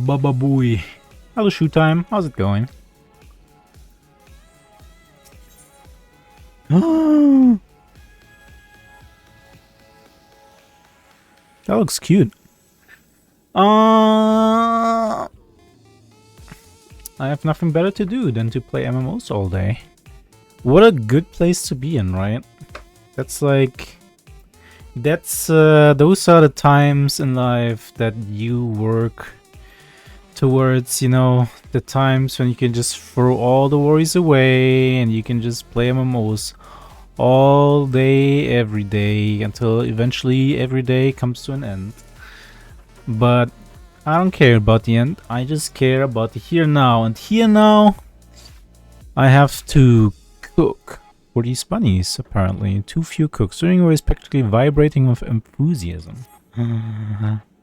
Baba Booey. Hello, shoe time. How's it going? That looks cute. I have nothing better to do than to play MMOs all day. What a good place to be in, right? That's like... those are the times in life that you work towards, you know, the times when you can just throw all the worries away and you can just play MMOs all day, every day, until eventually every day comes to an end. But I don't care about the end, I just care about the here now, and here now I have to cook for these bunnies, apparently. Too few cooks. Doing away is practically vibrating with enthusiasm.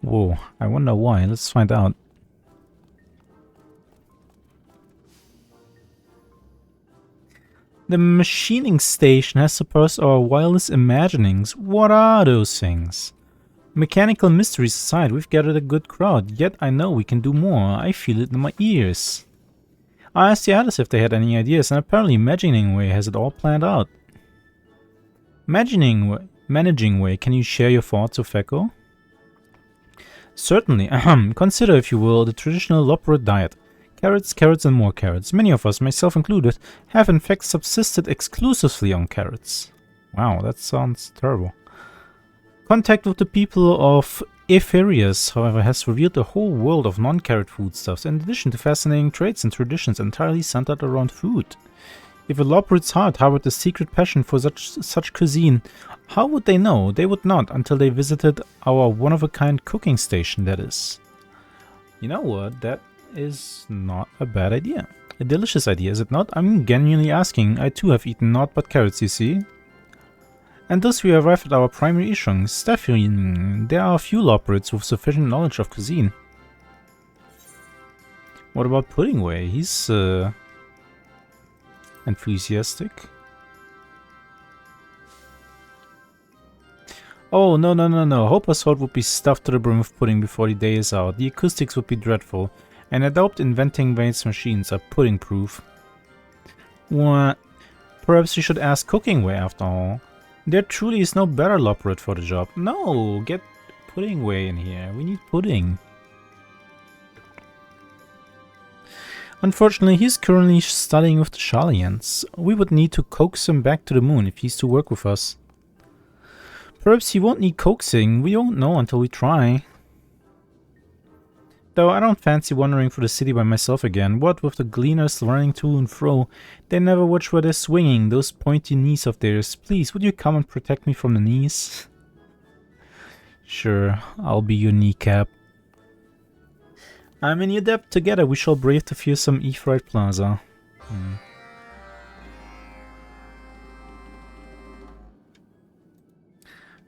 Whoa, I wonder why. Let's find out. The machining station has suppressed our wildest imaginings. What are those things? Mechanical mysteries aside, we've gathered a good crowd, yet I know we can do more. I feel it in my ears. I asked the others if they had any ideas, and apparently Managing Way has it all planned out. Managing Way, can you share your thoughts of Echo? Certainly. Consider, if you will, the traditional Loperet diet. Carrots, carrots, and more carrots. Many of us, myself included, have in fact subsisted exclusively on carrots. Wow, that sounds terrible. Contact with the people of Epherius, however, has revealed a whole world of non-carrot foodstuffs, in addition to fascinating traits and traditions entirely centered around food. If a Loperet's heart harbored a secret passion for such cuisine, how would they know? They would not until they visited our one-of-a-kind cooking station, that is. You know what? That is not a bad idea. A delicious idea, is it not? I'm genuinely asking. I too have eaten naught but carrots, you see. And thus we arrive at our primary issue. Stephen, there are few Loperets with sufficient knowledge of cuisine. What about Puddingway? He's enthusiastic. Oh, no. Hope us salt would be stuffed to the brim with pudding before the day is out. The acoustics would be dreadful. And I doubt inventing Wade's machines are pudding-proof. What? Perhaps you should ask Cookingway after all. There truly is no better Loperet for the job. No, get Puddingway in here. We need pudding. Unfortunately, he's currently studying with the Shalians. We would need to coax him back to the moon if he's to work with us. Perhaps he won't need coaxing. We won't know until we try. Though I don't fancy wandering through the city by myself again. What with the gleaners running to and fro, they never watch where they're swinging, those pointy knees of theirs. Please, would you come and protect me from the knees? Sure, I'll be your kneecap. I'm in your debt. Together we shall brave the fearsome Ephraim Plaza.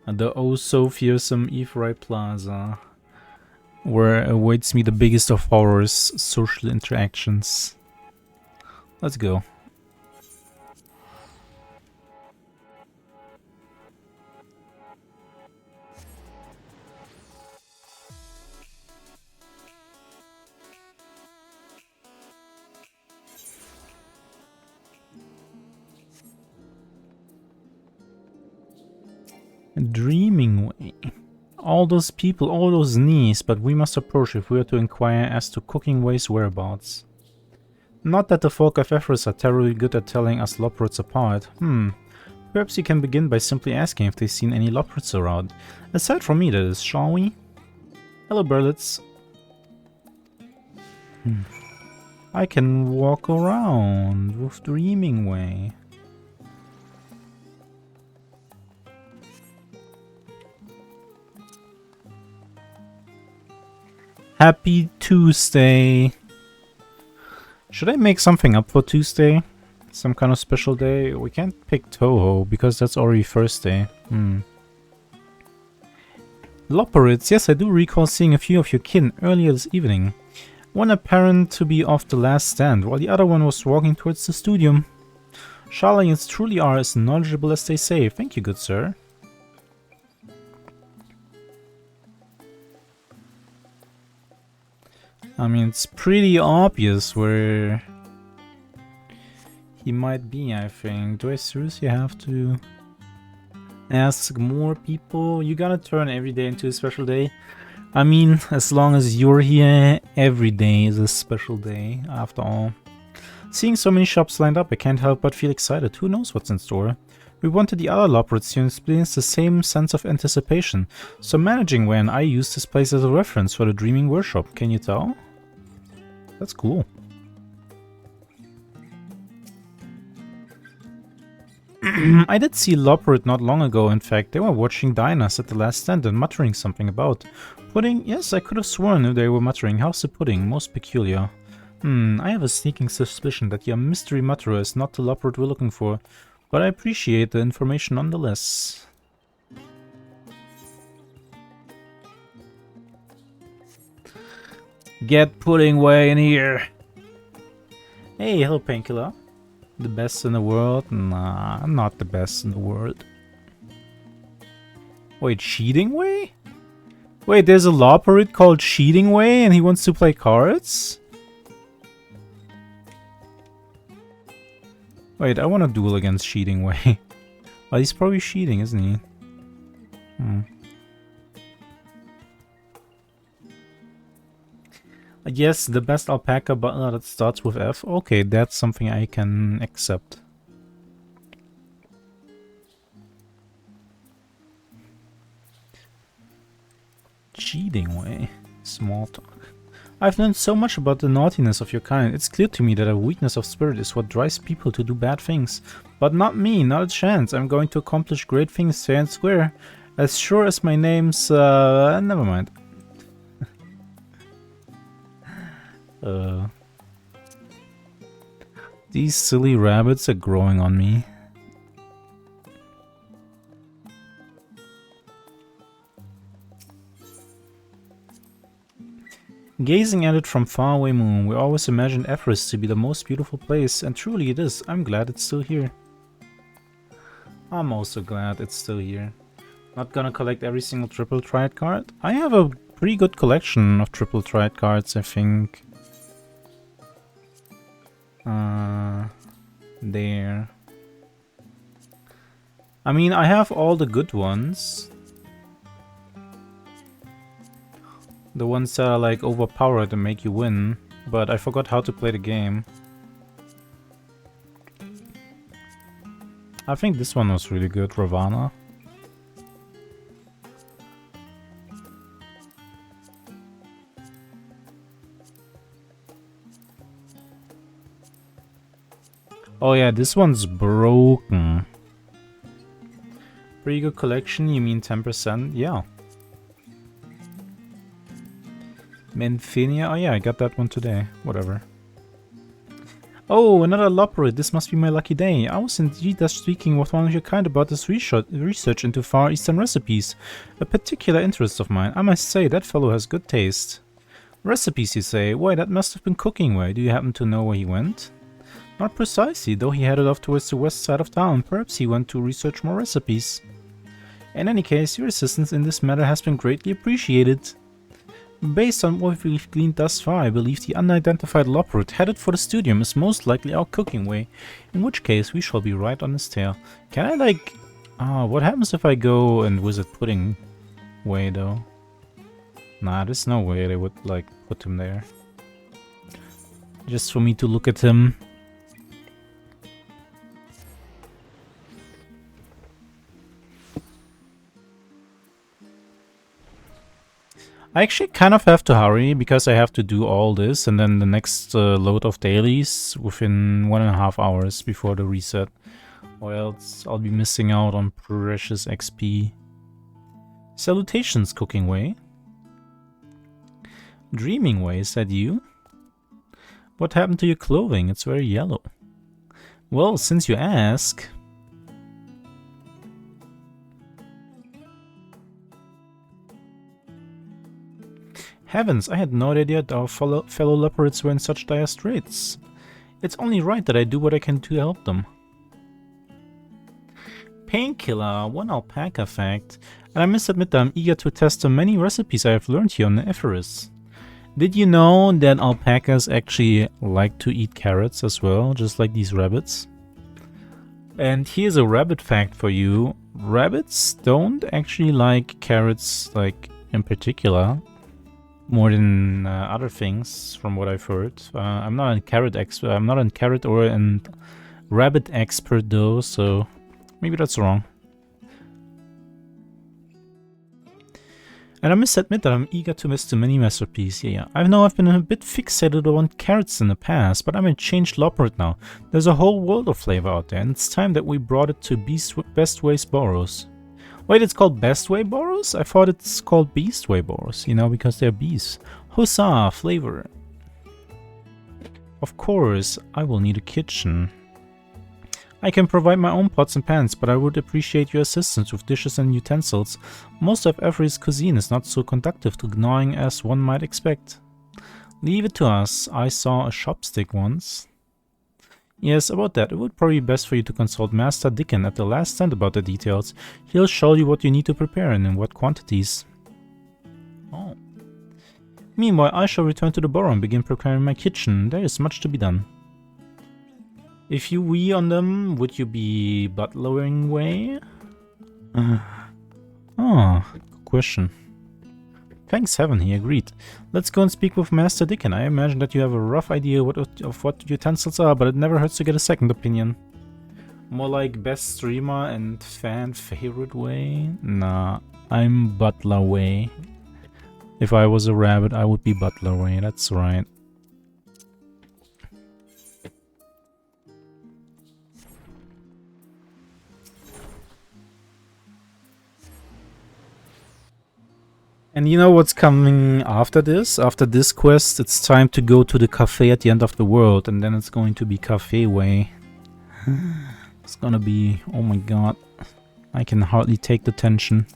And the oh so fearsome Ephraim Plaza, where awaits me the biggest of horrors, social interactions. Let's go. Dreaming Way. All those people, all those knees, but we must approach if we are to inquire as to Cookingway's whereabouts. Not that the folk of Ephesus are terribly good at telling us Loperets apart. Perhaps you can begin by simply asking if they've seen any Loperets around. Aside from me, that is, shall we? Hello, Berlitz. I can walk around with Dreaming Way. Happy Tuesday! Should I make something up for Tuesday? Some kind of special day? We can't pick Toho, because that's already Thursday. Loperets, yes, I do recall seeing a few of your kin earlier this evening. One apparent to be off the last stand, while the other one was walking towards the studium. Shalians truly are as knowledgeable as they say. Thank you, good sir. I mean, it's pretty obvious where he might be, I think. Do I seriously have to ask more people? You gotta turn every day into a special day. I mean, as long as you're here, every day is a special day, after all. Seeing so many shops lined up, I can't help but feel excited. Who knows what's in store? We wanted the other Loporits to experience the same sense of anticipation, so managing Wei and I used this place as a reference for the Dreaming Workshop. Can you tell? That's cool. I did see Loporit not long ago, in fact. They were watching diners at the last stand and muttering something about pudding. Yes, I could have sworn they were muttering. How's the pudding? Most peculiar. I have a sneaking suspicion that your mystery mutterer is not the Loporit we're looking for, but I appreciate the information nonetheless. Get pudding way in here. Hey, hello Painkiller. The best in the world? Nah, I'm not the best in the world. Wait, Cheating Way? Wait, there's a Loporit called Cheating Way and he wants to play cards? Wait, I want to duel against Cheating Way. Well, he's probably cheating, isn't he? Yes, the best alpaca butler that starts with F. Okay, that's something I can accept. Cheating Way. Small talk. I've learned so much about the naughtiness of your kind. It's clear to me that a weakness of spirit is what drives people to do bad things. But not me, not a chance. I'm going to accomplish great things fair and square. As sure as my name's... never mind. These silly rabbits are growing on me. Gazing at it from far away moon, we always imagined Everest to be the most beautiful place, and truly it is. I'm glad it's still here. I'm also glad it's still here. Not gonna collect every single triple triad card. I have a pretty good collection of triple triad cards, I think. There. I mean, I have all the good ones. The ones that are like overpowered and make you win, but I forgot how to play the game. I think this one was really good, Ravana. Oh yeah, this one's broken. Pretty good collection, you mean 10%? Yeah. Menfinia? Oh yeah, I got that one today. Whatever. Oh, another Loporit. This must be my lucky day. I was indeed just speaking with one of your kind about this research into Far Eastern recipes. A particular interest of mine. I must say, that fellow has good taste. Recipes, you say? Why, that must have been Cooking Way. Do you happen to know where he went? Not precisely, though he headed off towards the west side of town. Perhaps he went to research more recipes. In any case, your assistance in this matter has been greatly appreciated. Based on what we've gleaned thus far, I believe the unidentified Loporit headed for the studium is most likely our Cooking Way, in which case we shall be right on his tail. Can I like... what happens if I go and visit Pudding Way though? Nah, there's no way they would like put him there. Just for me to look at him. I actually kind of have to hurry because I have to do all this and then the next load of dailies within 1.5 hours before the reset. Or else I'll be missing out on precious XP. Salutations, Cooking Way. Dreaming Way, is that you? What happened to your clothing? It's very yellow. Well, since you ask... Heavens, I had no idea that our fellow Loporits were in such dire straits. It's only right that I do what I can to help them. Painkiller, one alpaca fact, and I must admit that I'm eager to test the many recipes I have learned here on the Epheris. Did you know that alpacas actually like to eat carrots as well, just like these rabbits? And here's a rabbit fact for you. Rabbits don't actually like carrots, like, in particular, more than other things, from what I've heard. I'm not a carrot expert. I'm not a carrot or a rabbit expert, though, so maybe that's wrong. And I must admit that I'm eager to miss the mini masterpiece. Yeah. I know I've been a bit fixated on carrots in the past, but I'm a changed loppered now. There's a whole world of flavor out there, and it's time that we brought it to Best Way Boros. Wait, it's called Best Way Boros? I thought it's called Beast Way Boros, you know, because they're beasts. Huzzah, flavor. Of course, I will need a kitchen. I can provide my own pots and pans, but I would appreciate your assistance with dishes and utensils. Most of Avery's cuisine is not so conducive to gnawing as one might expect. Leave it to us. I saw a chopstick once. Yes, about that. It would probably be best for you to consult Master Dickon at the last stand about the details. He'll show you what you need to prepare and in what quantities. Oh. Meanwhile, I shall return to the burrow and begin preparing my kitchen. There is much to be done. If you wee on them, would you be butlering way? Good question. Thanks heaven, he agreed. Let's go and speak with Master Dickon. I imagine that you have a rough idea of what utensils are, but it never hurts to get a second opinion. More like best streamer and fan favorite way? Nah, I'm butler way. If I was a rabbit, I would be butler way, that's right. And you know what's coming after this? After this quest, it's time to go to the cafe at the end of the world, and then it's going to be Cafe Way. It's gonna be... oh my god. I can hardly take the tension.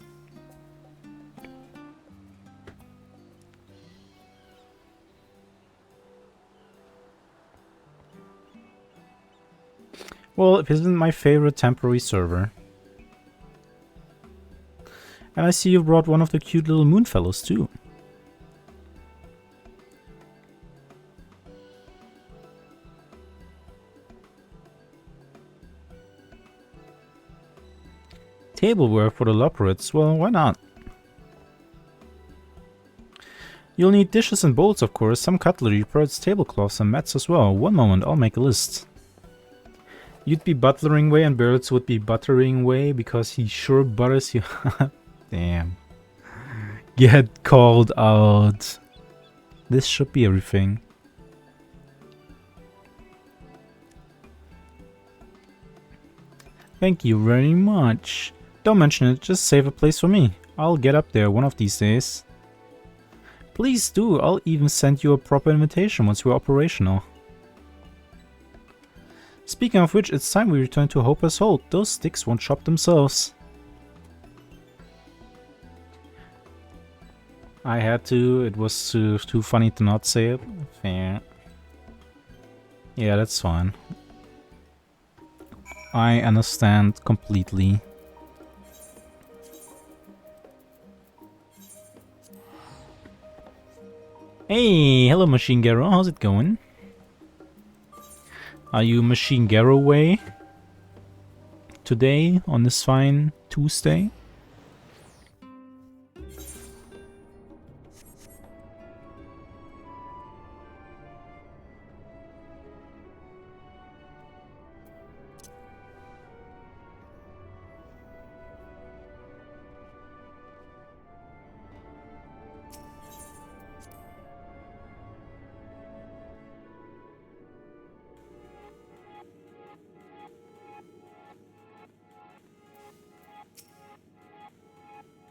Well, it isn't my favorite temporary server. And I see you brought one of the cute little moon fellows too. Tableware for the Loporits? Well, why not? You'll need dishes and bowls, of course, some cutlery, perhaps tablecloths and mats as well. One moment, I'll make a list. You'd be butlering way and Birds would be buttering way because he sure butters you. Damn. Get called out. This should be everything. Thank you very much. Don't mention it, just save a place for me. I'll get up there one of these days. Please do, I'll even send you a proper invitation once we're operational. Speaking of which, it's time we return to Hopper's Hold. Those sticks won't chop themselves. I had to, it was too funny to not say it. Fair. Yeah, that's fine. I understand completely. Hey, hello Machine Garo, how's it going? Are you Machine Garo way today on this fine Tuesday?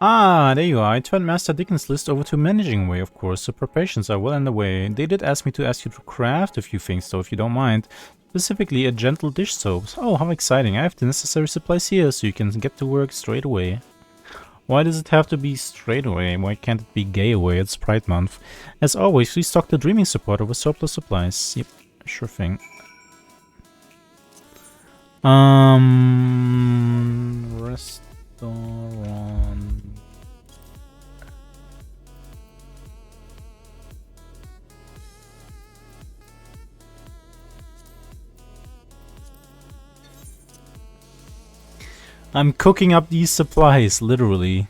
Ah, there you are. I turned Master Dickon's list over to Managing Way, of course. The preparations are well underway. They did ask me to ask you to craft a few things, though, if you don't mind. Specifically, a gentle dish soap. Oh, how exciting. I have the necessary supplies here, so you can get to work straight away. Why does it have to be straight away? Why can't it be gay away? It's Pride Month. As always, we stock the Dreaming Supporter with surplus supplies. Yep, sure thing. Restaurant. I'm cooking up these supplies, literally.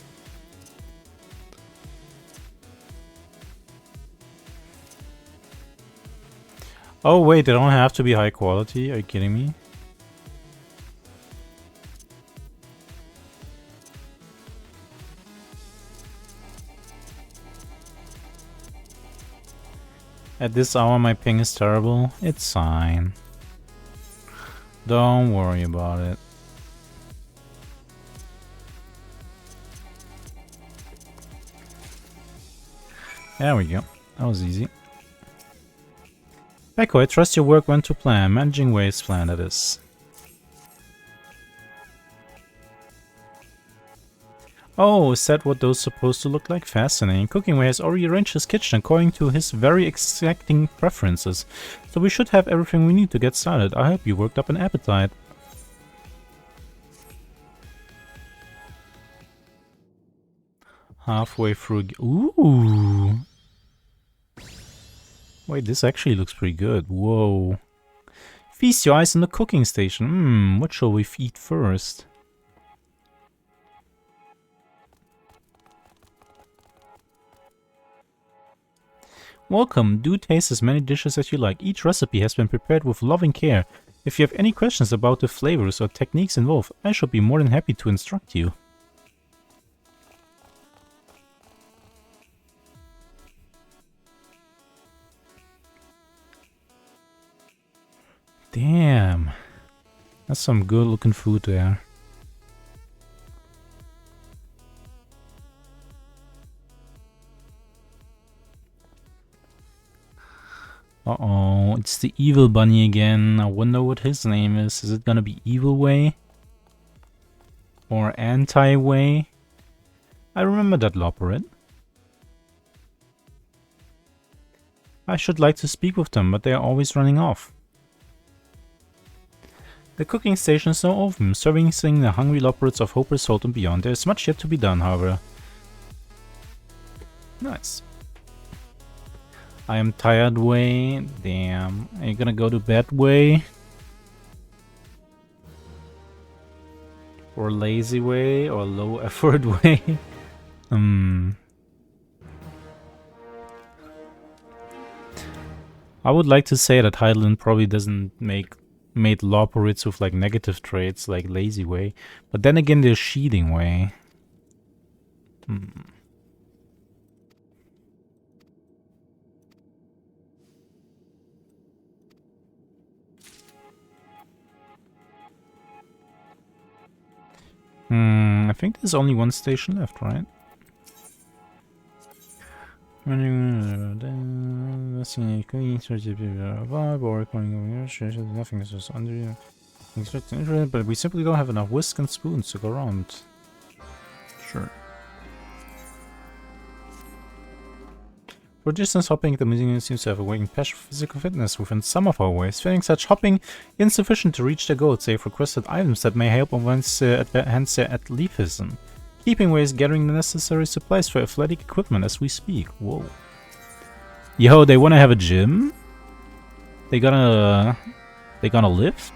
Oh wait, they don't have to be high quality, are you kidding me? At this hour my ping is terrible. It's fine. Don't worry about it. There we go. That was easy. Becco, I trust your work went to plan. Managing waste plan, that is. Oh, is that what those supposed to look like? Fascinating. Cookingway has already arranged his kitchen according to his very exacting preferences. So we should have everything we need to get started. I hope you worked up an appetite. Halfway through... Ooh! Wait, this actually looks pretty good. Whoa. Feast your eyes on the cooking station. What shall we eat first? Welcome. Do taste as many dishes as you like. Each recipe has been prepared with loving care. If you have any questions about the flavors or techniques involved, I shall be more than happy to instruct you. Damn. That's some good looking food there. Uh-oh, it's the evil bunny again. I wonder what his name is. Is it gonna be Evil Way? Or Anti-Way? I remember that Loperit. I should like to speak with them, but they are always running off. The cooking station is now open, servicing the hungry Loperits of Hopeless Holt and beyond. There is much yet to be done, however. Nice. I am tired way. Damn. Are you gonna go to bed way? Or lazy way? Or low effort way? I would like to say that Heidelin probably doesn't made Loporits with like negative traits like lazy way. But then again there's sheathing way. I think there's only one station left, right? Nothing is just under but we simply don't have enough whisk and spoons to go around. Sure. For distance hopping, the museum seems to have awakened passion for physical fitness within some of our ways, finding such hopping insufficient to reach their goals. They've requested items that may help enhance their athleticism. Keeping ways gathering the necessary supplies for athletic equipment as we speak. Whoa. Yo, they wanna have a gym? They gonna lift?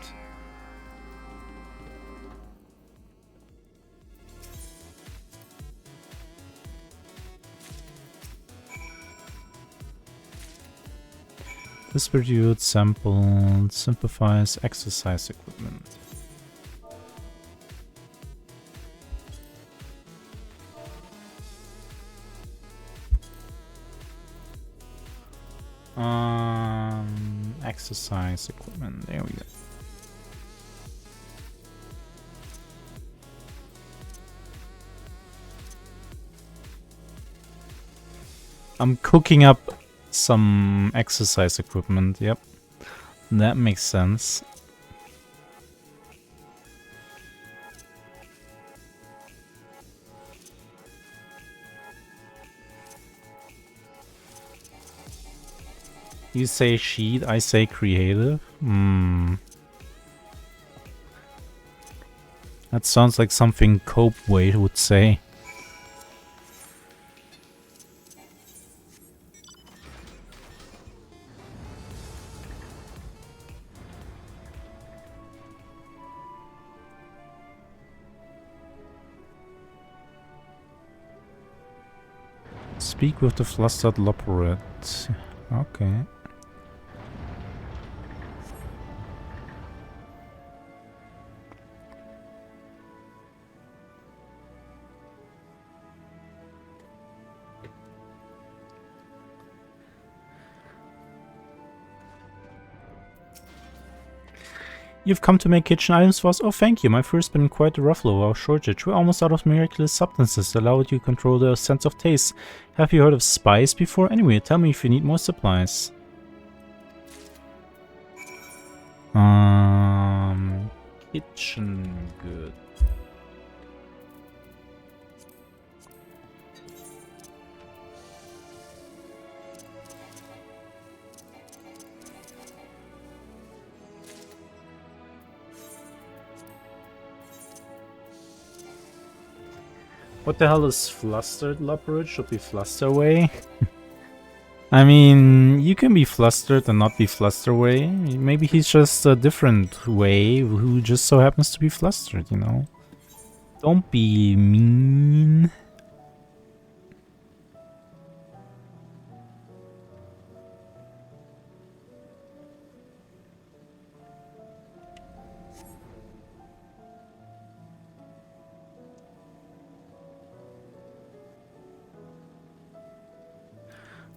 Distribute, sample, simplifies exercise equipment. Exercise equipment, there we go. I'm cooking up some exercise equipment, yep. That makes sense. You say sheet, I say creative. That sounds like something Copeway would say. Speak with the flustered loperet. Okay. You've come to make kitchen items for us? Oh, thank you. My fur's been quite a rough low our shortage. We're almost out of miraculous substances that allow you to control the sense of taste. Have you heard of spice before? Anyway, tell me if you need more supplies. Kitchen good. What the hell is flustered loperet? Should be flusterway. I mean, you can be flustered and not be flusterway. Maybe he's just a different way who just so happens to be flustered, you know? Don't be mean.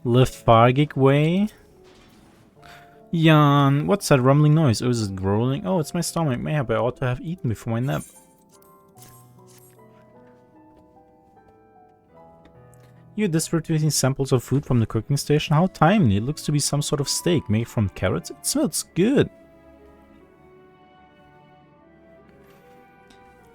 Lethargic way? Yawn, what's that rumbling noise? Oh, is it growling? Oh, it's my stomach. Mayhap I ought to have eaten before my nap. You're distributing samples of food from the cooking station? How timely. It looks to be some sort of steak made from carrots. It smells good.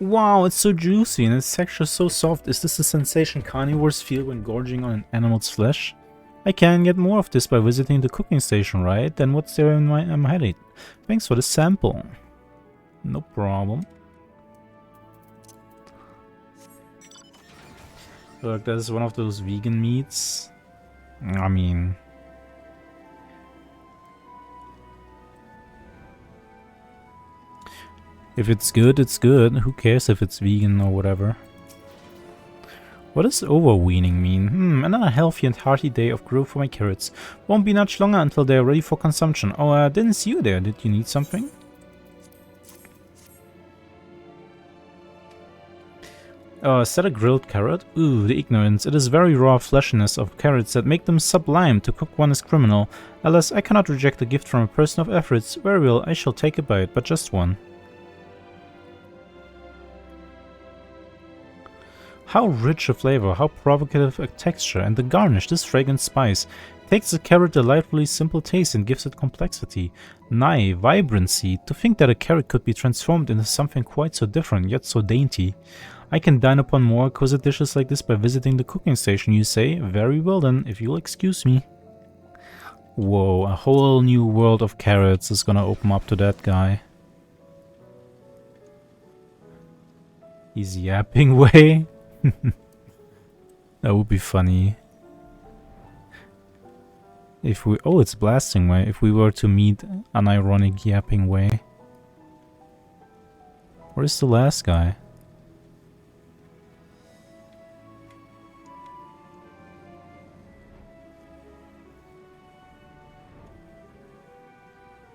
Wow, it's so juicy and its texture so soft. Is this the sensation carnivores feel when gorging on an animal's flesh? I can get more of this by visiting the cooking station, right? Then what's there in my headache? Thanks for the sample. No problem. Look, that is one of those vegan meats. I mean... if it's good, it's good. Who cares if it's vegan or whatever? What does overweening mean? Another healthy and hearty day of growth for my carrots. Won't be much longer until they're ready for consumption. Oh, I didn't see you there. Did you need something? Is that a grilled carrot? Ooh, the ignorance. It is very raw fleshiness of carrots that make them sublime. To cook one is criminal. Alas, I cannot reject a gift from a person of efforts. Very well, I shall take a bite, but just one. How rich a flavor, how provocative a texture, and the garnish, this fragrant spice, takes the carrot delightfully simple taste and gives it complexity, nay, vibrancy. To think that a carrot could be transformed into something quite so different, yet so dainty. I can dine upon more exquisite dishes like this by visiting the cooking station, you say? Very well then, if you'll excuse me. Whoa, a whole new world of carrots is gonna open up to that guy. He's yapping way. That would be funny. If we... oh, it's blasting way. If we were to meet an ironic yapping way. Where's the last guy?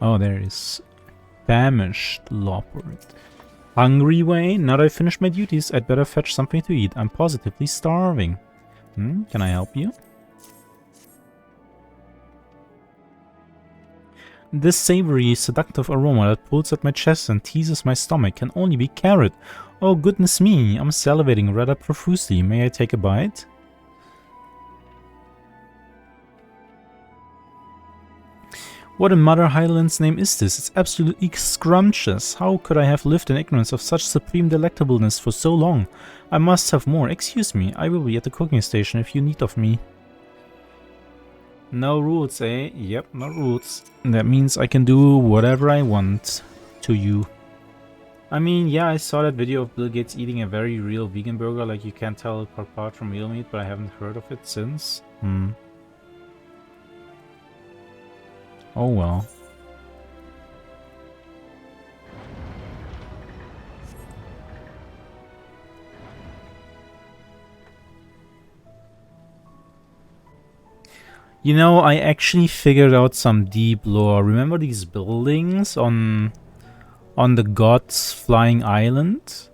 Oh, there is. Famished loperet. Hungry way? Now that I've finished my duties, I'd better fetch something to eat. I'm positively starving. Can I help you? This savory, seductive aroma that pulls at my chest and teases my stomach can only be carrot. Oh goodness me, I'm salivating rather profusely. May I take a bite? What in Mother Highland's name is this? It's absolutely scrumptious. How could I have lived in ignorance of such supreme delectableness for so long? I must have more. Excuse me, I will be at the cooking station if you need of me. No rules, eh? Yep, no rules. That means I can do whatever I want to you. I mean, yeah, I saw that video of Bill Gates eating a very real vegan burger, like you can't tell it apart from real meat, but I haven't heard of it since. Oh well. You know, I actually figured out some deep lore. Remember these buildings on the God's Flying Island?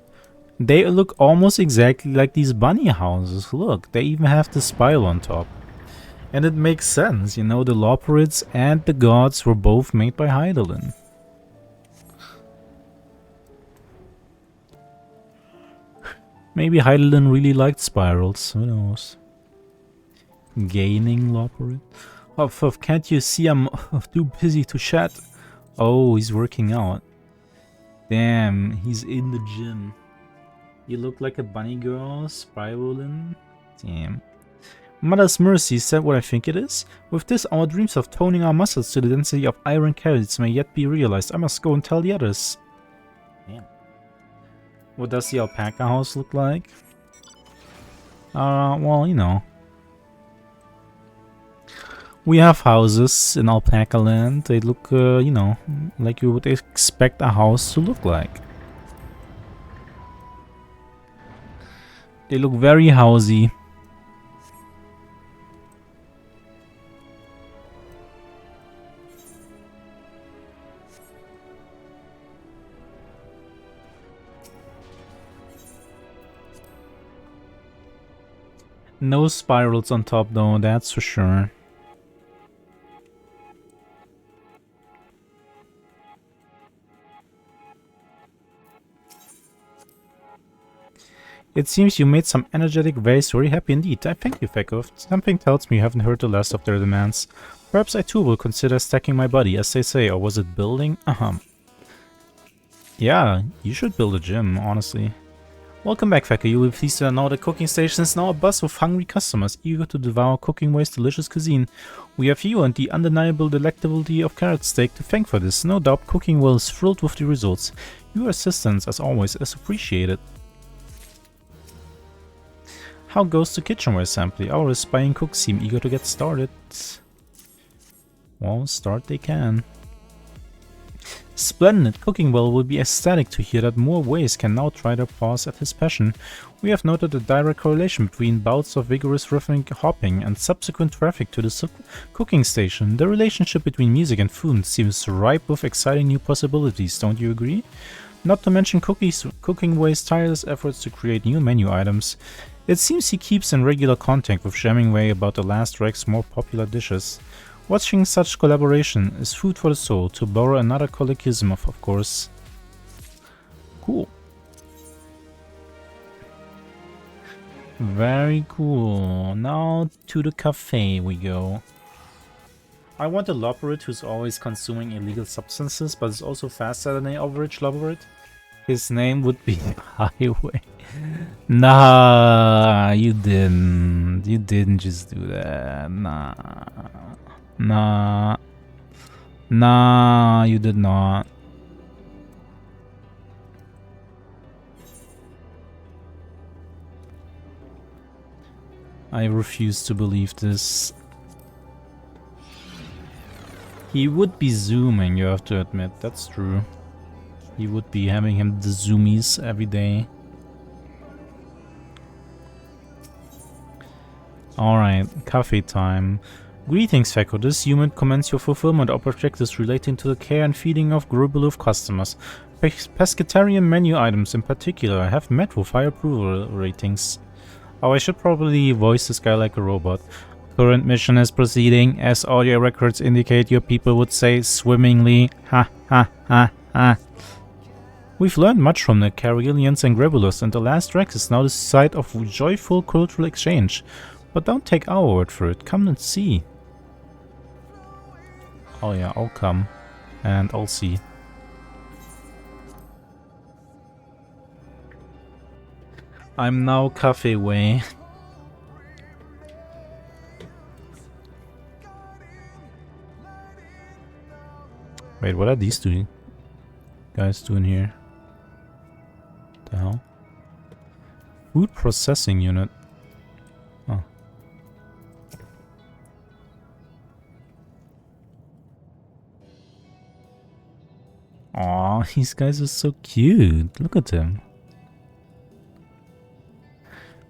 They look almost exactly like these bunny houses. Look, they even have the spire on top. And it makes sense, you know, the Loperids and the gods were both made by Hydaelyn. Maybe Hydaelyn really liked spirals, who knows. Gaining Loperid. Oh, can't you see I'm too busy to chat? Oh, he's working out. Damn, he's in the gym. You look like a bunny girl, spiraling. Damn. Mother's Mercy, is that what I think it is? With this, our dreams of toning our muscles to the density of iron carrots may yet be realized. I must go and tell the others. Damn. What does the alpaca house look like? Well, you know. We have houses in Alpaca Land. They look, you know, like you would expect a house to look like. They look very housey. No spirals on top though, that's for sure. It seems you made some energetic ways very happy indeed. I thank you, Fekov. Something tells me you haven't heard the last of their demands. Perhaps I too will consider stacking my body, as they say, or was it building? Yeah, you should build a gym, honestly. Welcome back, Fecker. You will be pleased to know the cooking station is now a buzz with hungry customers, eager to devour Cooking Way's delicious cuisine. We have you and the undeniable delectability of carrot steak to thank for this. No doubt Cooking Well is thrilled with the results. Your assistance, as always, is appreciated. How goes the kitchenware assembly? Our aspiring cooks seem eager to get started. Well, start they can. Splendid! Cooking Well will be ecstatic to hear that more ways can now try their paws at his passion. We have noted a direct correlation between bouts of vigorous rhythmic hopping and subsequent traffic to the cooking station. The relationship between music and food seems ripe with exciting new possibilities, don't you agree? Not to mention Cooking Way's tireless efforts to create new menu items. It seems he keeps in regular contact with Jamming Way about the last wreck's more popular dishes. Watching such collaboration is food for the soul, to borrow another colloquialism of course. Cool. Very cool. Now to the cafe we go. I want a Loperid who's always consuming illegal substances, but is also faster than an average Loperid. His name would be Highway. Nah, you didn't. You didn't just do that. Nah. Nah. Nah, you did not. I refuse to believe this. He would be zooming, you have to admit. That's true. He would be having him the zoomies every day. Alright, coffee time. Greetings, Fekko. This unit commends your fulfillment of objectives relating to the care and feeding of Grubelov customers. Pescatarian menu items in particular have met with high approval ratings. Oh, I should probably voice this guy like a robot. Current mission is proceeding. As audio records indicate, your people would say swimmingly. Ha ha ha ha. We've learned much from the Karelians and Grebulos, and the last wreck is now the site of joyful cultural exchange. But don't take our word for it, come and see. Oh yeah, I'll come. And I'll see. I'm now Cafe Way. Wait, what are these two guys doing here? The hell? Food processing unit. Oh. Aw, these guys are so cute. Look at them.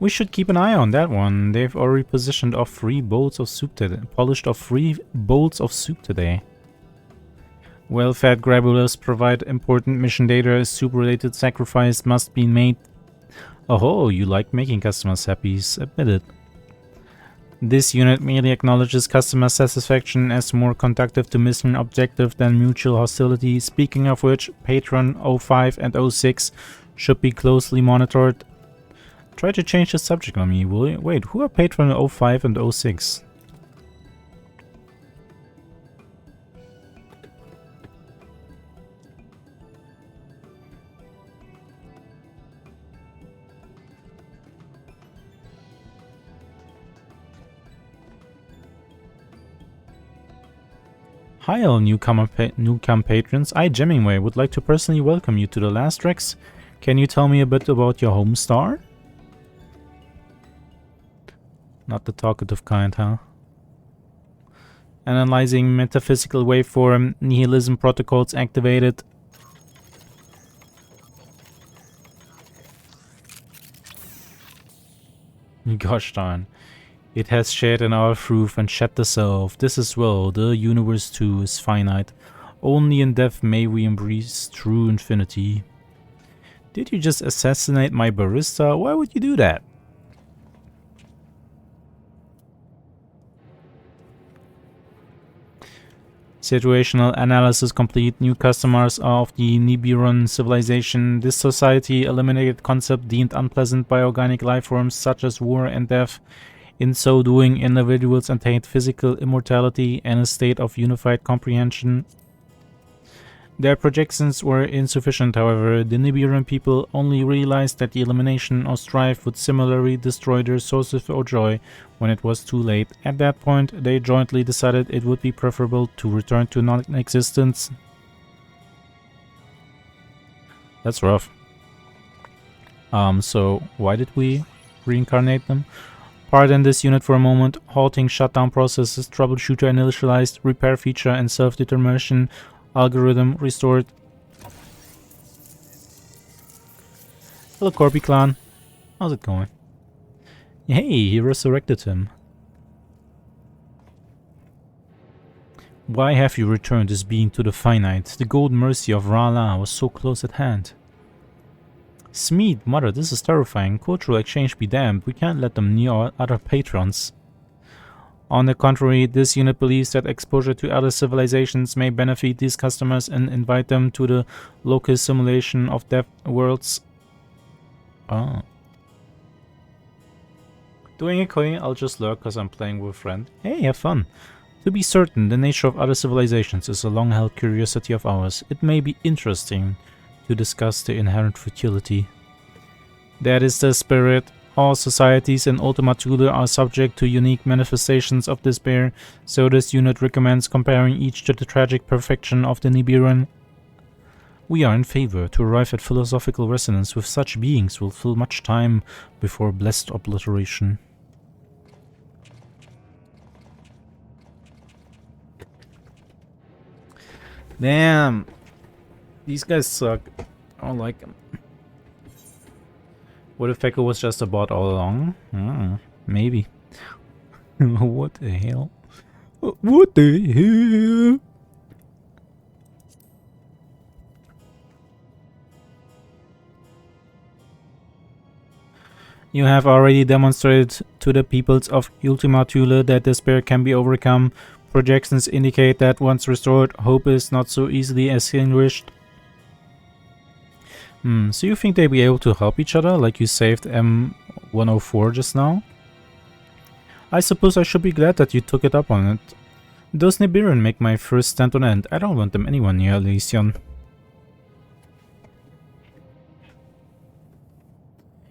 We should keep an eye on that one. They've already positioned off 3 bowls of soup today. Polished off 3 bowls of soup today. Well-fed grabulars provide important mission data. A soup-related sacrifice must be made. Oh, you like making customers happy. Admit it. This unit merely acknowledges customer satisfaction as more conducive to mission objective than mutual hostility. Speaking of which, Patron 05 and 06 should be closely monitored. Try to change the subject on me, will you? Wait, who are Patron 05 and 06? Hi all newcomer patrons, I Jemmingway would like to personally welcome you to the last Rex. Can you tell me a bit about your home star? Not the talkative kind, huh? Analyzing metaphysical waveform, nihilism protocols activated. Gosh darn. It has shared in our truth and shed the self. This as well, the universe too is finite. Only in death may we embrace true infinity. Did you just assassinate my barista? Why would you do that? Situational analysis complete. New customers of the Nibiran civilization. This society eliminated concept deemed unpleasant by organic life forms such as war and death. In so doing, individuals attained physical immortality and a state of unified comprehension. Their projections were insufficient, however. The Nibiran people only realized that the elimination of strife would similarly destroy their sources of joy when it was too late. At that point, they jointly decided it would be preferable to return to non-existence. That's rough. So why did we reincarnate them? Pardon this unit for a moment. Halting shutdown processes, troubleshooter initialized, repair feature and self-determination algorithm restored. Hello Corby clan. How's it going? Hey, he resurrected him. Why have you returned this being to the finite? The golden mercy of Rala was so close at hand. Smeed, mother, this is terrifying. Cultural exchange be damned. We can't let them near our other patrons. On the contrary, this unit believes that exposure to other civilizations may benefit these customers and invite them to the local simulation of death worlds. Oh. Doing a coin, I'll just lurk because I'm playing with a friend. Hey, have fun. To be certain, the nature of other civilizations is a long-held curiosity of ours. It may be interesting to discuss the inherent futility. That is the spirit. All societies in Ultima Thule are subject to unique manifestations of despair, so this unit recommends comparing each to the tragic perfection of the Nibiran. We are in favor. To arrive at philosophical resonance with such beings will fill much time before blessed obliteration. Damn. These guys suck. I don't like them. What if Feko was just a bot all along? Maybe. What the hell? What the hell? You have already demonstrated to the peoples of Ultima Thule that despair can be overcome. Projections indicate that once restored, hope is not so easily extinguished. So you think they'd be able to help each other, like you saved M104 just now? I suppose I should be glad that you took it up on it. Those Nibiran make my first stand on end. I don't want them anywhere near Elysion.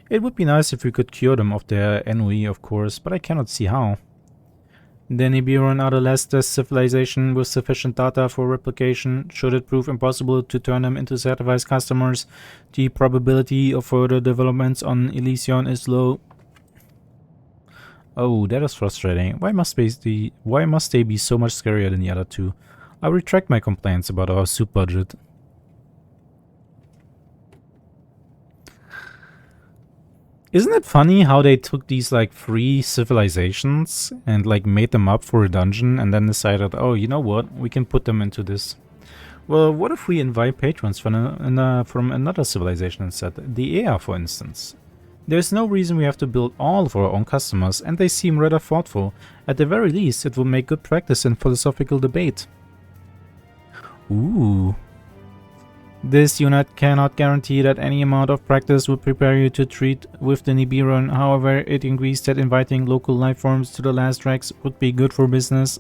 It would be nice if we could cure them of their ennui, of course, but I cannot see how. The Nibiran are the last civilization with sufficient data for replication. Should it prove impossible to turn them into certified customers, the probability of further developments on Elysion is low. Oh, that is frustrating. Why must they be so much scarier than the other two? I retract my complaints about our soup budget. Isn't it funny how they took these like free civilizations and like made them up for a dungeon and then decided, oh, you know what, we can put them into this. Well, what if we invite patrons from another civilization instead? The Ea, for instance. There's no reason we have to build all of our own customers, and they seem rather thoughtful. At the very least, it will make good practice in philosophical debate. Ooh. This unit cannot guarantee that any amount of practice will prepare you to treat with the Nibiru. However, it agrees that inviting local life forms to the last tracks would be good for business.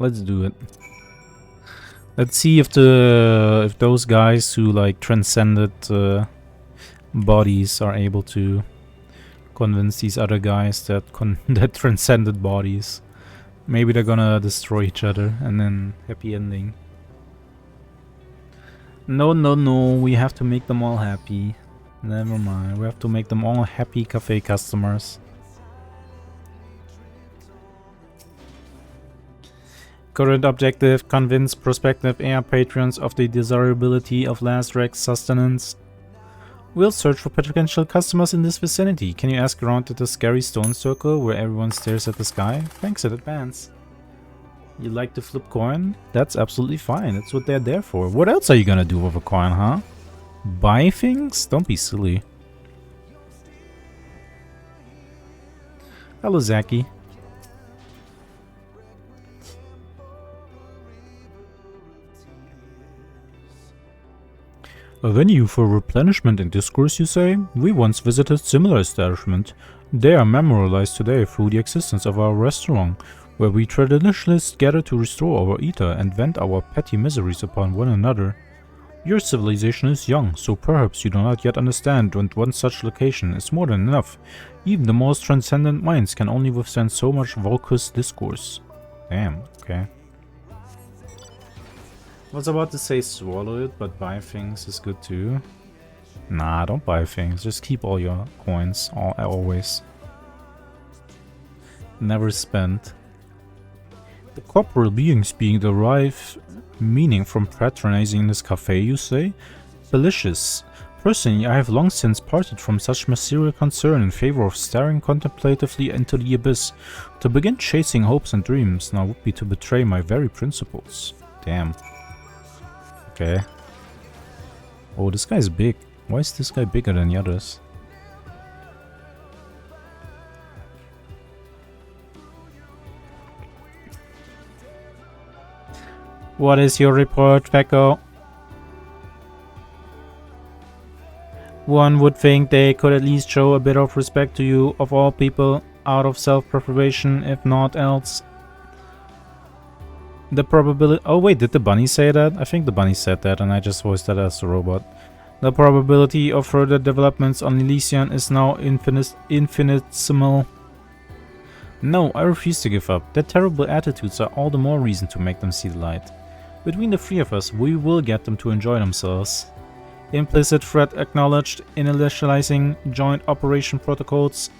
Let's do it. Let's see if those guys who like transcended bodies are able to convince these other guys that that transcended bodies. Maybe they're gonna destroy each other and then happy ending. No, no, no, we have to make them all happy. Never mind, we have to make them all happy cafe customers. Current objective: convince prospective Air patrons of the desirability of last Rex sustenance. We'll search for potential customers in this vicinity. Can you ask around at the scary stone circle where everyone stares at the sky? Thanks in advance. You like to flip coin? That's absolutely fine. That's what they're there for. What else are you gonna do with a coin, huh? Buy things? Don't be silly. Hello, Zaki. A venue for replenishment and discourse, you say? We once visited similar establishment. They are memorialized today through the existence of our restaurant, where we traditionalists gather to restore our ether and vent our petty miseries upon one another. Your civilization is young, so perhaps you do not yet understand that one such location is more than enough. Even the most transcendent minds can only withstand so much vacuous discourse. Damn, okay. I was about to say swallow it, but buy things is good too. Nah, don't buy things. Just keep all your coins, always. Never spend. The corporeal beings being derive meaning from patronizing this cafe, you say? Delicious. Personally, I have long since parted from such material concern in favor of staring contemplatively into the abyss. To begin chasing hopes and dreams now would be to betray my very principles. Damn. Okay. Oh, this guy's big. Why is this guy bigger than the others? What is your report, Fecko? One would think they could at least show a bit of respect to you, of all people, out of self-preservation, if not else. The probability... Oh wait, did the bunny say that? I think the bunny said that and I just voiced that as a robot. The probability of further developments on Elysian is now infinitesimal. No, I refuse to give up. Their terrible attitudes are all the more reason to make them see the light. Between the three of us, we will get them to enjoy themselves. Implicit threat acknowledged, initializing joint operation protocols.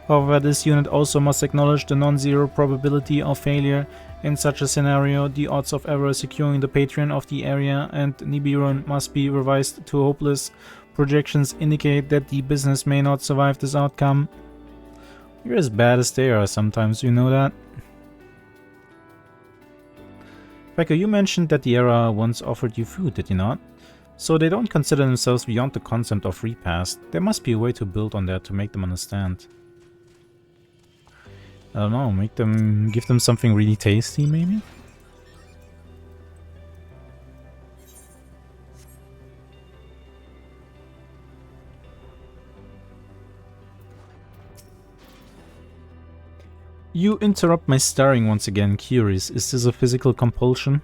However, this unit also must acknowledge the non-zero probability of failure. In such a scenario, the odds of ever securing the patron of the area and Nibiru must be revised to hopeless. Projections indicate that the business may not survive this outcome. You're as bad as they are sometimes, you know that? Becca, you mentioned that the era once offered you food, did you not? So they don't consider themselves beyond the concept of repast. There must be a way to build on that to make them understand. I don't know, give them something really tasty, maybe? You interrupt my staring once again, curious. Is this a physical compulsion?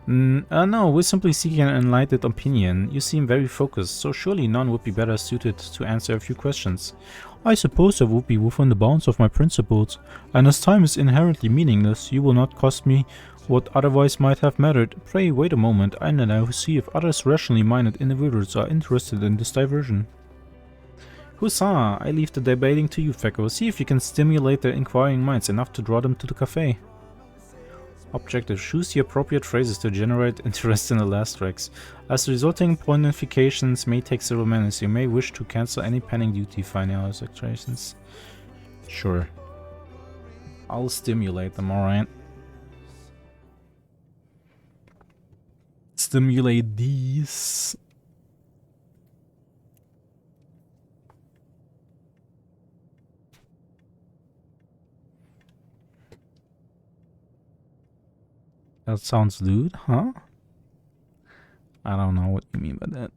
No, we're simply seeking an enlightened opinion. You seem very focused, so surely none would be better suited to answer a few questions. I suppose I would be within the bounds of my principles, and as time is inherently meaningless, you will not cost me what otherwise might have mattered. Pray wait a moment, I now see if others rationally minded individuals are interested in this diversion. Huzzah! I leave the debating to you, Fecko. See if you can stimulate their inquiring minds enough to draw them to the cafe. Objective. Choose the appropriate phrases to generate interest in the last tracks. As the resulting bonifications may take several minutes, you may wish to cancel any pending duty finding hours actions. Sure. I'll stimulate them, alright. Stimulate these. That sounds lewd, huh? I don't know what you mean by that.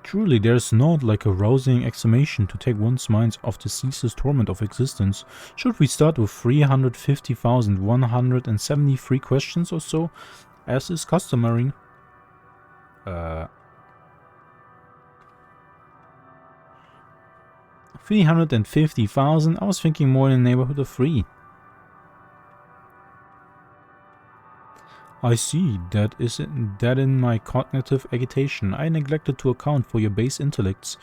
Truly, there's not like a rousing exclamation to take one's mind off the ceaseless torment of existence. Should we start with 350,173 questions or so, as is customary? 350,000? I was thinking more in the neighborhood of 3. I see, that in my cognitive agitation I neglected to account for your base intellects.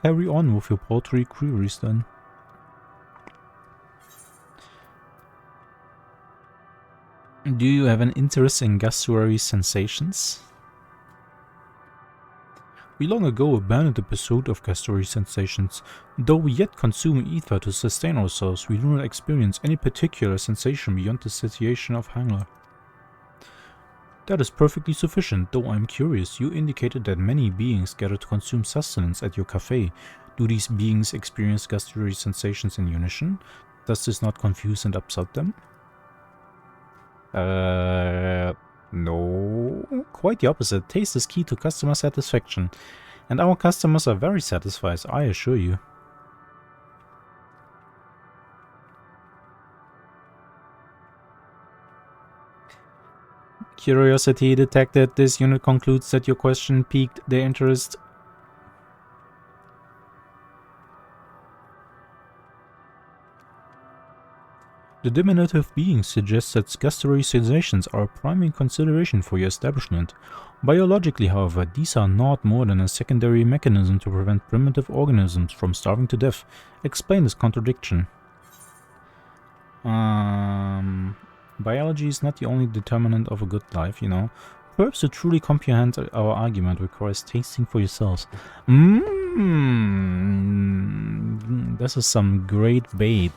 Carry on with your paltry queries then. Do you have an interest in gustatory sensations? We long ago abandoned the pursuit of gustatory sensations. Though we yet consume ether to sustain ourselves, we do not experience any particular sensation beyond the satiation of hunger. That is perfectly sufficient, though I am curious. You indicated that many beings gather to consume sustenance at your cafe. Do these beings experience gustatory sensations in unison? Does this not confuse and upset them? No. Quite the opposite. Taste is key to customer satisfaction. And our customers are very satisfied, I assure you. Curiosity detected. This unit concludes that your question piqued their interest. The diminutive being suggests that gustatory sensations are a primary consideration for your establishment. Biologically, however, these are not more than a secondary mechanism to prevent primitive organisms from starving to death. Explain this contradiction. Biology is not the only determinant of a good life, you know. Perhaps to truly comprehend our argument requires tasting for yourselves. This is some great bait.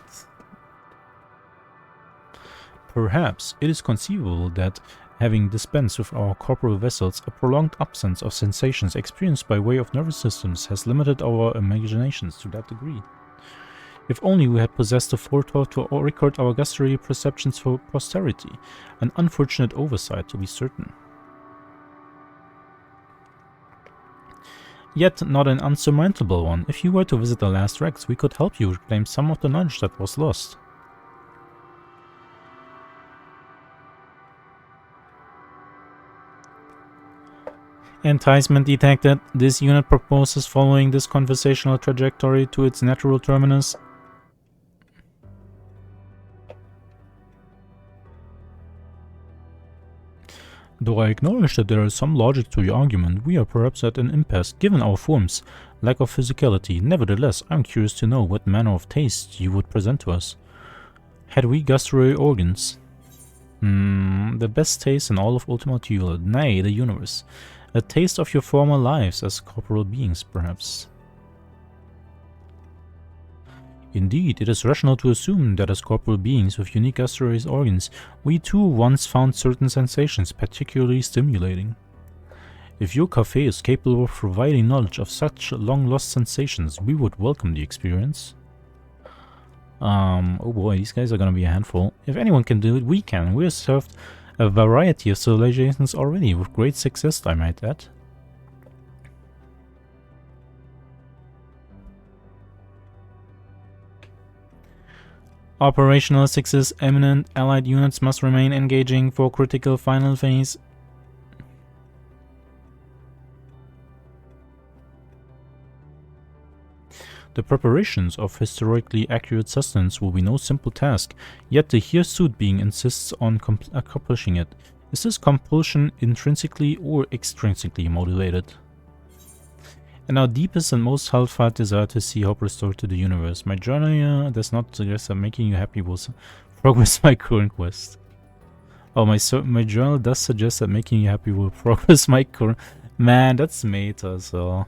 Perhaps it is conceivable that, having dispensed with our corporal vessels, a prolonged absence of sensations experienced by way of nervous systems has limited our imaginations to that degree. If only we had possessed the forethought to record our gustatory perceptions for posterity. An unfortunate oversight, to be certain. Yet not an unsurmountable one. If you were to visit the last wrecks, we could help you reclaim some of the knowledge that was lost. Enticement detected. This unit proposes following this conversational trajectory to its natural terminus. Though I acknowledge that there is some logic to your argument, we are perhaps at an impasse, given our forms, lack of physicality. Nevertheless, I am curious to know what manner of taste you would present to us. Had we gustatory organs? The best taste in all of Ultima Thule, nay, the universe. A taste of your former lives as corporal beings, perhaps. Indeed, it is rational to assume that as corporal beings with unique gustatory organs, we too once found certain sensations particularly stimulating. If your cafe is capable of providing knowledge of such long-lost sensations, we would welcome the experience. Oh boy, these guys are gonna be a handful. If anyone can do it, we can. We have served a variety of civilizations already, with great success, I might add. Operational success imminent. Allied units must remain engaging for critical final phase. The preparations of historically accurate sustenance will be no simple task, yet the hirsute being insists on accomplishing it. Is this compulsion intrinsically or extrinsically motivated? And our deepest and most heartfelt desire to see hope restored to the universe. My journey does not suggest that making you happy will Progress my current quest. Oh, my journal does suggest that making you happy will progress my current... Man, that's meta, so...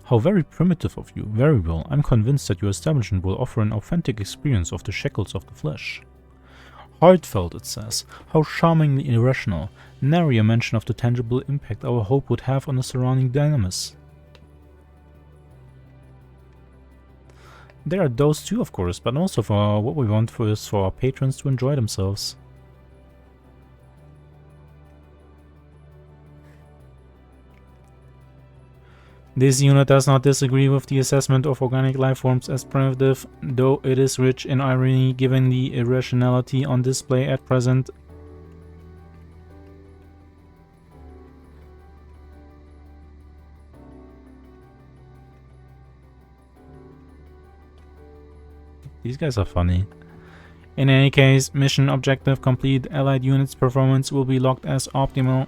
How very primitive of you. Very well. I'm convinced that your establishment will offer an authentic experience of the shackles of the flesh. Heartfelt, it says. How charmingly irrational. Nary a mention of the tangible impact our hope would have on the surrounding dynamics. There are those too, of course, but also for what we want is for our patrons to enjoy themselves. This unit does not disagree with the assessment of organic life forms as primitive, though it is rich in irony given the irrationality on display at present. These guys are funny. In any case, mission objective complete. Allied units' performance will be logged as optimal.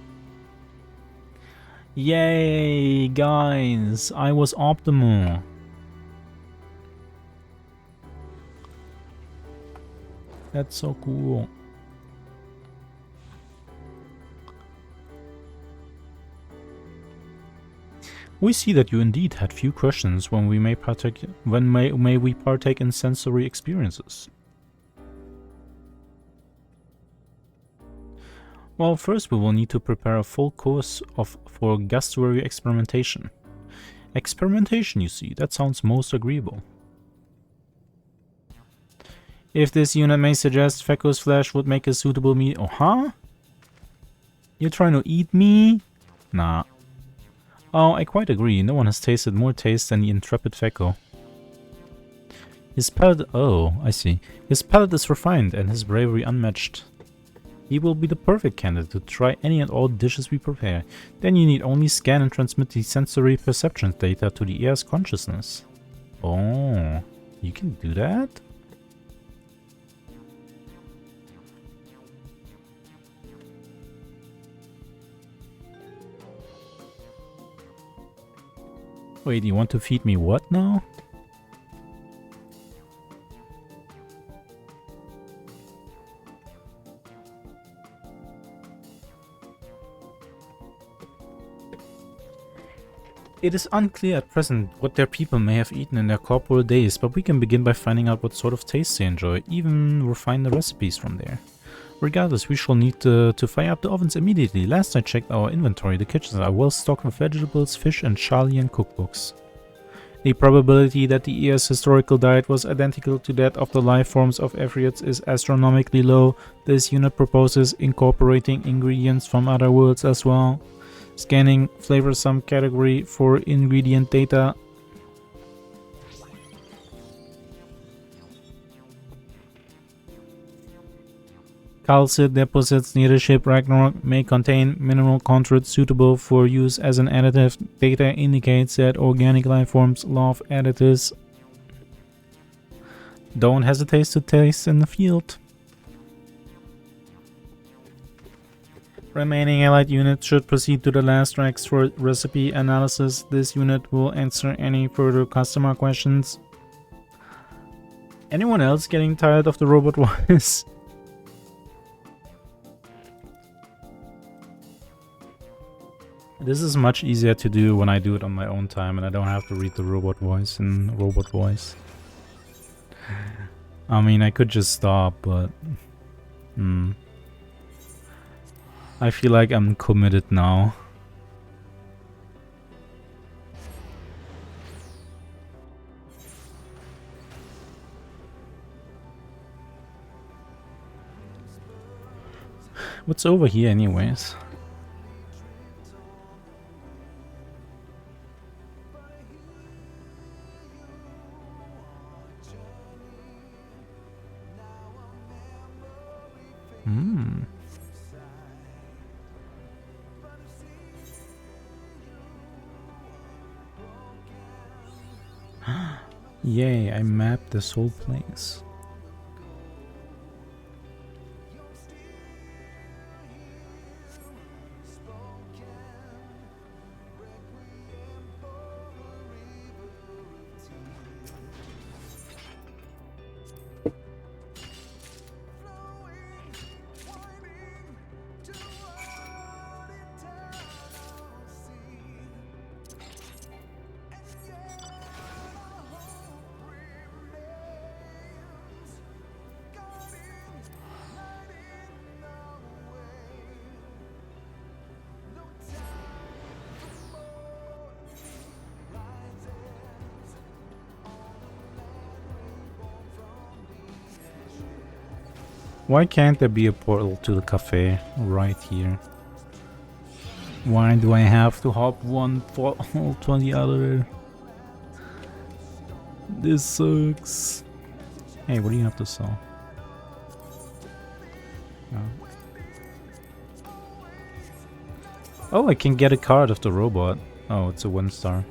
Yay, guys! I was optimal. That's so cool. We see that you indeed had few questions when we may partake we partake in sensory experiences. Well, first we will need to prepare a full course for gustatory experimentation. Experimentation, you see, that sounds most agreeable. If this unit may suggest Fecko's flesh would make a suitable meat. Oh, huh? You're trying to eat me? Nah. Oh, I quite agree. No one has tasted more taste than the intrepid Fecko. His palate... Oh, I see. His palate is refined and his bravery unmatched. He will be the perfect candidate to try any and all dishes we prepare. Then you need only scan and transmit the sensory perception data to the air's consciousness. Oh, you can do that? Wait, you want to feed me what now? It is unclear at present what their people may have eaten in their corporal days, but we can begin by finding out what sort of tastes they enjoy, even refine the recipes from there. Regardless, we shall need to fire up the ovens immediately. Last I checked our inventory, the kitchens are well stocked with vegetables, fish and Charlian cookbooks. The probability that the EA's historical diet was identical to that of the life forms of Ephriats is astronomically low. This unit proposes incorporating ingredients from other worlds as well. Scanning flavor sum category for ingredient data. Calcite deposits near the ship Ragnarok may contain mineral concentrate suitable for use as an additive. Data indicates that organic life forms love additives. Don't hesitate to taste in the field. Remaining allied units should proceed to the last racks for recipe analysis. This unit will answer any further customer questions. Anyone else getting tired of the robot voice? This is much easier to do when I do it on my own time and I don't have to read the robot voice in robot voice. I mean, I could just stop, but... I feel like I'm committed now. What's over here anyways? Yay, I mapped this whole place. Why can't there be a portal to the cafe right here? Why do I have to hop one portal to the other? This sucks. Hey, what do you have to sell? Oh, I can get a card of the robot. Oh, it's a 1-star.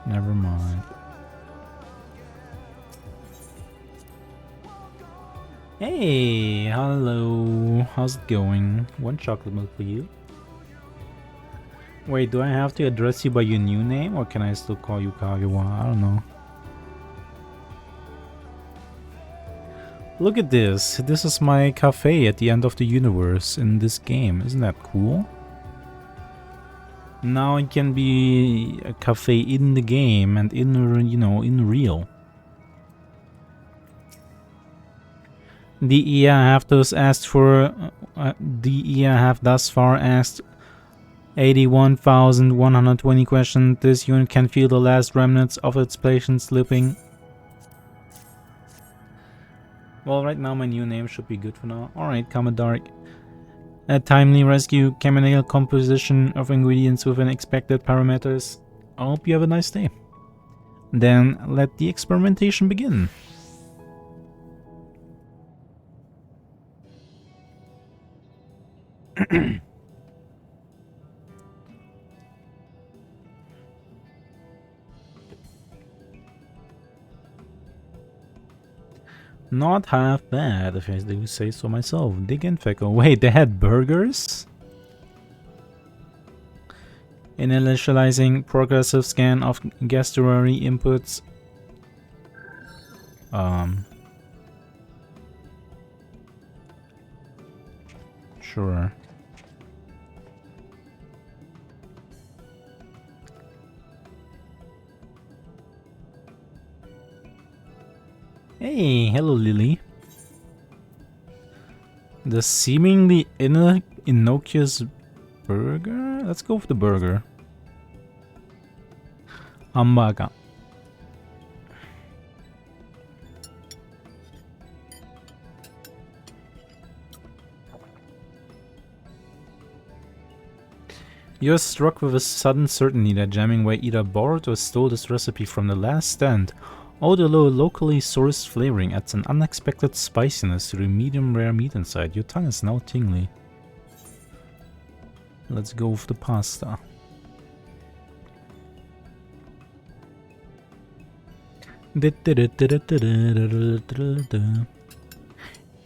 Never mind. Hey, hello. How's it going? 1 chocolate milk for you. Wait, do I have to address you by your new name, or can I still call you Kagewa? I don't know. Look at this. This is my cafe at the end of the universe in this game. Isn't that cool? Now it can be a cafe in the game and in, you know, in real. The EA have thus asked for. The EA have thus far asked 81,120 questions. This unit can feel the last remnants of its patience slipping. Well, right now my new name should be good for now. Alright, Commodore. A timely rescue, chemical composition of ingredients within expected parameters. I hope you have a nice day. Then let the experimentation begin. Not half bad, if I do say so myself. Dig in, Fecko. Wait, they had burgers? Initializing progressive scan of guestary inputs. Sure. Hey, hello Lily. The seemingly innocuous burger? Let's go with the burger. Hamburger. You're struck with a sudden certainty that Jammingway either borrowed or stole this recipe from the last stand. Although locally sourced flavoring adds an unexpected spiciness to the medium rare meat inside. Your tongue is now tingly. Let's go with the pasta.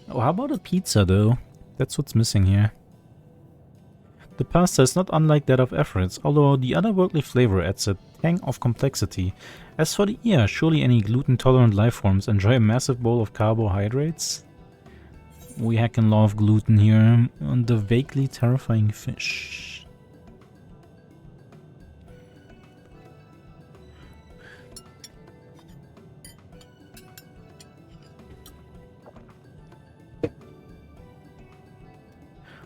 Oh, how about a pizza though? That's what's missing here. The pasta is not unlike that of efforts, although the otherworldly flavor adds a tang of complexity. As for the ear, surely any gluten-tolerant lifeforms enjoy a massive bowl of carbohydrates? We heckin' love gluten here, and the vaguely terrifying fish.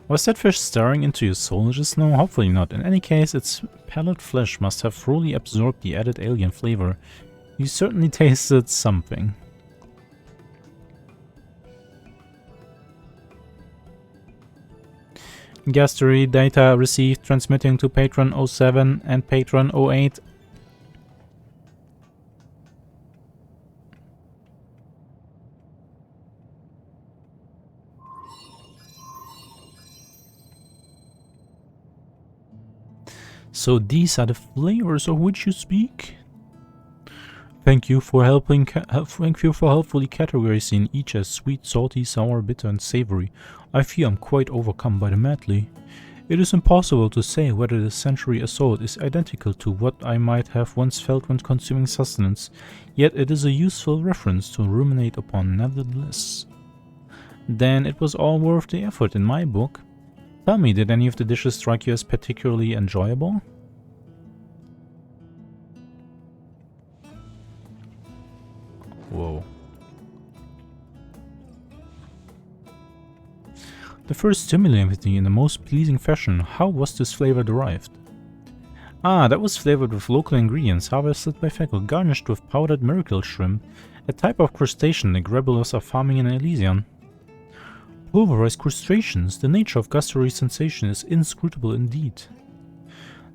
Was that fish staring into your soul just now? Hopefully not. In any case, its pallid flesh must have fully absorbed the added alien flavor. You certainly tasted something. Guestary data received transmitting to Patron 07 and Patron 08. So these are the flavors of which you speak? Thank you for helpfully categorizing each as sweet, salty, sour, bitter and savory. I fear I'm quite overcome by the medley. It is impossible to say whether the sensory assault is identical to what I might have once felt when consuming sustenance, yet it is a useful reference to ruminate upon nevertheless. Then it was all worth the effort in my book. Tell me, did any of the dishes strike you as particularly enjoyable? Whoa. The first stimulated me in the most pleasing fashion. How was this flavor derived? Ah, that was flavored with local ingredients harvested by Feckle, garnished with powdered miracle shrimp, a type of crustacean the Grebulos are farming in Elysian. Pulverized crustaceans. The nature of gustatory sensation is inscrutable indeed.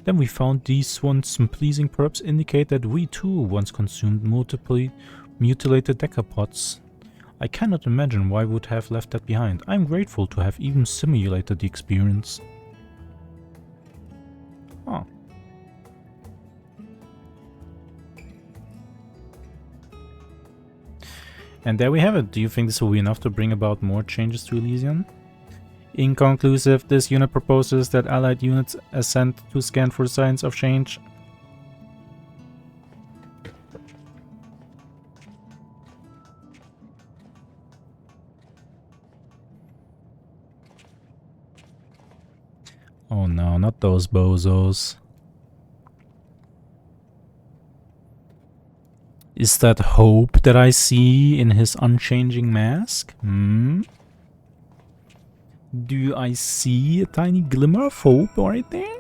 Then we found these ones pleasing, perhaps indicate that we too once consumed multiply mutilated decapods. I cannot imagine why we would have left that behind. I'm grateful to have even simulated the experience. Oh. And there we have it. Do you think this will be enough to bring about more changes to Elysium? Inconclusive, this unit proposes that allied units ascend to scan for signs of change. Oh no, not those bozos. Is that hope that I see in his unchanging mask? Do I see a tiny glimmer of hope right there?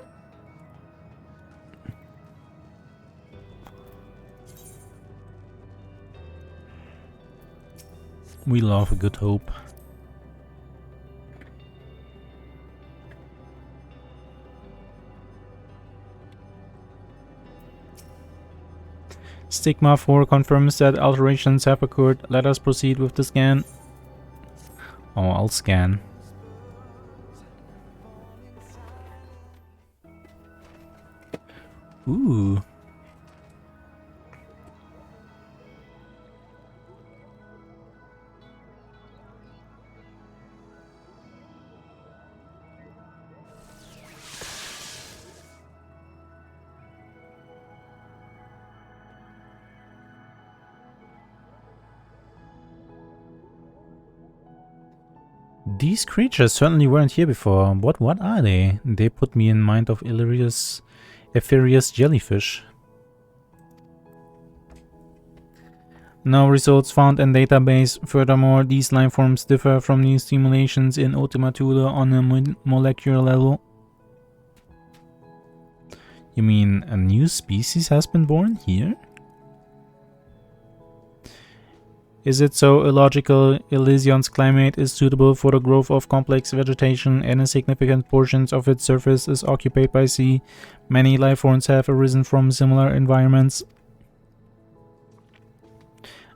We love a good hope. Stigma 4 confirms that alterations have occurred. Let us proceed with the scan. Oh, I'll scan. Ooh. These creatures certainly weren't here before. What are they? They put me in mind of Epherius jellyfish. No results found in database. Furthermore, these life forms differ from new simulations in Ultima Thule on a molecular level. You mean a new species has been born here? Is it so illogical? Elysion's climate is suitable for the growth of complex vegetation, and a significant portion of its surface is occupied by sea. Many life forms have arisen from similar environments.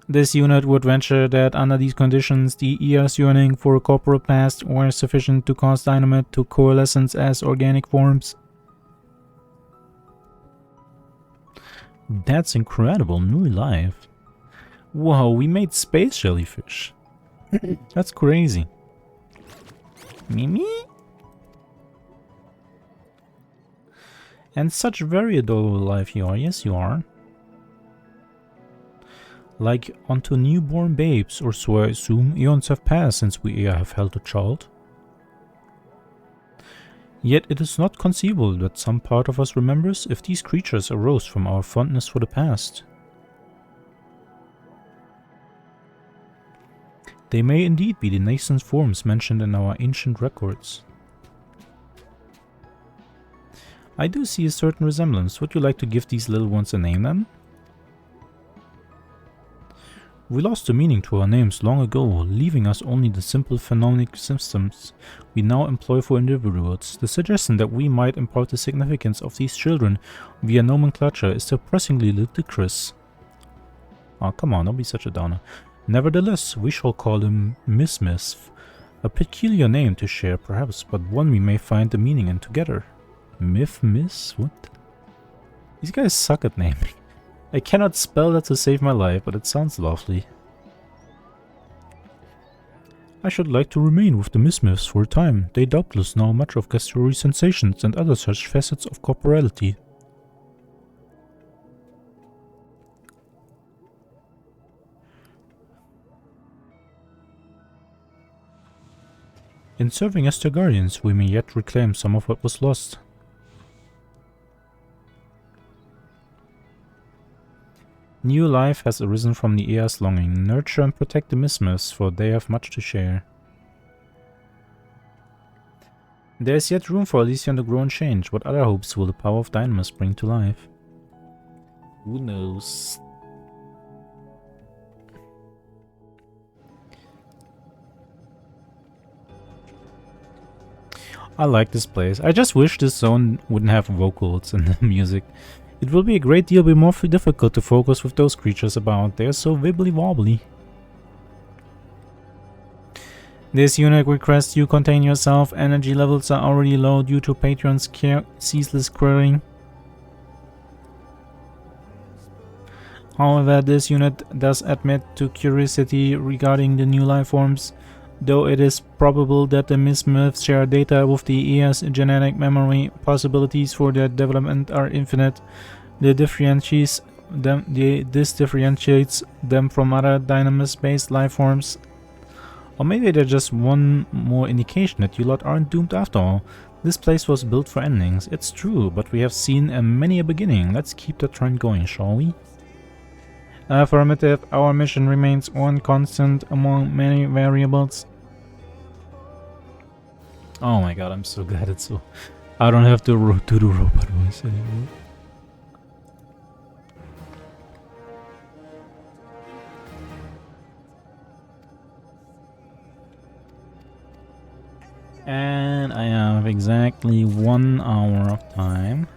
This unit would venture that under these conditions, the ear's yearning for a corporal past were sufficient to cause dynamite to coalescence as organic forms. That's incredible, new life. Whoa, we made space jellyfish. That's crazy. Mimi? And such very adorable life you are, yes you are. Like unto newborn babes, or so I assume eons have passed since we have held a child. Yet it is not conceivable that some part of us remembers if these creatures arose from our fondness for the past. They may indeed be the nascent forms mentioned in our ancient records. I do see a certain resemblance. Would you like to give these little ones a name then? We lost the meaning to our names long ago, leaving us only the simple phonemic systems we now employ for individuals. The suggestion that we might impart the significance of these children via nomenclature is depressingly ludicrous. Oh, come on, don't be such a downer. Nevertheless, we shall call him Miss. A peculiar name to share, perhaps, but one we may find the meaning in together. Miss? What? These guys suck at naming. I cannot spell that to save my life, but it sounds lovely. I should like to remain with the Miss for a time. They doubtless know much of gustatory sensations and other such facets of corporality. In serving as their guardians, we may yet reclaim some of what was lost. New life has arisen from the air's longing. Nurture and protect the Mismiths, for they have much to share. There is yet room for Elysium to grow and change. What other hopes will the power of Dynamis bring to life? Who knows? I like this place. I just wish this zone wouldn't have vocals in the music. It will be a great deal more difficult to focus with those creatures about. They're so wibbly wobbly. This unit requests you contain yourself. Energy levels are already low due to Patreon's ceaseless querying. However, this unit does admit to curiosity regarding the new life forms, though it is probable that the Mismiths share data with the EA's genetic memory. Possibilities for their development are infinite. This differentiates them from other dynamis-based life forms. Or maybe they're just one more indication that you lot aren't doomed after all. This place was built for endings, it's true, but we have seen many a beginning. Let's keep the trend going, shall we? Affirmative, our mission remains one constant among many variables. Oh my god, I'm so glad it's so... I don't have to do the robot voice anymore. And I have exactly 1 hour of time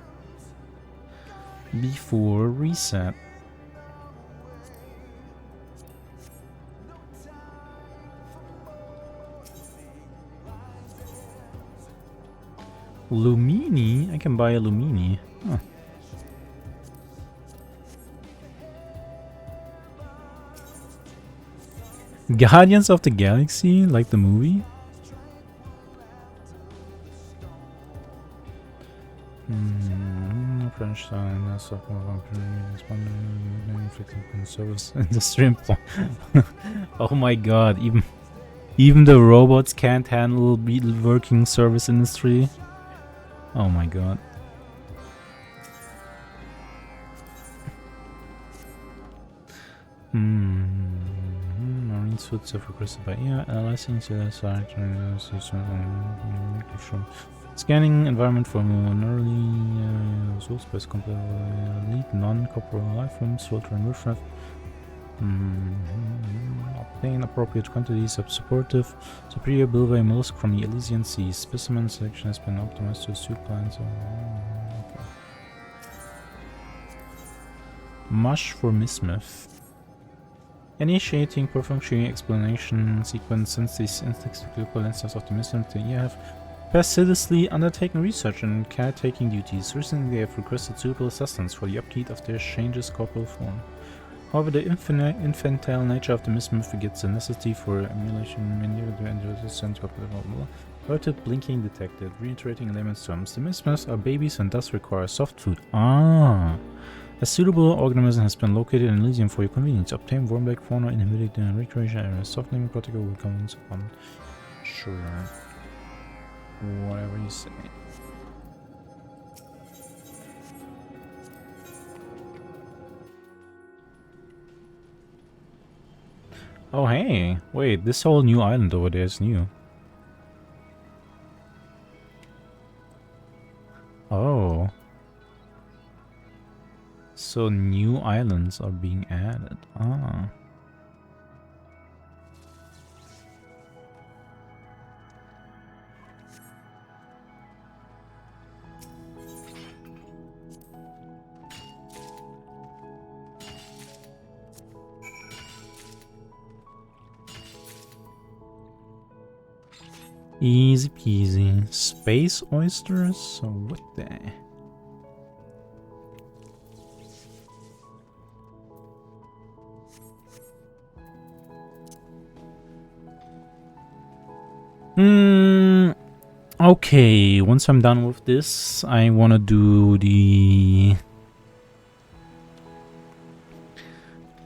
before reset. Lumini? I can buy a Lumini. Huh. Guardians of the Galaxy? Like the movie? French sign, service industry. Oh my god, even the robots can't handle working service industry. Oh my god. Marine suits have requested by EA, analyzing scanning environment for early source space complete non-corporeal life forms, filtering riffraff. Obtain appropriate quantities of superior bilvey mollusk from the Elysian Sea. Specimen selection has been optimized to suit plants. Okay. Mush for Mismith. Initiating perfunctory explanation sequence. Since these inexplicable instances of the Mismith, you have fastidiously undertaken research and caretaking duties. Recently, they have requested suitable assistance for the upkeep of their changes corporal form. However, the infantile nature of the Mismith begets the necessity for emulation, relative blinking detected, reiterating in layman's terms. The Mismiths are babies and thus require soft food. Ah! A suitable organism has been located in Elysium for your convenience. Obtain Wormback fauna in the recreation area. Softening protocol will come upon. Sure. Whatever you say. Oh hey, wait, this whole new island over there is new. Oh. So new islands are being added. Ah. Easy peasy. Space oysters? So what the... Okay, once I'm done with this, I wanna do the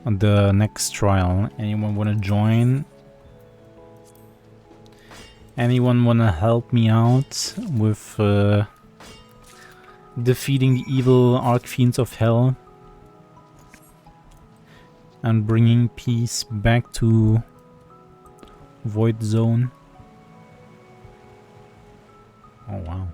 next trial. Anyone wanna join? Anyone wanna help me out with defeating the evil Archfiends of Hell and bringing peace back to Void Zone? Oh wow.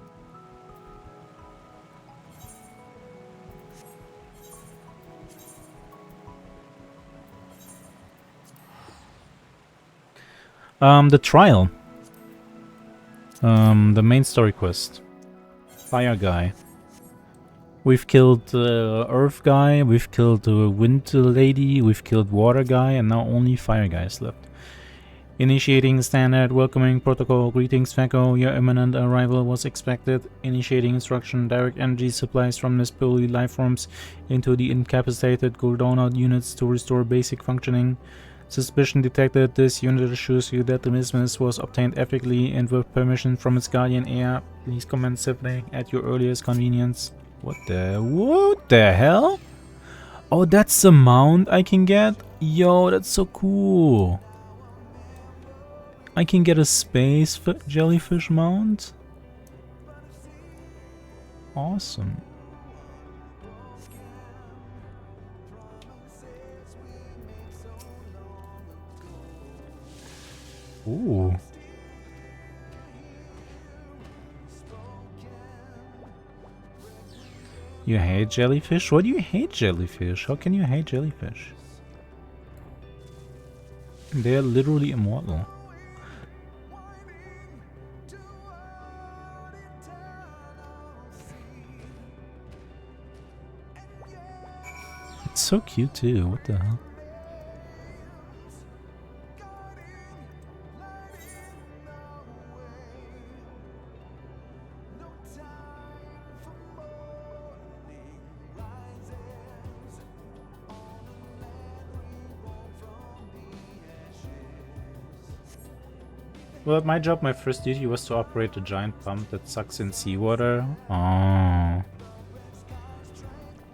The trial. The main story quest. Fire guy. We've killed Earth guy, we've killed Wind lady, we've killed Water guy, and now only Fire guy is left. Initiating standard welcoming protocol. Greetings, Feko. Your imminent arrival was expected. Initiating instruction. Direct energy supplies from this poly life forms into the incapacitated Gordona units to restore basic functioning. Suspicion detected. This unit assures you that the mismus was obtained ethically and with permission from its guardian heir. Please commence sibling at your earliest convenience. What the hell? Oh, that's the mount I can get? Yo, that's so cool. I can get a space jellyfish mount? Awesome. Ooh. You hate jellyfish? Why do you hate jellyfish? How can you hate jellyfish? They're literally immortal. It's so cute too, what the hell? Well, at my job, my first duty was to operate a giant pump that sucks in seawater. Oh.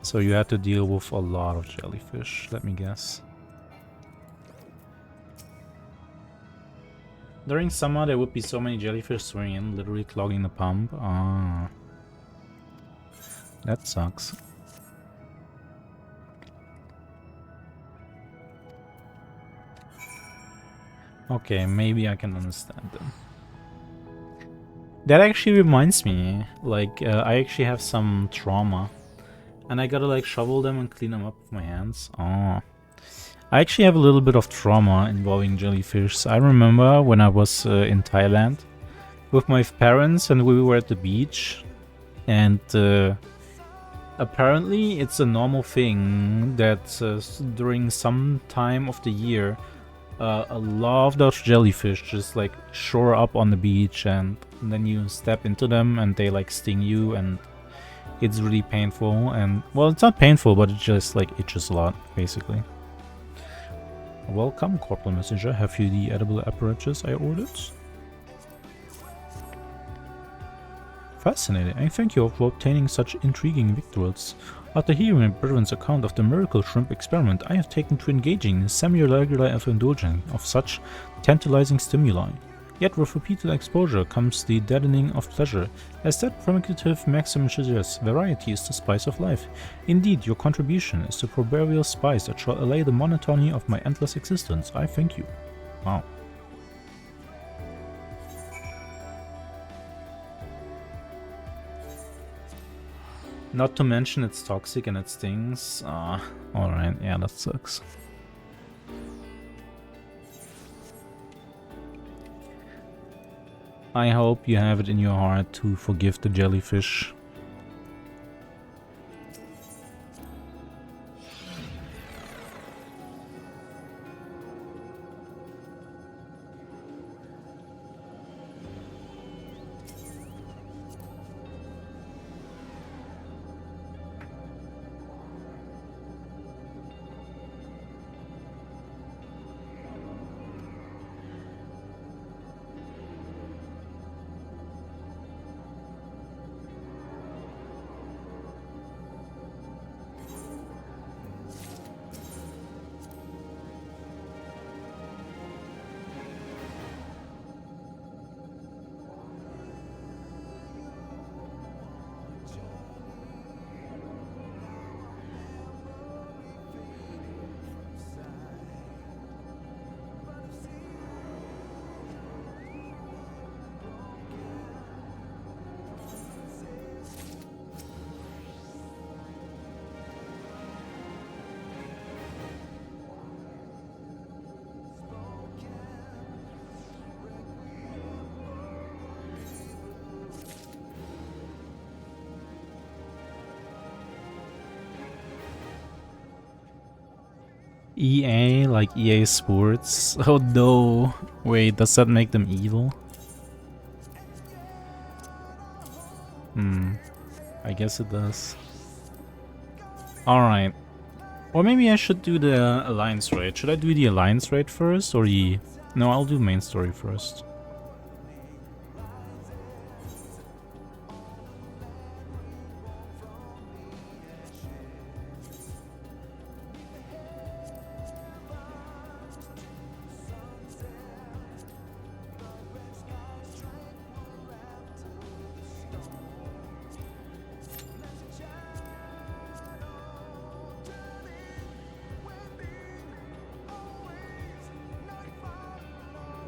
So you had to deal with a lot of jellyfish, let me guess. During summer, there would be so many jellyfish swimming in, literally clogging the pump. Ah. That sucks. Okay, maybe I can understand them. That actually reminds me, like, I actually have some trauma. And I gotta, like, shovel them and clean them up with my hands. Oh. I actually have a little bit of trauma involving jellyfish. I remember when I was in Thailand with my parents and we were at the beach. And apparently it's a normal thing that during some time of the year, a lot of those jellyfish just like shore up on the beach, and then you step into them and they like sting you, and it's really painful. And well, it's not painful, but it just like itches a lot, basically. Welcome, Corporal Messenger. Have you the edible apparatus I ordered? Fascinating. I thank you for obtaining such intriguing victuals. After hearing my brethren's account of the miracle shrimp experiment, I have taken to engaging in semi-regular indulgence of such tantalizing stimuli. Yet with repeated exposure comes the deadening of pleasure. As that primitive maxim suggests, variety is the spice of life. Indeed, your contribution is the proverbial spice that shall allay the monotony of my endless existence. I thank you. Wow. Not to mention it's toxic and it stings. Alright, yeah, that sucks. I hope you have it in your heart to forgive the jellyfish. EA, like EA Sports. Oh no. Wait, does that make them evil? I guess it does. Alright. Or maybe I should do the Alliance raid. Should I do the Alliance raid first or the... No, I'll do main story first.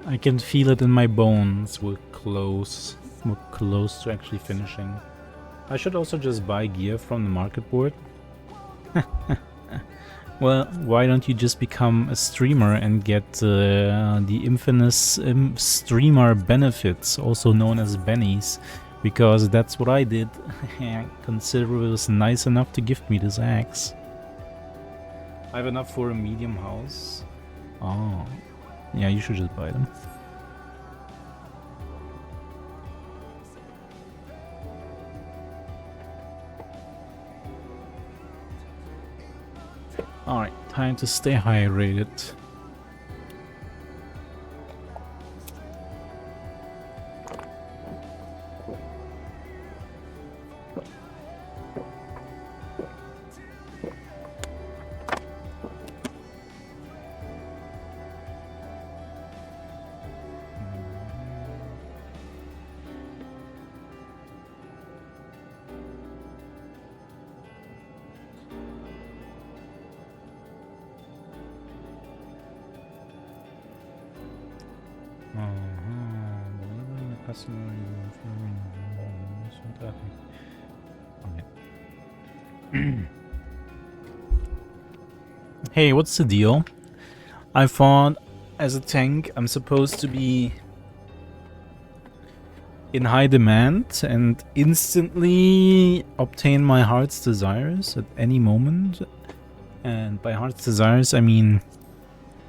I can feel it in my bones. We're close. We're close to actually finishing. I should also just buy gear from the market board. Well, why don't you just become a streamer and get the infamous streamer benefits, also known as bennies, because that's what I did. Consider it was nice enough to gift me this axe. I have enough for a medium house. Oh. Yeah, you should just buy them. Alright, time to stay hydrated. Hey, what's the deal? I thought as a tank I'm supposed to be in high demand and instantly obtain my heart's desires at any moment. And by heart's desires I mean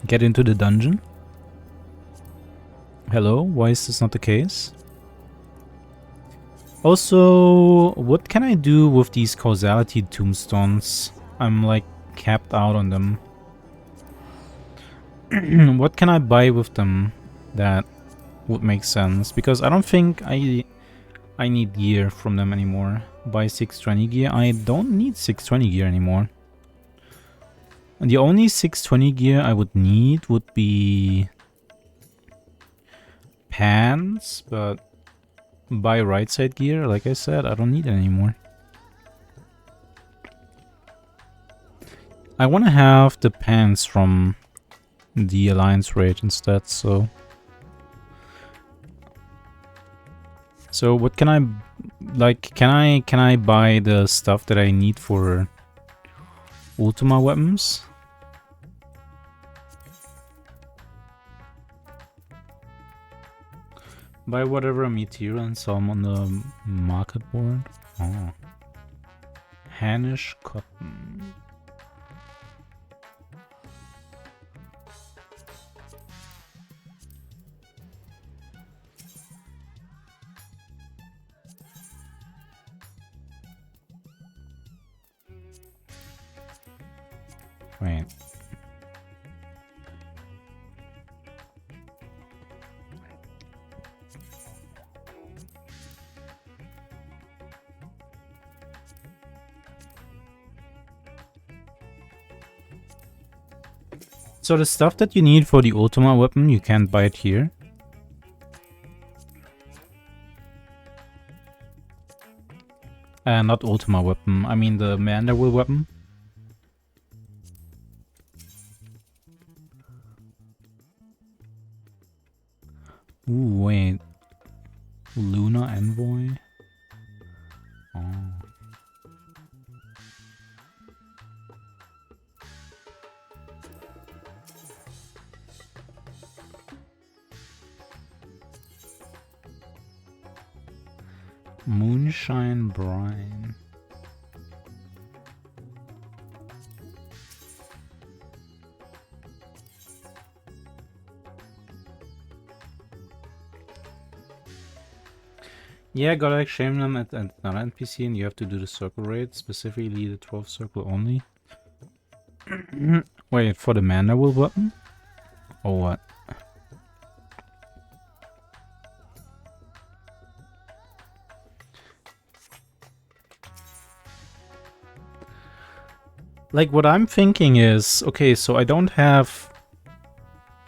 get into the dungeon. Hello, why is this not the case? Also, what can I do with these causality tombstones? I'm like capped out on them. What can I buy with them that would make sense? Because I don't think I need gear from them anymore. Buy 620 gear. I don't need 620 gear anymore. And the only 620 gear I would need would be pants, but buy right side gear, like I said, I don't need it anymore. I want to have the pants from the Alliance raid instead, so what can I like? Can I buy the stuff that I need for Ultima weapons? Buy whatever a meteor and sell them on the market board. Oh, Hanish cotton. Wait. So the stuff that you need for the Ultima weapon, you can't buy it here. Not Ultima weapon, I mean the Manderville weapon. Ooh, wait. Luna Envoy? Oh. Moonshine Brine. Yeah, gotta like shame them at another NPC, and you have to do the circle raid, specifically the 12 circle only. Wait, for the manual weapon? Or what? Like, what I'm thinking is, okay, so I don't have,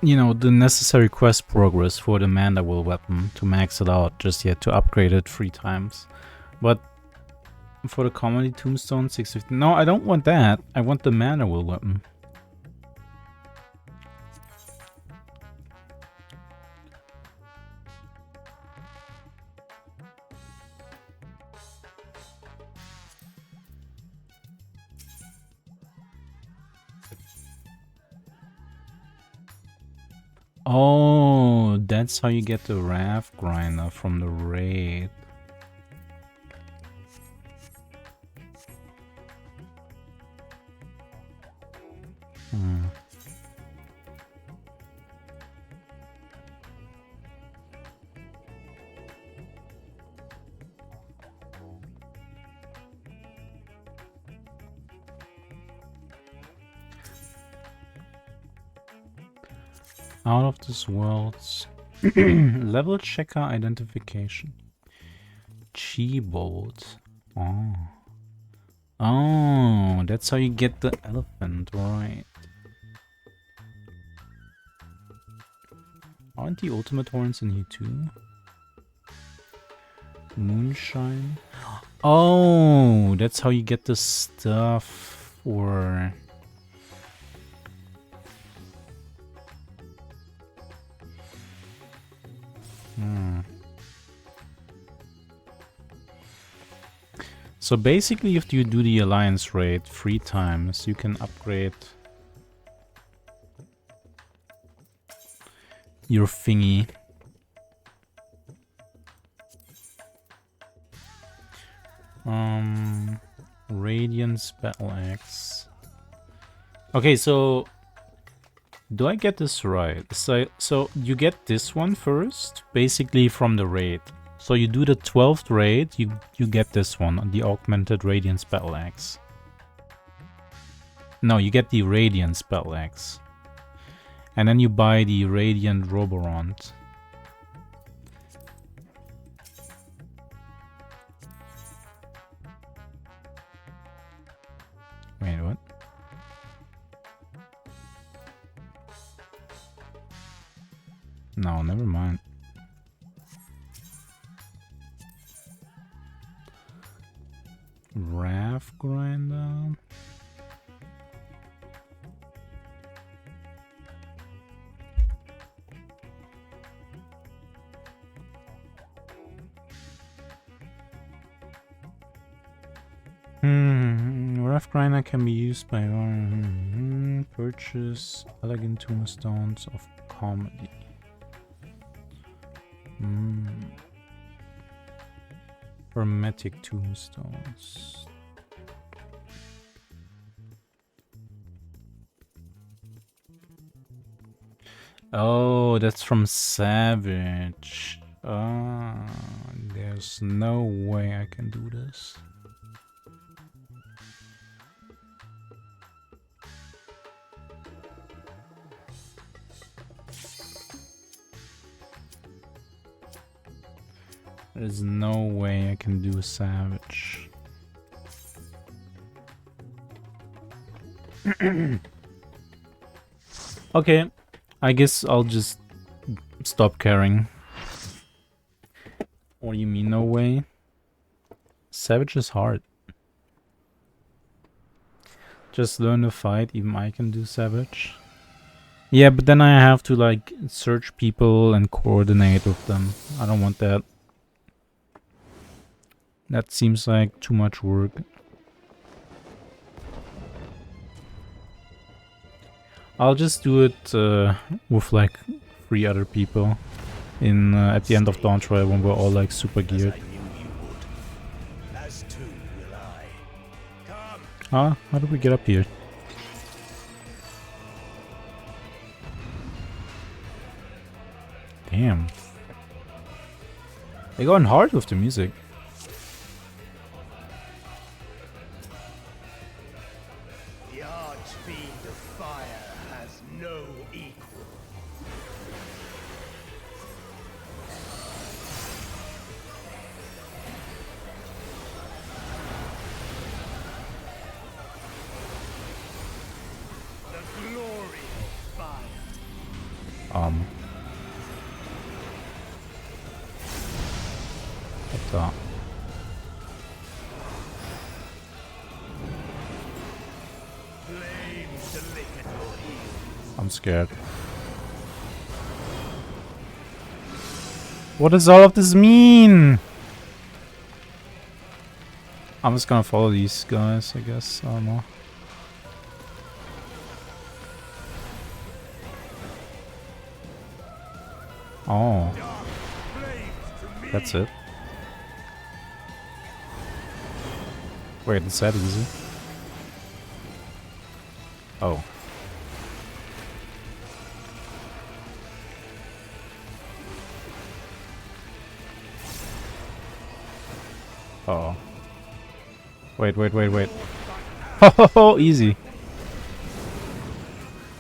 you know, the necessary quest progress for the Mandible weapon to max it out just yet, to upgrade it 3 times. But for the comedy tombstone 650, no, I don't want that. I want the Mandible weapon. Oh, that's how you get the Raft Grinder from the raid. Out of this world's level checker identification. Chi-bolt. Oh. Oh, that's how you get the elephant, right? Aren't the ultimate horns in here too? Moonshine. Oh, that's how you get the stuff for... So basically, if you do the alliance raid 3 times, you can upgrade your thingy. Radiance Battle Axe. Okay, so do I get this right? So you get this one first, basically from the raid. So you do the 12th raid, you get this one, the Augmented Radiance Battle Axe. No, you get the Radiance Battle Axe. And then you buy the Radiant Roborant. Wait, what? No, never mind. Raft Grinder. Raft Grinder can be used by purchase elegant tombstones of comedy. Hermetic tombstones. Oh, that's from Savage. Ah, there's no way I can do this. There's no way I can do a Savage. Okay, I guess I'll just stop caring. What do you mean, no way? Savage is hard. Just learn to fight, even I can do Savage. Yeah, but then I have to like search people and coordinate with them. I don't want that. That seems like too much work. I'll just do it with like 3 other people in at the end of Dawntrail when we're all like super geared. Ah, how do we get up here? Damn. They're going hard with the music. The archfiend of fire has no equal. The glory of fire. What the? Flames to lick at your heels. I'm scared. What does all of this mean? I'm just gonna follow these guys, I guess. I don't know. Oh. That's it. Wait, is that easy? Oh. Uh oh. Wait. Oh, easy.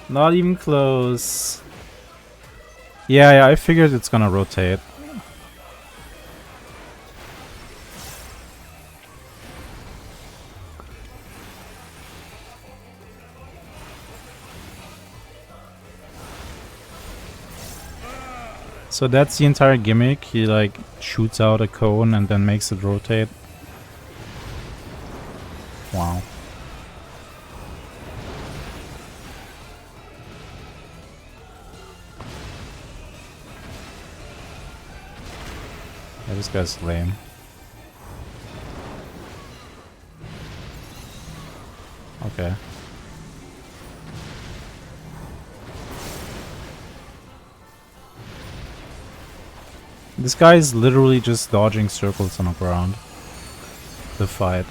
Not even close. Yeah, I figured it's gonna rotate. So that's the entire gimmick. He like shoots out a cone and then makes it rotate. Wow. Yeah, this guy's lame. Okay. This guy is literally just dodging circles on the ground. The fight.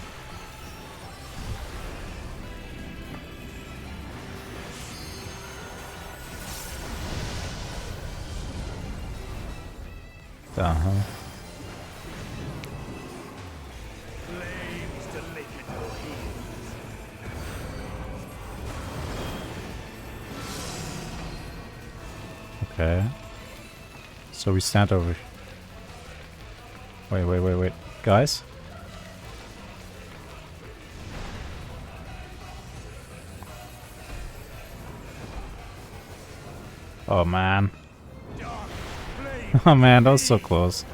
Uh-huh. Flames to lick at your heels. Okay. So we stand over. Wait. Guys? Oh man. Oh man, that was so close.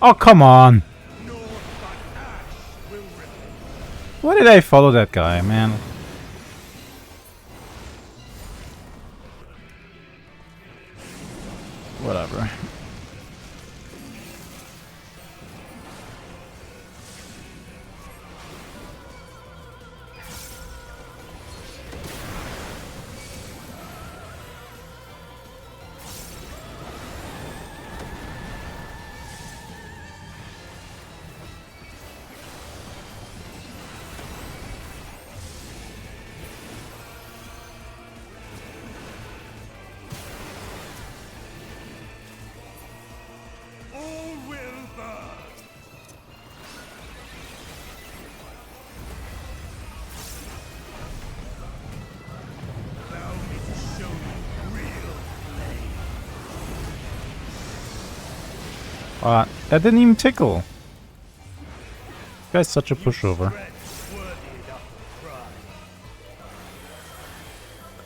Oh, come on. Why did I follow that guy, man? Whatever. All will burn. Allow me to show you real flame. That didn't even tickle. This guy's such a pushover. Strength worthy enough of pride.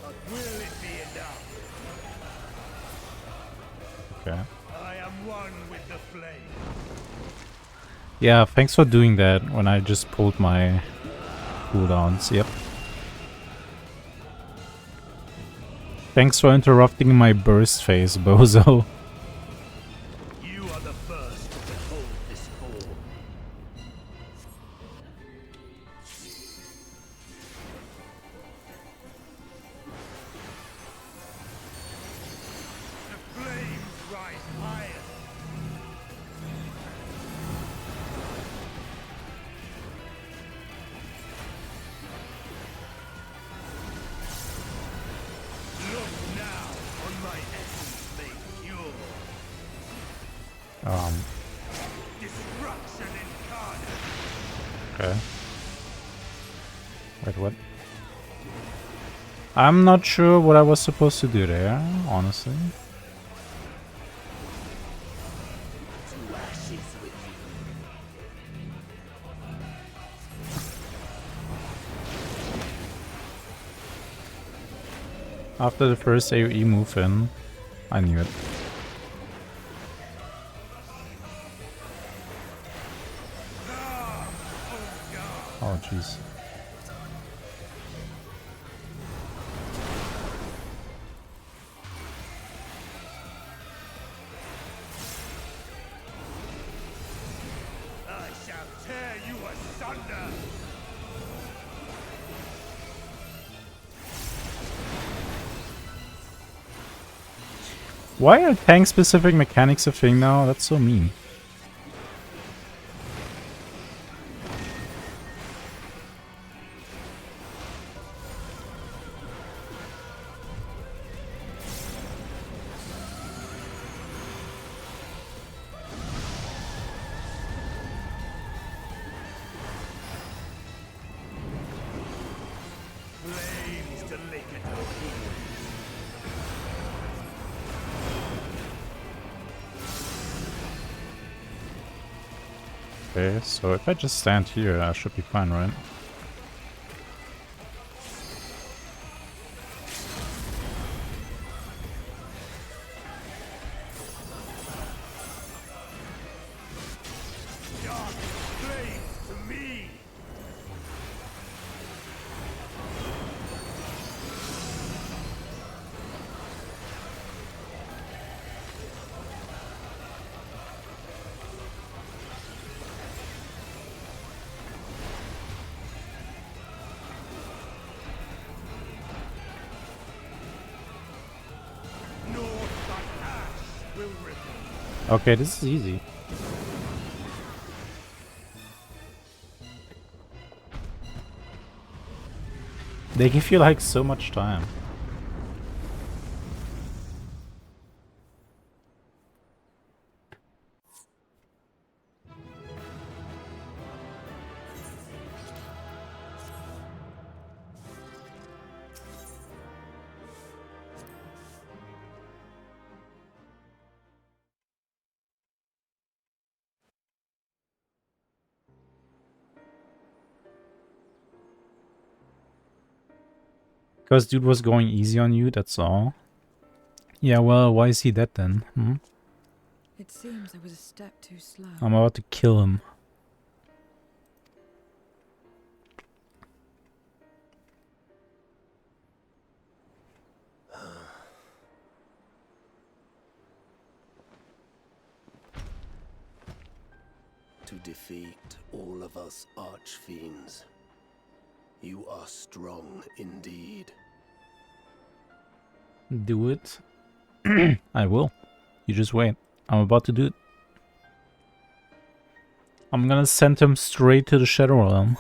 But will it be enough? Okay. I am one with the flame. Yeah, thanks for doing that when I just pulled my cooldowns. Yep. Thanks for interrupting my burst phase, bozo. You are the first to behold this form. Wait, what? I'm not sure what I was supposed to do there, honestly. After the first AoE move in, I knew it. Oh jeez. I shall tear you asunder. Why are tank-specific mechanics a thing now? That's so mean. Flames to lick at your heels. Okay, so if I just stand here, I should be fine, right? Dark flames to me. Naught but ash will ripple. Okay, this is easy. They give you like so much time. Because dude was going easy on you, that's all. Yeah, well, why is he dead then? Hmm? It seems I was a step too slow. I'm about to kill him. To defeat all of us archfiends. You are strong indeed. Do it. I will. You just wait. I'm about to do it. I'm gonna send him straight to the Shadow Realm.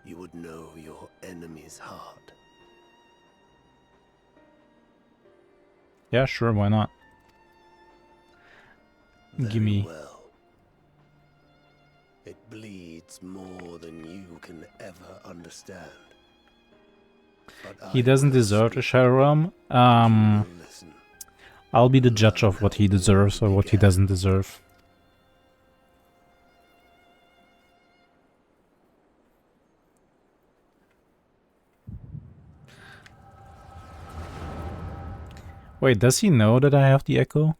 You would know your enemy's heart. Yeah, sure, why not? Gimme. Well. It bleeds more than you can ever understand. But He I doesn't will deserve the speak. Shadow Realm. You will listen. I'll be the judge of what he deserves or what he doesn't deserve. Wait, does he know that I have the echo?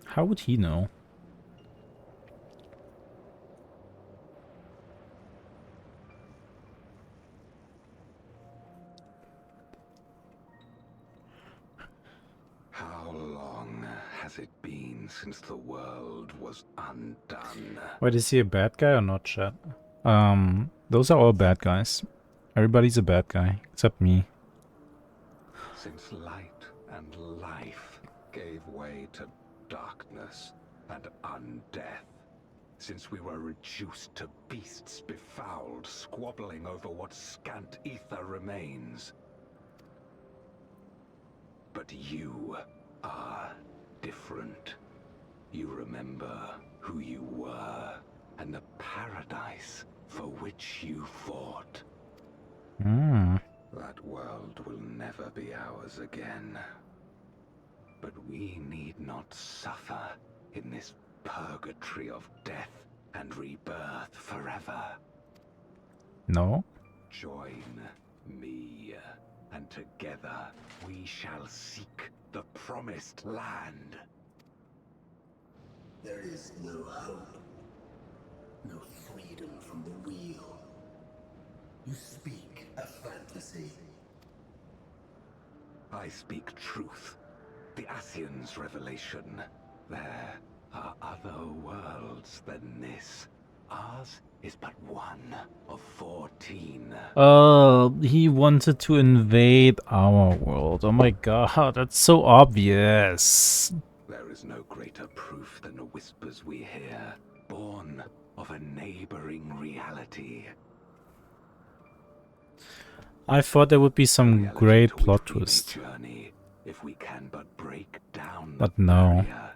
How would he know? How long has it been since the world was undone? Wait, is he a bad guy or not, chat? Those are all bad guys. Everybody's a bad guy, except me. Since light and life gave way to darkness and undeath. since we were reduced to beasts befouled, squabbling over what scant ether remains. But you are different. You remember who you were and the paradise for which you fought. Hmm. That world will never be ours again. But we need not suffer in this purgatory of death and rebirth forever. No? Join me, and together we shall seek the promised land. There is no hope, no freedom from the wheel. You speak a fantasy. I speak truth. The Ascian's revelation. There are other worlds than this. Ours is but one of 14. He wanted to invade our world. Oh my god, that's so obvious. There is no greater proof than the whispers we hear, born of a neighboring reality. I thought there would be some Reality great to plot which we may twist. journey, if we can but break down But the no. barrier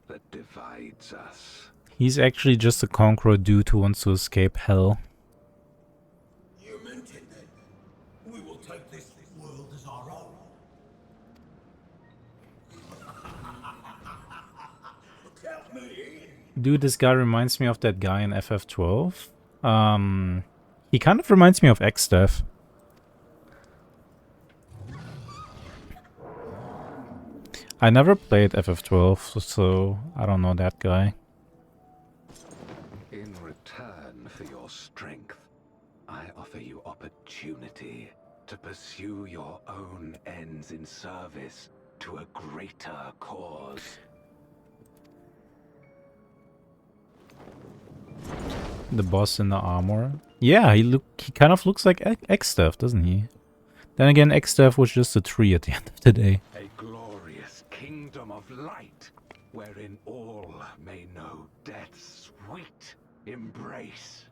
that divides us. He's actually just a conqueror dude who wants to escape hell. You meant it then. We will take this world as our own. Count me in. Dude, this guy reminds me of that guy in FF12. He kind of reminds me of X-Death. I never played FF12, so I don't know that guy. In return for your strength, I offer you opportunity to pursue your own ends in service to a greater cause. The boss in the armor. Yeah, he kind of looks like X-Death, doesn't he? Then again, X-Death was just a tree at the end of the day. A glorious kingdom of light, wherein all may know death's sweet embrace.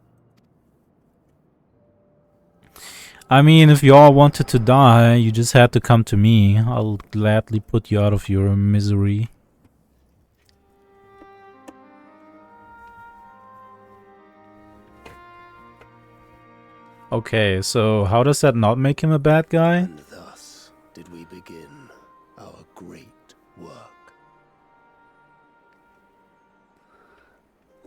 I mean, if you all wanted to die, you just had to come to me. I'll gladly put you out of your misery. Okay, so how does that not make him a bad guy? And thus did we begin our great work.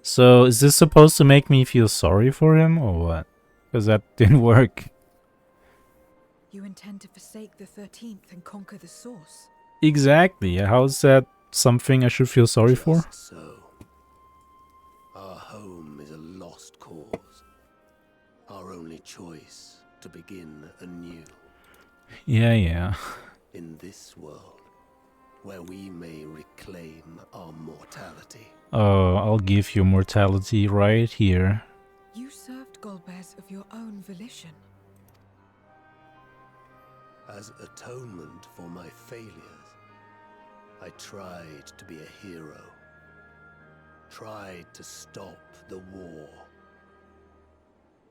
So is this supposed to make me feel sorry for him or what? Because that didn't work. You intend to forsake the 13th and conquer the source? Exactly. How is that something I should feel sorry for? Just so. Our home is a lost cause. Our only choice to begin anew. Yeah. In this world, where we may reclaim our mortality. Oh, I'll give you mortality right here. You served Golbez of your own volition. As atonement for my failures, I tried to be a hero. Tried to stop the war.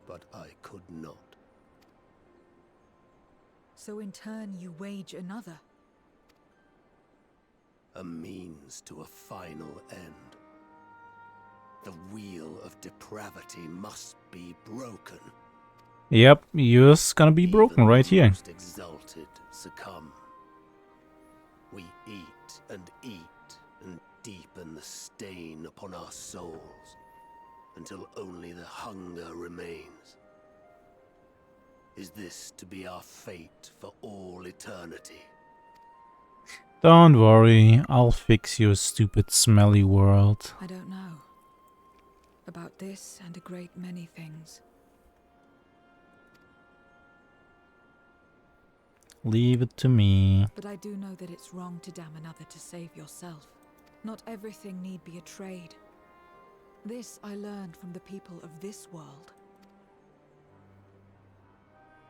But I could not. So in turn you wage another. A means to a final end. The wheel of depravity must be broken. Yep, yours gonna be broken Even right the here. most exalted succumb. We eat and deepen the stain upon our souls until only the hunger remains. Is this to be our fate for all eternity? Don't worry, I'll fix your stupid smelly world. I don't know. About this and a great many things. Leave it to me. But I do know that it's wrong to damn another to save yourself. Not everything need be a trade. This I learned from the people of this world.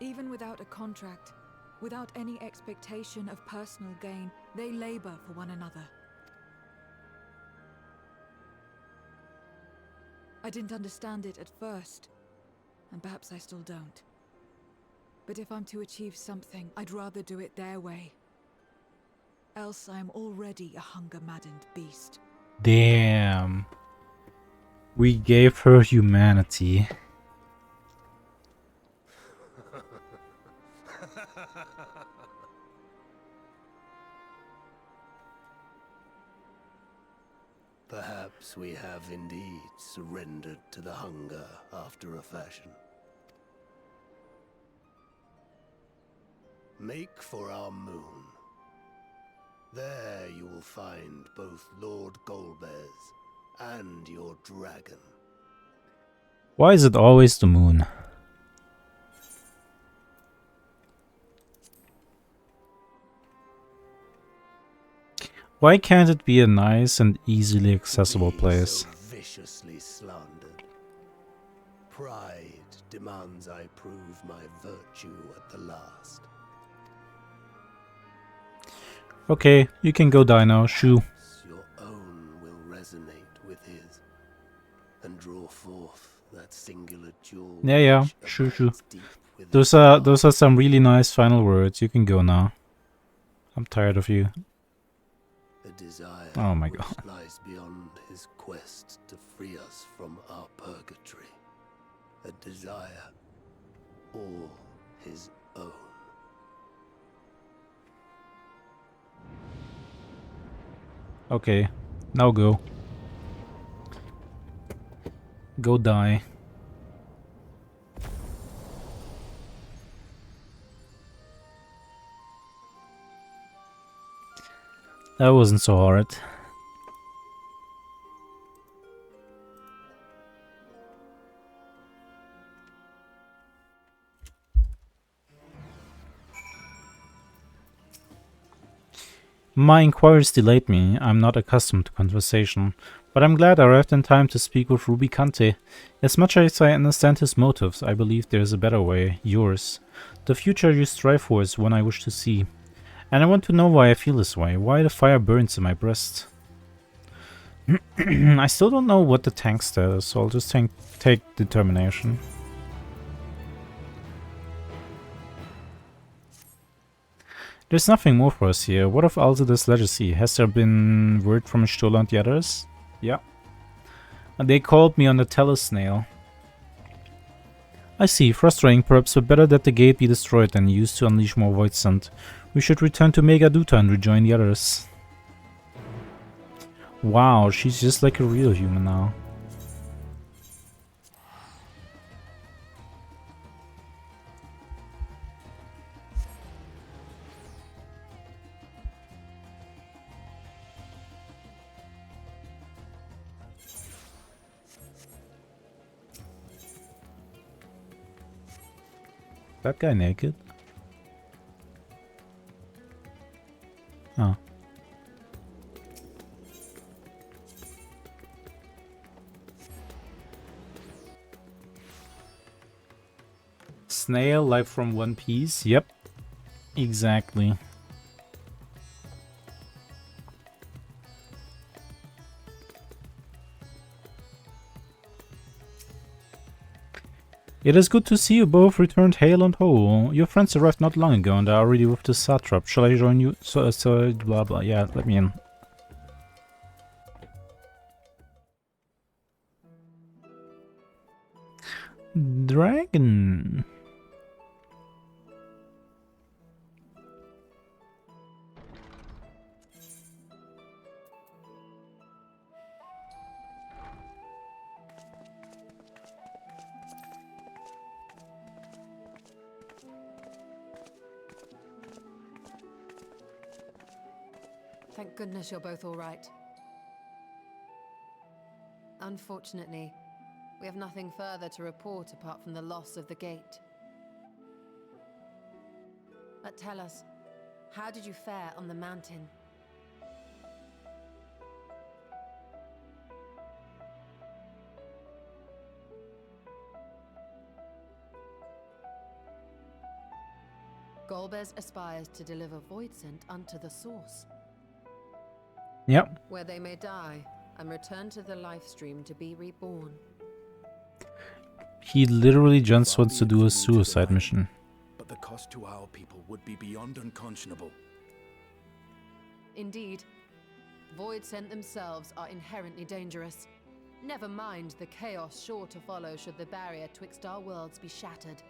Even without a contract, without any expectation of personal gain, they labor for one another. I didn't understand it at first, and perhaps I still don't. But if I'm to achieve something, I'd rather do it their way. Else I'm already a hunger-maddened beast. Damn. We gave her humanity. Perhaps we have indeed surrendered to the hunger after a fashion. Make for our moon. There you will find both Lord Golbez and your dragon. Why is it always the moon? Why can't it be a nice and easily accessible Be place? so viciously slandered. Pride demands I prove my virtue at the last. Okay, you can go die now, shoo. Your own will resonate with his, and draw forth that singular jewel. Yeah, which shoo. abides deep within Those are some really nice final words. You can go now. I'm tired of you. a desire Oh my which God. lies beyond his quest to free us from our purgatory. A desire all his own. Okay, now go. Go die. That wasn't so hard. My inquiries delayed me. I'm not accustomed to conversation, but I'm glad I arrived in time to speak with Ruby Kante. As much as I understand his motives, I believe there is a better way, yours. The future you strive for is one I wish to see. And I want to know why I feel this way, why the fire burns in my breast. I still don't know what the tank status, so I'll just take determination. There's nothing more for us here. What of Alcida's legacy? Has there been word from Stola and the others? Yeah. And they called me on the telesnail. I see. Frustrating. Perhaps better that the gate be destroyed and used to unleash more void sand. We should return to Megaduta and rejoin the others. Wow, she's just like a real human now. That guy naked? Oh. Snail like from One Piece? Yep. Exactly. It is good to see you both returned hale and whole. Your friends arrived not long ago and are already with the satrap. Shall I join you? So blah blah. Yeah, let me in. Dragon. Thank goodness you're both all right. Unfortunately, we have nothing further to report apart from the loss of the gate. But tell us, how did you fare on the mountain? Golbez aspires to deliver void scent unto the source, Yep. where they may die and return to the life stream to be reborn. He literally just Far wants to be it do from a me to suicide divide, mission. but the cost to our people would be beyond unconscionable. Indeed. Void Sent themselves are inherently dangerous. Never mind the chaos sure to follow should the barrier twixt our worlds be shattered.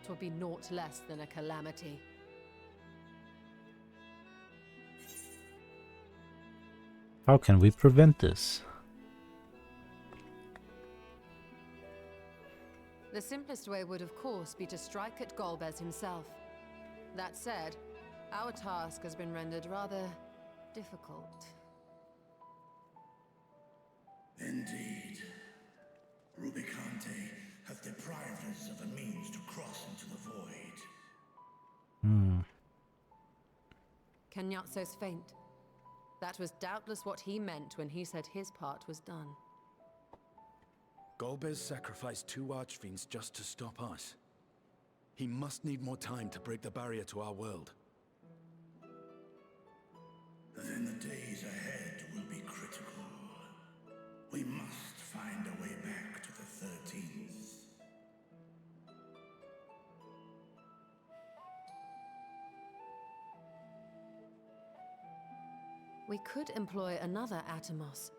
'Twould be naught less than a calamity. How can we prevent this? The simplest way would, of course, be to strike at Golbez himself. That said, our task has been rendered rather difficult. Indeed. Rubicante hath deprived us of a means to cross into the void. Kenyatso's faint. That was doubtless what he meant when he said his part was done. Golbez sacrificed 2 archfiends just to stop us. He must need more time to break the barrier to our world. Then the days ahead will be critical. We must find a way back to the 13th. We could employ another Atomos,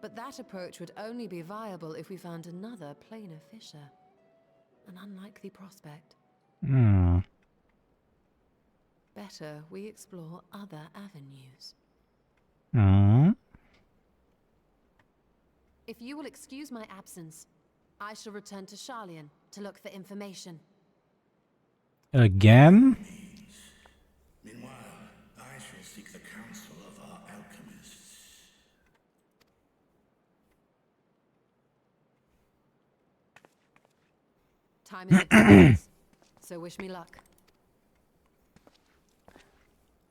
but that approach would only be viable if we found another planar fissure. An unlikely prospect. Better we explore other avenues. If you will excuse my absence, I shall return to Sharlayan to look for information. Again? Meanwhile, I shall seek the counsel of our alchemists. Time is of the essence, so wish me luck.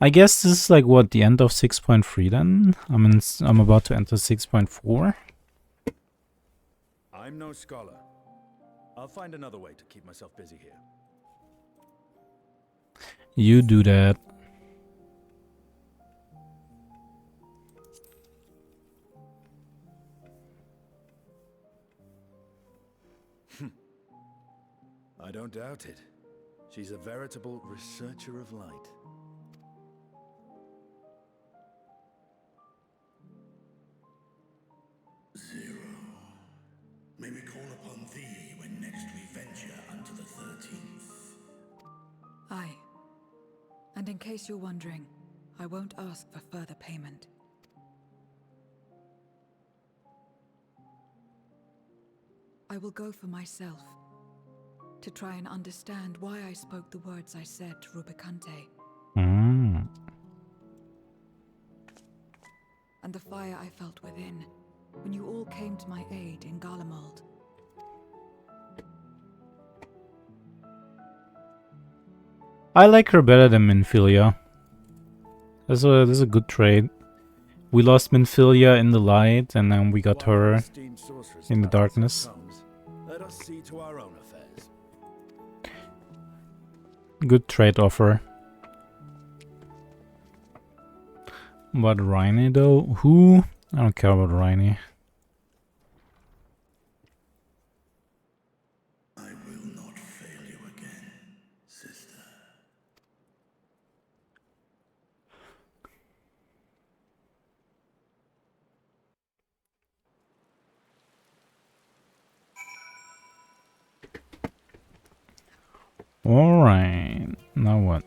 I guess this is like what, the end of 6.3 then? I'm about to enter 6.4. I'm no scholar. I'll find another way to keep myself busy here. You do that. I don't doubt it. She's a veritable researcher of light. Zero. May we call upon thee when next we venture unto the 13th. Aye. And in case you're wondering, I won't ask for further payment. I will go for myself, to try and understand why I spoke the words I said to Rubicante. And the fire I felt within, when you all came to my aid in Garlemald. I like her better than Minfilia. That's a good trade. We lost Minfilia in the light, and then we got her in the darkness. Let us see to our own affairs. Good trade offer. But Rainy though? Who? I don't care about Rainy. I will not fail you again, sister. Alright, now what?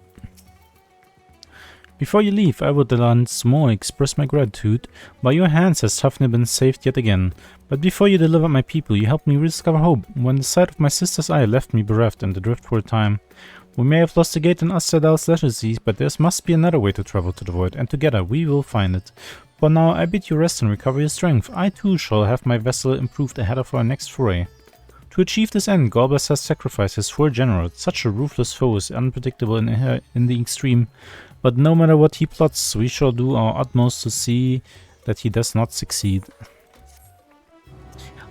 Before you leave, I would once more express my gratitude. By your hands has Tufnir been saved yet again. But before you delivered my people, you helped me rediscover hope. When the sight of my sister's eye left me bereft and adrift for a time. We may have lost the gate in Astradal's legacy, but there must be another way to travel to the void, and together we will find it. For now, I bid you rest and recover your strength. I too shall have my vessel improved ahead of our next foray. To achieve this end, Golbez has sacrificed his 4 generals. Such a ruthless foe is unpredictable in the extreme. But no matter what he plots, we shall do our utmost to see that he does not succeed.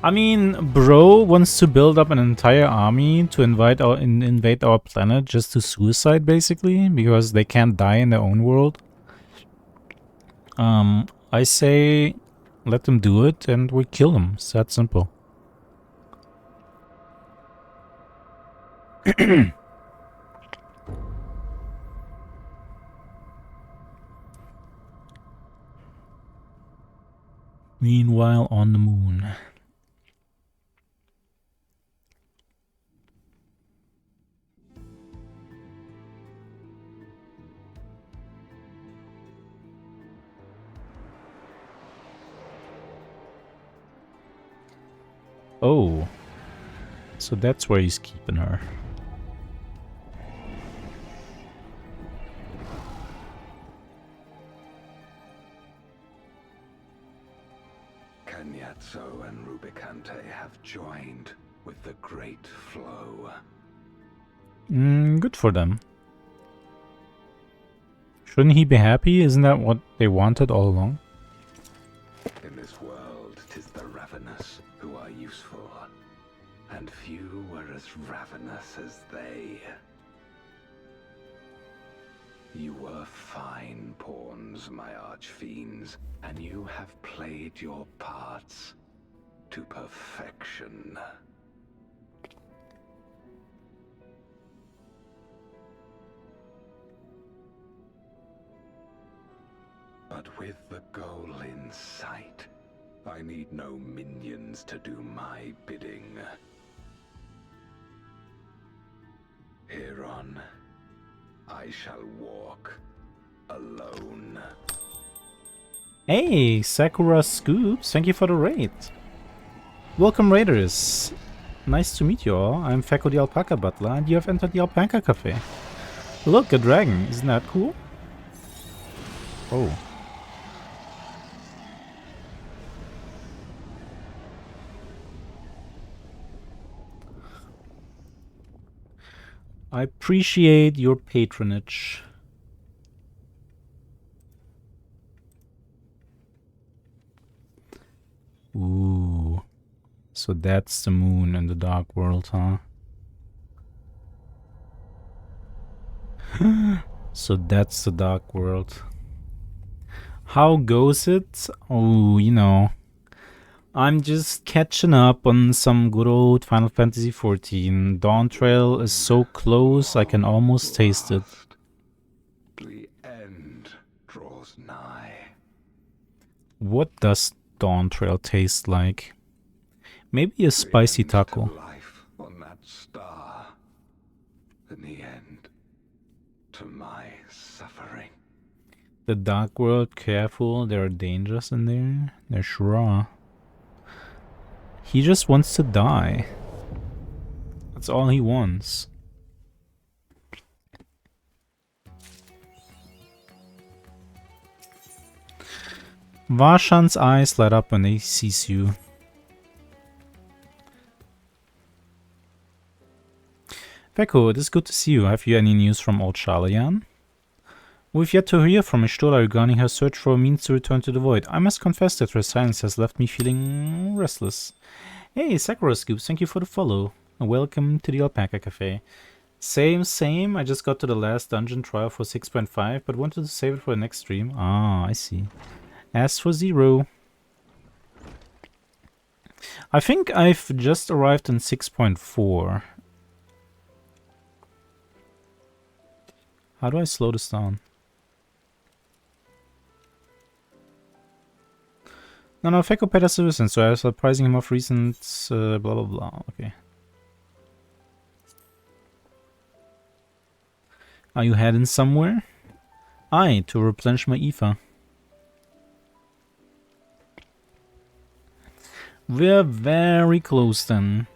I mean, bro wants to build up an entire army to invade our planet just to suicide, basically, because they can't die in their own world. I say, let them do it and we kill them. It's that simple. Meanwhile, on the moon. Oh. So that's where he's keeping her. Kenyatso and Rubicante have joined with the Great Flow. Good for them. Shouldn't he be happy? Isn't that what they wanted all along? In this world, 'tis the ravenous who are useful, and few were as ravenous as they. You were fine pawns, my archfiends, and you have played your parts to perfection. But with the goal in sight, I need no minions to do my bidding. Hereon, I shall walk alone. Hey, Sakura Scoops, thank you for the raid. Welcome, raiders. Nice to meet you all. I'm Feko the Alpaca Butler, and you have entered the Alpaca Cafe. Look, a dragon. Isn't that cool? Oh. I appreciate your patronage. Ooh. So that's the moon in the dark world, huh? So that's the dark world. How goes it? Oh, you know. I'm just catching up on some good old Final Fantasy XIV. Dawntrail is so close, I can almost taste it. The end draws nigh. What does Dawntrail taste like? Maybe a spicy The end taco. to life on that star. And the end to my suffering. The dark world, careful, there are dangers in there. There sure are. He just wants to die. That's all he wants. Varshan's eyes light up when he sees you. Veko, it is good to see you. Have you any news from old Shalayan? We've yet to hear from Ishtola regarding her search for a means to return to the void. I must confess that her silence has left me feeling restless. Hey, Sakura Scoops, thank you for the follow. And welcome to the Alpaca Cafe. Same. I just got to the last dungeon trial for 6.5, but wanted to save it for the next stream. Ah, I see. As for 0. I think I've just arrived in 6.4. How do I slow this down? No, Feko paid us citizen, so I was surprising him of recent blah blah blah. Okay. Are you heading somewhere? Aye, to replenish my ether. We're very close then.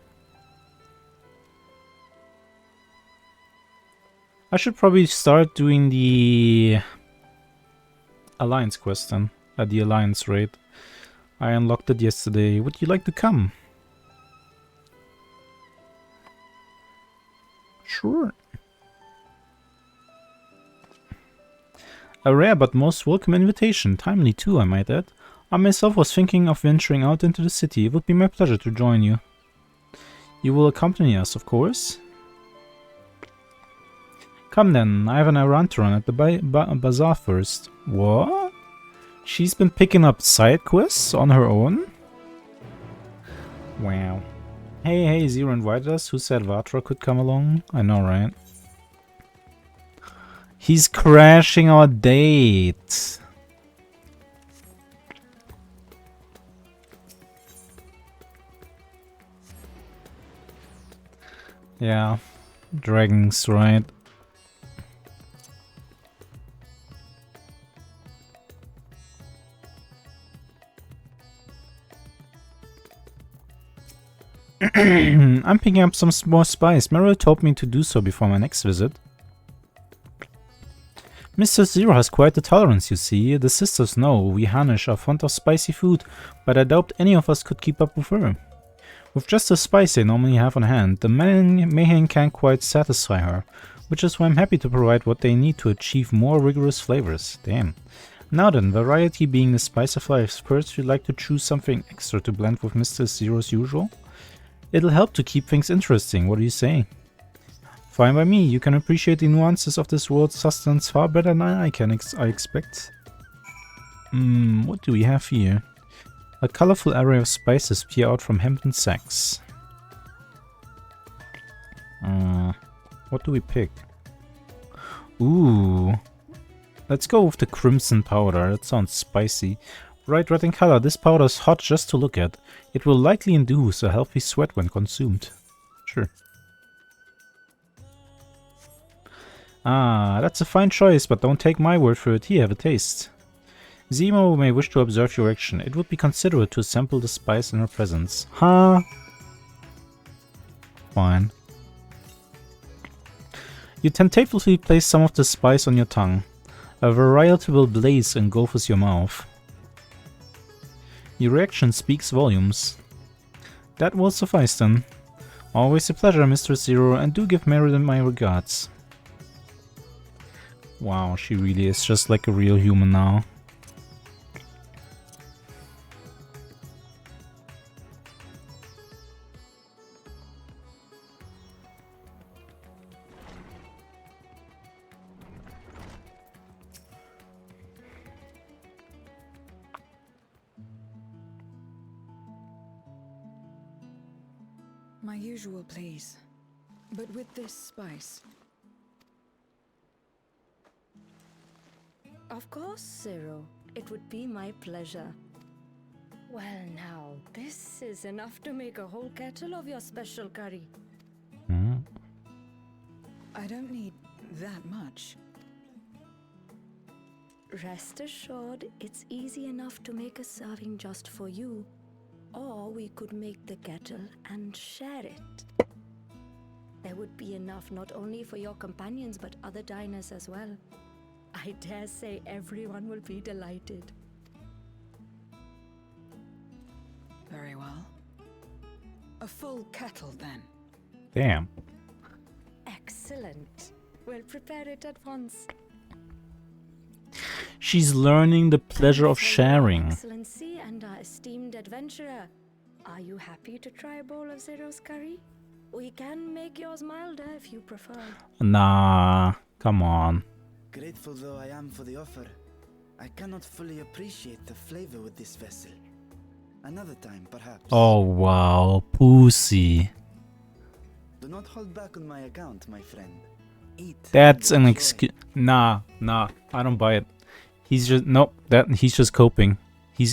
I should probably start doing the Alliance quest then, at the Alliance raid. I unlocked it yesterday. Would you like to come? Sure. A rare but most welcome invitation. Timely too, I might add. I myself was thinking of venturing out into the city. It would be my pleasure to join you. You will accompany us, of course. Come then, I have an errand to run at the bazaar first. What? She's been picking up side quests on her own? Wow. Hey, Zero invited us. Who said Vatra could come along? I know, right? He's crashing our date. Yeah, dragons, right? I'm picking up some more spice. Meryl told me to do so before my next visit. Mr. Zero has quite the tolerance, you see. The sisters know we Hanish are fond of spicy food, but I doubt any of us could keep up with her. With just the spice they normally have on hand, the Mayhem can't quite satisfy her, which is why I'm happy to provide what they need to achieve more rigorous flavors. Damn. Now then, variety being the spice of life, first you'd like to choose something extra to blend with Mr. Zero's usual? It'll help to keep things interesting, what do you say? Fine by me, you can appreciate the nuances of this world's sustenance far better than I expect. What do we have here? A colorful array of spices peer out from hempen sacks. What do we pick? Ooh. Let's go with the crimson powder, that sounds spicy. Bright red in color, this powder is hot just to look at. It will likely induce a healthy sweat when consumed. Sure. Ah, that's a fine choice, but don't take my word for it. Here, have a taste. Zemo may wish to observe your action. It would be considerate to sample the spice in her presence. Huh? Fine. You tentatively place some of the spice on your tongue. A veritable blaze engulfs your mouth. Your reaction speaks volumes. That will suffice then. Always a pleasure, Mr. Zero, and do give Meriden my regards. Wow, she really is just like a real human now. My usual, please. But with this spice. Of course, Zero. It would be my pleasure. Well now, this is enough to make a whole kettle of your special curry. I don't need that much. Rest assured, it's easy enough to make a serving just for you. Or we could make the kettle and share it. There would be enough not only for your companions but other diners as well. I dare say everyone will be delighted. Very well. A full kettle, then. Damn. Excellent. We'll prepare it at once. She's learning the pleasure of sharing. Excellency and our esteemed adventurer, are you happy to try a bowl of Zero's curry? We can make yours milder if you prefer. Nah, come on. Grateful though I am for the offer, I cannot fully appreciate the flavor with this vessel. Another time, perhaps. Oh wow, pussy. Do not hold back on my account, my friend. Eat. That's and an enjoy. excuse. Nah, I don't buy it. He's just he's just coping. He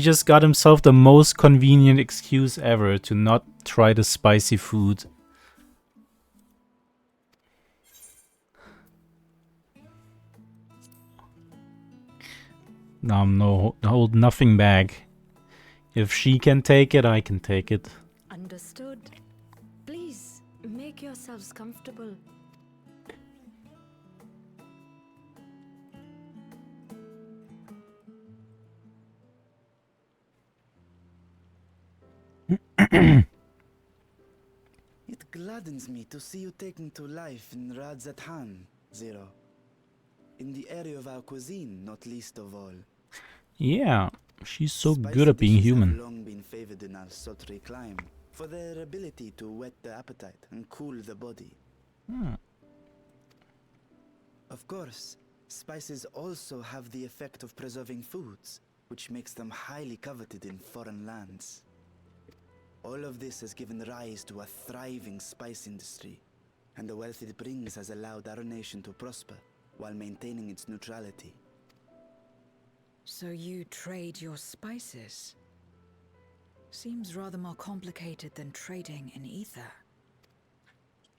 just got himself the most convenient excuse ever to not try the spicy food. No, hold nothing back. If she can take it, I can take it. Understood. Please, make yourselves comfortable. It gladdens me to see you taking to life in Radzathan, Zero. In the area of our cuisine, not least of all. Yeah, she's so Spicy good at being dishes human. have long been favored in our sultry clime for their ability to whet the appetite and cool the body. Of course, spices also have the effect of preserving foods, which makes them highly coveted in foreign lands. All of this has given rise to a thriving spice industry, and the wealth it brings has allowed our nation to prosper while maintaining its neutrality. So you trade your spices? Seems rather more complicated than trading in ether.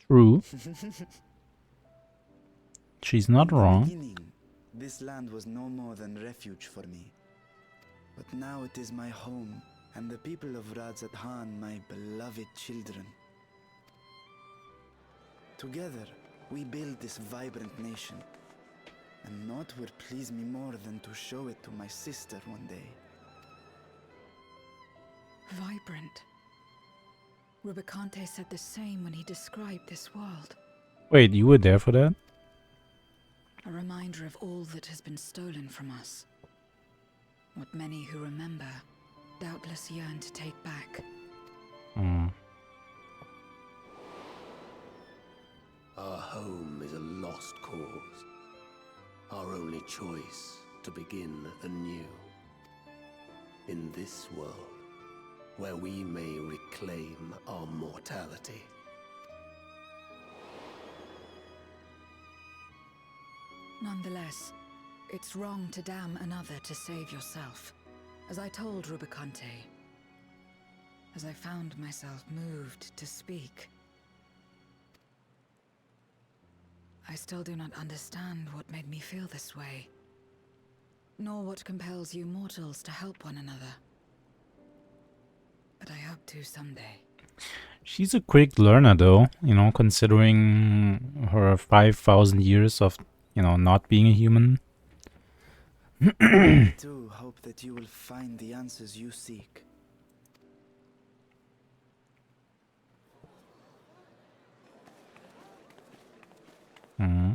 True. She's not In the wrong. beginning, this land was no more than refuge for me. But now it is my home, and the people of Radzat-Han my beloved children. Together, we build this vibrant nation. And naught would please me more than to show it to my sister one day. Vibrant. Rubicante said the same when he described this world. Wait, you were there for that? A reminder of all that has been stolen from us. What many who remember doubtless yearn to take back. Hmm. Our home is a lost cause. Our only choice to begin anew. In this world, where we may reclaim our mortality. Nonetheless, it's wrong to damn another to save yourself. As I told Rubicante, as I found myself moved to speak. I still do not understand what made me feel this way, nor what compels you mortals to help one another. But I hope to someday. She's a quick learner though, you know, considering her 5,000 years of, you know, not being a human. I too hope that you will find the answers you seek.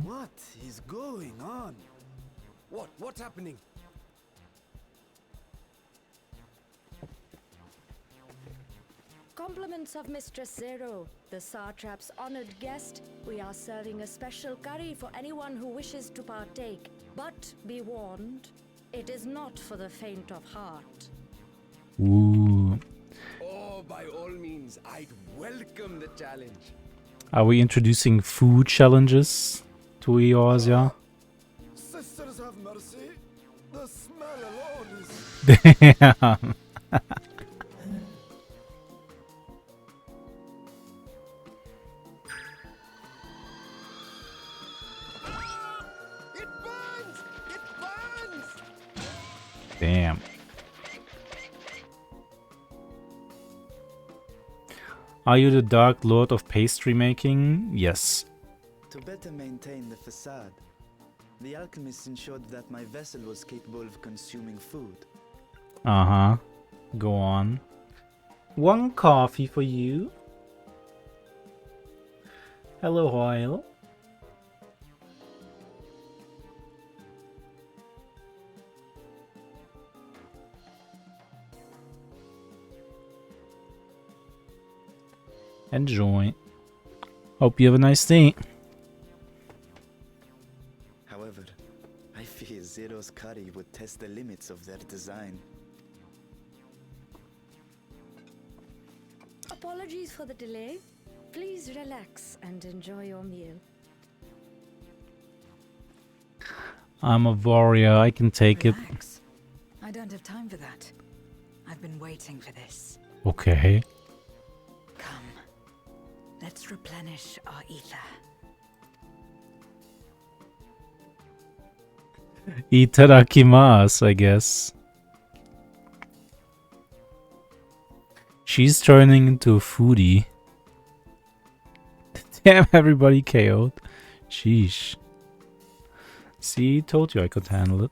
What is going on? What's happening? Compliments of Mistress Zero, the Satrap's honored guest. We are serving a special curry for anyone who wishes to partake. But be warned, it is not for the faint of heart. Ooh. Oh, by all means, I'd welcome the challenge. Are we introducing food challenges to Eorzea? Sisters have mercy. The smell alone is... Damn. It burns! It burns! Damn. Are you the Dark Lord of pastry making? Yes. To better maintain the facade, the alchemist ensured that my vessel was capable of consuming food. Uh-huh. Go on. One coffee for you. Hello, Hoyle. Enjoy. Hope you have a nice day. However, I fear Zero's curry would test the limits of their design. Apologies for the delay. Please relax and enjoy your meal. I'm a warrior. I can take it. Relax. I don't have time for that. I've been waiting for this. Okay. Come. Let's replenish our ether. Itadakimasu, I guess. She's turning into a foodie. Damn, everybody KO'd. Sheesh. See, told you I could handle it.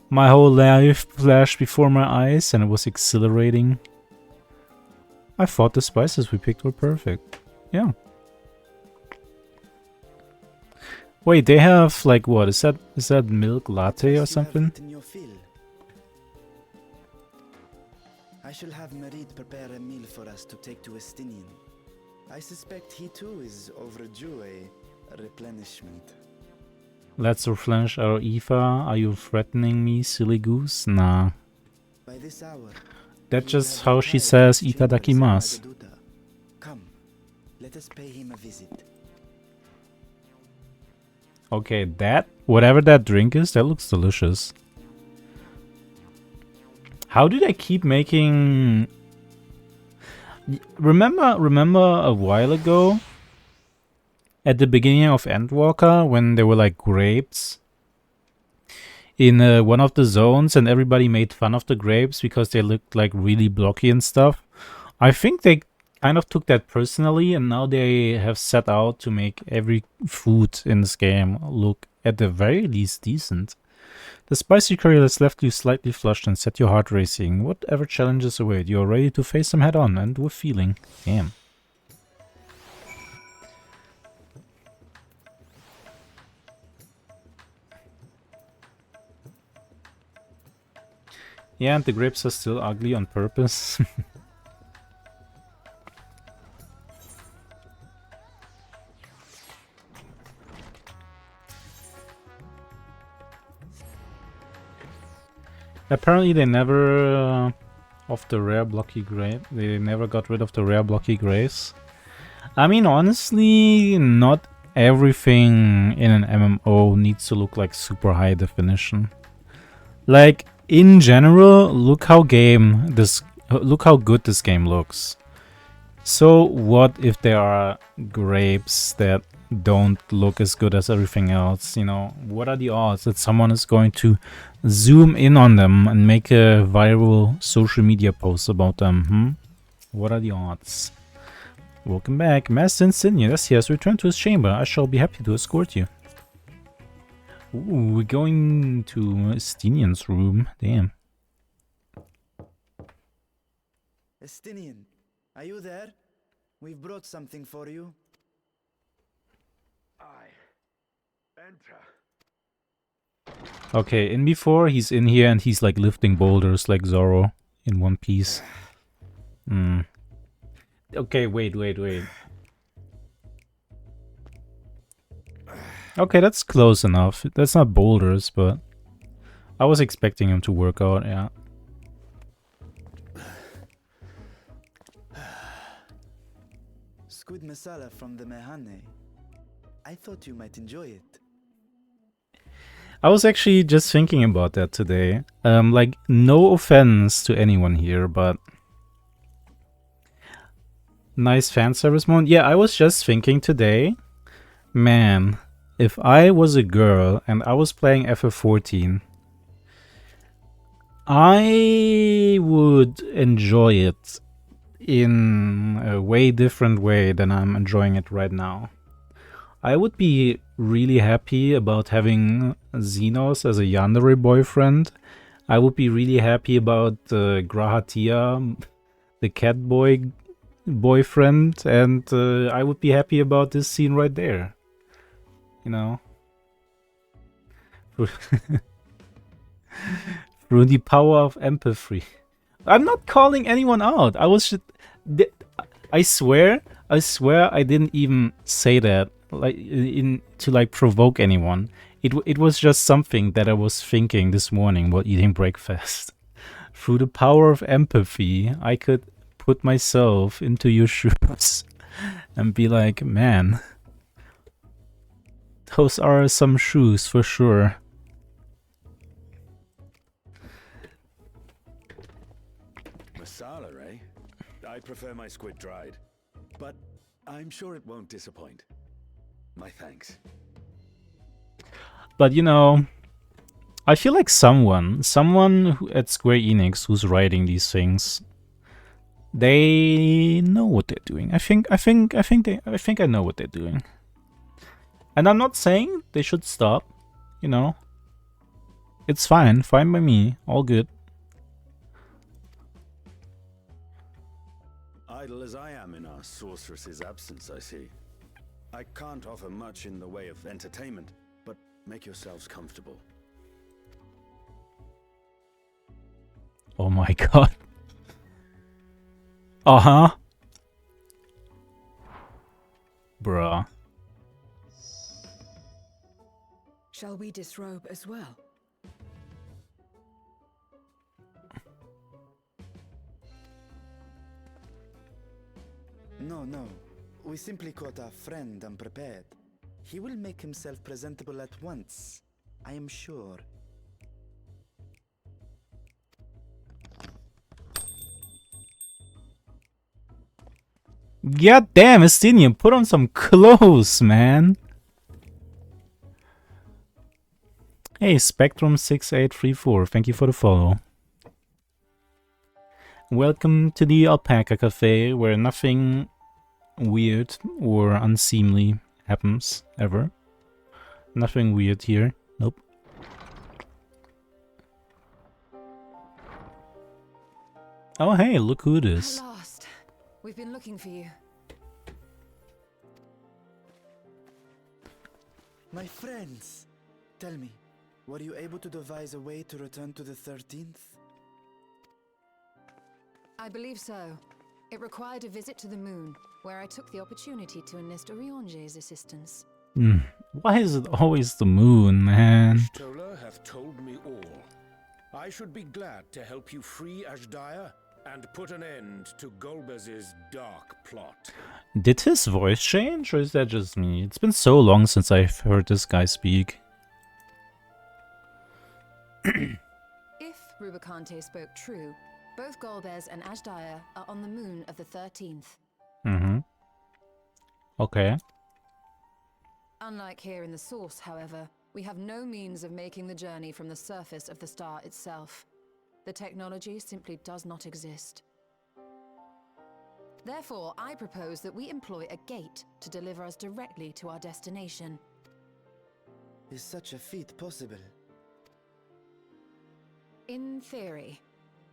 My whole life flashed before my eyes and it was exhilarating. I thought the spices we picked were perfect. Yeah. Wait, they have like what? Is that milk latte or something? I shall have Merit prepare a meal for us to take to Estinian. I suspect he too is overdue a replenishment. Let's replenish our ether. Are you threatening me, silly goose? Nah. By this hour, That's just how she says itadakimasu. Let us pay him a visit. Okay, whatever that drink is, that looks delicious. How do they keep making... Remember a while ago, at the beginning of Endwalker, when there were like grapes in one of the zones and everybody made fun of the grapes because they looked like really blocky and stuff? I think they kind of took that personally, and now they have set out to make every food in this game look at the very least decent. The spicy curry has left you slightly flushed and set your heart racing. Whatever challenges await, you are ready to face them head on and with feeling. Damn. Yeah, and the grapes are still ugly on purpose. Apparently they never of the rare blocky grape. They never got rid of the rare blocky grapes. I mean, honestly, not everything in an MMO needs to look like super high definition. Like in general, look how good this game looks. So what if there are grapes that don't look as good as everything else? You know, what are the odds that someone is going to zoom in on them and make a viral social media post about them? What are the odds? Welcome back, Master Insignius. He has returned to his chamber. I shall be happy to escort you. Ooh, we're going to Estinian's room. Damn. Estinian, are you there? We've brought something for you. Enter. Okay, in before, he's in here and he's like lifting boulders like Zoro in One Piece. Okay, wait. Okay, that's close enough. That's not boulders, but I was expecting him to work out, yeah. Squid masala from the Mehane. I thought you might enjoy it. I was actually just thinking about that today. Like, no offense to anyone here, but... Nice fan service mode. Yeah, I was just thinking today, man, if I was a girl and I was playing FF14, I would enjoy it in a way different way than I'm enjoying it right now. I would be really happy about having Xenos as a yandere boyfriend. I would be really happy about Grahatia, the cat boyfriend, and I would be happy about this scene right there. You know? Through the power of empathy. I'm not calling anyone out. I was just... I swear I didn't even say that like to like provoke anyone. It was just something that I was thinking this morning while eating breakfast. Through the power of empathy, I could put myself into your shoes and be like, man, those are some shoes for sure. Masala, eh? I prefer my squid dried, but I'm sure it won't disappoint. My thanks. But you know, I feel like someone at Square Enix who's writing these things, they know what they're doing. I think I know what they're doing. And I'm not saying they should stop, you know. It's fine by me, all good. Idle as I am in our sorceress's absence, I see. I can't offer much in the way of entertainment, but make yourselves comfortable. Oh my god. Uh-huh. Bruh. Shall we disrobe as well? No. We simply caught our friend unprepared. He will make himself presentable at once, I am sure. God damn, Estinian, put on some clothes, man. Hey, Spectrum6834, thank you for the follow. Welcome to the Alpaca Cafe, where nothing weird or unseemly happens, ever. Nothing weird here. Nope. Oh hey, look who it is. At last. We've been looking for you. My friends! Tell me, were you able to devise a way to return to the 13th? I believe so. It required a visit to the moon, where I took the opportunity to enlist Orionge's assistance. Why is it always the moon, man? Stola have told me all. I should be glad to help you free Ashdaya and put an end to Golbez's dark plot. Did his voice change, or is that just me? It's been so long since I've heard this guy speak. If Rubicante spoke true, both Golbez and Ashdaya are on the moon of the 13th. Okay. Unlike here in the source, however, we have no means of making the journey from the surface of the star itself. The technology simply does not exist. Therefore, I propose that we employ a gate to deliver us directly to our destination. Is such a feat possible? In theory.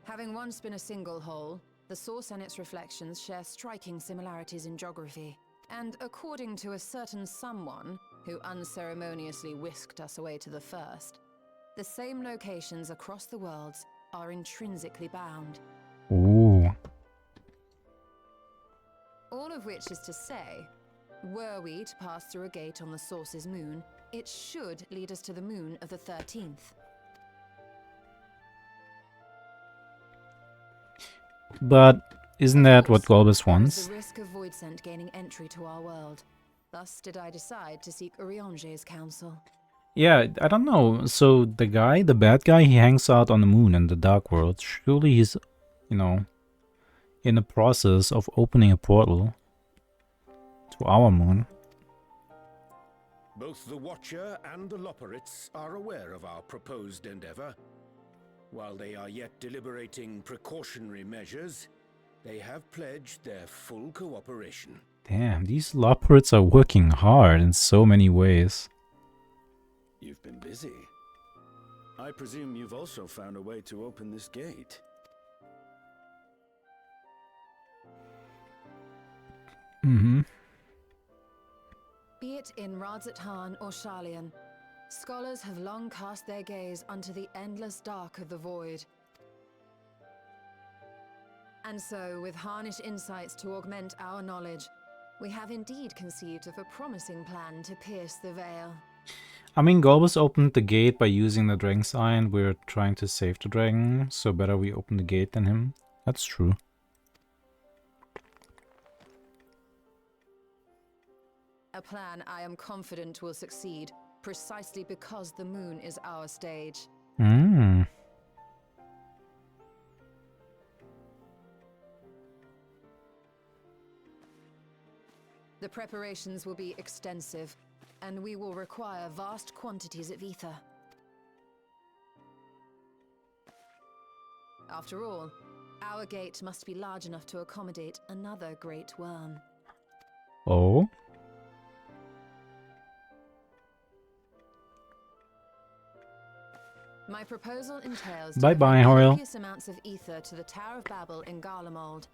Having once been a single hole, the source and its reflections share striking similarities in geography. And according to a certain someone who unceremoniously whisked us away to the first, the same locations across the worlds are intrinsically bound. Ooh. All of which is to say, were we to pass through a gate on the source's moon, it should lead us to the moon of the 13th. But isn't that what Golbez wants? The risk of Voidsent gaining entry to our world. Thus did I decide to seek Orionge's counsel. Yeah, I don't know. So the guy, the bad guy, he hangs out on the moon in the dark world. Surely he's, you know, in the process of opening a portal to our moon. Both the Watcher and the Loporrits are aware of our proposed endeavor. While they are yet deliberating precautionary measures, they have pledged their full cooperation. Damn, these Loporrits are working hard in so many ways. You've been busy. I presume you've also found a way to open this gate. Be it in Radzat-Han or Sharlayan, scholars have long cast their gaze unto the endless dark of the void. And so, with harnish insights to augment our knowledge, we have indeed conceived of a promising plan to pierce the veil. I mean, Golbez opened the gate by using the dragon's eye, and we're trying to save the dragon, so better we open the gate than him. That's true. A plan I am confident will succeed, precisely because the moon is our stage. The preparations will be extensive, and we will require vast quantities of ether. After all, our gate must be large enough to accommodate another great worm. Oh? My proposal entails Bye-bye, Horiel. copious amounts of ether to the Tower of Babel in Garlemald.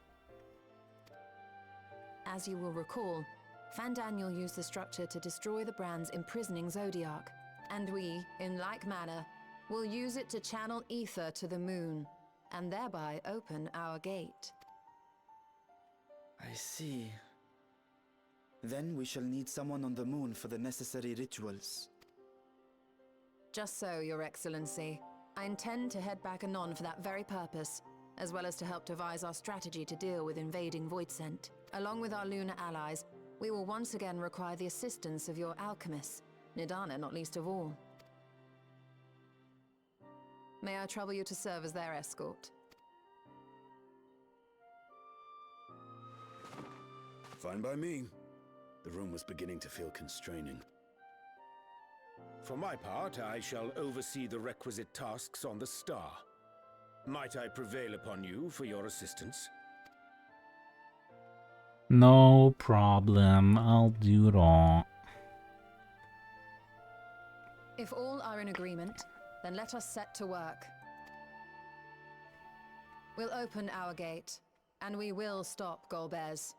As you will recall, Fandaniel used the structure to destroy the brand's imprisoning Zodiac, and we, in like manner, will use it to channel ether to the moon, and thereby open our gate. I see. Then we shall need someone on the moon for the necessary rituals. Just so, Your Excellency. I intend to head back anon for that very purpose, as well as to help devise our strategy to deal with invading Voidsent. Along with our lunar allies, We will once again require the assistance of your alchemists, Nidana not least of all. May I trouble you to serve as their escort? Fine by me. The room was beginning to feel constraining. For my part, I shall oversee the requisite tasks on the Star. Might I prevail upon you for your assistance? No problem, I'll do it all. If all are in agreement, then let us set to work. We'll open our gate, and we will stop Golbez.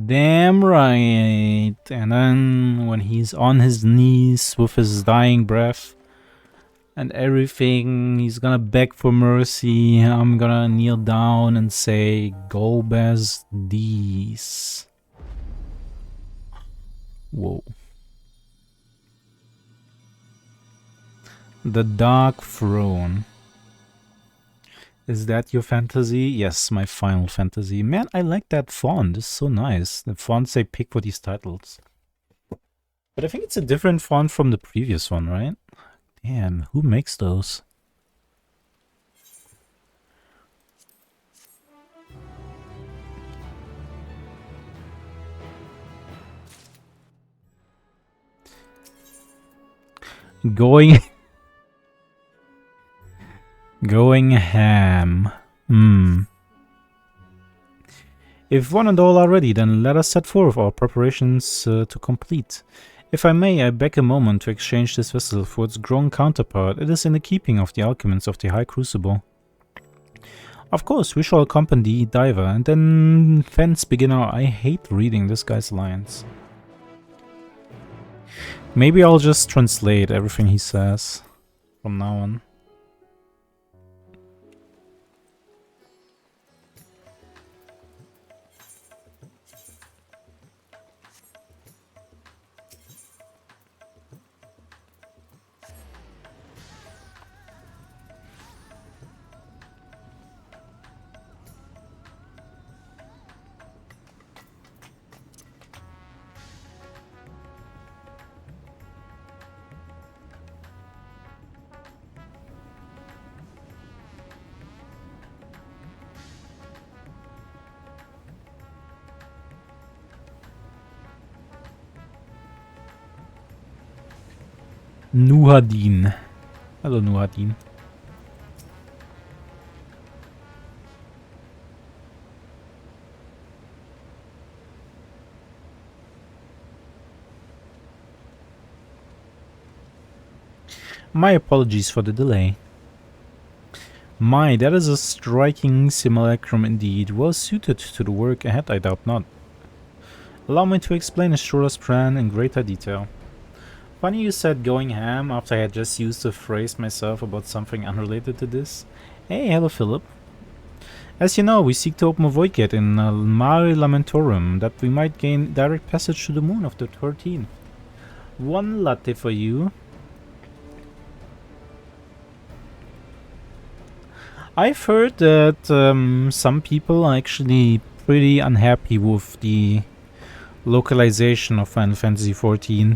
Damn right. And then when he's on his knees with his dying breath and everything, he's gonna beg for mercy. I'm gonna kneel down and say, Golbez these. Whoa. The Dark Throne. Is that your fantasy? Yes, my final fantasy. Man, I like that font. It's so nice. The fonts they pick for these titles. But I think it's a different font from the previous one, right? Damn, who makes those? Going ham. If one and all are ready, then let us set forth our preparations to complete. If I may, I beg a moment to exchange this vessel for its grown counterpart. It is in the keeping of the alchemists of the High Crucible. Of course, we shall accompany Diver, and then thence begin our... I hate reading this guy's lines. Maybe I'll just translate everything he says from now on. Nuhadin. Hello, Nuhadin. My apologies for the delay. My, that is a striking simulacrum indeed. Well suited to the work ahead, I doubt not. Allow me to explain Ashura's plan in greater detail. Funny you said going ham after I had just used the phrase myself about something unrelated to this. Hey, hello Philip. As you know, we seek to open a void gate in Mare Lamentorum that we might gain direct passage to the moon of the 13th. One latte for you. I've heard that some people are actually pretty unhappy with the localization of Final Fantasy XIV.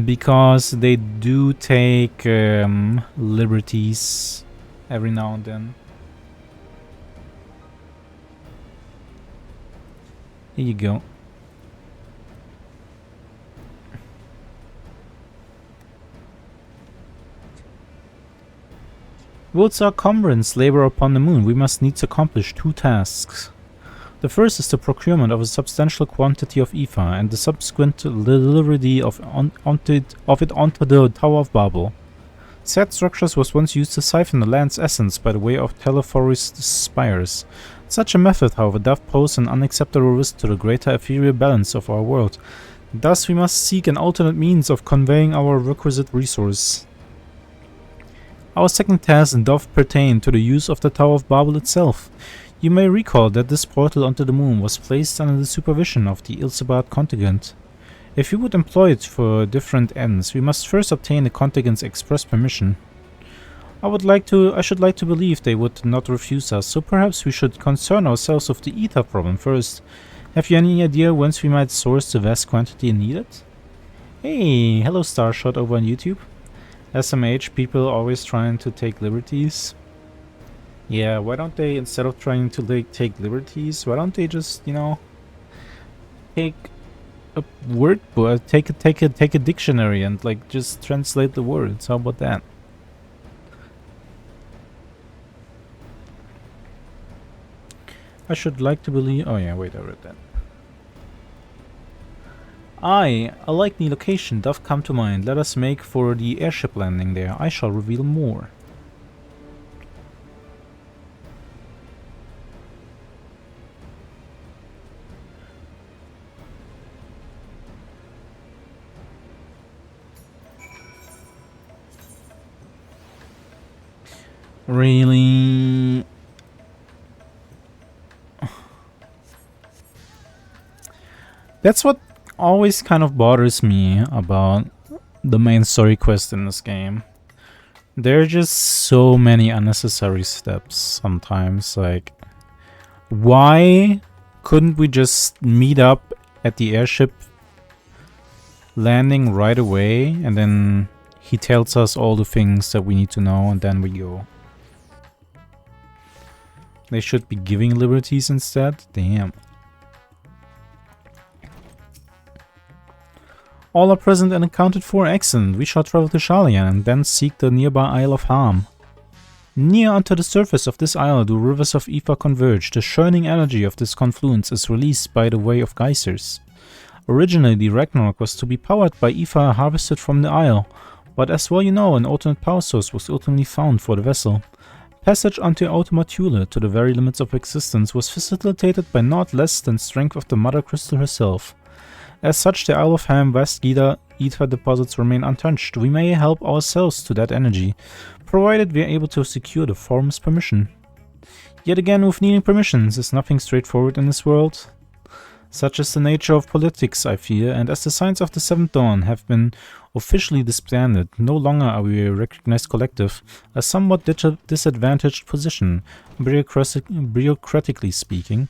Because they do take liberties every now and then. Here you go. Whilst our comrades labor upon the moon, we must needs accomplish two tasks. The first is the procurement of a substantial quantity of ether and the subsequent delivery of it onto the Tower of Babel. Said structures was once used to siphon the land's essence by the way of telephorous spires. Such a method, however, doth pose an unacceptable risk to the greater ethereal balance of our world. Thus we must seek an alternate means of conveying our requisite resource. Our second task doth pertain to the use of the Tower of Babel itself. You may recall that this portal onto the moon was placed under the supervision of the Ilsebarad contingent. If we would employ it for different ends, we must first obtain the contingent's express permission. I should like to believe they would not refuse us, so perhaps we should concern ourselves with the ether problem first. Have you any idea whence we might source the vast quantity needed? Hey, hello Starshot over on YouTube. SMH, people always trying to take liberties. Yeah, why don't they, instead of trying to take liberties, why don't they just, you know, take a word book, take a dictionary and like just translate the words? How about that? I should like to believe. Oh yeah, wait, I read that. A likely location doth come to mind. Let us make for the airship landing there. I shall reveal more. Really? That's what always kind of bothers me about the main story quest in this game. There are just so many unnecessary steps sometimes. Like, why couldn't we just meet up at the airship landing right away and then he tells us all the things that we need to know and then we go? They should be giving liberties instead? Damn. All are present and accounted for. Excellent. We shall travel to Shalian and then seek the nearby Isle of Harm. Near unto the surface of this isle do rivers of Aether converge. The churning energy of this confluence is released by the way of geysers. Originally, the Ragnarok was to be powered by Aether harvested from the isle, but as well you know, an alternate power source was ultimately found for the vessel. Passage unto Ultima Thule to the very limits of existence was facilitated by not less than strength of the Mother Crystal herself. As such, the Isle of Ham West Aether deposits remain untouched. We may help ourselves to that energy, provided we are able to secure the forum's permission. Yet again, with needing permissions is nothing straightforward in this world. Such is the nature of politics, I fear, and as the signs of the Seventh Dawn have been officially disbanded, no longer are we a recognized collective, a somewhat disadvantaged position, bureaucratically speaking.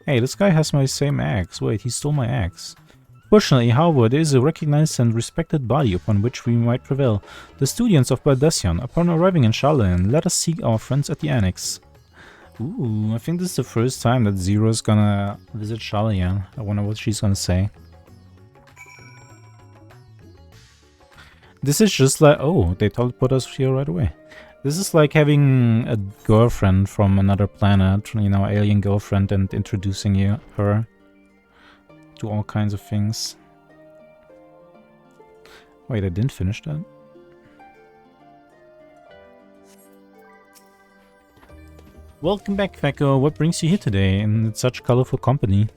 Hey, this guy has my same axe. Wait, he stole my axe. Fortunately, however, there is a recognized and respected body upon which we might prevail. The students of Baldesion. Upon arriving in Sharlayan, let us seek our friends at the Annex. Ooh, I think this is the first time that Zero is gonna visit Sharlayan. I wonder what she's gonna say. This is just like... Oh, they teleport us here right away. This is like having a girlfriend from another planet, you know, alien girlfriend, and introducing her to all kinds of things. Wait, I didn't finish that? Welcome back, Feko. What brings you here today in such colorful company?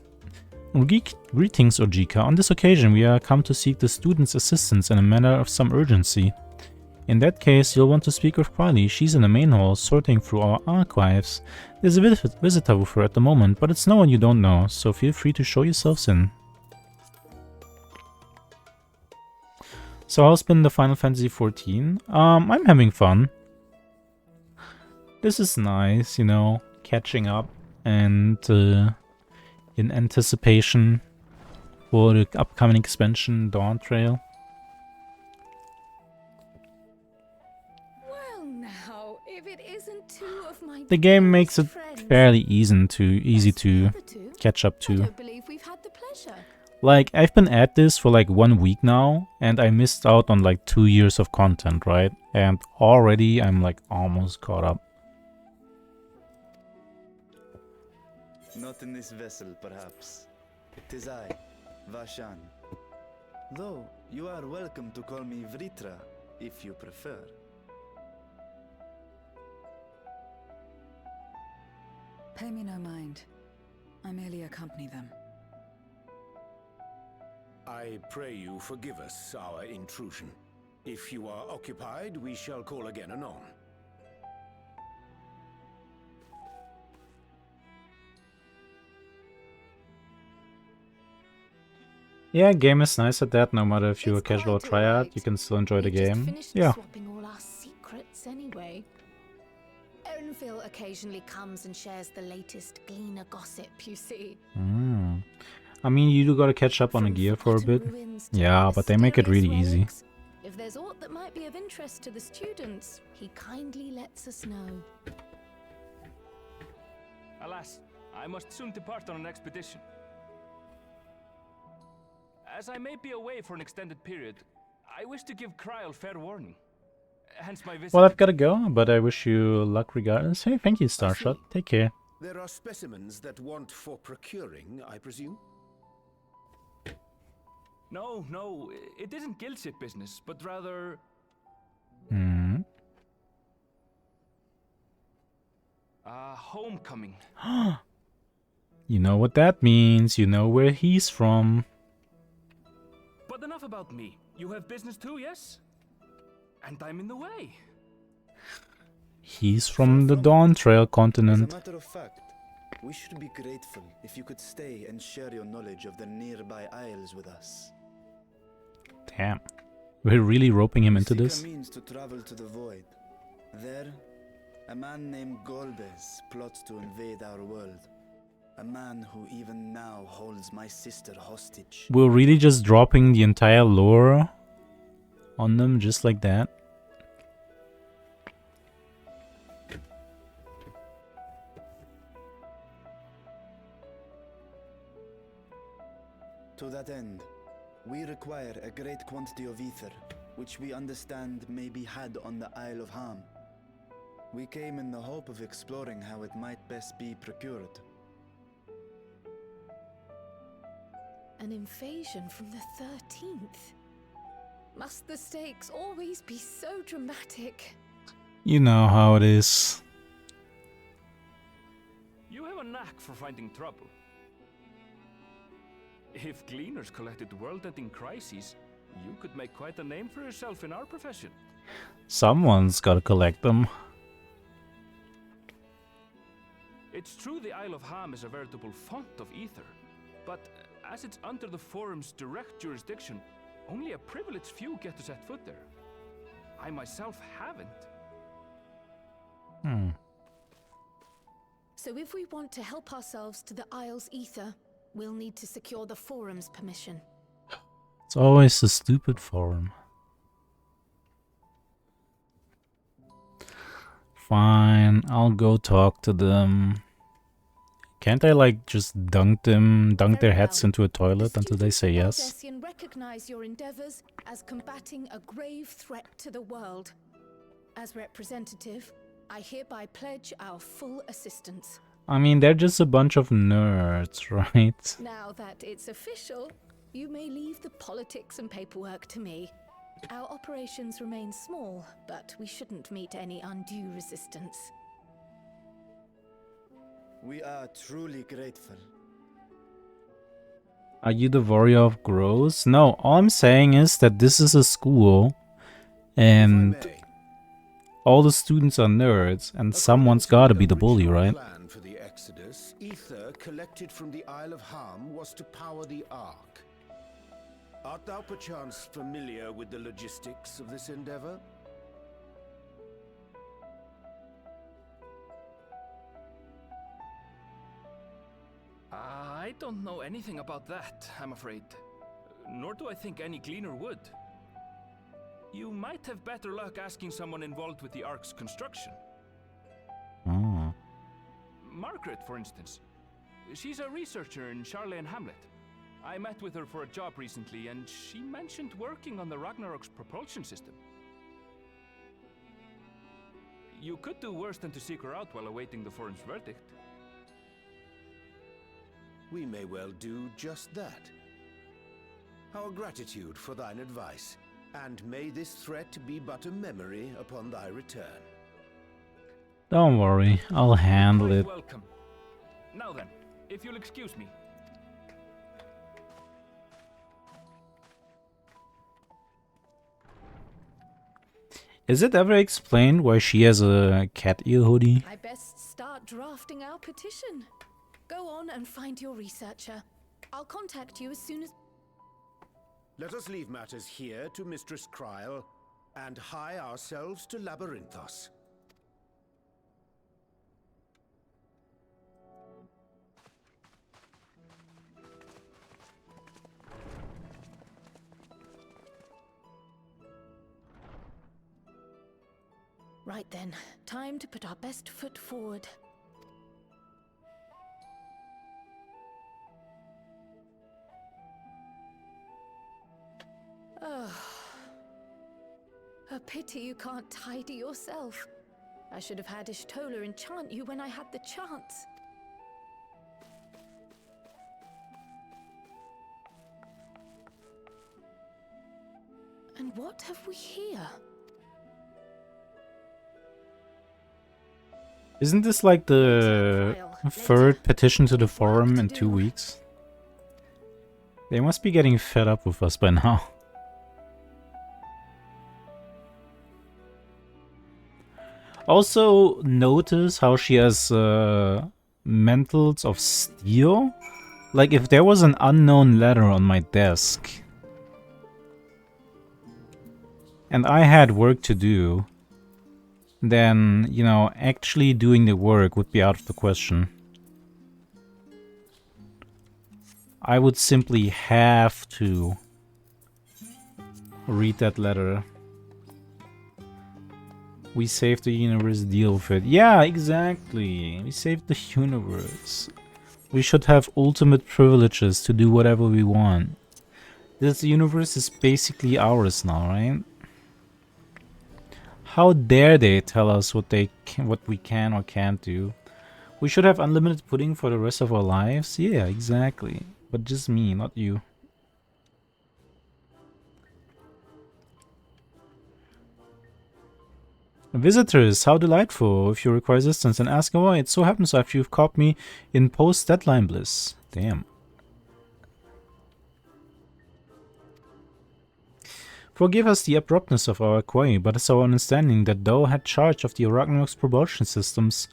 Greetings, Ojika. On this occasion, we are come to seek the student's assistance in a matter of some urgency. In that case, you'll want to speak with Carly. She's in the main hall, sorting through our archives. There's a visitor with her at the moment, but it's no one you don't know, so feel free to show yourselves in. So how's been the Final Fantasy XIV? I'm having fun. This is nice, you know, catching up and in anticipation for the upcoming expansion, Dawntrail. Well now, if it isn't two of my The game makes it friends. fairly easy to catch up I to. don't believe we've had the pleasure. Like, I've been at this for like 1 week now, and I missed out on like 2 years of content, right? And already I'm like almost caught up. Not in this vessel, perhaps. 'Tis I, Vashan. Though, you are welcome to call me Vritra, if you prefer. Pay me no mind. I merely accompany them. I pray you forgive us our intrusion. If you are occupied, we shall call again anon. Yeah, game is nice at that. No matter if you're a It's casual or quite triad, alright. you can still enjoy the We just game. finished Yeah. swapping all our secrets anyway. Oh Grenville occasionally comes and shares the latest Gleaner gossip, you see. I mean, you do gotta catch up on the gear for a bit. Yeah, but they make it really easy. If there's aught that might be of interest to the students, he kindly lets us know. Alas, I must soon depart on an expedition. As I may be away for an extended period, I wish to give Kryl fair warning. Hence my visit. Well, I've gotta go, but I wish you luck regardless. Hey, thank you, Starshot. Take care. There are specimens that want for procuring, I presume? No, it isn't guild ship business, but rather... homecoming. You know what that means. You know where he's from. But enough about me. You have business too, yes? And I'm in the way. He's from the Dawntrail continent. As a matter of fact, we should be grateful if you could stay and share your knowledge of the nearby isles with us. Damn. We're really roping him into this? Means to travel to the void. There, a man named Golbez plots to invade our world. A man who even now holds my sister hostage. We're really just dropping the entire lore on them just like that? To that end, we require a great quantity of ether, which we understand may be had on the Isle of Ham. We came in the hope of exploring how it might best be procured. An invasion from the 13th? Must the stakes always be so dramatic? You know how it is. You have a knack for finding trouble. If Gleaners collected world-ending crises, you could make quite a name for yourself in our profession. Someone's gotta collect them. It's true the Isle of Ham is a veritable font of ether, but as it's under the Forum's direct jurisdiction, only a privileged few get to set foot there. I myself haven't. So if we want to help ourselves to the Isle's ether, we'll need to secure the Forum's permission. It's always the stupid Forum. Fine, I'll go talk to them. Can't I like just dunk their heads into a toilet until they say yes? Recognize your endeavors as combating a grave threat to the world. As representative, I hereby pledge our full assistance. I mean, they're just a bunch of nerds, right? Now that it's official, you may leave the politics and paperwork to me. Our operations remain small, but we shouldn't meet any undue resistance. We are truly grateful. Are you the warrior of Gross? No, all I'm saying is that this is a school and all the students are nerds and someone's gotta be the bully, right? Plan for the Exodus, ether collected from the Isle of Ham was to power the Ark. Art thou perchance familiar with the logistics of this endeavor? I don't know anything about that, I'm afraid. Nor do I think any Gleaner would. You might have better luck asking someone involved with the Ark's construction. Margaret, for instance. She's a researcher in Charley and Hamlet. I met with her for a job recently, and she mentioned working on the Ragnarok's propulsion system. You could do worse than to seek her out while awaiting the Forum's verdict. We may well do just that. Our gratitude for thine advice, and may this threat be but a memory upon thy return. Don't worry, I'll handle it. Welcome. Now then, if you'll excuse me. Is it ever explained why she has a cat ear hoodie? I best start drafting our petition. Go on and find your researcher. I'll contact you as soon as... Let us leave matters here to Mistress Kryl, and hie ourselves to Labyrinthos. Right then, time to put our best foot forward. Oh. A pity you can't tidy yourself. I should have had Ishtola enchant you when I had the chance. And what have we here? Isn't this like the third petition to the forum in 2 weeks? They must be getting fed up with us by now. Also, notice how she has mentals of steel. Like, if there was an unknown letter on my desk and I had work to do, then, you know, actually doing the work would be out of the question. I would simply have to read that letter. We saved the universe, deal with it. Yeah, exactly. We saved the universe. We should have ultimate privileges to do whatever we want. This universe is basically ours now, right? How dare they tell us what we can or can't do? We should have unlimited pudding for the rest of our lives? Yeah, exactly. But just me, not you. Visitors, how delightful. If you require assistance, then ask away. It so happens after you've caught me in post-deadline bliss. Damn. Forgive us the abruptness of our query, but it's our understanding that Doe had charge of the Ragnarok's propulsion systems.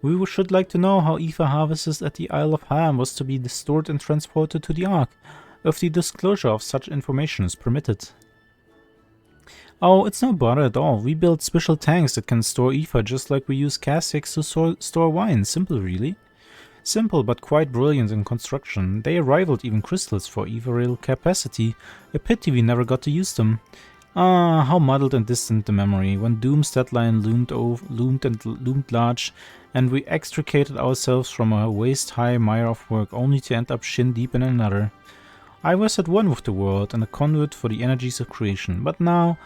We should like to know how Aether harvested at the Isle of Ham was to be stored and transported to the Ark, if the disclosure of such information is permitted. Oh, it's no bother at all. We built special tanks that can store Aether just like we use casks to store wine. Simple, really. Simple, but quite brilliant in construction. They rivaled even crystals for ethereal capacity. A pity we never got to use them. Ah, how muddled and distant the memory. When Doom's deadline loomed large, and we extricated ourselves from a waist-high mire of work, only to end up shin-deep in another. I was at one with the world, and a conduit for the energies of creation. But now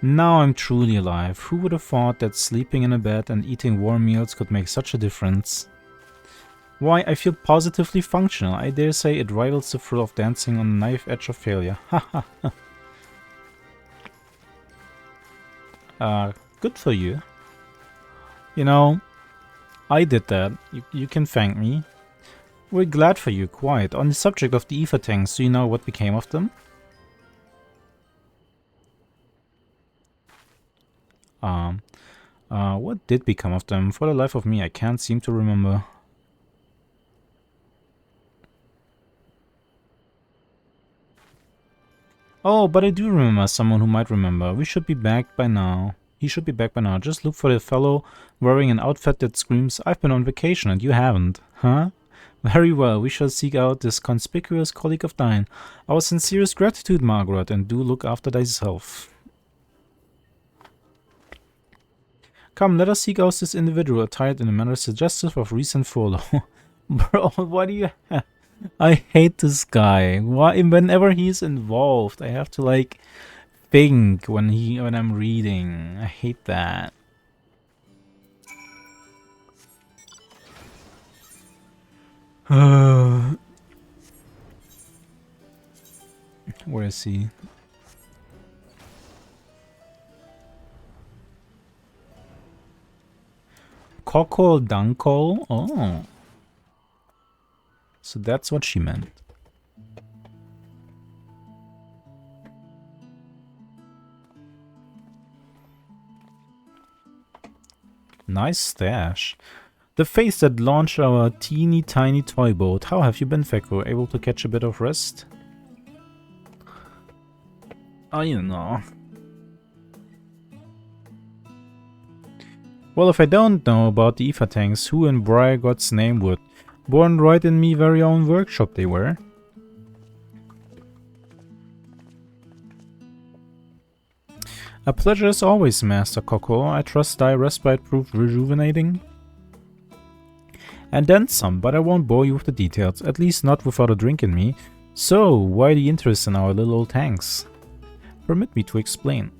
I'm truly alive. Who would have thought that sleeping in a bed and eating warm meals could make such a difference? Why, I feel positively functional. I dare say it rivals the thrill of dancing on the knife edge of failure. Ha ha. Good for you. You know, I did that. You can thank me. We're glad for you, quite. On the subject of the ether tanks, do you know what became of them? What did become of them? For the life of me, I can't seem to remember. Oh, but I do remember someone who might remember. We should be back by now. He should be back by now. Just look for the fellow wearing an outfit that screams, "I've been on vacation and you haven't." Huh? Very well, we shall seek out this conspicuous colleague of thine. Our sincerest gratitude, Margaret, and do look after thyself. Come, let us seek out this individual attired in a manner suggestive of recent furlough. Bro, what do you have? I hate this guy. Why, whenever he's involved, I have to like think when I'm reading. I hate that. Where is he? Cockle Dunkle? Oh. So that's what she meant. Nice stash. The face that launched our teeny tiny toy boat. How have you been, Feko? Able to catch a bit of rest? Oh, you know. Well, if I don't know about the ether tanks, who in Briar God's name would? Born right in me very own workshop they were. A pleasure as always, Master Coco. I trust thy respite proved rejuvenating. And then some, but I won't bore you with the details, at least not without a drink in me. So, why the interest in our little old tanks? Permit me to explain.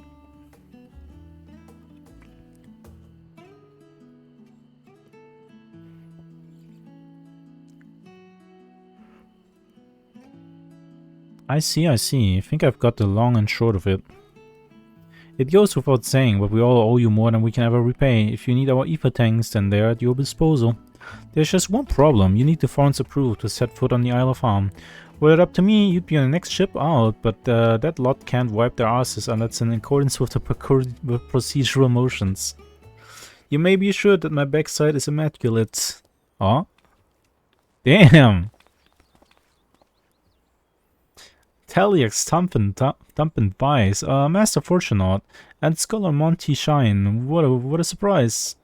I see. I think I've got the long and short of it. It goes without saying, but we all owe you more than we can ever repay. If you need our ether tanks, then they're at your disposal. There's just one problem. You need the foreign's approval to set foot on the Isle of Harm. Were it up to me, you'd be on the next ship out, but that lot can't wipe their asses unless it's in accordance with the procedural motions. You may be assured that my backside is immaculate. Oh? Damn! Taliax Thumpin' Vice, Master Fortunaut, and Scholar Monty Shine. What a surprise!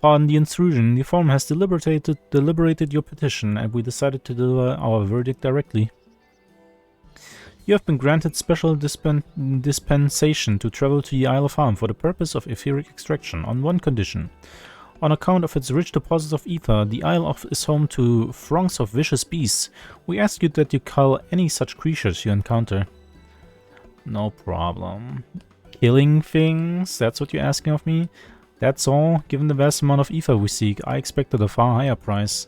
Pardon the intrusion, the forum has deliberated your petition, and we decided to deliver our verdict directly. You have been granted special dispensation to travel to the Isle of Harm for the purpose of etheric extraction, on one condition. On account of its rich deposits of ether, the Isle is home to throngs of vicious beasts. We ask you that you cull any such creatures you encounter. No problem. Killing things? That's what you're asking of me? That's all? Given the vast amount of ether we seek, I expected a far higher price.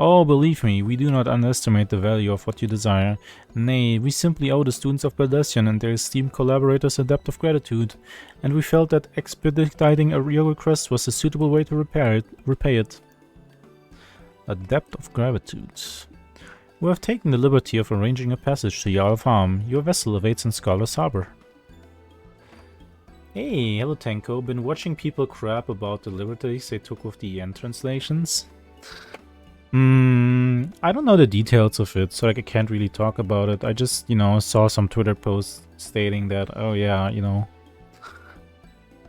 Oh, believe me, we do not underestimate the value of what you desire. Nay, we simply owe the students of Baldessian and their esteemed collaborators a debt of gratitude, and we felt that expediting your request was a suitable way to repay it. A debt of gratitude. We have taken the liberty of arranging a passage to Isle of Harm. Your vessel awaits in Scholar's Harbor. Hey, hello Tenko. Been watching people crap about the liberties they took with the EN translations. I don't know the details of it, so like I can't really talk about it. I just, saw some Twitter posts stating that, oh yeah,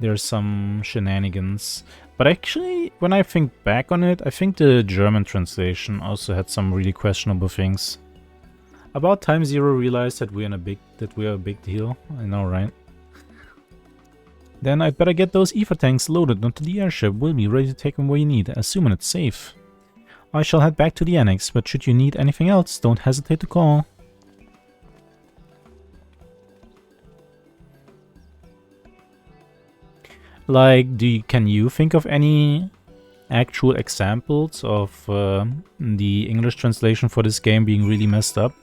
there's some shenanigans. But actually, when I think back on it, I think the German translation also had some really questionable things. About time Zero realized that we are a big deal. I know, right? Then I'd better get those ether tanks loaded onto the airship. We'll be ready to take them where you need, assuming it's safe. I shall head back to the annex, but should you need anything else, don't hesitate to call. Like, can you think of any actual examples of the English translation for this game being really messed up?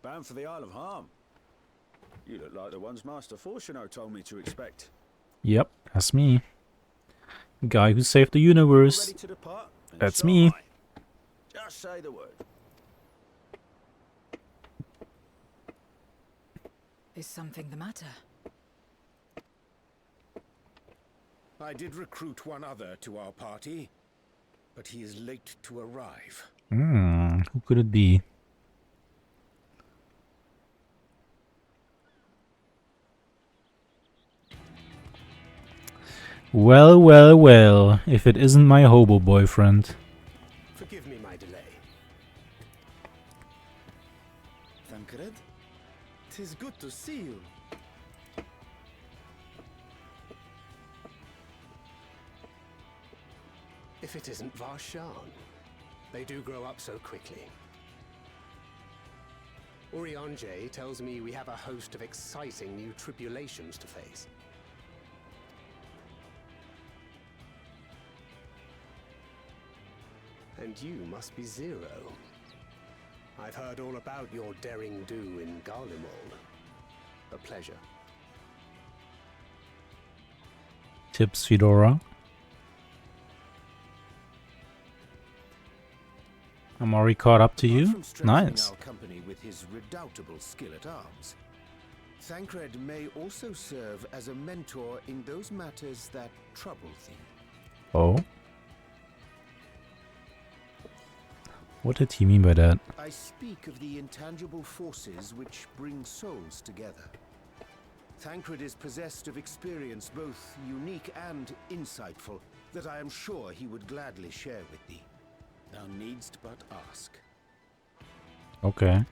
Bound for the Isle of Harm. You look like the ones Master Fortunaut told me to expect. Yep, that's me. Guy who saved the universe. Ready to depart? That's So me. am I. Just say the word. Is something the matter? I did recruit one other to our party, but he is late to arrive. Who could it be? Well, well, well, if it isn't my hobo boyfriend. Forgive me my delay. Thancred, 'tis good to see you. If it isn't Varshan, they do grow up so quickly. Urianje tells me we have a host of exciting new tribulations to face. And you must be Zero. I've heard all about your daring do in Garlemald. A pleasure. Tips, Fedora. I'm already caught up to you. Nice. Our company with his redoubtable skill at arms, Thancred may also serve as a mentor in those matters that trouble him. Oh? What did he mean by that? I speak of the intangible forces which bring souls together. Thancred is possessed of experience both unique and insightful that I am sure he would gladly share with thee. Thou needst but ask. Okay.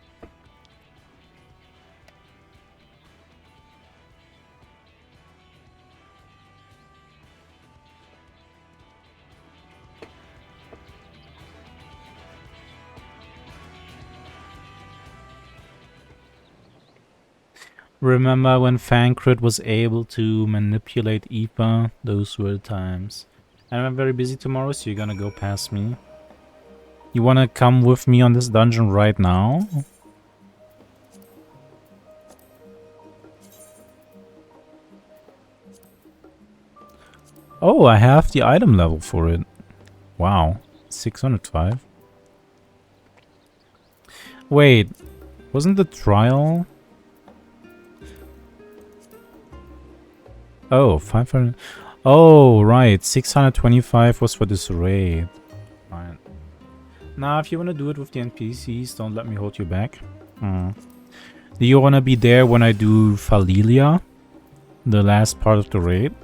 Remember when Thancred was able to manipulate Ether? Those were the times. And I'm very busy tomorrow, so you're gonna go past me. You wanna come with me on this dungeon right now? Oh, I have the item level for it. Wow. 605. Wait. Wasn't the trial... Oh, 500... Oh, right. 625 was for this raid. Right. Now, if you want to do it with the NPCs, don't let me hold you back. Do you want to be there when I do Falilia? The last part of the raid?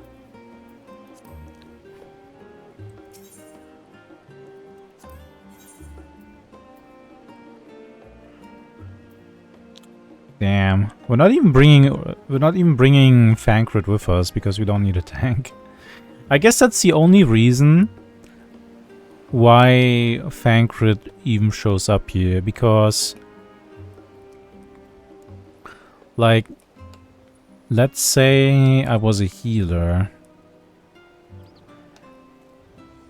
Damn. We're not even bringing Thancred with us because we don't need a tank. I guess that's the only reason why Thancred even shows up here, because like, let's say I was a healer,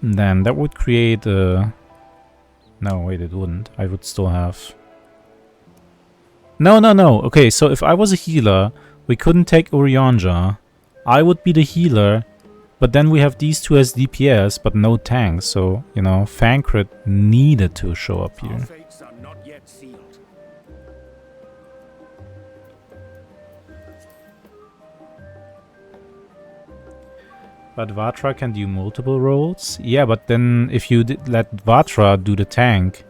then that would create a... No, wait, it wouldn't. I would still have... No. Okay, so if I was a healer, we couldn't take Urianja. I would be the healer, but then we have these two as DPS, but no tanks. So, you know, Thancred needed to show up here. Our fates are not yet sealed. But Vatra can do multiple roles? Yeah, but then if you let Vatra do the tank,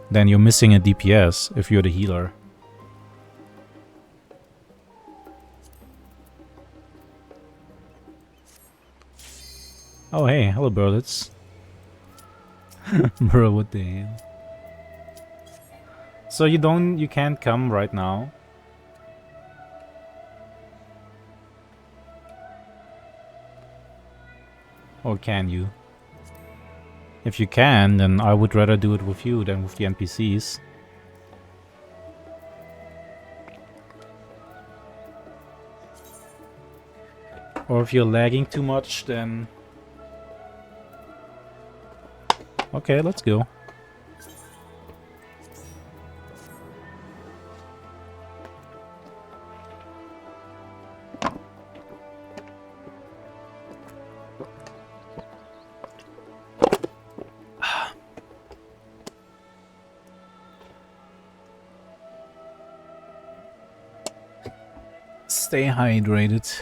then you're missing a DPS if you're the healer. Oh hey, hello Burlitz. Bro, what the hell? So you can't come right now? Or can you? If you can, then I would rather do it with you than with the NPCs. Or if you're lagging too much, then... Okay, let's go. Stay hydrated.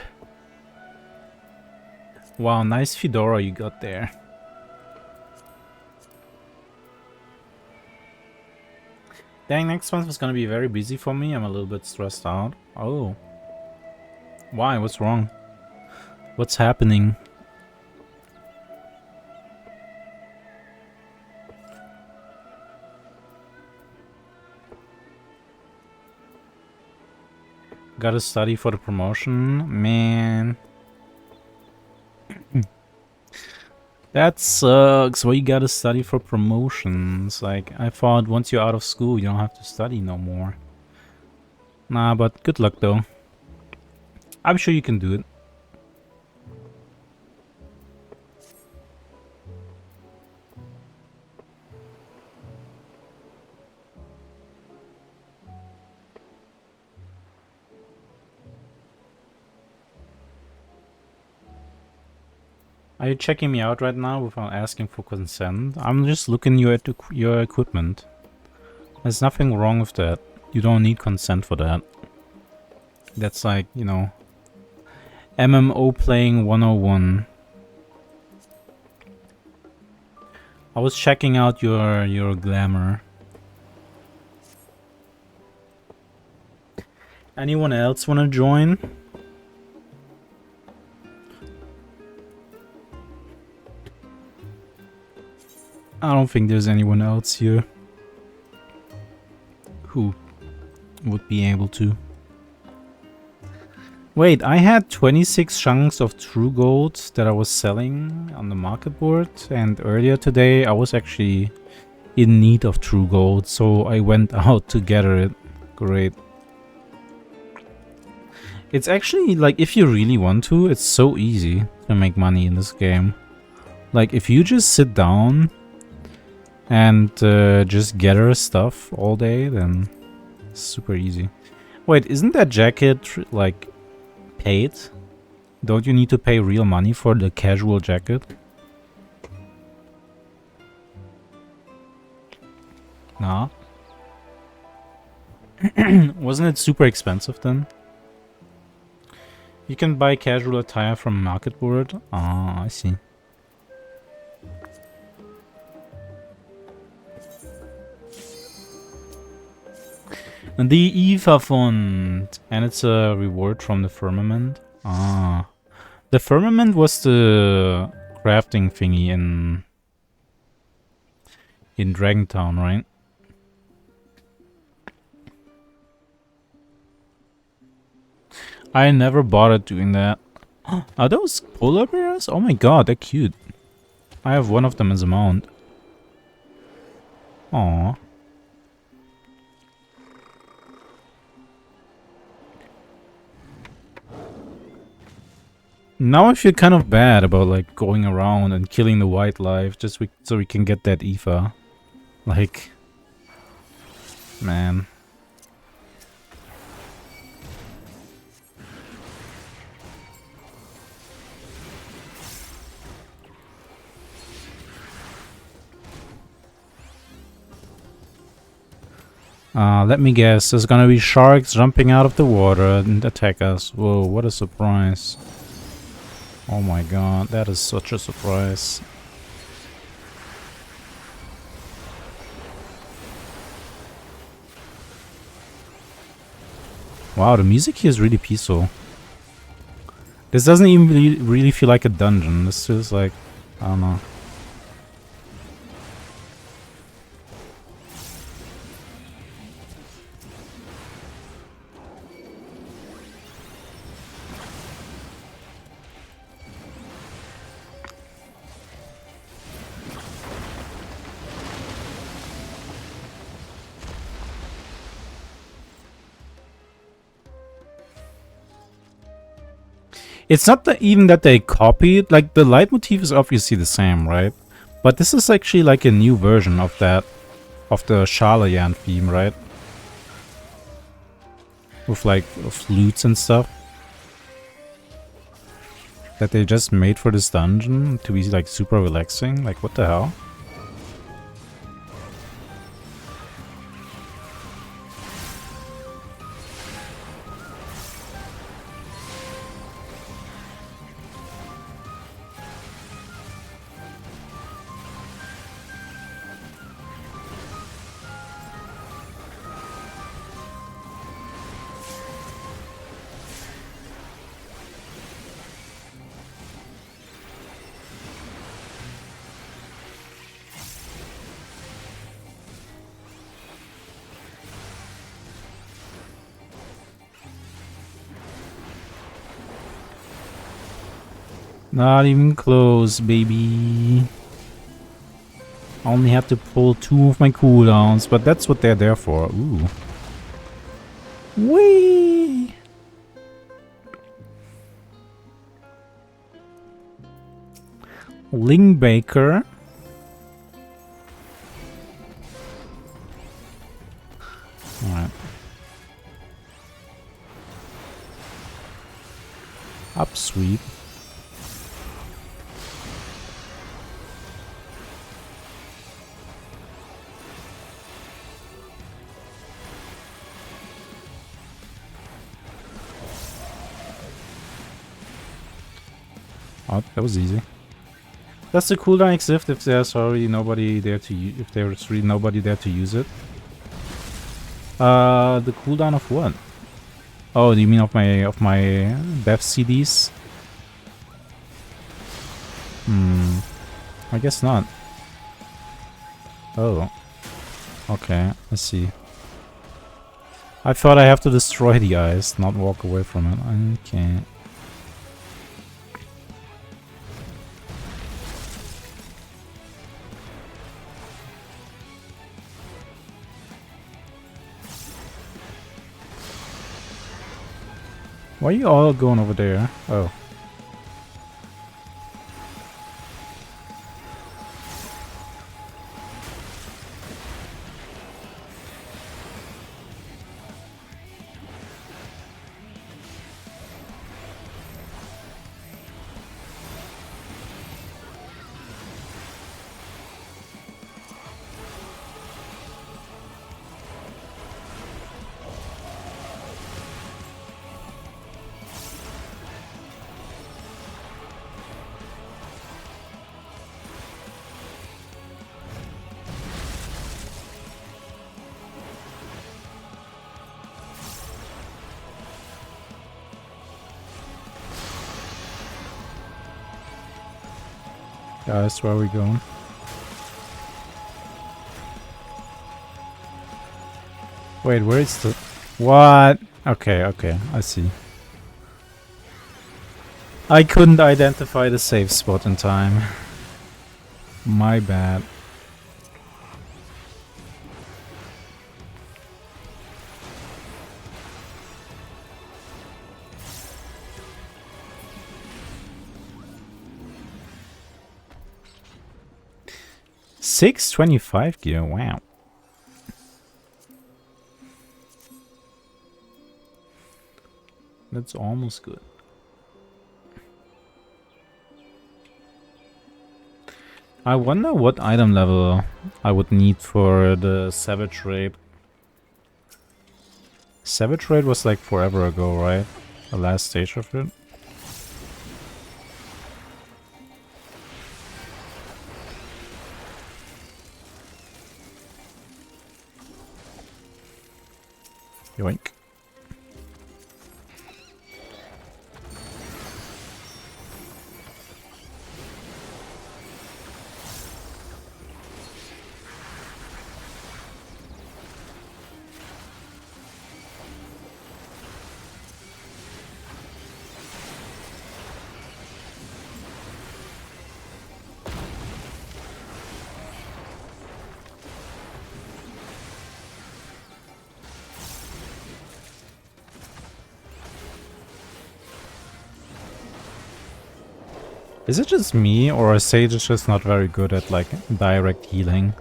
Wow, nice fedora you got there. Dang, next month was gonna be very busy for me. I'm a little bit stressed out. Oh. Why? What's wrong? What's happening? Gotta study for the promotion? Man. That sucks. Why you gotta study for promotions? Like, I thought once you're out of school, you don't have to study no more. Nah, but good luck though. I'm sure you can do it. Are you checking me out right now without asking for consent? I'm just looking at your equipment. There's nothing wrong with that. You don't need consent for that. That's like, you know, MMO playing 101. I was checking out your glamour. Anyone else wanna join? don't think there's anyone else here who would be able to. Wait, I had 26 chunks of true gold that I was selling on the market board, and earlier today I was actually in need of true gold, so I went out to gather it. Great. It's actually, like, if you really want to, it's so easy to make money in this game. Like, if you just sit down and just gather stuff all day, then it's super easy. Wait, isn't that jacket, like, paid? Don't you need to pay real money for the casual jacket? Nah. Wasn't it super expensive then? You can buy casual attire from market board? Ah, I see. And the Eva font, and it's a reward from the firmament. Ah, the firmament was the crafting thingy in Dragontown, right? I never bothered doing that. Are those polar bears? Oh my god, they're cute. I have one of them as a mount. Aww. Now I feel kind of bad about like going around and killing the wildlife just so we can get that Aoife. Like, man. Let me guess, there's gonna be sharks jumping out of the water and attack us. Whoa, what a surprise. Oh my god, that is such a surprise. Wow, the music here is really peaceful. This doesn't even really feel like a dungeon. This feels like, I don't know. It's not even that they copied, like the leitmotif is obviously the same, right? But this is actually like a new version of that, of the Shalayan theme, right? With like flutes and stuff. That they just made for this dungeon to be like super relaxing, like what the hell? Not even close, baby. I only have to pull 2 of my cooldowns, but that's what they're there for. Ooh. Whee! Lingbaker. Alright. Upsweep. Oh, that was easy. Does the cooldown exist if there's already nobody there to if there's really nobody there to use it? The cooldown of what? Oh, do you mean of my Bev CDs? I guess not. Oh. Okay, I see. I thought I have to destroy the ice, not walk away from it. Okay. Why are you all going over there? Oh. Guys, where are we going? Wait, where is the... What? Okay, okay, I see. I couldn't identify the safe spot in time. My bad. $625 gear, wow. That's almost good. I wonder what item level I would need for the Savage Raid. Savage Raid was like forever ago, right? The last stage of it. Yoink. Is it just me, or is Sage just not very good at like direct healing?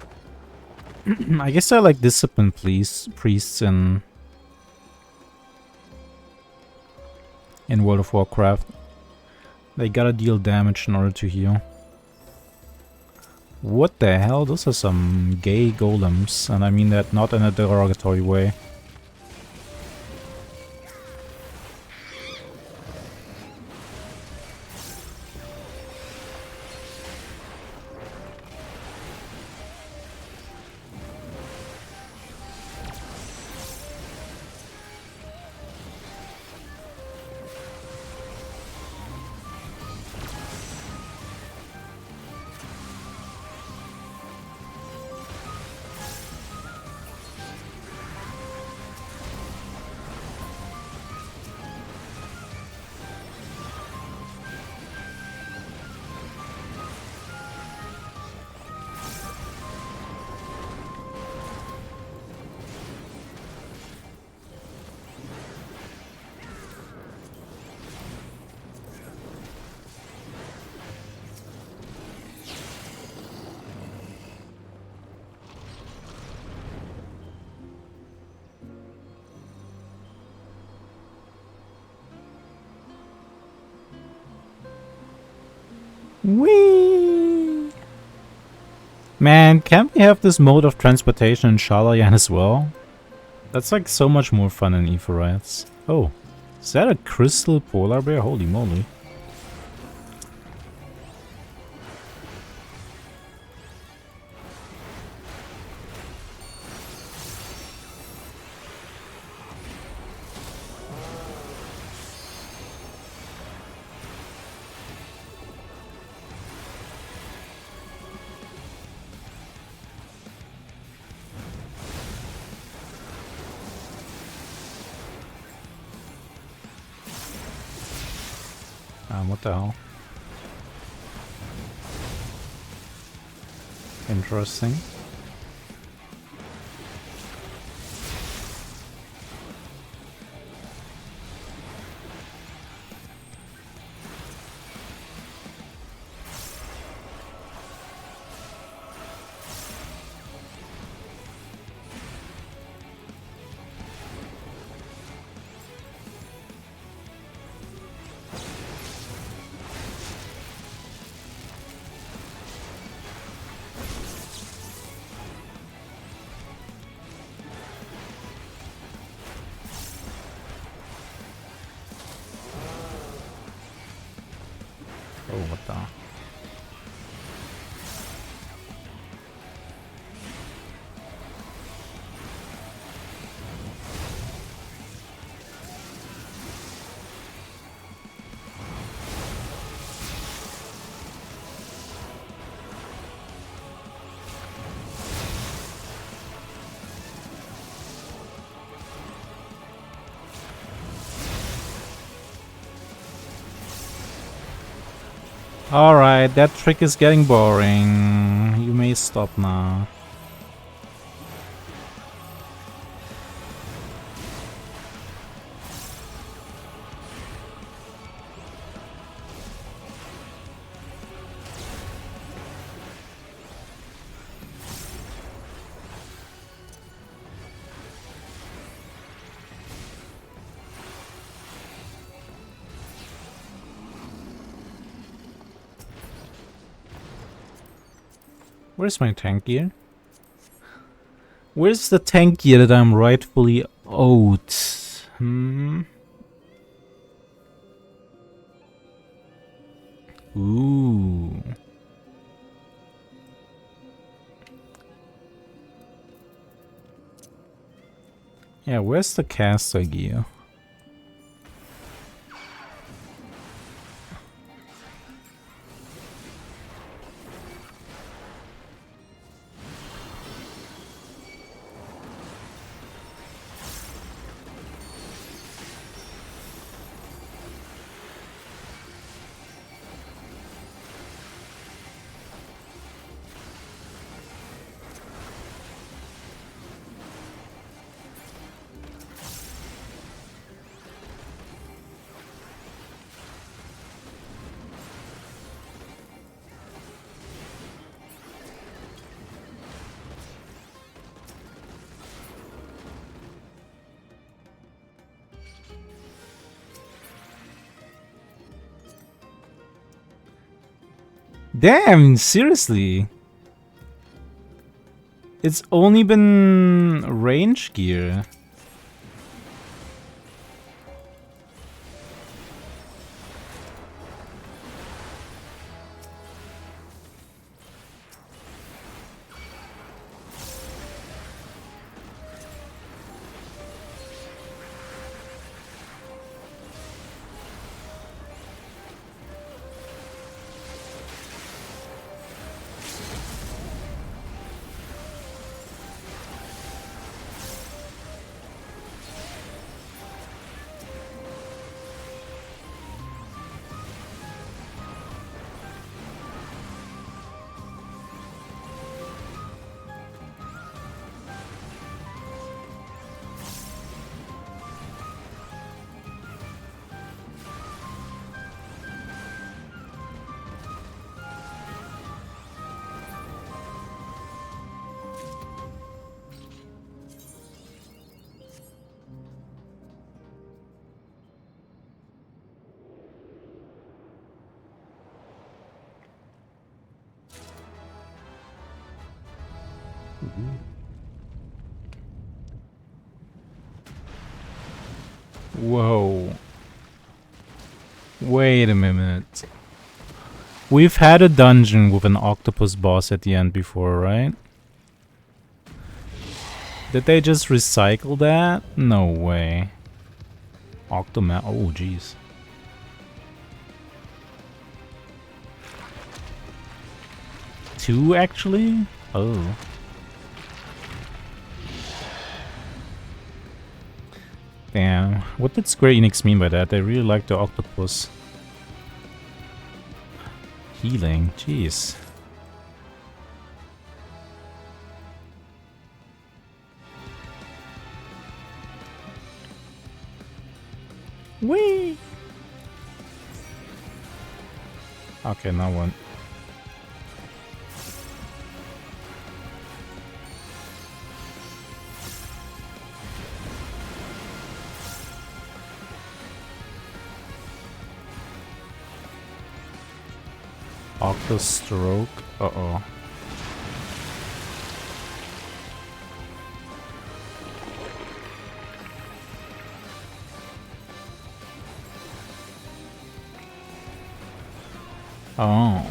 I guess they're like disciplined priests in World of Warcraft. They gotta deal damage in order to heal. What the hell? Those are some gay golems, and I mean that not in a derogatory way. Whee! Man, can't we have this mode of transportation in Shalayan as well? That's like so much more fun in Aetherytes. Oh, is that a crystal polar bear? Holy moly. What the hell? Interesting. Oh, what the? Alright, that trick is getting boring. You may stop now. Where's my tank gear? Where's the tank gear that I'm rightfully owed? Ooh. Yeah, where's the caster gear? Damn, seriously. It's only been range gear. Whoa. Wait a minute. We've had a dungeon with an octopus boss at the end before, right? Did they just recycle that? No way. Octoman. Oh, jeez. Two, actually? Oh. Damn. What did Square Enix mean by that? They really like the octopus. healing. Jeez. Whee! Okay, now one. Octo stroke. Uh-oh. Oh.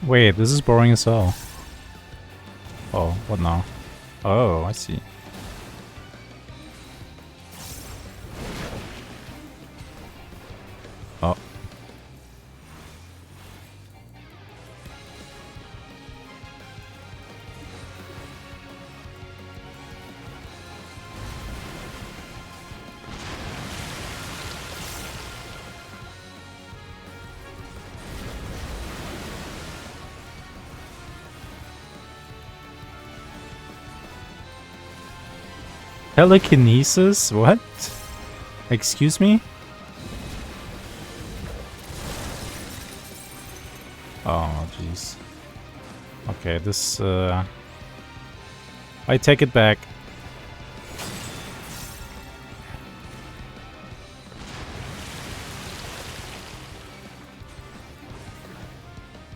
Wait, this is boring as hell. Oh, what now? Oh, I see. Oh. Telekinesis? What? Excuse me? Oh, jeez. Okay, this, I take it back.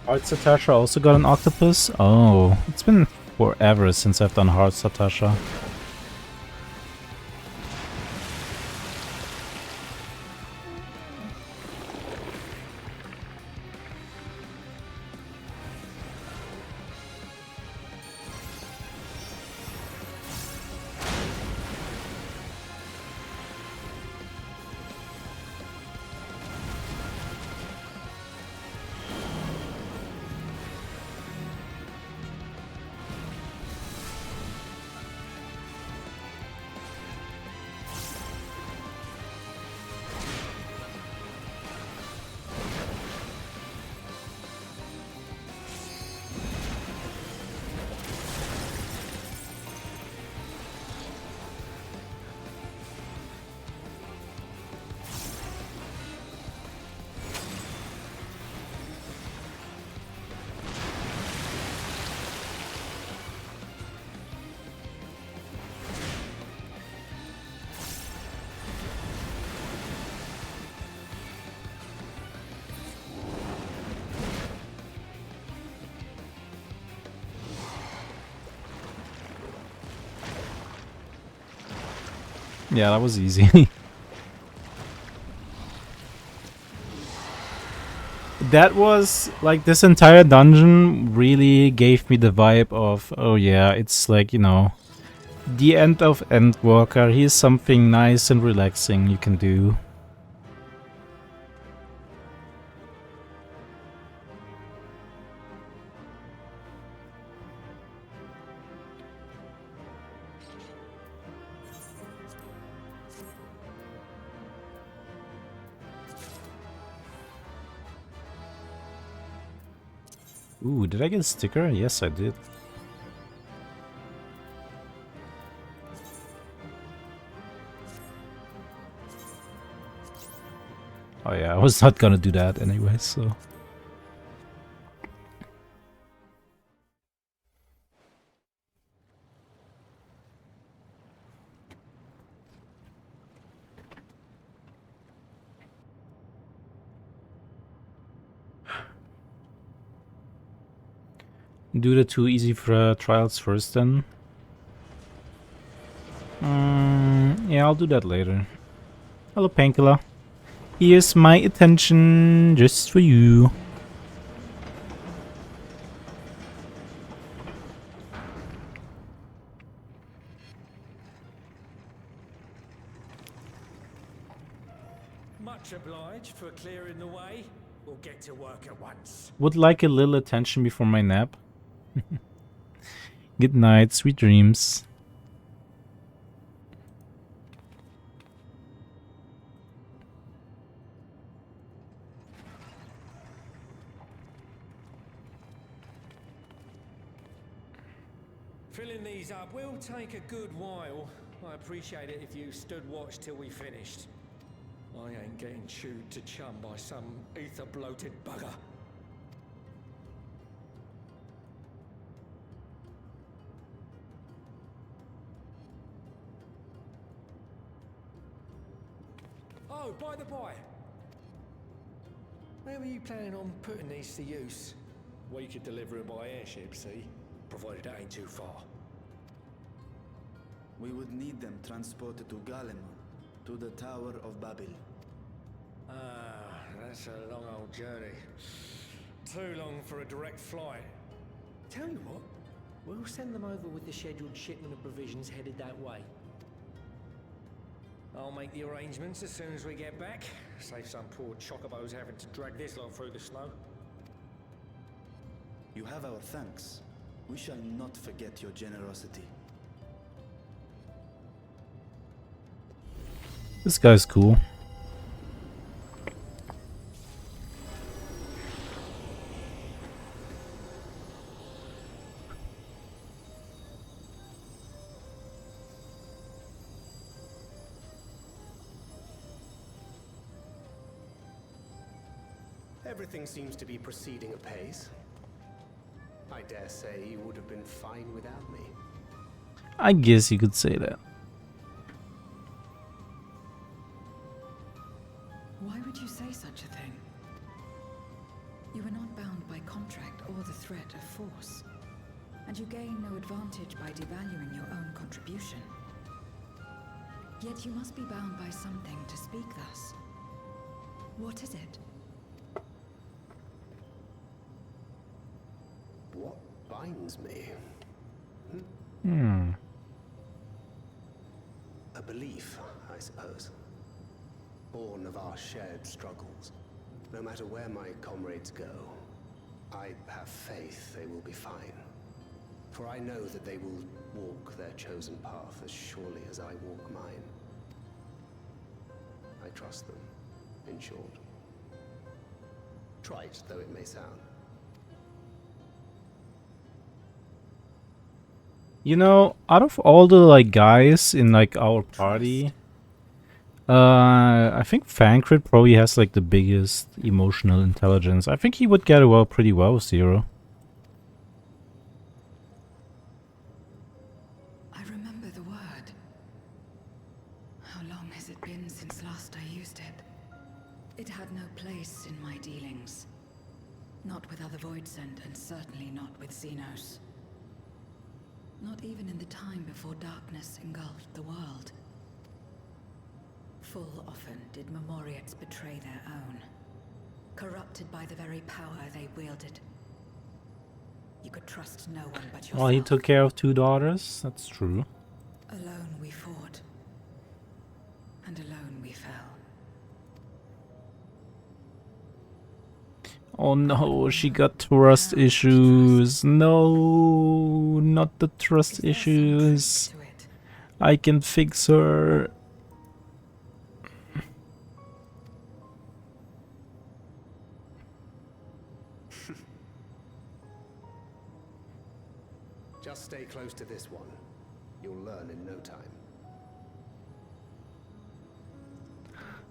Heart Satasha also got an octopus? Oh, it's been forever since I've done Heart Satasha. Yeah, that was easy. That was, like, this entire dungeon really gave me the vibe of, oh yeah, it's like, you know, the end of Endwalker. Here's something nice and relaxing you can do. Ooh, did I get a sticker? Yes, I did. Oh yeah, I was not gonna do that anyway, so... Do the 2 easy trials first then. Yeah, I'll do that later. Hello, Painkiller. Here's my attention, just for you. Much obliged for clearing the way. We'll get to work at once. Would like a little attention before my nap. Good night, sweet dreams. Filling these up will take a good while. I appreciate it if you stood watch till we finished. I ain't getting chewed to chum by some ether-bloated bugger. Oh, by the by, where were you planning on putting these to use? We could deliver it by airship, see? Provided it ain't too far. We would need them transported to Galemon, to the Tower of Babel. Ah, that's a long old journey. Too long for a direct flight. Tell you what, we'll send them over with the scheduled shipment of provisions headed that way. I'll make the arrangements as soon as we get back. Save some poor chocobos having to drag this lot through the snow. You have our thanks. We shall not forget your generosity. This guy's cool. Everything seems to be proceeding apace. I dare say you would have been fine without me. I guess you could say that. Why would you say such a thing? You are not bound by contract or the threat of force, and you gain no advantage by devaluing your own contribution. Yet you must be bound by something to speak thus. What is it? What binds me? A belief, I suppose. Born of our shared struggles. No matter where my comrades go, I have faith they will be fine. For I know that they will walk their chosen path as surely as I walk mine. I trust them, in short. Trite though it may sound. You know, out of all the like guys in like our party, I think Fancrit probably has like the biggest emotional intelligence. I think he would get along pretty well with Zero. I remember the word. How long has it been since last I used it? It had no place in my dealings. Not with other Voidsent, and certainly not with Xenos. Not even in the time before darkness engulfed the world. Full often did Memoriates betray their own, corrupted by the very power they wielded. You could trust no one but yourself. Well, he took care of 2 daughters, that's true. Alone we fought, and alone we fell. Oh no, she got trust issues. No, not the trust issues. I can fix her. Just stay close to this one. You'll learn in no time.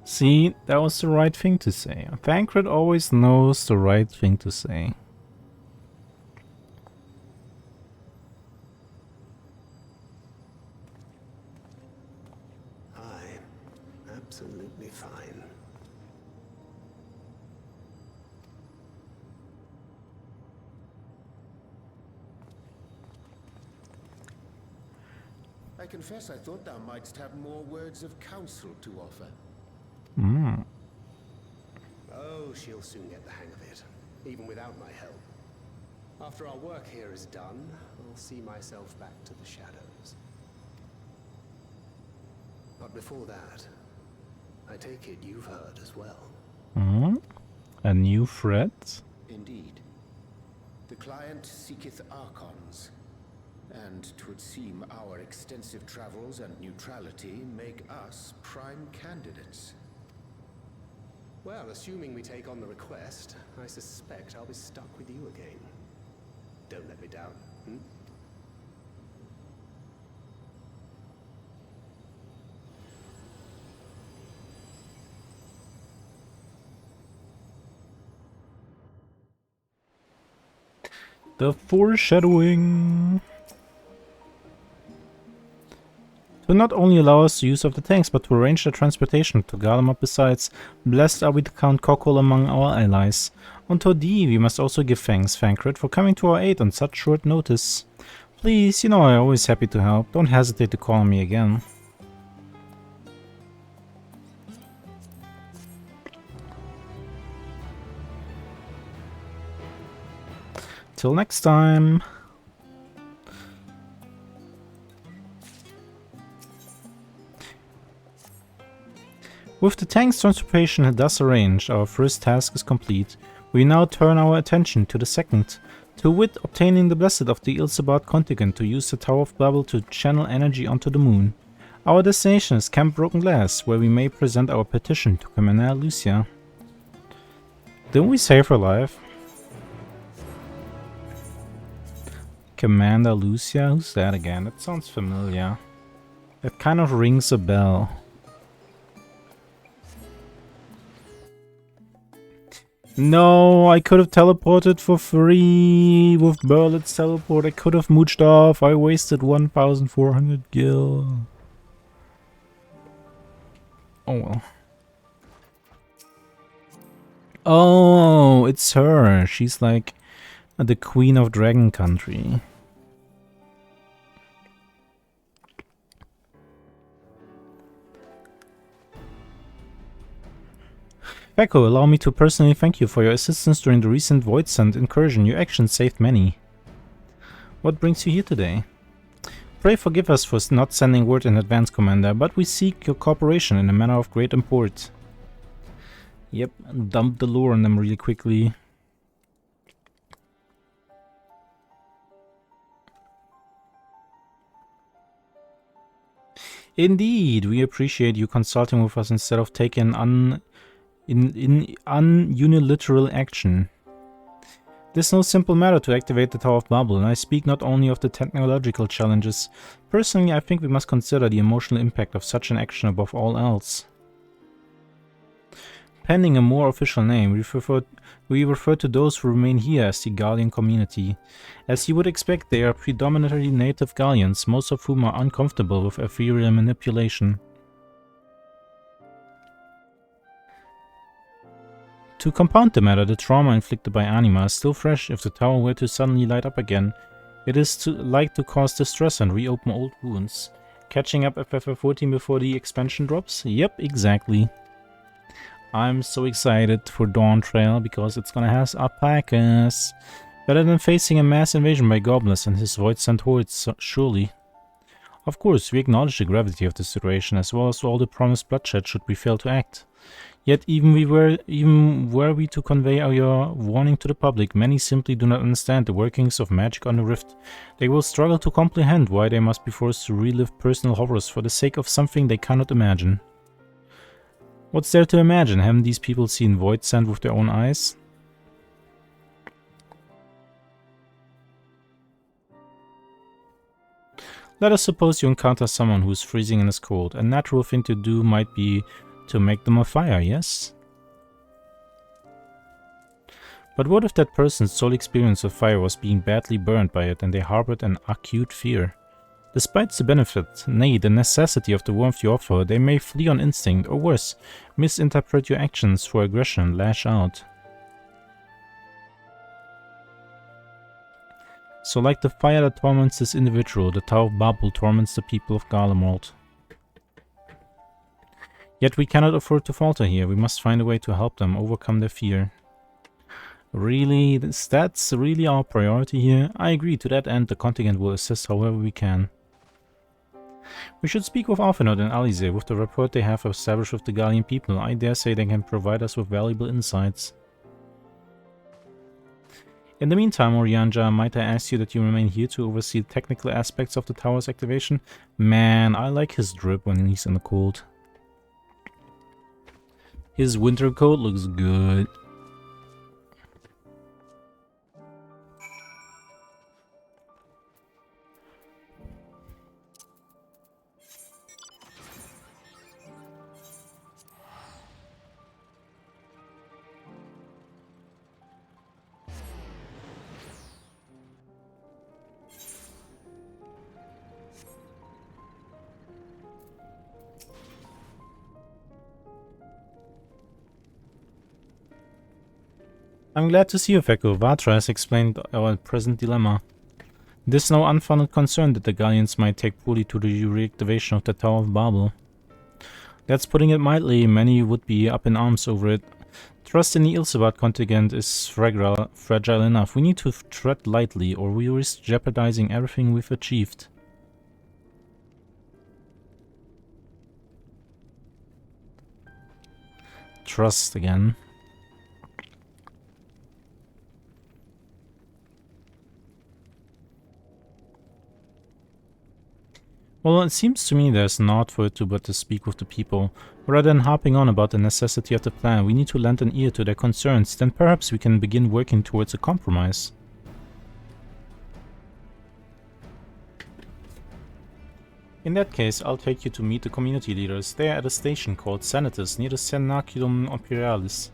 See, that was the right thing to say. Thancred always knows the right thing to say. I'm absolutely fine. I confess I thought thou mightst have more words of counsel to offer. Oh, she'll soon get the hang of it, even without my help. After our work here is done, I'll see myself back to the shadows. But before that, I take it you've heard as well. Hmm? A new threat? Indeed. The client seeketh Archons, and 'twould seem our extensive travels and neutrality make us prime candidates. Well, assuming we take on the request, I suspect I'll be stuck with you again. Don't let me down, hmm? The foreshadowing. To not only allow us the use of the tanks, but to arrange their transportation to Garlemald. Besides, blessed are we to count Kokol among our allies. On Todi, we must also give thanks, Thancred, for coming to our aid on such short notice. Please, you know I'm always happy to help. Don't hesitate to call on me again. Till next time. With the tank's transportation thus arranged, our first task is complete. We now turn our attention to the second, to wit obtaining the blessed of the Ilsebard contingent to use the Tower of Babel to channel energy onto the moon. Our destination is Camp Broken Glass, where we may present our petition to Commander Lucia. Didn't we save her life? Commander Lucia? Who's that again? That sounds familiar. That kind of rings a bell. No, I could have teleported for free with Berlit's teleport. I could have mooched off. I wasted 1,400 gil. Oh well. Oh, it's her. She's like the Queen of Dragon Country. Becco, allow me to personally thank you for your assistance during the recent Voidsent incursion. Your actions saved many. What brings you here today? Pray forgive us for not sending word in advance, Commander, but we seek your cooperation in a matter of great import. Yep, dump the lore on them really quickly. Indeed, we appreciate you consulting with us instead of taking unilateral action. It is no simple matter to activate the Tower of Babel, and I speak not only of the technological challenges. Personally, I think we must consider the emotional impact of such an action above all else. Pending a more official name, we refer to those who remain here as the Gallian community. As you would expect, they are predominantly native Gallians, most of whom are uncomfortable with ethereal manipulation. To compound the matter, the trauma inflicted by Anima is still fresh. If the tower were to suddenly light up again, it is like to cause distress and reopen old wounds. Catching up FF14 before the expansion drops? Yep, exactly. I'm so excited for Dawntrail because it's gonna have alpacas. Better than facing a mass invasion by goblins and his Voidsent hordes, surely. Of course, we acknowledge the gravity of the situation, as well as all the promised bloodshed should we fail to act. Yet even were we to convey our warning to the public, many simply do not understand the workings of magic on the rift. They will struggle to comprehend why they must be forced to relive personal horrors for the sake of something they cannot imagine. What's there to imagine? Haven't these people seen Voidsent with their own eyes? Let us suppose you encounter someone who is freezing and is cold. A natural thing to do might be to make them a fire, yes? But what if that person's sole experience of fire was being badly burned by it and they harbored an acute fear? Despite the benefit, nay, the necessity of the warmth you offer, they may flee on instinct, or worse, misinterpret your actions for aggression and lash out. So like the fire that torments this individual, the Tower of Babel torments the people of Garlemald. Yet we cannot afford to falter here. We must find a way to help them overcome their fear. Really? That's really our priority here? I agree. To that end, the contingent will assist however we can. We should speak with Alphenot and Alize. With the rapport they have established with the Gallian people, I dare say they can provide us with valuable insights. In the meantime, Orianja, might I ask you that you remain here to oversee the technical aspects of the tower's activation? Man, I like his drip when he's in the cold. His winter coat looks good. I'm glad to see you, Veko. Vatra has explained our present dilemma. It is no unfounded concern that the Gallians might take poorly to the reactivation of the Tower of Babel. That's putting it mildly. Many would be up in arms over it. Trust in the Ilsevad contingent is fragile enough. We need to tread lightly, or we risk jeopardizing everything we've achieved. Trust again. Well, it seems to me there's naught for it but to speak with the people. Rather than harping on about the necessity of the plan, we need to lend an ear to their concerns, then perhaps we can begin working towards a compromise. In that case, I'll take you to meet the community leaders. They are at a station called Senatus, near the Cenaculum Imperialis.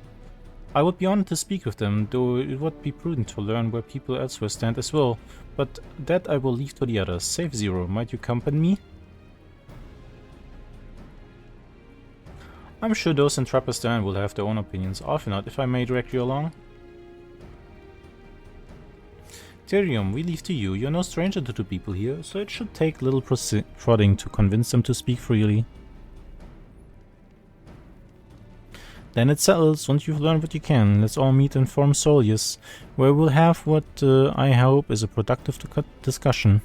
I would be honored to speak with them, though it would be prudent to learn where people elsewhere stand as well. But that I will leave to the others. Save Zero, might you accompany me? I'm sure those in Trapistan will have their own opinions. Often not, if I may direct you along. Tyrium, we leave to you. You're no stranger to the people here, so it should take little prodding to convince them to speak freely. Then it settles. Once you've learned what you can, let's all meet in Forum Solius, where we'll have what I hope is a productive discussion.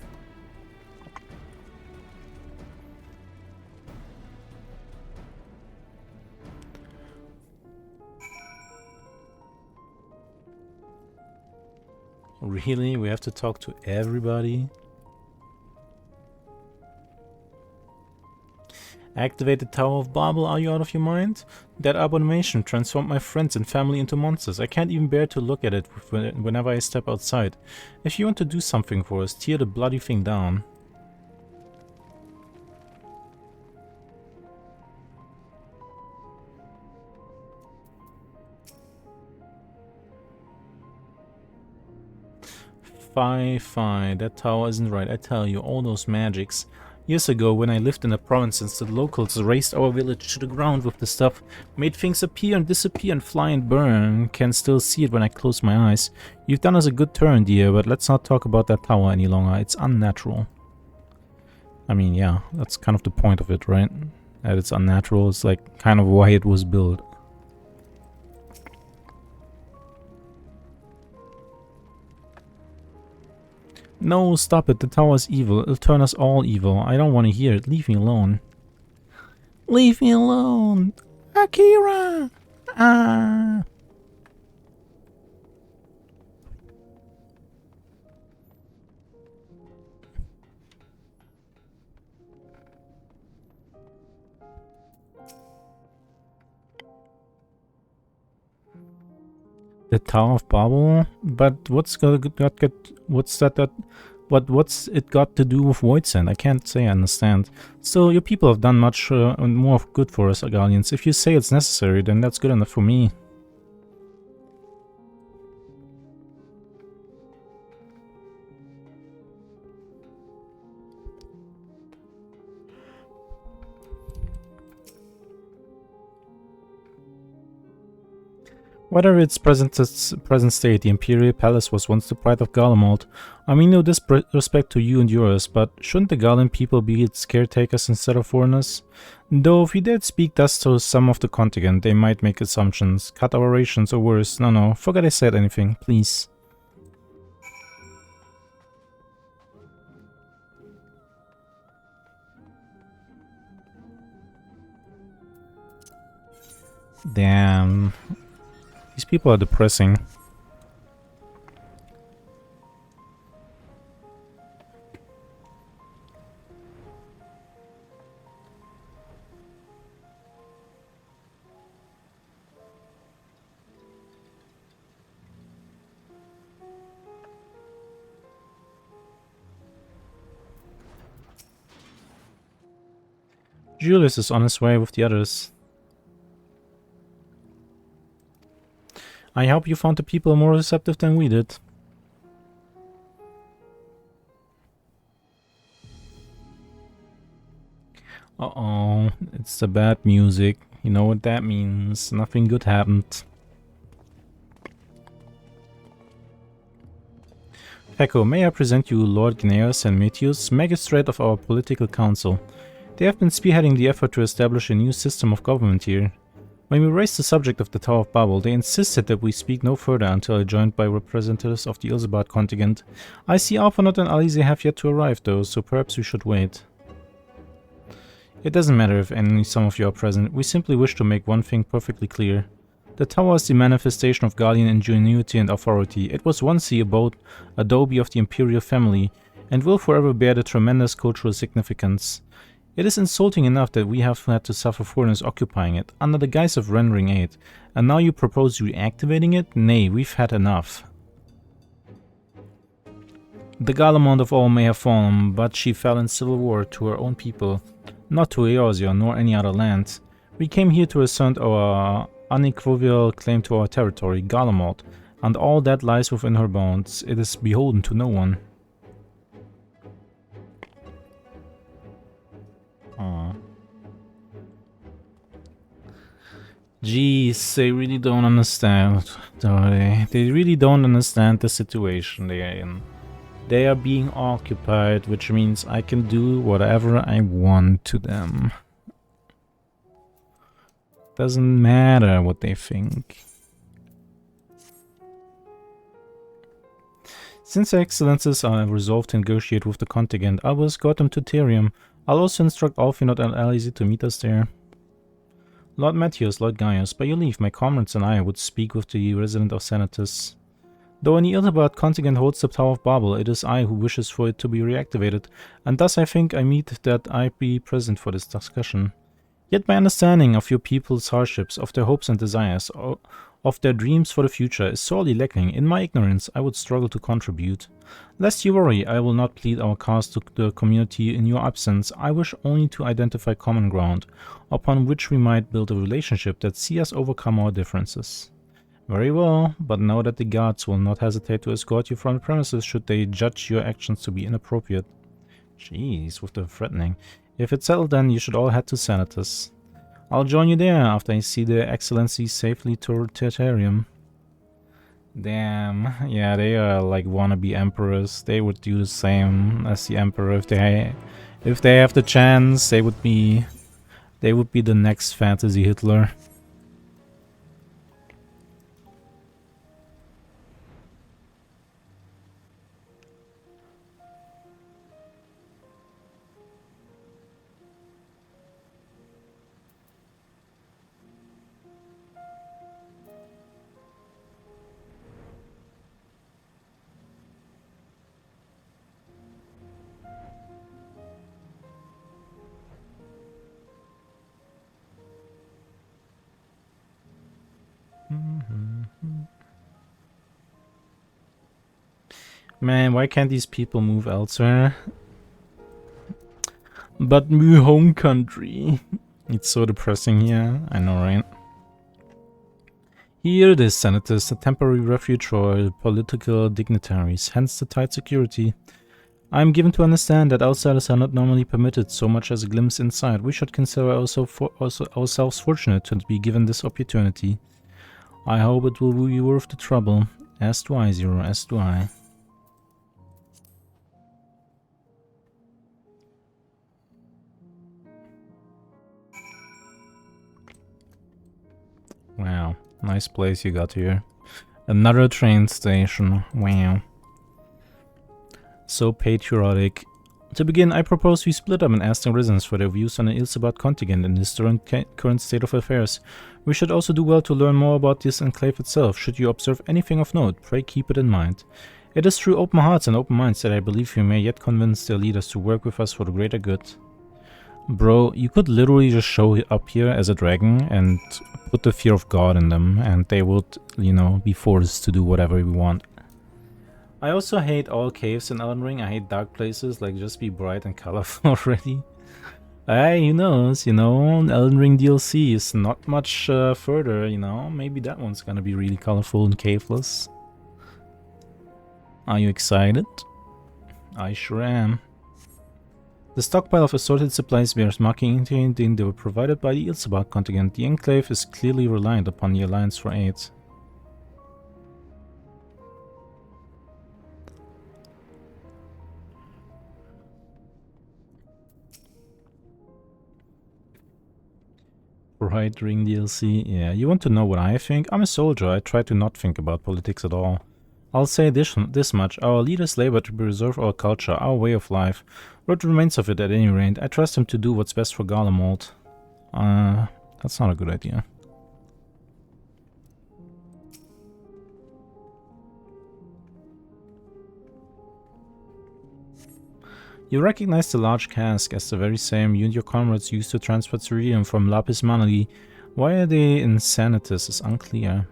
Really? We have to talk to everybody? Activate the Tower of Babel, are you out of your mind? That abomination transformed my friends and family into monsters. I can't even bear to look at it whenever I step outside. If you want to do something for us, tear the bloody thing down. Fine, that tower isn't right, I tell you, all those magics. Years ago, when I lived in the provinces, the locals razed our village to the ground with the stuff, made things appear and disappear and fly and burn. Can still see it when I close my eyes. You've done us a good turn, dear, but let's not talk about that tower any longer. It's unnatural. I mean, yeah, that's kind of the point of it, right? That it's unnatural, it's like kind of why it was built. No, stop it. The tower's evil. It'll turn us all evil. I don't want to hear it. Leave me alone. Leave me alone! Akira! Ah! The Tower of Babel? But what's it got to do with Voidsend? I can't say I understand. Still, your people have done much more good for us, Argalians. If you say it's necessary, then that's good enough for me. Whatever its present state, the Imperial Palace was once the pride of Garlemald. I mean no disrespect to you and yours, but shouldn't the Garland people be its caretakers instead of foreigners? Though if we dared speak thus to some of the contingent, they might make assumptions, cut our rations or worse. No, forget I said anything, please. Damn. These people are depressing. Julius is on his way with the others. I hope you found the people more receptive than we did. Uh-oh, it's the bad music. You know what that means. Nothing good happened. Pecco, may I present you Lord Gnaeus and Metius, magistrate of our political council. They have been spearheading the effort to establish a new system of government here. When we raised the subject of the Tower of Babel, they insisted that we speak no further until joined by representatives of the Ilsebard contingent. I see Arpanot and Alize have yet to arrive though, so perhaps we should wait. It doesn't matter if some of you are present, we simply wish to make one thing perfectly clear. The tower is the manifestation of Guardian ingenuity and authority. It was once the adobe of the imperial family, and will forever bear the tremendous cultural significance. It is insulting enough that we have had to suffer foreigners occupying it, under the guise of rendering aid, and now you propose reactivating it? Nay, we've had enough. The Galamond of all may have fallen, but she fell in civil war to her own people, not to Eosia nor any other land. We came here to assert our unequivocal claim to our territory, Galamond, and all that lies within her bounds. It is beholden to no one. Aww. Jeez, they really don't understand, do they? They really don't understand the situation they are in. They are being occupied, which means I can do whatever I want to them. Doesn't matter what they think. Since their excellences are resolved to negotiate with the contingent, I will escort them to Therium. I'll also instruct Alfinot and Alize to meet us there. Lord Matthias, Lord Gaius, by your leave, my comrades and I would speak with the resident of Senatus. Though an Ilsebard contingent holds the Tower of Babel, it is I who wishes for it to be reactivated, and thus I think I meet that I be present for this discussion. Yet my understanding of your people's hardships, of their hopes and desires, of their dreams for the future is sorely lacking. In my ignorance, I would struggle to contribute. Lest you worry, I will not plead our cause to the community in your absence. I wish only to identify common ground, upon which we might build a relationship that sees us overcome our differences. Very well, but know that the guards will not hesitate to escort you from the premises should they judge your actions to be inappropriate. Jeez, with the threatening. If it's settled then, you should all head to Senatus. I'll join you there after I see their excellencies safely to Tertarium. Damn, yeah, they are like wannabe emperors. They would do the same as the emperor if they have the chance. They would be the next fantasy Hitler. Man, why can't these people move elsewhere? But my home country. It's so depressing here, I know, right? Here it is, Senators, a temporary refuge for political dignitaries, hence the tight security. I am given to understand that outsiders are not normally permitted so much as a glimpse inside. We should consider ourselves fortunate to be given this opportunity. I hope it will be worth the trouble. As do I, Zero, as do I. Wow, nice place you got here. Another train station, wow. So patriotic. To begin, I propose we split up and ask the residents for their views on the Ilsebat contingent and its current state of affairs. We should also do well to learn more about this enclave itself. Should you observe anything of note, pray keep it in mind. It is through open hearts and open minds that I believe we may yet convince their leaders to work with us for the greater good. Bro, you could literally just show up here as a dragon and put the fear of God in them, and they would, you know, be forced to do whatever we want. I also hate all caves in Elden Ring. I hate dark places, like just be bright and colorful already. Hey, who knows, you know, Elden Ring DLC is not much further, you know, maybe that one's gonna be really colorful and caveless. Are you excited? I sure am. The stockpile of assorted supplies bears marking indicating they were provided by the Ilsebat contingent. The Enclave is clearly reliant upon the Alliance for aid. Right, Ring DLC. Yeah, you want to know what I think? I'm a soldier. I try to not think about politics at all. I'll say this much. Our leaders labor to preserve our culture, our way of life. What remains of it at any rate. I trust them to do what's best for Garlemald. That's not a good idea. You recognize the large cask as the very same you and your comrades used to transport ceruleum from Lapis Manali. Why are they in Sanitas is unclear.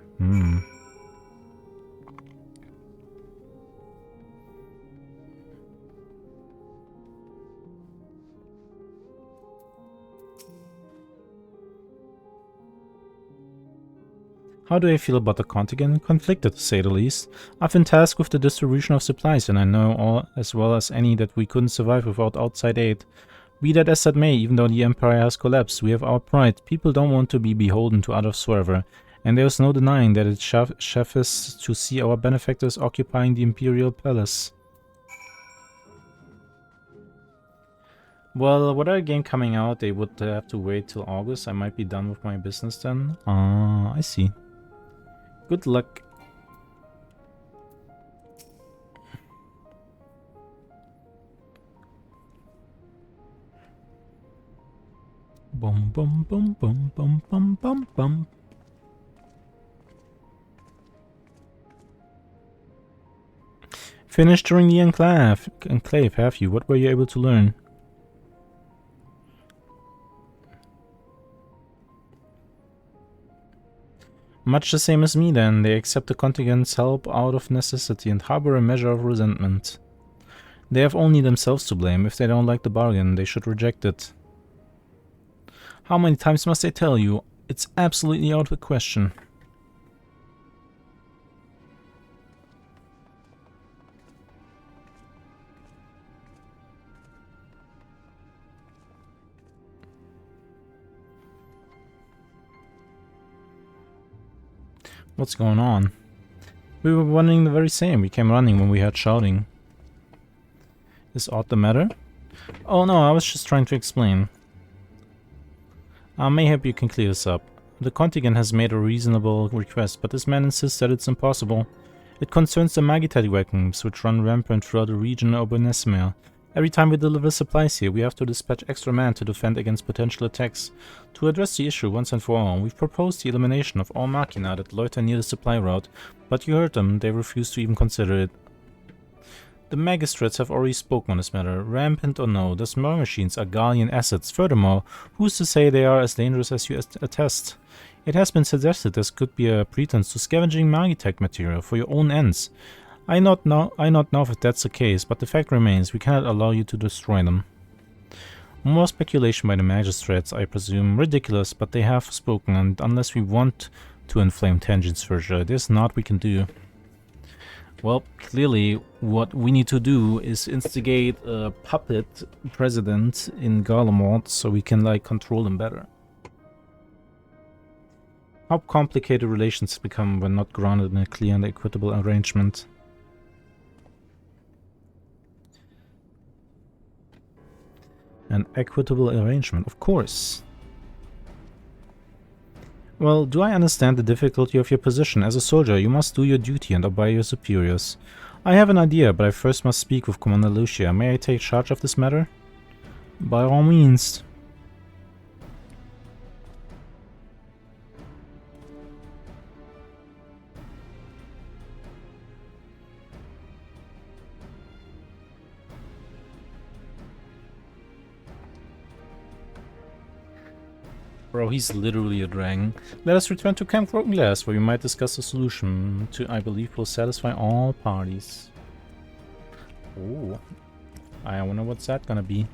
How do I feel about the contingent? Conflicted, to say the least. I've been tasked with the distribution of supplies, and I know all as well as any that we couldn't survive without outside aid. Be that as that may, even though the Empire has collapsed, we have our pride. People don't want to be beholden to others forever, and there's no denying that it's chafes to see our benefactors occupying the Imperial Palace. Well, whatever game coming out, they would have to wait till August. I might be done with my business then. I see. Good luck. Bum bum bum bum bum bum bum bum. Finished during the enclave, have you? What were you able to learn? Much the same as me then. They accept the contingent's help out of necessity and harbor a measure of resentment. They have only themselves to blame. If they don't like the bargain, they should reject it. How many times must I tell you? It's absolutely out of the question. What's going on? We were running the very same. We came running when we heard shouting. Is aught the matter? Oh no, I was just trying to explain. Mayhap you can clear this up. The contingent has made a reasonable request, but this man insists that it's impossible. It concerns the Magitet wagons, which run rampant throughout the region of Obenesmer. Every time we deliver supplies here, we have to dispatch extra men to defend against potential attacks. To address the issue once and for all, we've proposed the elimination of all machina that loiter near the supply route, but you heard them, they refuse to even consider it. The magistrates have already spoken on this matter. Rampant or no, the small machines are Gallian assets. Furthermore, who's to say they are as dangerous as you attest? It has been suggested this could be a pretense to scavenging Magitech material for your own ends. I not know if that's the case, but the fact remains, we cannot allow you to destroy them. More speculation by the magistrates, I presume. Ridiculous, but they have spoken, and unless we want to inflame tensions further, there's naught we can do. Well, clearly, what we need to do is instigate a puppet president in Garlemald so we can, like, control them better. How complicated relations become when not grounded in a clear and equitable arrangement. An equitable arrangement, of course. Well, do I understand the difficulty of your position? As a soldier, you must do your duty and obey your superiors. I have an idea, but I first must speak with Commander Lucia. May I take charge of this matter? By all means. Bro, he's literally a dragon. Let us return to Camp Broken Glass, where we might discuss a solution to, I believe, will satisfy all parties. Oh, I wonder what's that gonna be.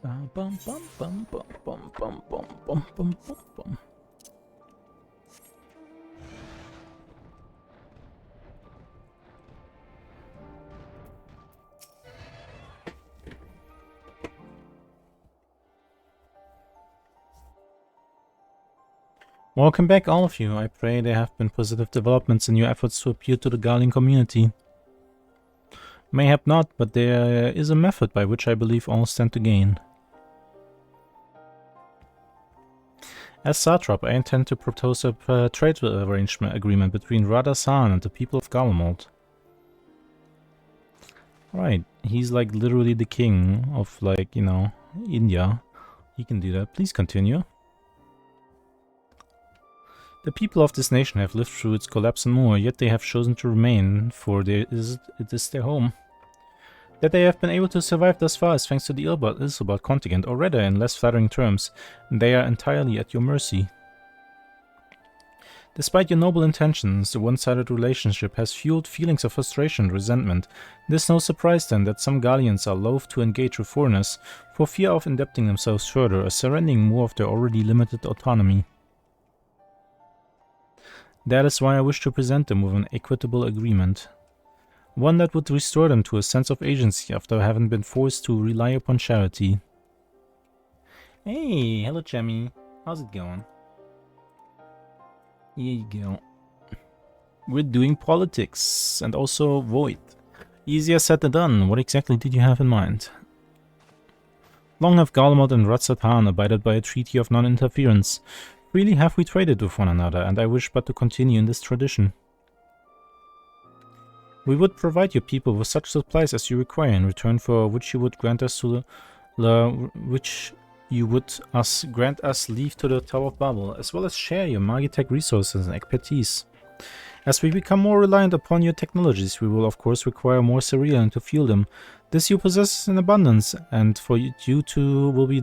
Bum bum bum bum bum bum bum bum bum bum bum. Welcome back, all of you. I pray there have been positive developments in your efforts to appeal to the Guardian community. Mayhap not, but there is a method by which I believe all stand to gain. As Satrap, I intend to propose a trade arrangement agreement between Radha-san and the people of Garlemald. Right, he's like literally the king of, like, you know, India. He can do that. Please continue. The people of this nation have lived through its collapse and more, yet they have chosen to remain, for it is their home. That they have been able to survive thus far is thanks to the Ilbert contingent, or rather, in less flattering terms, they are entirely at your mercy. Despite your noble intentions, the one-sided relationship has fueled feelings of frustration and resentment. It is no surprise then that some Gallians are loath to engage with foreigners, for fear of indebting themselves further or surrendering more of their already limited autonomy. That is why I wish to present them with an equitable agreement. One that would restore them to a sense of agency after having been forced to rely upon charity. Hey, hello Chemmy. How's it going? Here you go. We're doing politics and also Void. Easier said than done. What exactly did you have in mind? Long have Garlemald and Ratsatan abided by a treaty of non-interference. Freely have we traded with one another, and I wish but to continue in this tradition. We would provide your people with such supplies as you require in return for which you would grant us grant us leave to the Tower of Babel, as well as share your Magitech resources and expertise. As we become more reliant upon your technologies, we will of course require more cereal to fuel them. This you possess in abundance, and for it you will be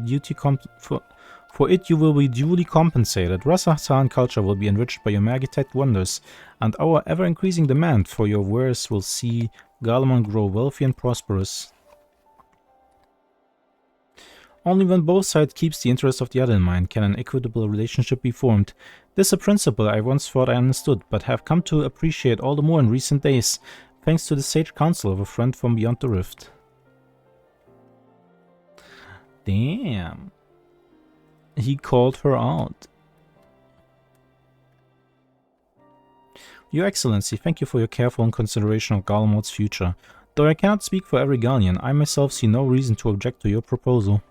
duly compensated. Rasasan culture will be enriched by your Magitech wonders, and our ever-increasing demand for your wares will see Garlemald grow wealthy and prosperous. Only when both sides keeps the interest of the other in mind can an equitable relationship be formed. This is a principle I once thought I understood, but have come to appreciate all the more in recent days, thanks to the sage counsel of a friend from beyond the rift. Damn. He called her out. Your Excellency, thank you for your careful consideration of Garlemald's future. Though I cannot speak for every Gallian, I myself see no reason to object to your proposal.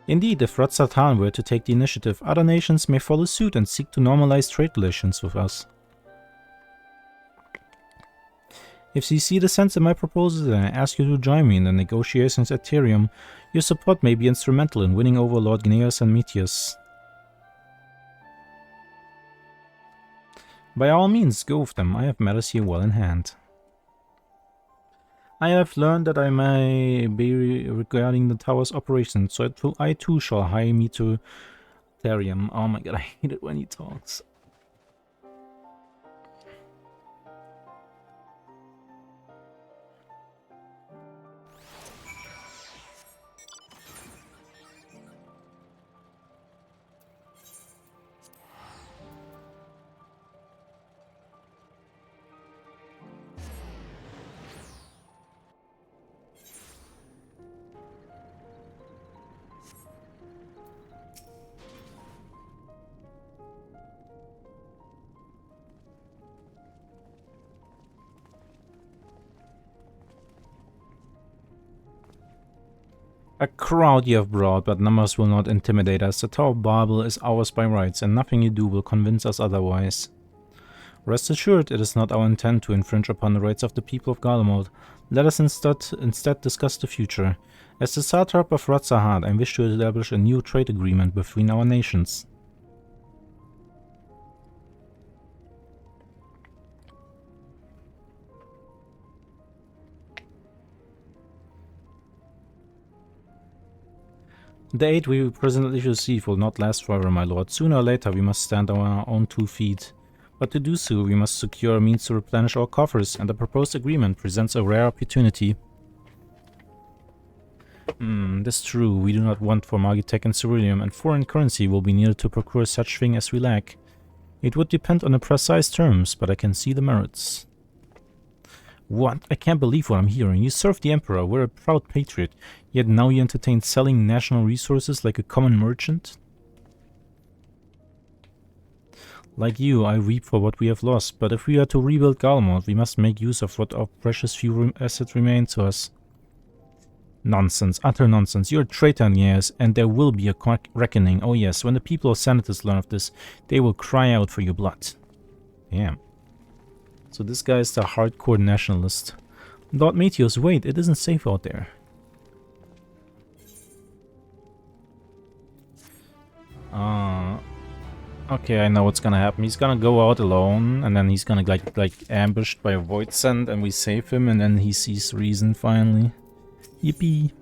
Indeed, if Ratsatan were to take the initiative, other nations may follow suit and seek to normalize trade relations with us. If you see the sense in my proposal, then I ask you to join me in the negotiations at Tyrium. Your support may be instrumental in winning over Lord Gneas and Metius. By all means, go with them. I have matters here well in hand. I have learned that I may be regarding the tower's operations, so I too shall hire me to Tyrium. Oh my god, I hate it when he talks. A crowd you have brought, but numbers will not intimidate us. The Tower of Babel is ours by rights, and nothing you do will convince us otherwise. Rest assured, it is not our intent to infringe upon the rights of the people of Garlemald. Let us instead discuss the future. As the satrap of Ratzahat, I wish to establish a new trade agreement between our nations. The aid we presently receive will not last forever, my lord. Sooner or later we must stand on our own 2 feet. But to do so, we must secure a means to replenish our coffers, and the proposed agreement presents a rare opportunity. That's true. We do not want for Magitech and Ceruleum, and foreign currency will be needed to procure such thing as we lack. It would depend on the precise terms, but I can see the merits. What? I can't believe what I'm hearing. You served the Emperor, were a proud patriot, yet now you entertain selling national resources like a common merchant? Like you, I weep for what we have lost, but if we are to rebuild Garlemald, we must make use of what our precious few assets remain to us. Nonsense, utter nonsense. You're a traitor, yes, and there will be a reckoning. Oh yes, when the people of Senatus learn of this, they will cry out for your blood. Damn. So this guy is the hardcore nationalist. Lord Meteos, wait, it isn't safe out there. Okay, I know what's gonna happen. He's gonna go out alone, and then he's gonna like ambushed by a void send, and we save him, and then he sees reason finally. Yippee!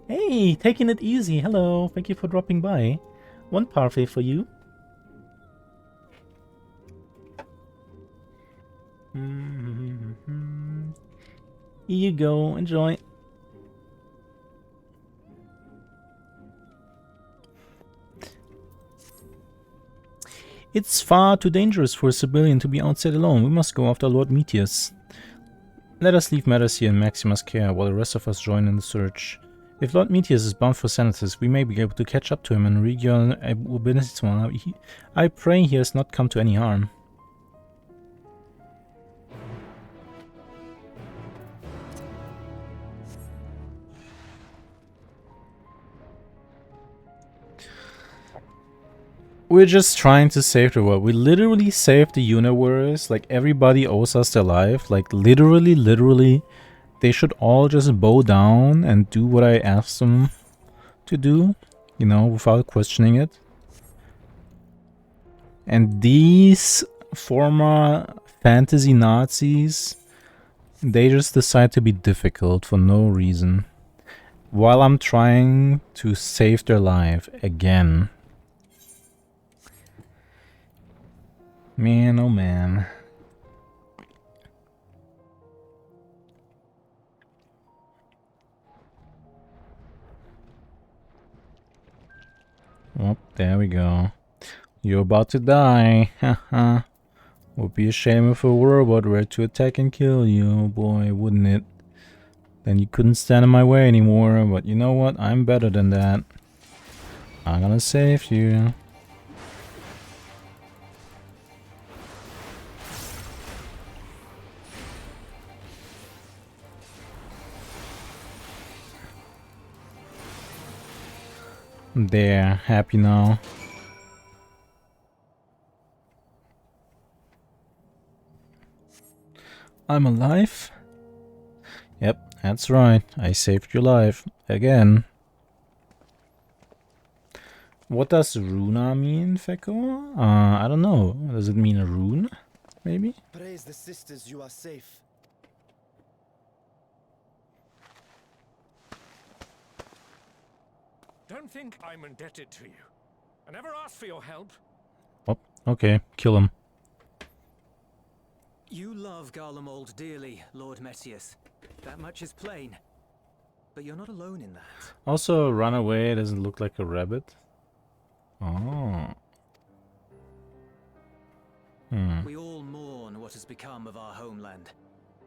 Hey, taking it easy. Hello, thank you for dropping by. One parfait for you. Here you go. Enjoy. It's far too dangerous for a civilian to be outside alone. We must go after Lord Meteos. Let us leave matters here in Maxima's care while the rest of us join in the search. If Lord Meteos is bound for Senatus, we may be able to catch up to him and regain Ubinisma. I pray he has not come to any harm. We're just trying to save the world. We literally saved the universe. Like, everybody owes us their life. Like, literally. They should all just bow down and do what I asked them to do. You know, without questioning it. And these former fantasy Nazis, they just decide to be difficult for no reason. While I'm trying to save their life again. Man, oh man. Oh, there we go. You're about to die. Haha. Would be a shame if a robot were to attack and kill you, boy, wouldn't it? Then you couldn't stand in my way anymore, but you know what? I'm better than that. I'm gonna save you. There, happy now. I'm alive? Yep, that's right. I saved your life. Again. What does Runa mean, Feko? I don't know. Does it mean a rune? Maybe? Praise the sisters, you are safe. Don't think I'm indebted to you. I never asked for your help. Oh, okay. Kill him. You love Garlemald dearly, Lord Meteos. That much is plain. But you're not alone in that. Also, run away doesn't look like a rabbit. Oh. We all mourn what has become of our homeland.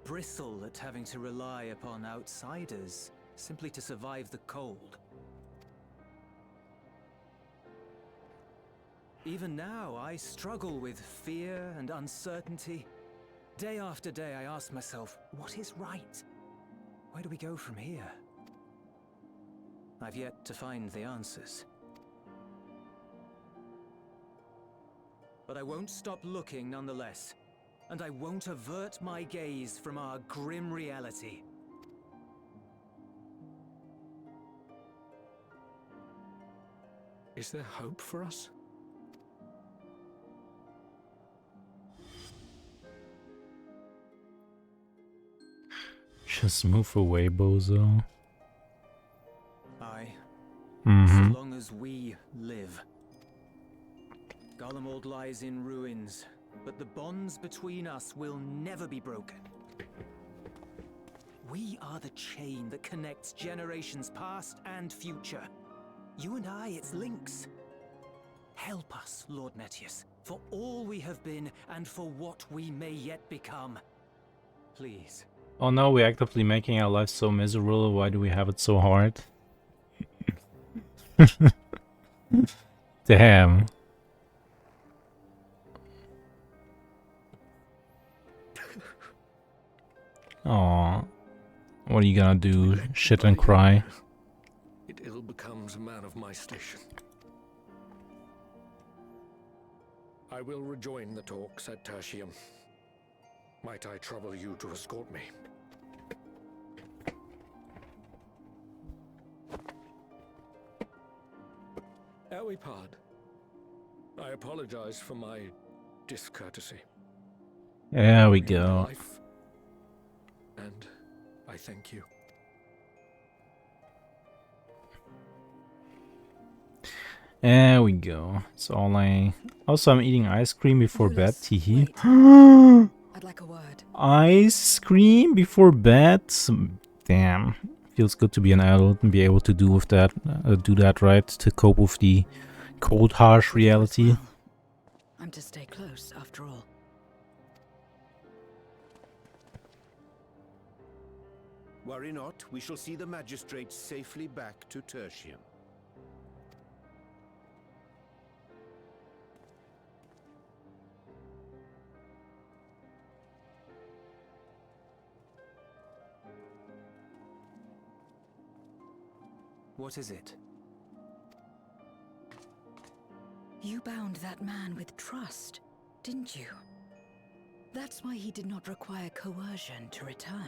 Bristle at having to rely upon outsiders simply to survive the cold. Even now, I struggle with fear and uncertainty. Day after day, I ask myself, what is right? Where do we go from here? I've yet to find the answers. But I won't stop looking nonetheless, and I won't avert my gaze from our grim reality. Is there hope for us? Just move away, bozo. Aye. Mm-hmm. So long as we live. Garlemald lies in ruins, but the bonds between us will never be broken. We are the chain that connects generations past and future. You and I, it's links. Help us, Lord Metius, for all we have been and for what we may yet become. Please. Oh no, we're actively making our lives so miserable. Why do we have it so hard? Damn. Aw. What are you gonna do? Shit and cry? It ill becomes a man of my station. I will rejoin the talks at Tertium. Might I trouble you to escort me? Ere we part, I apologize for my discourtesy. There we go. Life, and I thank you. There we go. It's all I... Also, I'm eating ice cream before bed. Teehee. I'd like a word. Ice cream before bed? Damn. Feels good to be an adult and be able to do with that, right? To cope with the cold, harsh reality. I'm to stay close, after all. Worry not, we shall see the magistrates safely back to Tertium. What is it? You bound that man with trust, didn't you? That's why he did not require coercion to return.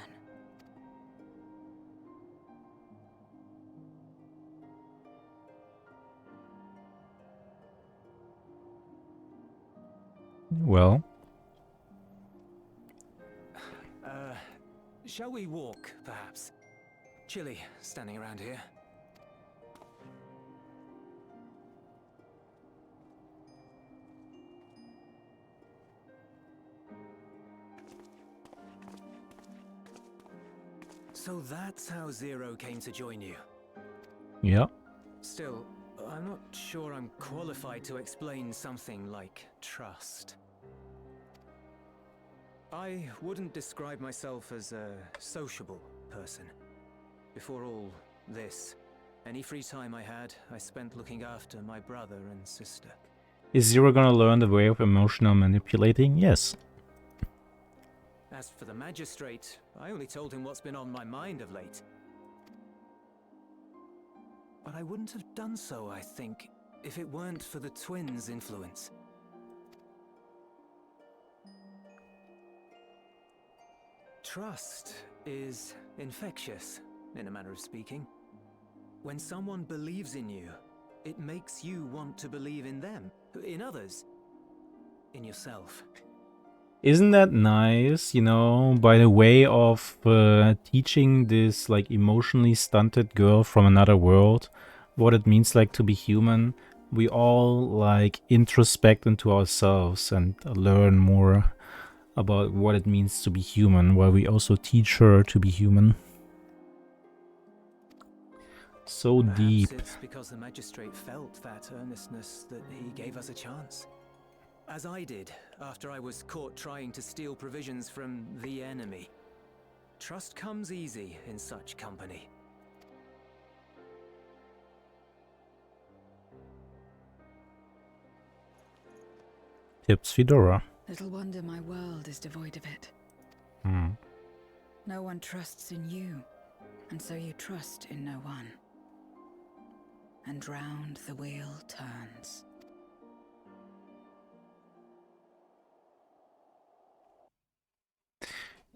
Well. Shall we walk, perhaps? Chilly, standing around here. So that's how Zero came to join you. Yeah. Still, I'm not sure I'm qualified to explain something like trust. I wouldn't describe myself as a sociable person. Before all this, any free time I had, I spent looking after my brother and sister. Is Zero gonna learn the way of emotional manipulating? Yes. As for the magistrate, I only told him what's been on my mind of late. But I wouldn't have done so, I think, if it weren't for the twins' influence. Trust is infectious, in a manner of speaking. When someone believes in you, it makes you want to believe in them, in others, in yourself. Isn't that nice, you know, by the way of teaching this like emotionally stunted girl from another world what it means like to be human? We all like introspect into ourselves and learn more about what it means to be human, while we also teach her to be human. So Perhaps deep. it's because the magistrate felt that earnestness that he gave us a chance. As I did, after I was caught trying to steal provisions from the enemy. Trust comes easy in such company. Tips Fedora. Little wonder my world is devoid of it. No one trusts in you, and so you trust in no one. and round the wheel turns.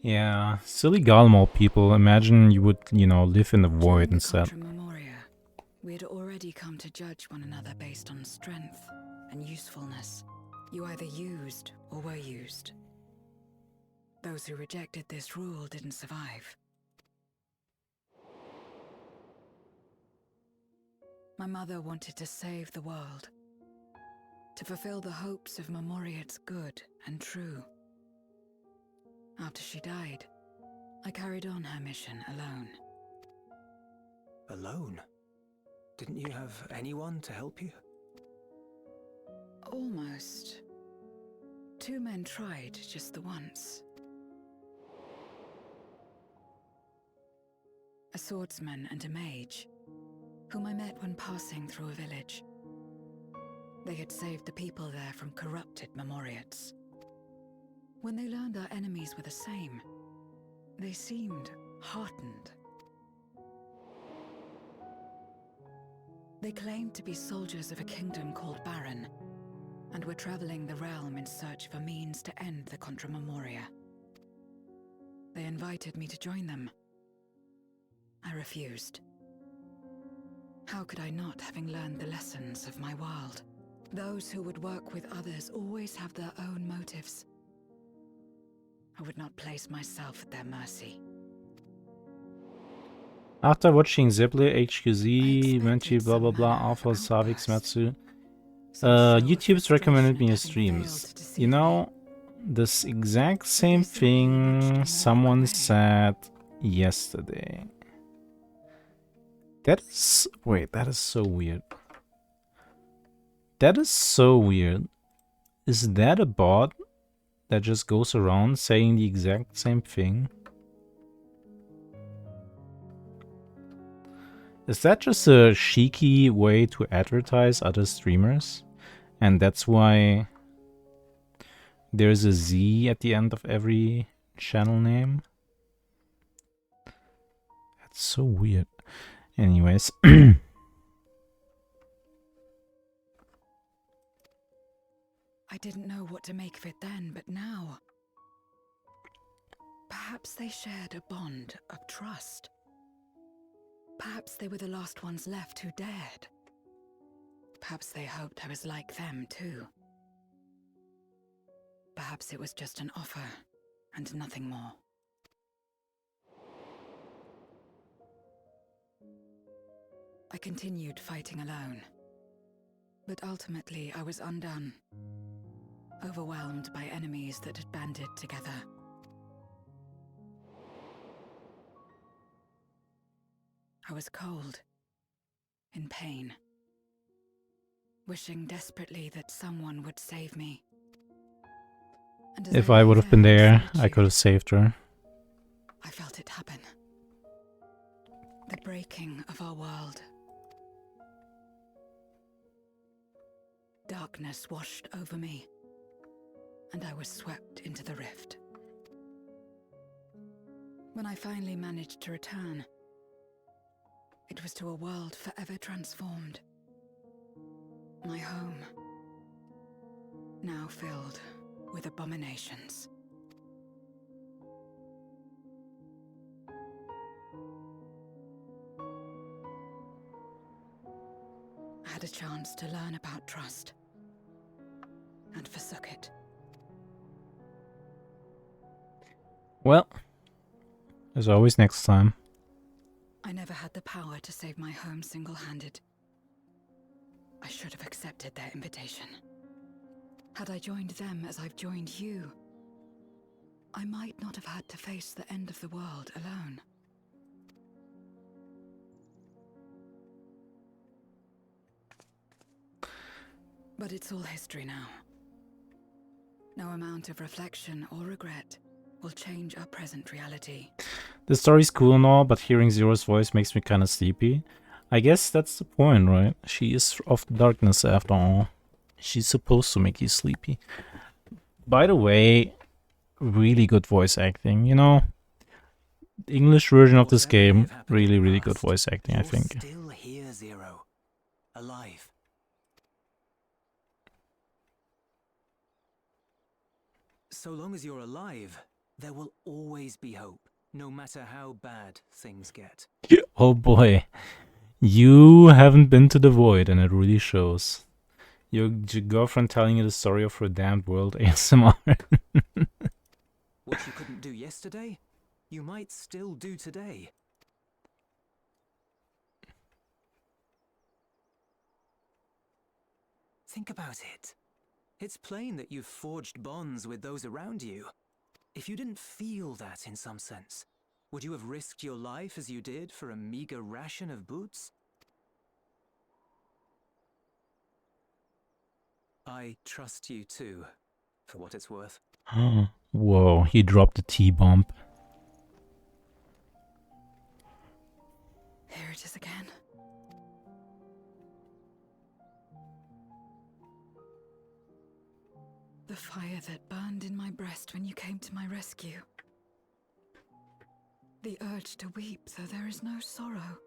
Yeah, silly Galmor people. Imagine you would, you know, live in the void During instead. the Contra Memoria, we had already come to judge one another based on strength and usefulness. You either used or were used. Those who rejected this rule didn't survive. My mother wanted to save the world, to fulfill the hopes of Memoria's good and true. After she died, I carried on her mission alone. Alone? Didn't you have anyone to help you? Almost. 2 men tried just the once. A swordsman and a mage, whom I met when passing through a village. They had saved the people there from corrupted Memoriates. When they learned our enemies were the same, they seemed heartened. They claimed to be soldiers of a kingdom called Baron, and were traveling the realm in search of a means to end the Contra Memoria. They invited me to join them. I refused. How could I not, having learned the lessons of my world? Those who would work with others always have their own motives. I would not place myself at their mercy. After watching Zeble, HQZ, Menchi, blah blah blah, Alpha, Savix, Matsu, YouTube's recommended me a streams. You know, this exact same thing someone said yesterday. That is... wait, that is so weird. That is so weird. Is that a bot that just goes around saying the exact same thing? Is that just a cheeky way to advertise other streamers? And that's why there's a Z at the end of every channel name? That's so weird. Anyways. I didn't know what to make of it then, but now... perhaps they shared a bond of trust. Perhaps they were the last ones left who dared. Perhaps they hoped I was like them too. Perhaps it was just an offer, and nothing more. I continued fighting alone. But ultimately I was undone. Overwhelmed by enemies that had banded together. I was cold, in pain, wishing desperately that someone would save me. And as If I would have been there, I could have saved her. I felt it happen. The breaking of our world. Darkness washed over me, and I was swept into the rift. When I finally managed to return, it was to a world forever transformed. My home, now filled with abominations. I had a chance to learn about trust, and forsook it. Well, as always, next time. I never had the power to save my home single-handed. I should have accepted their invitation. Had I joined them as I've joined you, I might not have had to face the end of the world alone. But it's all history now. No amount of reflection or regret will change our present reality. The story's cool and all, but hearing Zero's voice makes me kinda sleepy. I guess that's the point, right? She is of the darkness after all. She's supposed to make you sleepy. By the way, really good voice acting, you know? The English version of this game, really, really good voice acting, I think. Still here, Zero. alive. So long as you're alive, there will always be hope, no matter how bad things get. Oh boy. You haven't been to the void, and it really shows. Your girlfriend telling you the story of her damned world ASMR. What you couldn't do yesterday, you might still do today. Think about it. It's plain that you've forged bonds with those around you. If you didn't feel that in some sense, would you have risked your life as you did for a meager ration of boots? I trust you too, for what it's worth. Whoa, he dropped the T-bomb. Here it is again. The fire that burned in my breast when you came to my rescue. The urge to weep, though there is no sorrow.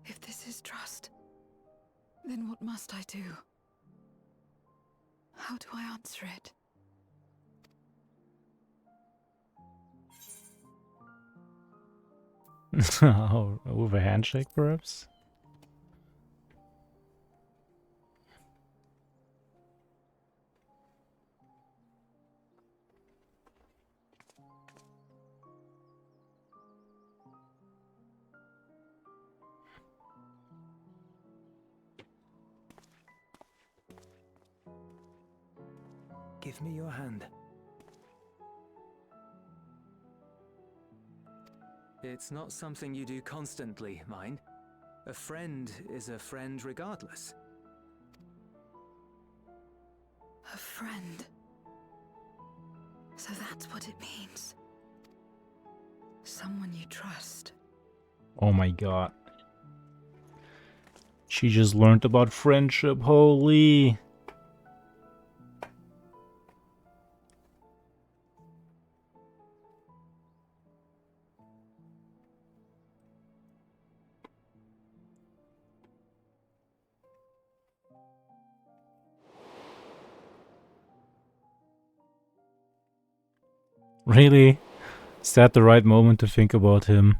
If this is trust, then what must I do? How do I answer it? Oh, with a handshake, perhaps? Give me your hand. It's not something you do constantly, mind. A friend is a friend regardless. A friend. So that's what it means. Someone you trust. Oh my god. She just learned about friendship, holy. Really? Is that the right moment to think about him?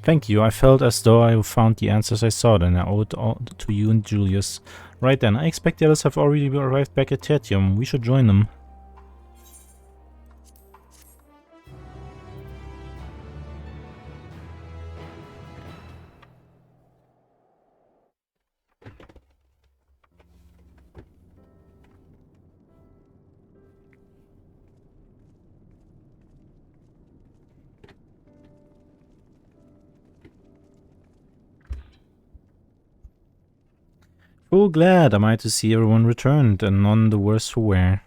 Thank you. I felt as though I found the answers I sought, and I owe it all to you and Julius. Right then, I expect the others have already arrived back at Tertium. We should join them. Full glad am I to see everyone returned, and none the worse for wear.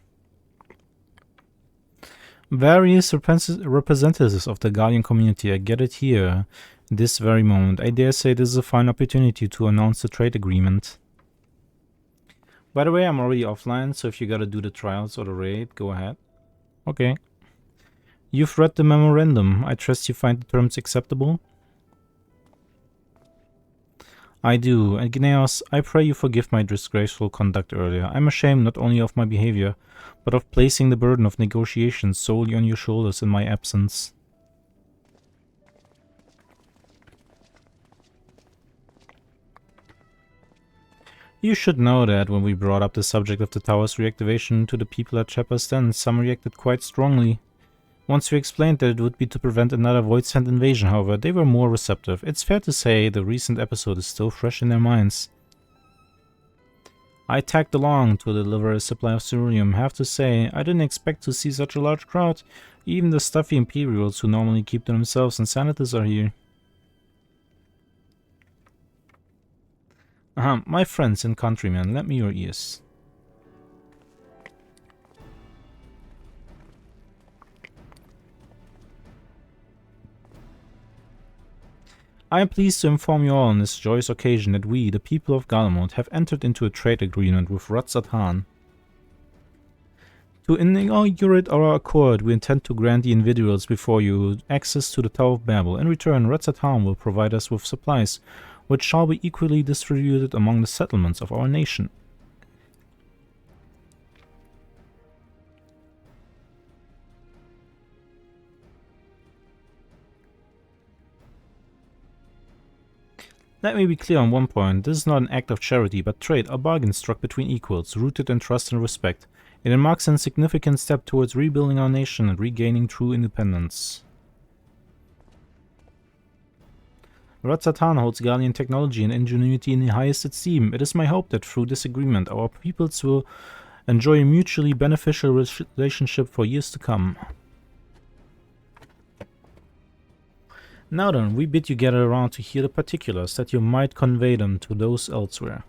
Various representatives of the Guardian community are gathered here this very moment. I dare say this is a fine opportunity to announce the trade agreement. By the way, I'm already offline, so if you gotta do the trials or the raid, go ahead. Okay. You've read the memorandum. I trust you find the terms acceptable? I do, and Gneos, I pray you forgive my disgraceful conduct earlier. I'm ashamed not only of my behavior, but of placing the burden of negotiations solely on your shoulders in my absence. You should know that when we brought up the subject of the tower's reactivation to the people at Shepard's Den, some reacted quite strongly. Once we explained that it would be to prevent another Voidsent invasion, however, they were more receptive. It's fair to say the recent episode is still fresh in their minds. I tagged along to deliver a supply of ceruleum. Have to say, I didn't expect to see such a large crowd. Even the stuffy Imperials who normally keep to themselves and senators are here. My friends and countrymen, lend me your ears. I am pleased to inform you all on this joyous occasion that we, the people of Galamond, have entered into a trade agreement with Ratzatan. To inaugurate our accord, we intend to grant the individuals before you access to the Tower of Babel. In return, Ratzatan will provide us with supplies, which shall be equally distributed among the settlements of our nation. Let me be clear on one point. This is not an act of charity, but trade, a bargain struck between equals, rooted in trust and respect. It marks a significant step towards rebuilding our nation and regaining true independence. Ratzatan holds Gallian technology and ingenuity in the highest esteem. It is my hope that through this agreement our peoples will enjoy a mutually beneficial relationship for years to come. Now then, we bid you gather around to hear the particulars, that you might convey them to those elsewhere.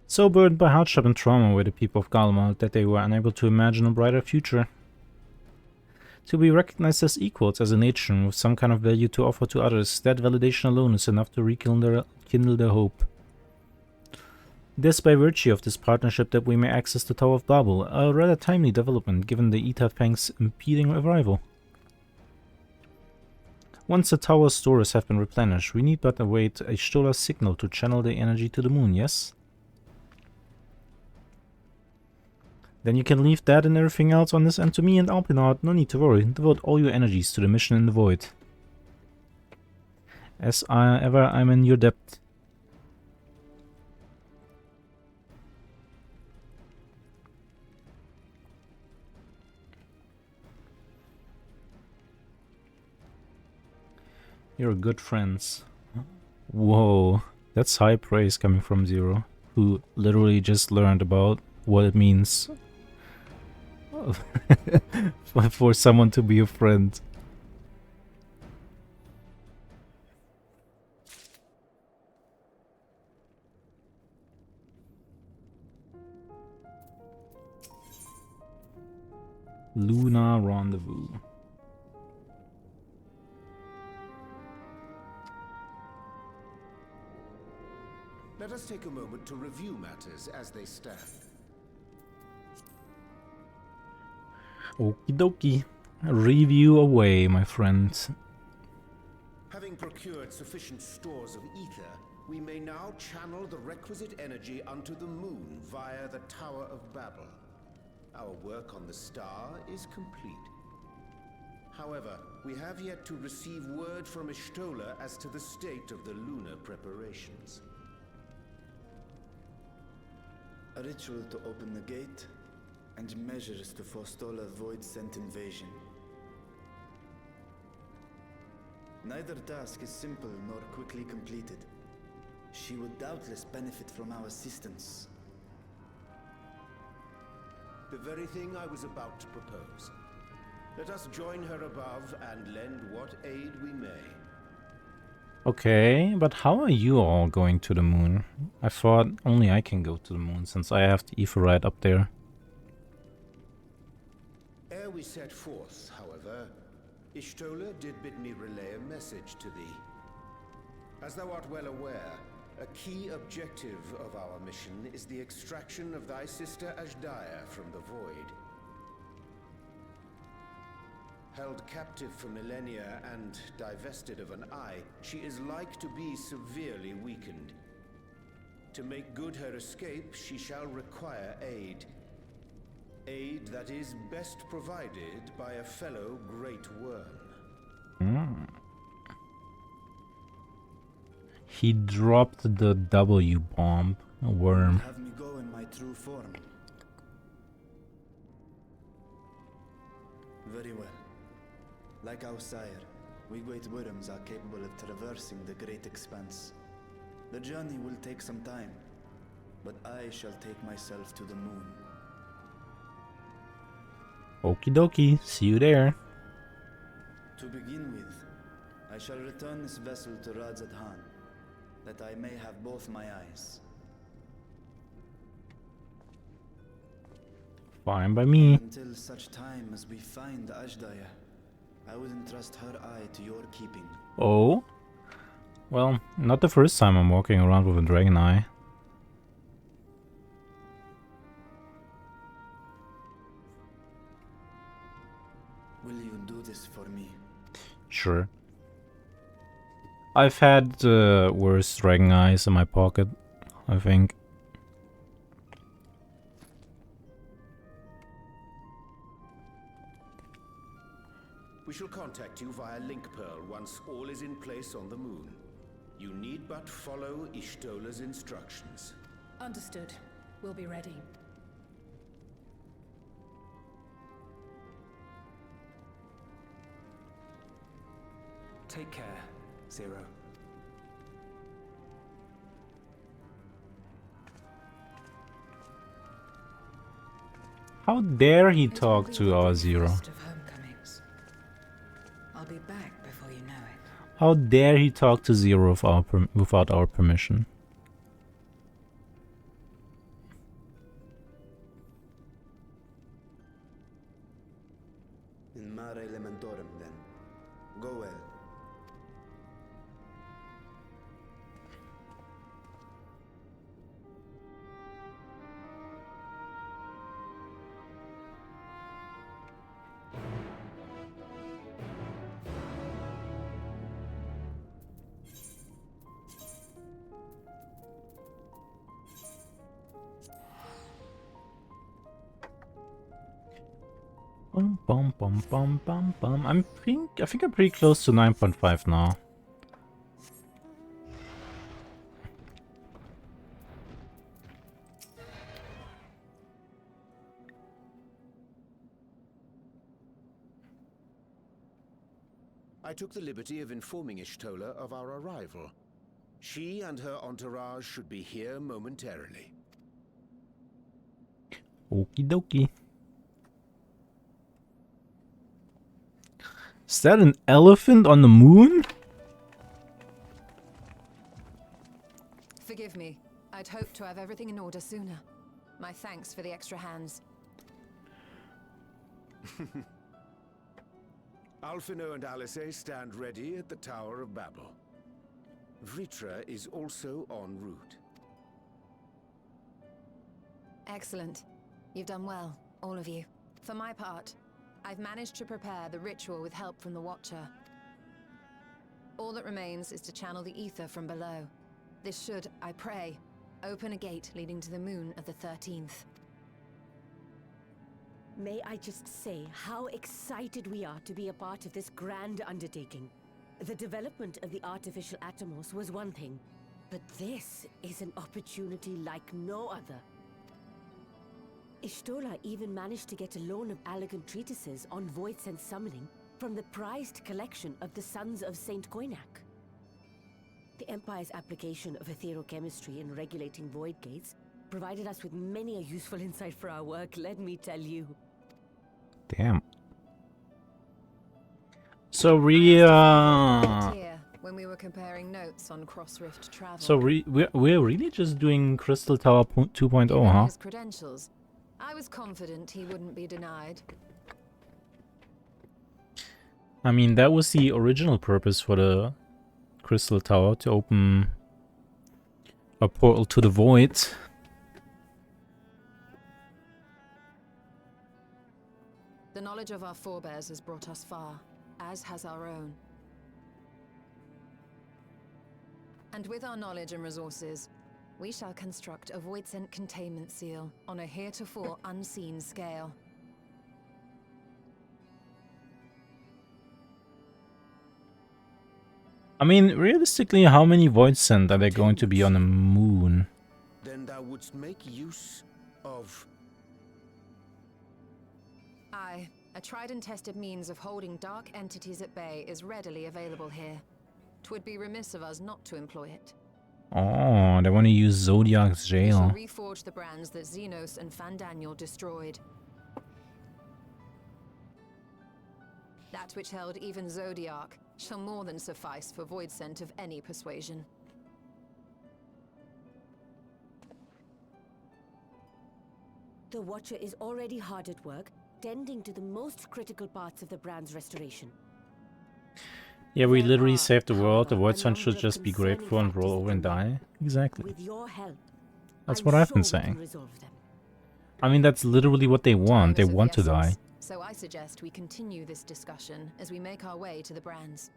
So burdened by hardship and trauma were the people of Galamond that they were unable to imagine a brighter future. To be recognized as equals as a nation with some kind of value to offer to others, that validation alone is enough to rekindle their hope. It is by virtue of this partnership that we may access the Tower of Babel, a rather timely development given the Etherfang's impeding arrival. Once the tower's stores have been replenished, we need but await a Stola's signal to channel the energy to the moon, yes? Then you can leave that and everything else on this end to me and Alpinard. No need to worry. Devote all your energies to the mission in the void. As ever, I'm in your debt. You're good friends. Whoa, that's high praise coming from Zero, who literally just learned about what it means for someone to be a friend. Lunar Rendezvous. Let us take a moment to review matters as they stand. Okie dokie. Review away, my friend. Having procured sufficient stores of ether, we may now channel the requisite energy unto the moon via the Tower of Babel. Our work on the star is complete. However, we have yet to receive word from Ishtola as to the state of the lunar preparations. A ritual to open the gate, and measures to forestall a void-sent invasion. Neither task is simple nor quickly completed. She would doubtless benefit from our assistance. The very thing I was about to propose. Let us join her above and lend what aid we may. Okay, but how are you all going to the moon? I thought only I can go to the moon, since I have the ether right up there. Ere we set forth, however, Ishtola did bid me relay a message to thee. As thou art well aware, a key objective of our mission is the extraction of thy sister Ashdaya from the Void. Held captive for millennia and divested of an eye, she is like to be severely weakened. To make good her escape, she shall require aid. Aid that is best provided by a fellow Great Worm. He dropped the W bomb. A worm. Have me go in my true form. Very well. Like our sire, we great worms are capable of traversing the great expanse. The journey will take some time, but I shall take myself to the moon. Okie dokie, see you there. To begin with, I shall return this vessel to Radzat Han, that I may have both my eyes. Fine by me. Until such time as we find Ajdaya, I would entrust her eye to your keeping. Oh? Well, not the first time I'm walking around with a dragon eye. Will you do this for me? Sure. I've had worse dragon eyes in my pocket, I think. We shall contact you via Link Pearl once all is in place on the moon. You need but follow Ishtola's instructions. Understood. We'll be ready. Take care, Zero. How dare he talk to our Zero? I'll be back before you know it. How dare he talk to Zero without our permission? In Mare Elementorum, then. Go well. Bum, bum, bum, bum, bum, bum. I think I'm pretty close to 9.5 now. I took the liberty of informing Ishtola of our arrival. She and her entourage should be here momentarily. Okie dokie. Is that an elephant on the moon? Forgive me. I'd hoped to have everything in order sooner. My thanks for the extra hands. Alphino and Alice stand ready at the Tower of Babel. Vritra is also en route. Excellent. You've done well, all of you. For my part, I've managed to prepare the ritual with help from the Watcher. All that remains is to channel the ether from below. This should, I pray, open a gate leading to the moon of the 13th. May I just say how excited we are to be a part of this grand undertaking. The development of the artificial Atomos was one thing, but this is an opportunity like no other. Ishtola even managed to get a loan of elegant treatises on void sense summoning from the prized collection of the Sons of Saint Koinak. The Empire's application of etherochemistry in regulating void gates provided us with many a useful insight for our work, let me tell you. Damn. So when we were comparing notes on cross-rift travel. So we're really just doing Crystal Tower 2.0, huh? His credentials. I was confident he wouldn't be denied. I mean, that was the original purpose for the Crystal Tower, to open a portal to the void. The knowledge of our forebears has brought us far, as has our own. And with our knowledge and resources, we shall construct a void-sent containment seal on a heretofore unseen scale. I mean, realistically, how many void sent are there going to be on the moon? Then thou wouldst make use of... Aye, a tried and tested means of holding dark entities at bay is readily available here. 'Twould be remiss of us not to employ it. Oh, they want to use Zodiac's We shall jail. reforge the brands that Xenos and Fandaniel destroyed. That which held even Zodiac shall more than suffice for Voidsent of any persuasion. The Watcher is already hard at work, tending to the most critical parts of the brand's restoration. Yeah, we literally saved the world. The Voidsent should just be grateful and roll over and die. Exactly. With your help, That's I'm what I've been sure we can saying. resolve them. I mean, that's literally what they want. They Time is of want the to die. essence, so I suggest we continue this discussion as we make our way to the brands.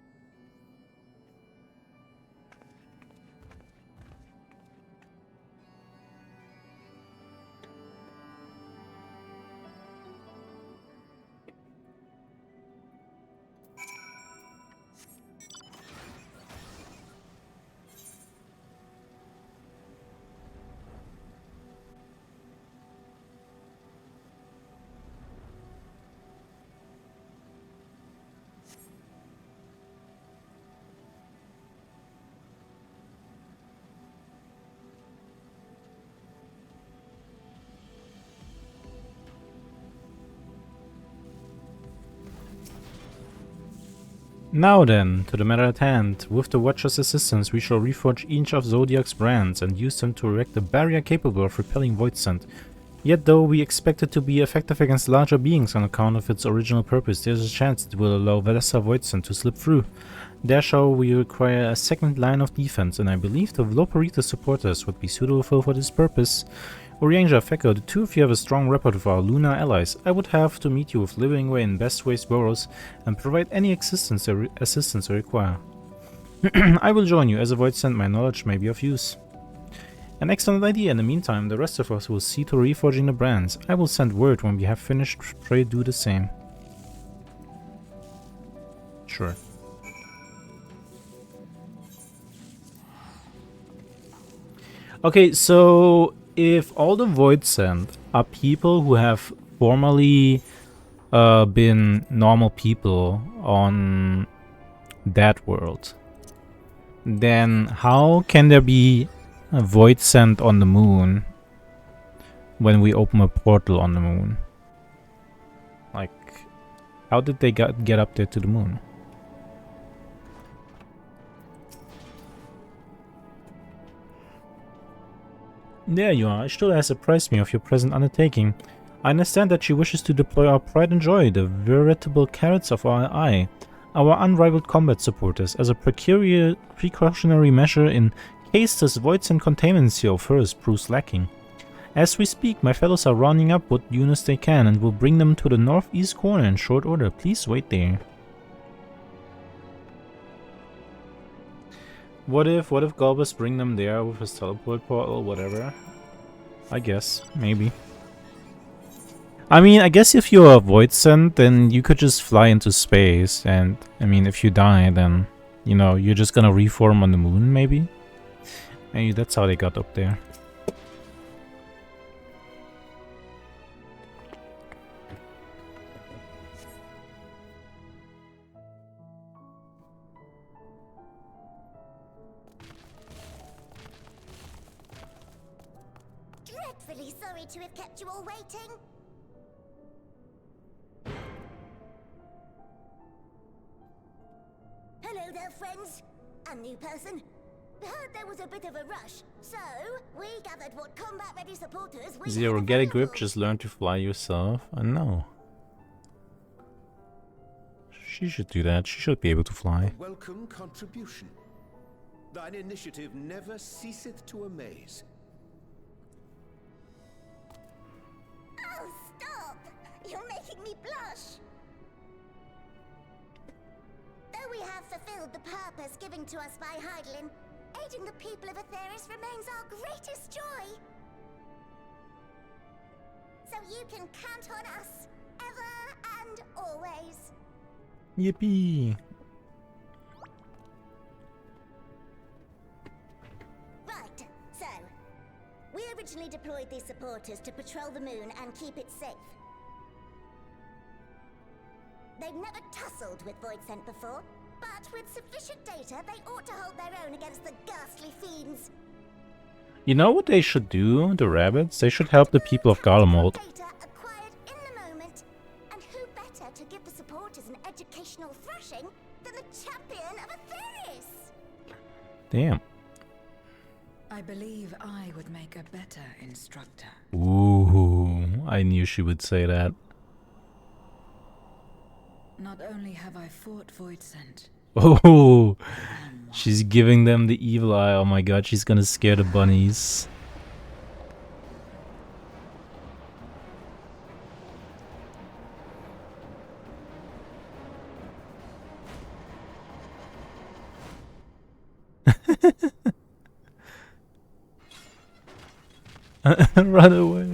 Now then, to the matter at hand. With the Watcher's assistance, we shall reforge each of Zodiac's brands and use them to erect a barrier capable of repelling Voidsent. Yet though we expect it to be effective against larger beings on account of its original purpose, there is a chance it will allow lesser Voidsent to slip through. There shall we require a second line of defense, and I believe the Vloperita supporters would be suitable for this purpose. Orianga, Fekko, the two of you have a strong rapport with our lunar allies. I would have to meet you with Livingway and Bestway's Boros and provide any assistance you require. I will join you, as a Voidsent my knowledge may be of use. An excellent idea. In the meantime, the rest of us will see to reforging the brands. I will send word when we have finished. Pray do the same. Sure. Okay, so if all the Voidsent are people who have formerly been normal people on that world, then how can there be a Voidsent on the moon when we open a portal on the moon? Like, how did they get up there to the moon? There you are. Ishtola has apprised me of your present undertaking. I understand that she wishes to deploy our pride and joy, the veritable carrots of our eye, our unrivaled combat supporters, as a precautionary measure in case this Voidsent containment of hers proves lacking. As we speak, my fellows are rounding up what units they can and will bring them to the northeast corner in short order. Please wait there. What if Galbus bring them there with his teleport portal, whatever? I guess, maybe. I mean, I guess if you're a Voidsent, then you could just fly into space, and, I mean, if you die, then, you know, you're just gonna reform on the moon, maybe? Maybe that's how they got up there. Dreadfully sorry to have kept you all waiting. Hello there, friends. A new person. Heard there was a bit of a rush, so we gathered what combat-ready supporters we Zero, had get a available. grip, just learn to fly yourself. No. She should do that. She should be able to fly. Welcome contribution. Thine initiative never ceaseth to amaze. Oh, stop! You're making me blush. Though we have fulfilled the purpose given to us by Heidelin, aiding the people of Atheris remains our greatest joy. So you can count on us, ever and always. Yippee! Right, so we originally deployed these supporters to patrol the moon and keep it safe. They've never tussled with Voidsent before, But with sufficient data, they ought to hold their own against the ghastly fiends. You know what they should do, the rabbits? They should help the people of Garlemald. Data acquired in the moment. And who better to give the supporters an educational thrashing than the champion of Aetherius? Damn. I believe I would make a better instructor. Ooh, I knew she would say that. Not only have I fought Voidsent. Oh, she's giving them the evil eye. Oh my god, she's gonna scare the bunnies. Run away.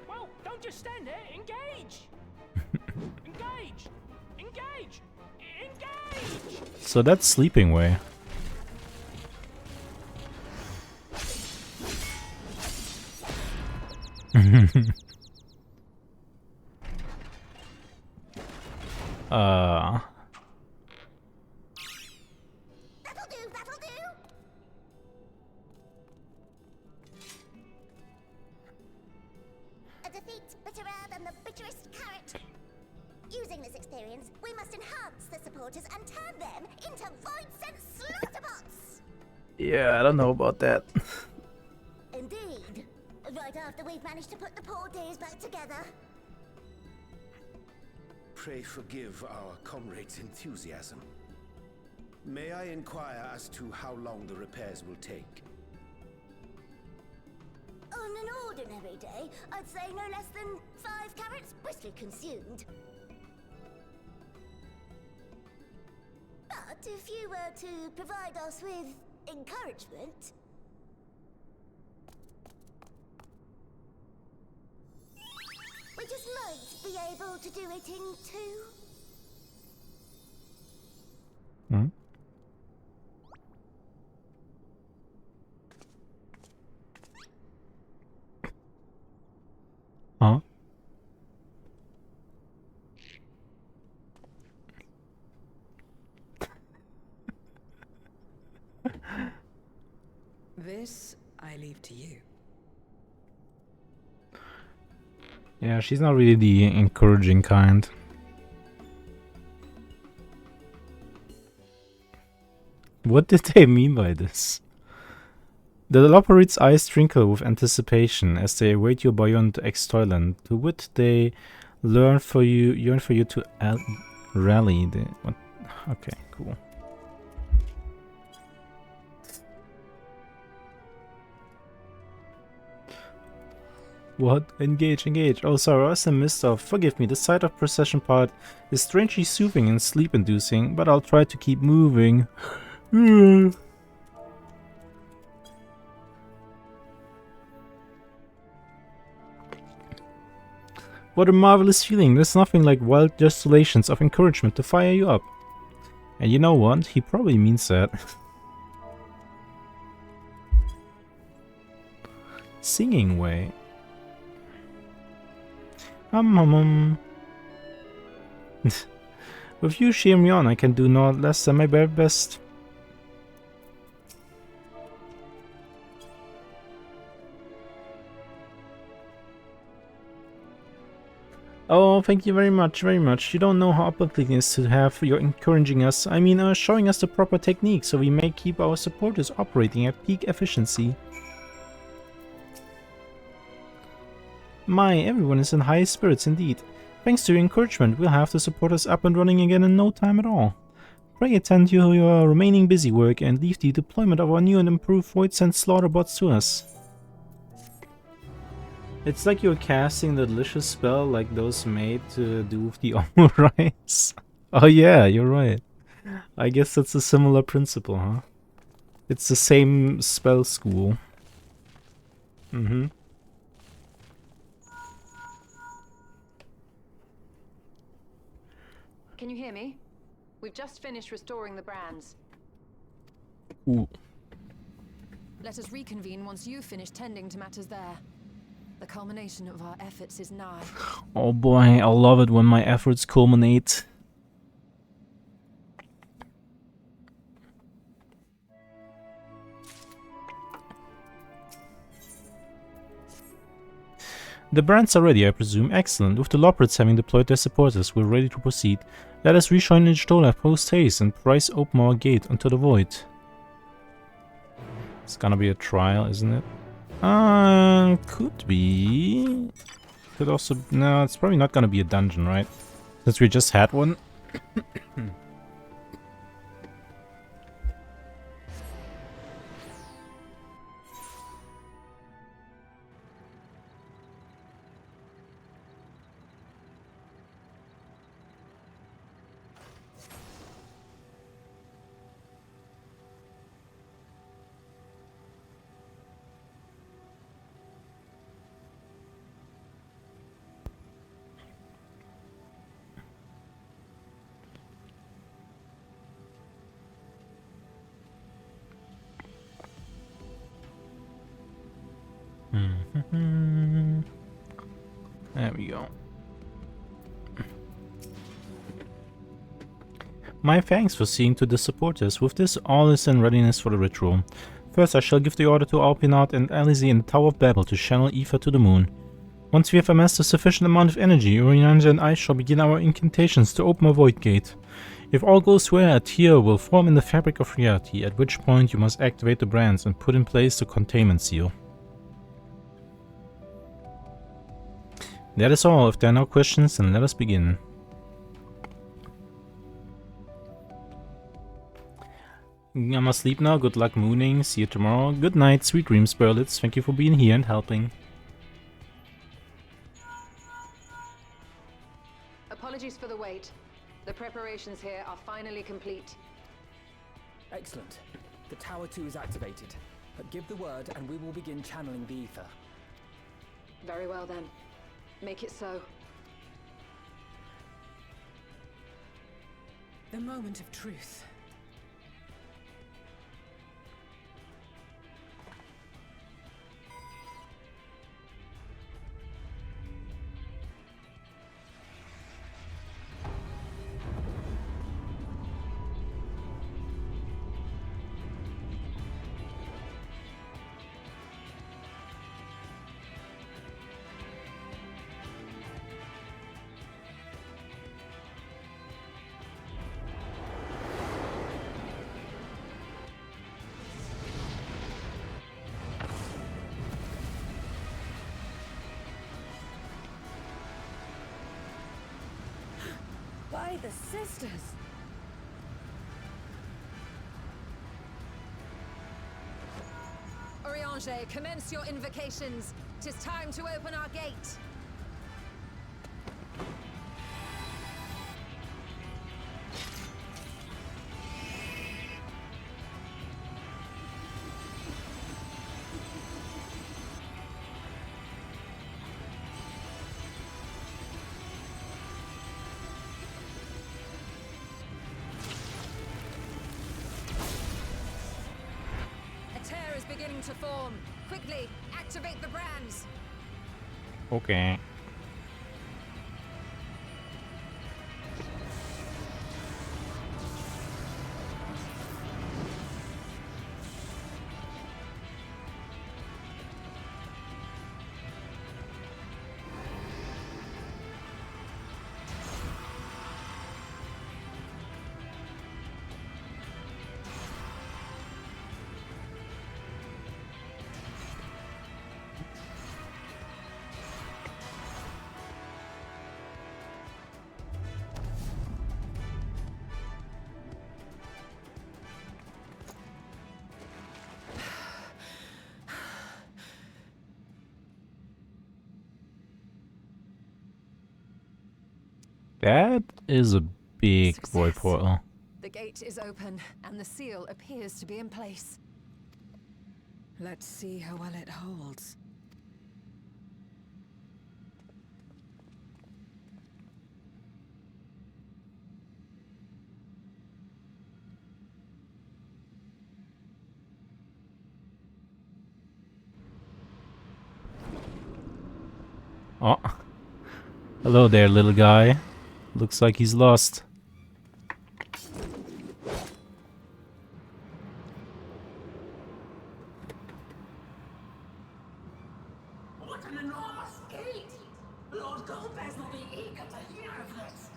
Well, don't just stand there. Engage! Engage! Engage! Engage! So that's Sleeping Way. That'll do, that'll do! A defeat bitterer than the bitterest carrot. Using this experience, we must enhance the supporters and turn them into Voidsent slaughterbots! Yeah, I don't know about that. Indeed. Right after we've managed to put the poor dears back together. Pray forgive our comrade's enthusiasm. May I inquire as to how long the repairs will take? On an ordinary day, I'd say no less than 5 carrots briskly consumed. But if you were to provide us with encouragement... we just might be able to do it in 2. Hmm? Huh? This I leave to you. Yeah, she's not really the encouraging kind. What did they mean by this? The Loporrit's eyes twinkle with anticipation as they await you beyond X-Toyland. To wit, they yearn for you to rally. What? Okay, cool. What? Engage, engage. Oh, sorry, I was in the midst of. Forgive me, the sight of procession part is strangely soothing and sleep-inducing, but I'll try to keep moving. What a marvelous feeling. There's nothing like wild gesticulations of encouragement to fire you up. And you know what? He probably means that. Singing way. With you cheering me on, I can do no less than my very best. Oh, thank you very much, very much. You don't know how uplifting it is to have you encouraging us. I mean, showing us the proper technique so we may keep our supporters operating at peak efficiency. My, everyone is in high spirits indeed. Thanks to your encouragement, we'll have the supporters up and running again in no time at all. Pray attend to your remaining busy work and leave the deployment of our new and improved Voidsent slaughterbots to us. It's like you're casting the delicious spell like those made to do with the omurice. Oh yeah, you're right. I guess that's a similar principle, huh? It's the same spell school. Mm-hmm. Can you hear me? We've just finished restoring the brands. Ooh. Let us reconvene once you've finished tending to matters there. The culmination of our efforts is nigh. Oh boy, I love it when my efforts culminate. The brands are ready, I presume. Excellent. With the Loporits having deployed their supporters, we're ready to proceed. Let us rejoin Nijdola post haste and price open our gate onto the void. It's gonna be a trial, isn't it? Could be. Could also... No, it's probably not gonna be a dungeon, right? Since we just had one. There we go. My thanks for seeing to the supporters. With this, all is in readiness for the ritual. First, I shall give the order to Alpinat and Alize in the Tower of Babel to channel Aether to the moon. Once we have amassed a sufficient amount of energy, Urianger and I shall begin our incantations to open a void gate. If all goes well, a tear will form in the fabric of reality, at which point you must activate the brands and put in place the containment seal. That is all. If there are no questions, then let us begin. I must sleep now. Good luck mooning. See you tomorrow. Good night. Sweet dreams, Berlitz. Thank you for being here and helping. Apologies for the wait. The preparations here are finally complete. Excellent. The Tower 2 is activated. But give the word and we will begin channeling the ether. Very well then. Make it so. The moment of truth. By the sisters! Urianger, commence your invocations. 'Tis time to open our gate. Beginning to form. Quickly, activate the brands. Okay. That is a big void portal. The gate is open, and the seal appears to be in place. Let's see how well it holds. Oh. Hello there, little guy. Looks like he's lost. What an enormous gate! Lord Golbez will be eager to hear of this.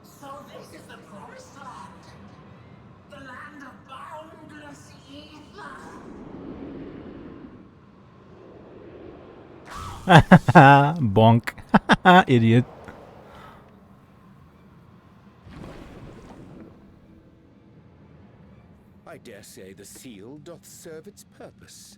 So this is the promised land. The land of boundless ether. Bonk. Idiot. I dare say the seal doth serve its purpose.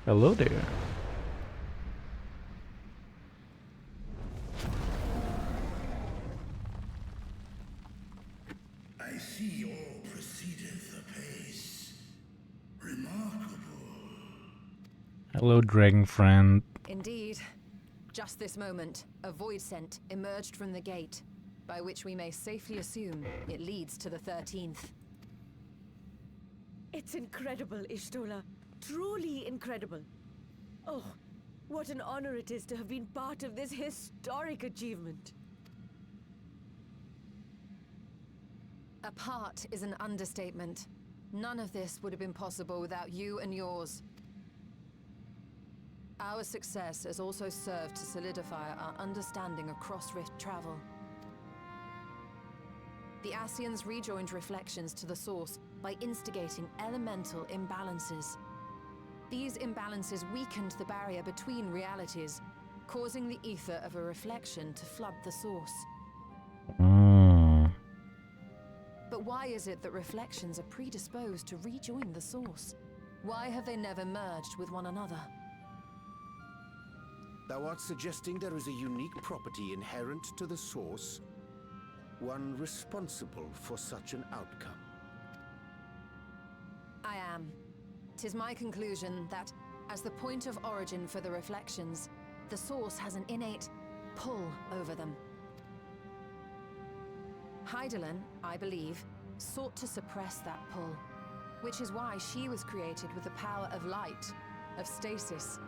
Hello there. I see all proceedeth apace. Remarkable. Hello, dragon friend. Indeed. Just this moment, a void scent emerged from the gate, by which we may safely assume it leads to the 13th. It's incredible, Ishtola. Truly incredible. Oh, what an honor it is to have been part of this historic achievement. A part is an understatement. None of this would have been possible without you and yours. Our success has also served to solidify our understanding of cross-rift travel. The Ascians rejoined reflections to the source by instigating elemental imbalances. These imbalances weakened the barrier between realities, causing the ether of a reflection to flood the source. But why is it that reflections are predisposed to rejoin the source? Why have they never merged with one another? Thou art suggesting there is a unique property inherent to the source, one responsible for such an outcome. I am. 'Tis my conclusion that, as the point of origin for the reflections, the source has an innate pull over them. Hydaelyn, I believe, sought to suppress that pull, which is why she was created with the power of light, of stasis.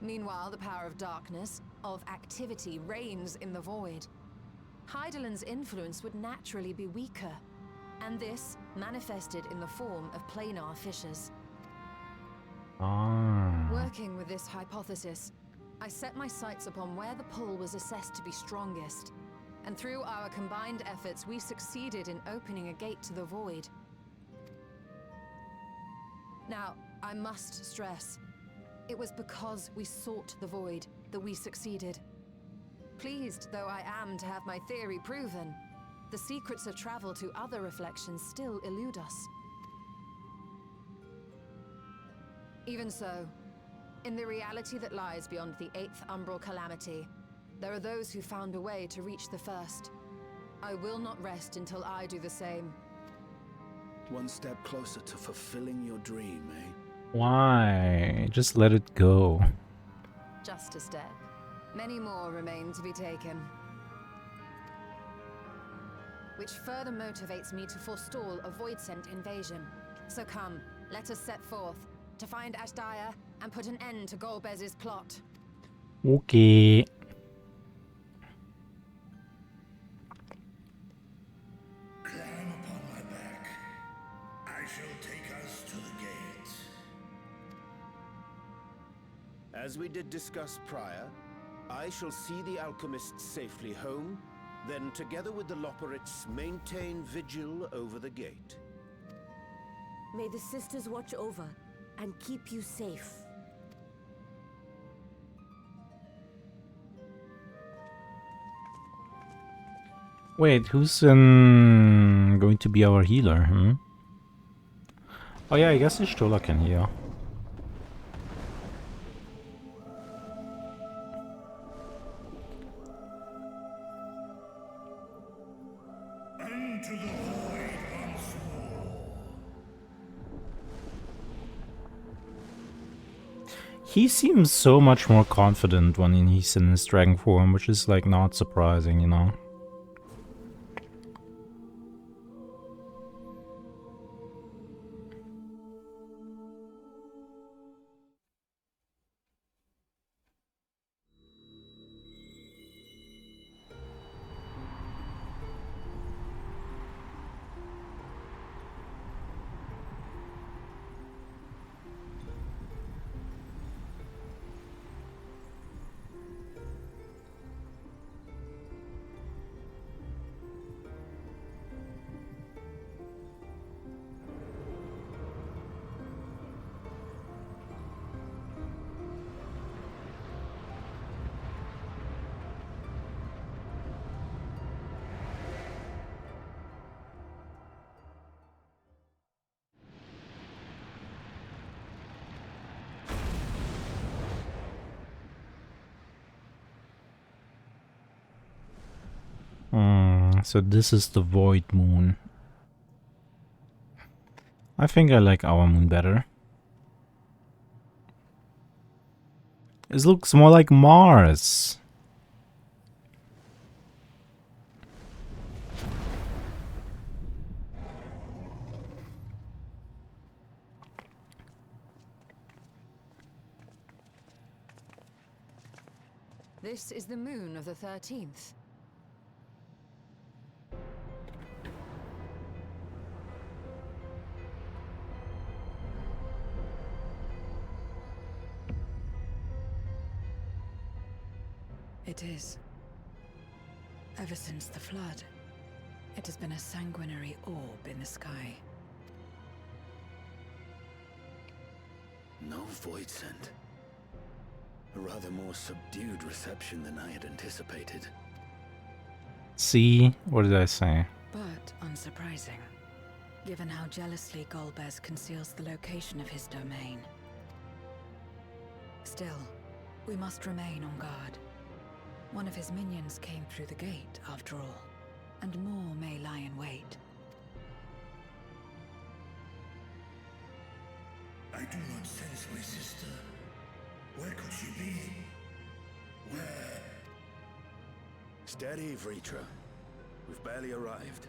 Meanwhile, the power of darkness, of activity, reigns in the void. Hydaelyn's influence would naturally be weaker, and this manifested in the form of planar fissures. Working with this hypothesis, I set my sights upon where the pull was assessed to be strongest, and through our combined efforts we succeeded in opening a gate to the void. Now, I must stress, it was because we sought the void that we succeeded. Pleased though I am to have my theory proven, the secrets of travel to other reflections still elude us. Even so, in the reality that lies beyond the 8th umbral calamity, there are those who found a way to reach the first. I will not rest until I do the same. One step closer to fulfilling your dream, eh? Why? Just let it go. Just a step. Many more remain to be taken. Which further motivates me to forestall a void-sent invasion. So come, let us set forth to find Ashdaya and put an end to Golbez's plot. Okay. Climb upon my back. I shall take us to the gate. As we did discuss prior, I shall see the alchemists safely home, then together with the Loporrits maintain vigil over the gate. May the sisters watch over and keep you safe. Wait, who's going to be our healer? Oh yeah, I guess Ishtola can heal. Into the void once more. He seems so much more confident when he's in his dragon form, which is like not surprising, you know. So this is the Void Moon. I think I like our moon better. This looks more like Mars. This is the moon of the 13th. It is. Ever since the flood, it has been a sanguinary orb in the sky. No void scent. A rather more subdued reception than I had anticipated. See? What did I say? But unsurprising, given how jealously Golbez conceals the location of his domain. Still, we must remain on guard. One of his minions came through the gate, after all, and more may lie in wait. I do not sense my sister. Where could she be? Where? Steady, Vritra. We've barely arrived.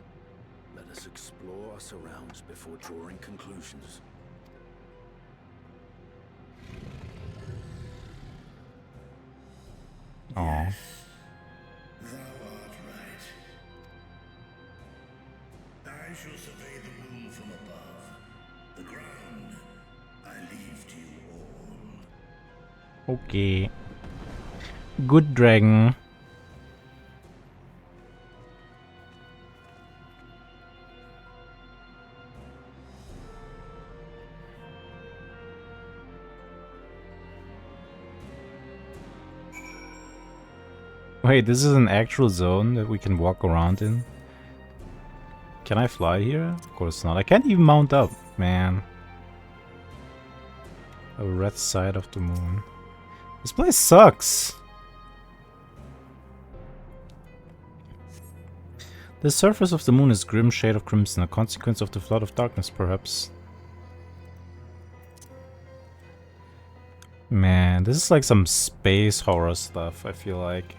Let us explore our surrounds before drawing conclusions. Aww. Thou art right. I shall survey the moon from above. The ground I leave to you all. Okay. Good dragon. Wait, this is an actual zone that we can walk around in? Can I fly here? Of course not. I can't even mount up, man. A red side of the moon. This place sucks! The surface of the moon is grim shade of crimson, a consequence of the flood of darkness, perhaps. Man, this is like some space horror stuff, I feel like.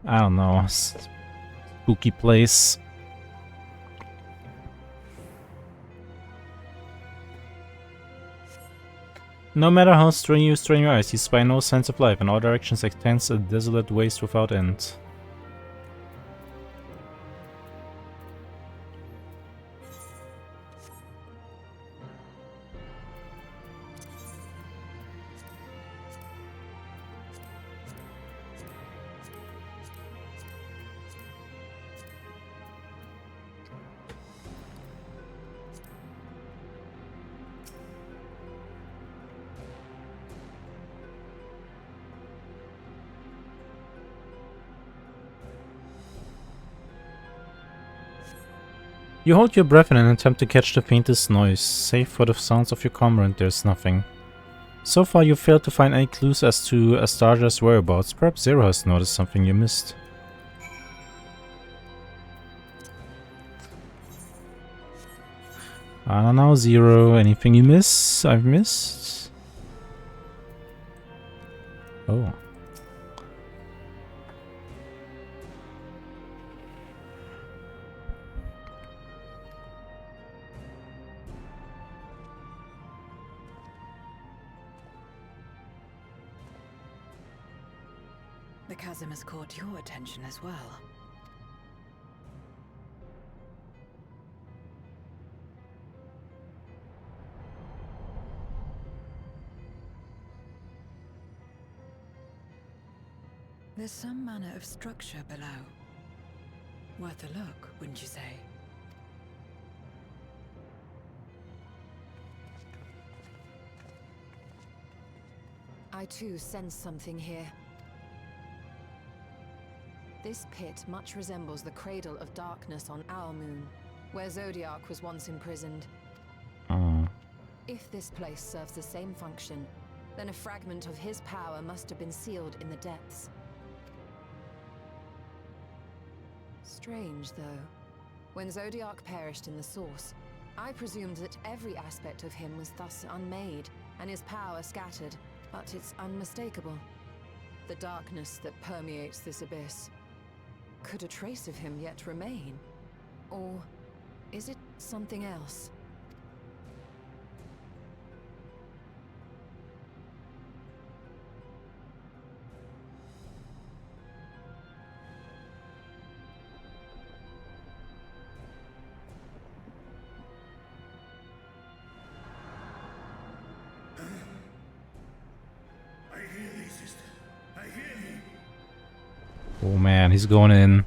I don't know. Spooky place. No matter how strain you strain your eyes, you spy no sense of life. In all directions extends a desolate waste without end. You hold your breath in an attempt to catch the faintest noise. Save for the sounds of your comrade, there's nothing. So far you failed to find any clues as to Astarja's whereabouts. Perhaps Zero has noticed something you missed. I don't know, Zero. Anything you miss? I've missed? Oh. The chasm has caught your attention as well. There's some manner of structure below. Worth a look, wouldn't you say? I too sense something here. This pit much resembles the cradle of darkness on our moon, where Zodiac was once imprisoned. If this place serves the same function, then a fragment of his power must have been sealed in the depths. Strange, though. When Zodiac perished in the Source, I presumed that every aspect of him was thus unmade, and his power scattered, but it's unmistakable. The darkness that permeates this abyss. Could a trace of him yet remain? Or is it something else? Oh man, he's going in.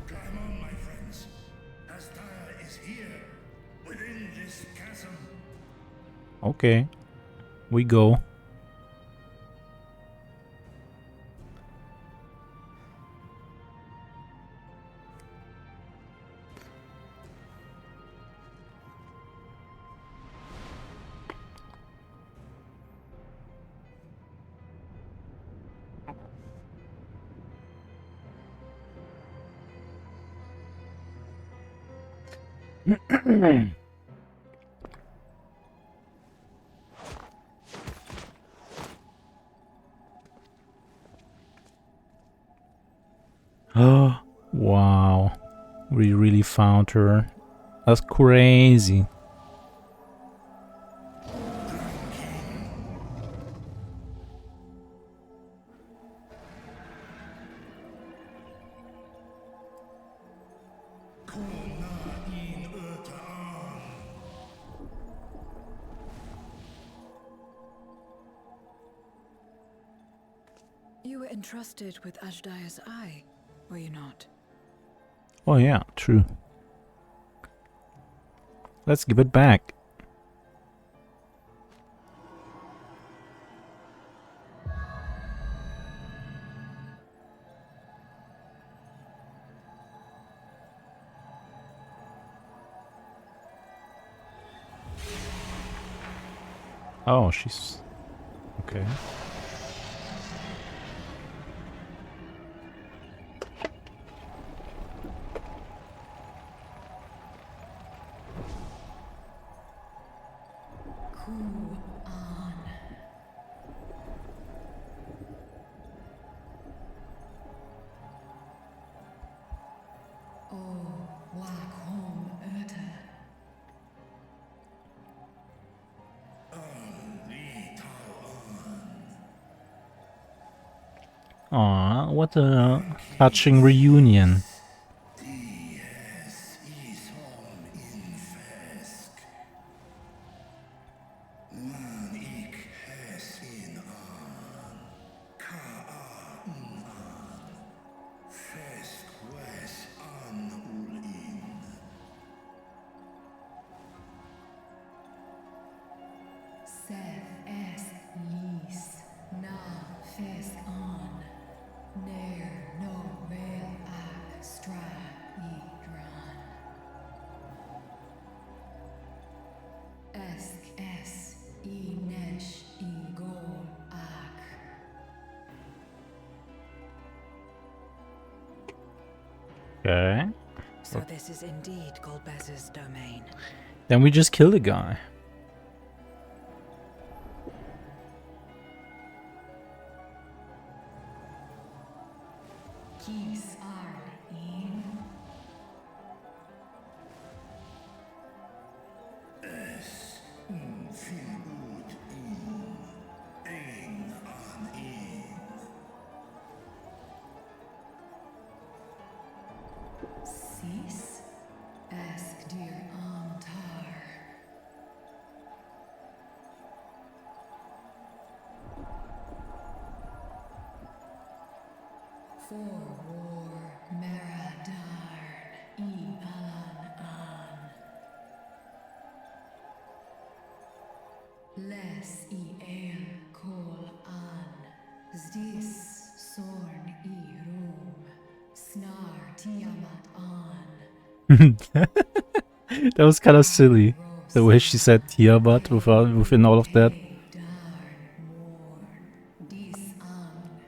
Climb on, my friends. Astaya is here, within this chasm. Okay. We go. Oh, wow. We really found her. That's crazy. You were entrusted with Ajdaya's eye, were you not? Oh yeah, true. Let's give it back. Oh, she's... okay. Aw, what a touching reunion. Okay. So this is indeed Golbez's domain. Then we just kill the guy. Keys are in. Es viel gut in. Ein an ihn. Sis, ask dear Antar. For war, Meradar, Alan an. Les el kol an. Zdis sorn rum. Snar tiamat an. That was kind of silly. The way she said Tiamat within all of that. Dis an.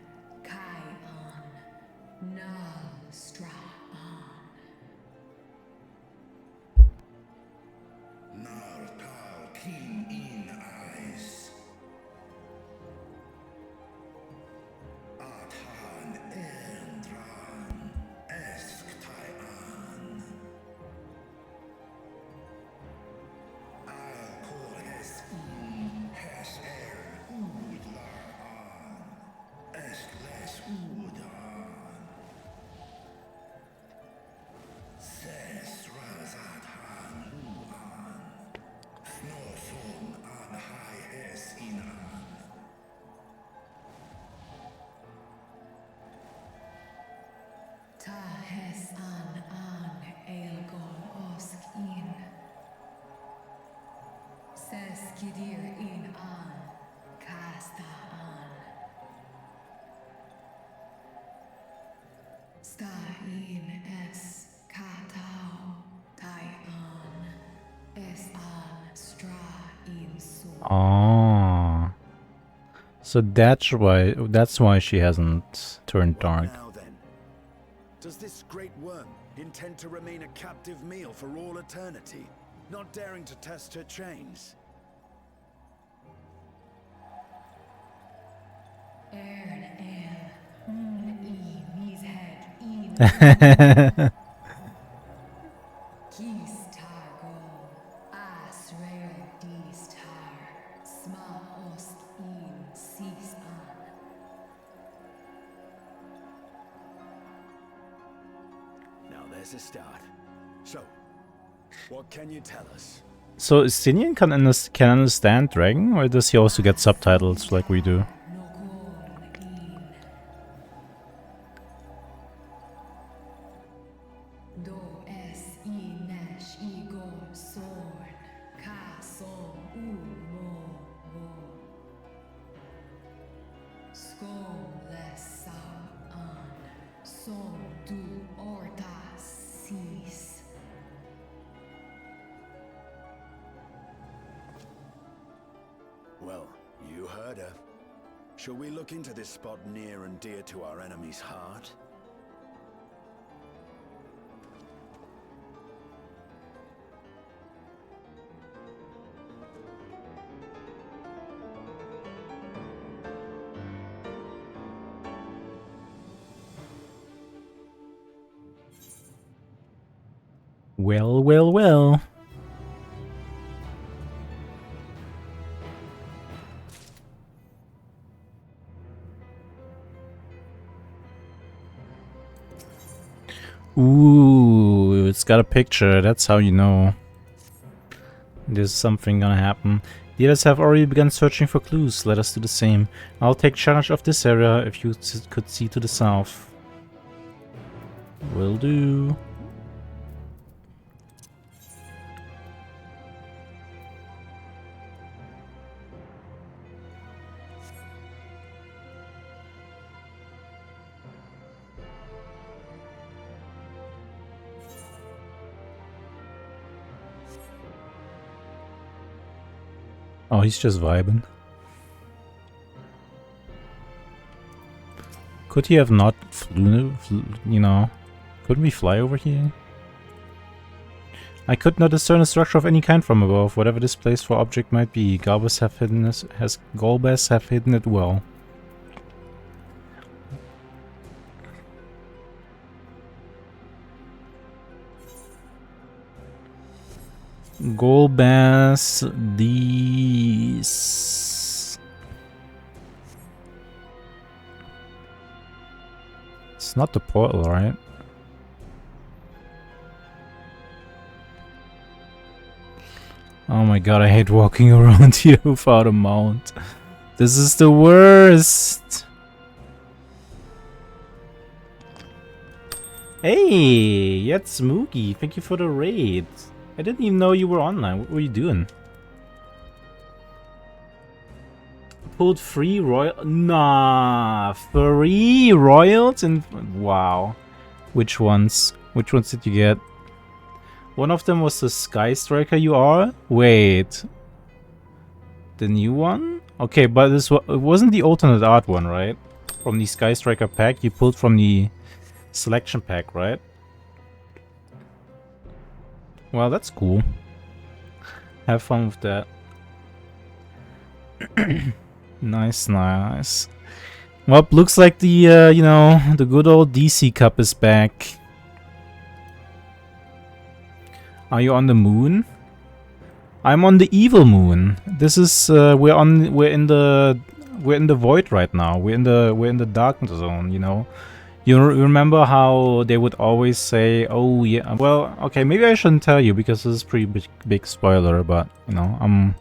Kai an. Nal stra an. Nartal kin in eyes. Athan endran. Esk tai an. Al kol es in. Hes udlar an. Esk les udan. Ses razat han uan. Snoson an hai es in an. Ta hes an elgol osk in. Ses kidir in an. Kasta an. Sta in es katao. Tai an. Es an stra in so. Oh. So that's why she hasn't turned dark. Now then, does this great worm intend to remain a captive meal for all eternity, not daring to test her chains? Ern el. In his head. In. Kis tago. Asrael dis tar. Sma osk in sis an. Now there's a start. So, what can you tell us? So Sinian can understand Dragon, or does he also get subtitles like we do? Do es inesh igor sorn. Ka som mo. Skol les sau an. Som du orta sis. Well, you heard her. Shall we look into this spot near and dear to our enemy's heart? Well, well, well. Ooh, it's got a picture. That's how you know there's something gonna happen. The others have already begun searching for clues. Let us do the same. I'll take charge of this area if you could see to the south. Will do. Oh, he's just vibing. Could he have not flew, you know, Couldn't we fly over here? I could not discern a structure of any kind from above, whatever this place for object might be. Galbas have hidden it well. Golbass these. It's not the portal, right? Oh my god, I hate walking around here without a mount. This is the worst. Hey, that's Moogie. Thank you for the raid. I didn't even know you were online. What were you doing? Pulled 3 royal. Nah, 3 royals and wow. Which ones? Which ones did you get? One of them was the Sky Striker you are? Wait. The new one? Okay, but it wasn't the alternate art one, right? From the Sky Striker pack, you pulled from the selection pack, right? Well, that's cool. Have fun with that. Nice, nice. Well, looks like the, you know, the good old DC Cup is back. Are you on the moon? I'm on the evil moon. This is we're in the void right now. We're in the dark zone, you know. You remember how they would always say, "Oh yeah, well, okay, maybe I shouldn't tell you because this is a pretty big spoiler, but you know, I'm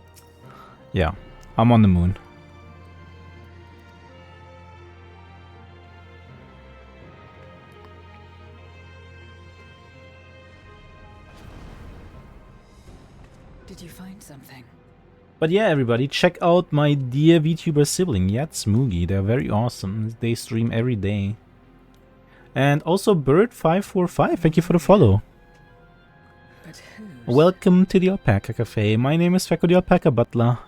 on the moon." Did you find something? But yeah, everybody, check out my dear VTuber sibling, Yats Moogie. They're very awesome. They stream every day. And also Bird545, thank you for the follow. Welcome to the Alpaca Cafe. My name is Feko the Alpaca Butler.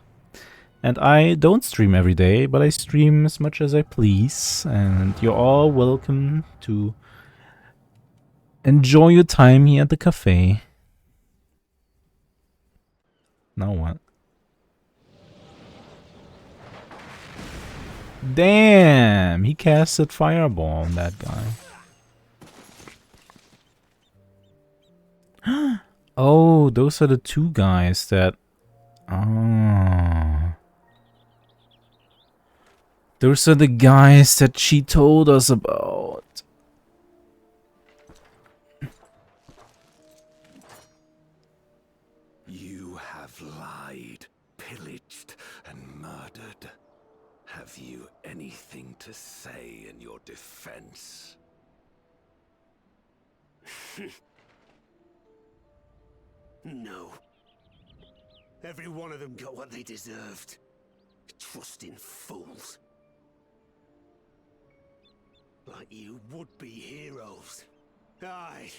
And I don't stream every day, but I stream as much as I please. And you're all welcome to enjoy your time here at the cafe. Now what? Damn! He casted Fireball on that guy. Oh, those are the 2 guys that... Oh. Those are the guys that she told us about. You have lied, pillaged, and murdered. Have you anything to say in your defense? No. Every one of them got what they deserved. Trusting fools. Like you would-be heroes. Aye.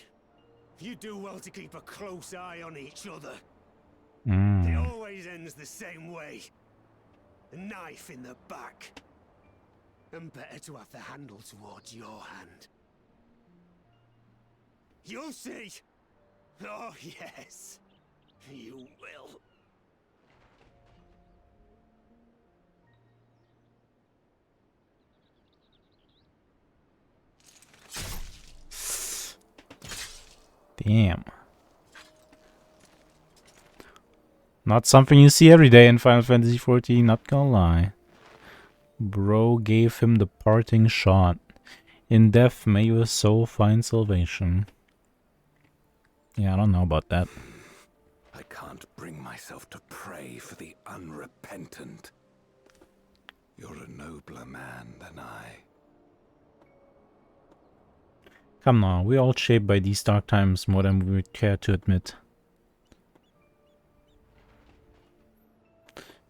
You do well to keep a close eye on each other. It always ends the same way. A knife in the back. And better to have the handle towards your hand. You'll see. Oh, yes. You will. Damn. Not something you see every day in Final Fantasy XIV, not gonna lie. Bro gave him the parting shot. In death, may your soul find salvation. Yeah, I don't know about that. I can't bring myself to pray for the unrepentant. You're a nobler man than I. Come now, we're all shaped by these dark times more than we would care to admit.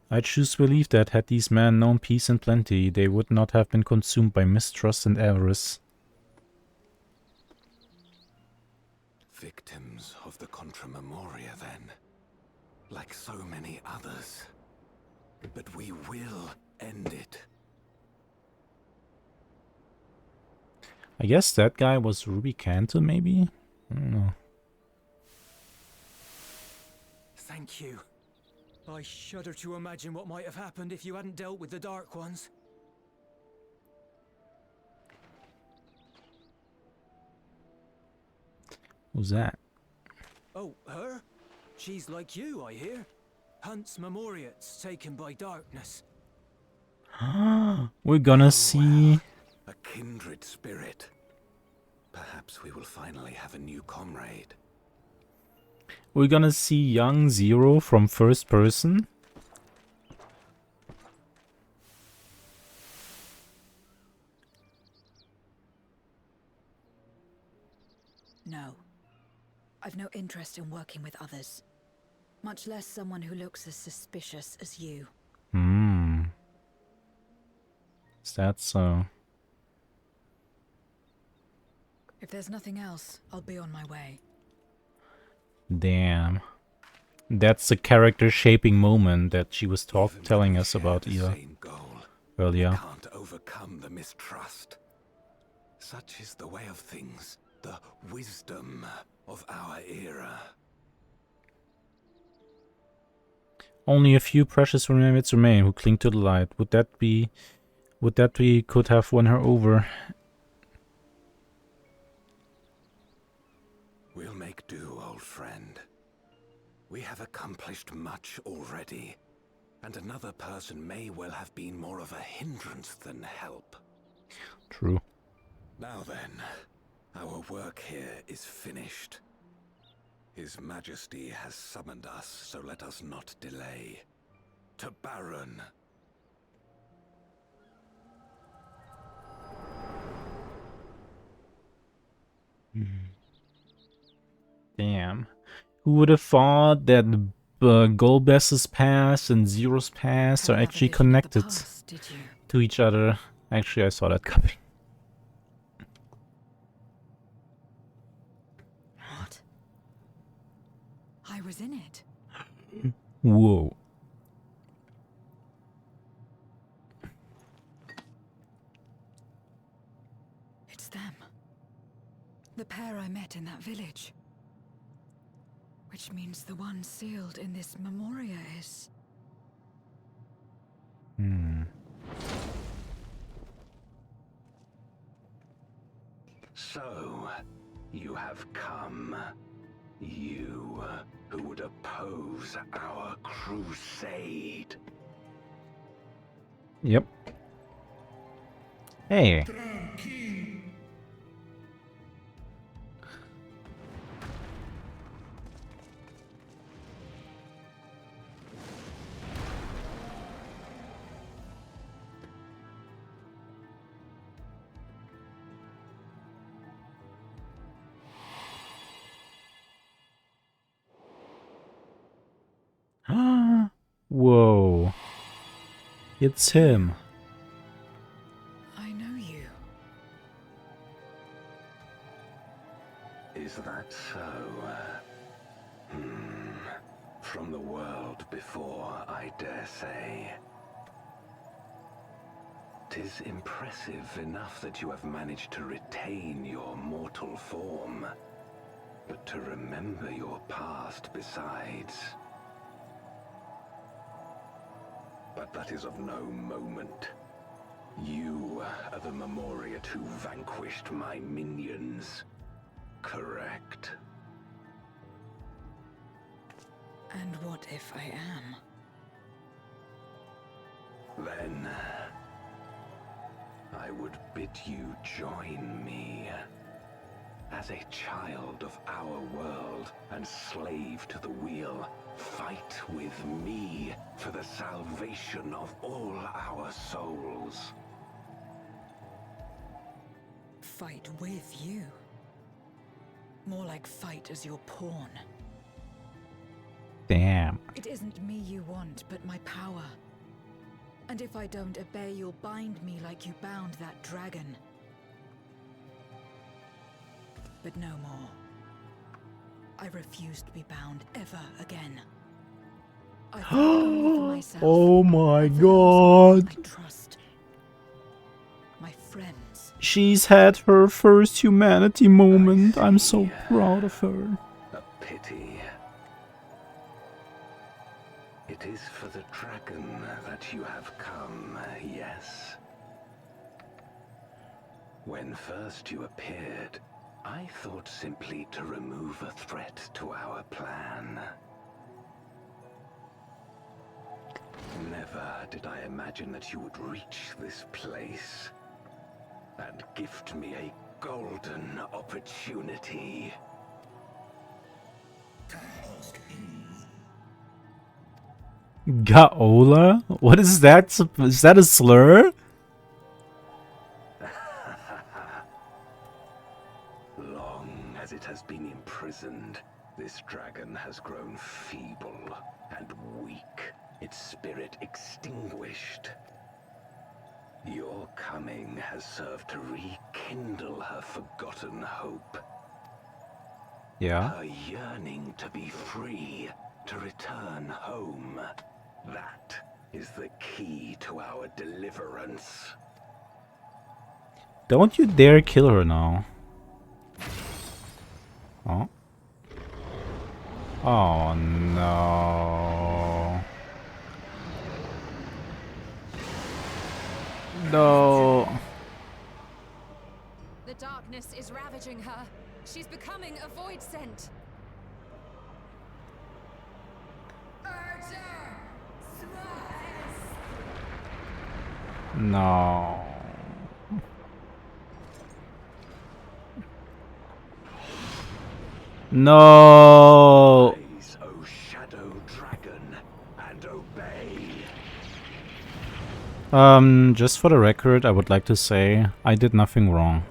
I choose to believe that had these men known peace and plenty, they would not have been consumed by mistrust and avarice. Victims of the Contra Memoria, then. Like so many others. But we will end it. I guess that guy was Ruby Cantor, maybe? I don't know. Thank you. I shudder to imagine what might have happened if you hadn't dealt with the Dark Ones. Who's that? Oh, her? She's like you, I hear. Hunts Memoriates taken by darkness. We're gonna see... A kindred spirit. Perhaps we will finally have a new comrade. We're gonna see young Zero from first person. No. I've no interest in working with others. Much less someone who looks as suspicious as you. Is that so? If there's nothing else, I'll be on my way. Damn. That's the character shaping moment that she was telling us about earlier. We can't overcome the mistrust. Such is the way of things, the wisdom of our era. Only a few precious remnants remain who cling to the light. Would that we could have won her over? We'll make do, old friend. We have accomplished much already, and another person may well have been more of a hindrance than help. True. Now then, our work here is finished. His Majesty has summoned us, so let us not delay. To Baron. Damn. Who would have thought that Golbez's past and Zero's past are actually connected to each other? Actually, I saw that coming. What? I was in it. Whoa. It's them. The pair I met in that village. Which means the one sealed in this memoria is... So, you have come. You who would oppose our crusade. Yep. Hey. Whoa. It's him. I know you. Is that so? From the world before, I dare say. 'Tis impressive enough that you have managed to retain your mortal form, but to remember your past besides. But that is of no moment. You are the Memoriat who vanquished my minions, correct? And what if I am? Then I would bid you join me. As a child of our world and slave to the wheel, fight with me for the salvation of all our souls. Fight with you? More like fight as your pawn. Damn. It isn't me you want, but my power. And if I don't obey, you'll bind me like you bound that dragon. But no more. I refuse to be bound ever again. I fight only for myself. Oh my god. I trust. My friends. She's had her first humanity moment. I'm so proud of her. A pity. It is for the dragon that you have come, yes? When first you appeared, I thought simply to remove a threat to our plan. Never did I imagine that you would reach this place and gift me a golden opportunity. Gaola? What is that? Is that a slur? Long as it has been imprisoned, this dragon has grown feeble and weak, its spirit extinguished. Your coming has served to rekindle her forgotten hope. Yeah. Her yearning to be free, to return home. That is the key to our deliverance. Don't you dare kill her now. Oh. Oh no. No. The darkness is ravaging her. She's becoming a void scent. No. No. Rise, O shadow dragon, and obey. Just for the record, I would like to say I did nothing wrong.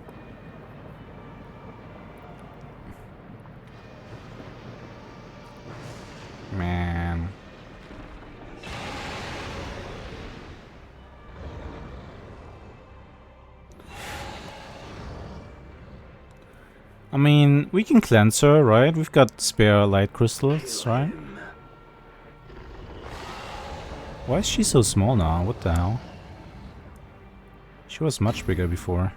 Man. I mean, we can cleanse her, right? We've got spare light crystals, right? Why is she so small now? What the hell? She was much bigger before.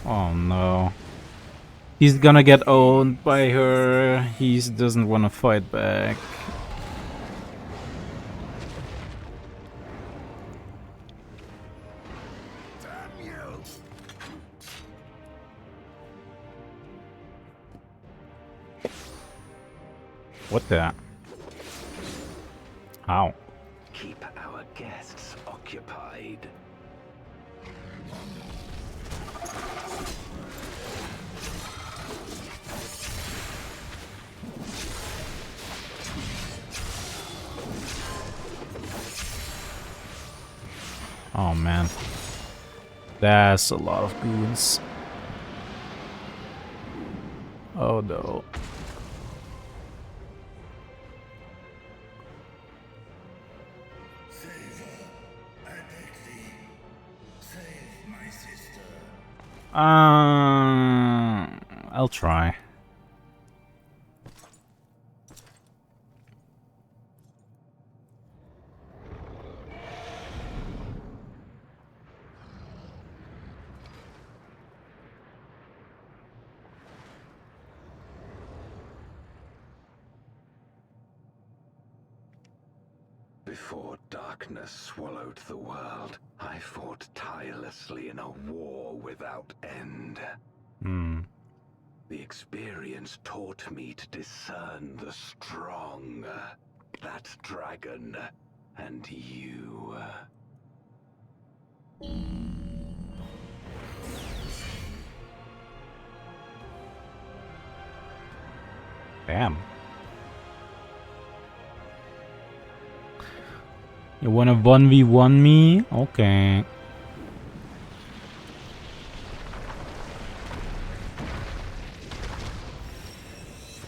Oh no. He's gonna get owned by her. He doesn't want to fight back. What the? How? Keep our guests occupied. Oh man. That's a lot of goons. Oh no. I'll try. Before darkness swallowed the world, I fought tirelessly in a war without end. The experience taught me to discern the strong, that dragon, and you. Damn. You wanna 1v1 me? Okay.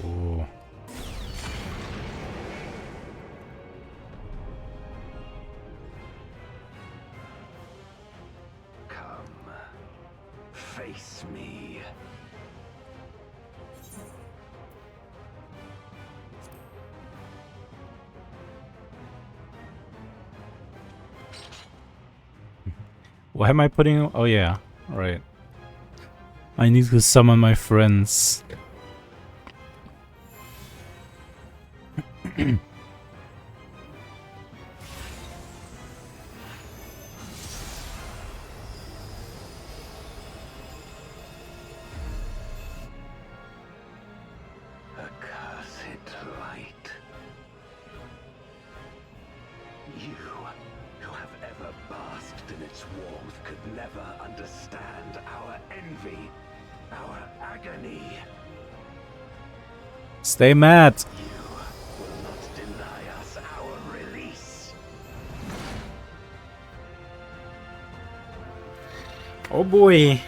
Ooh. Come, face me. Why am I putting... Oh yeah, right. I need to summon my friends. Accursed light. You, who have ever basked in its warmth, could never understand our envy, our agony. Stay mad. You will not deny us our release. Oh boy.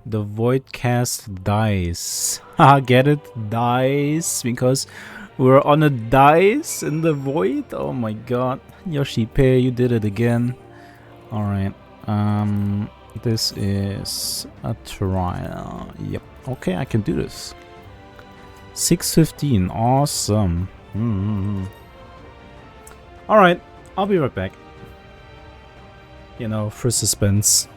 The void cast dice. Haha, get it? Dice. Because we're on a dice in the void? Oh my god. Yoshi Pei, you did it again. Alright. This is a trial. Yep. Okay, I can do this. 6:15. Awesome. Alright, I'll be right back. You know, for suspense.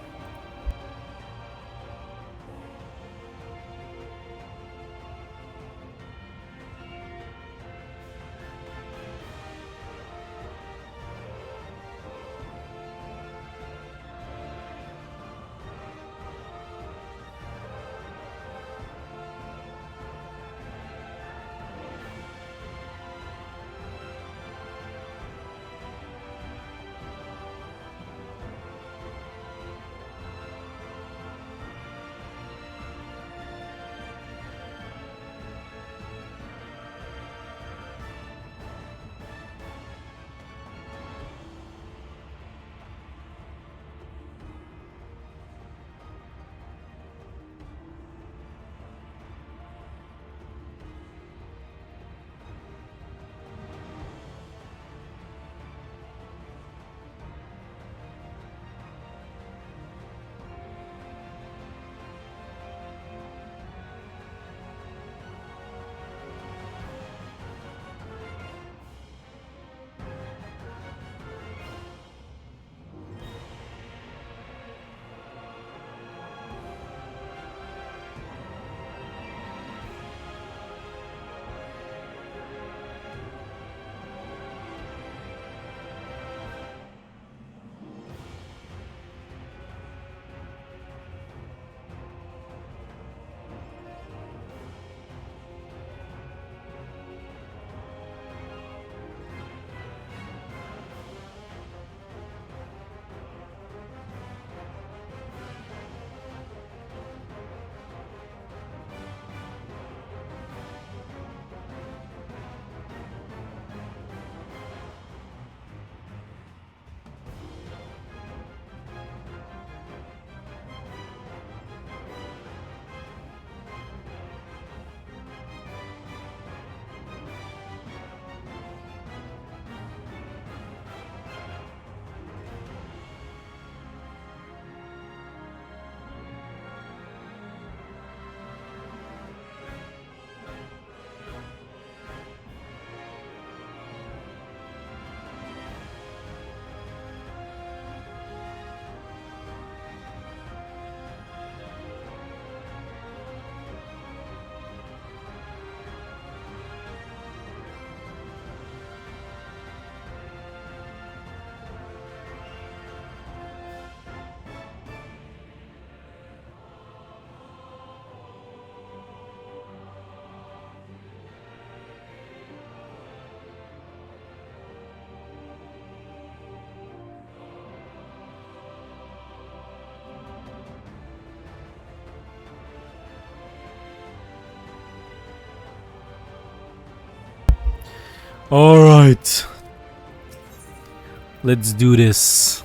Alright. Let's do this.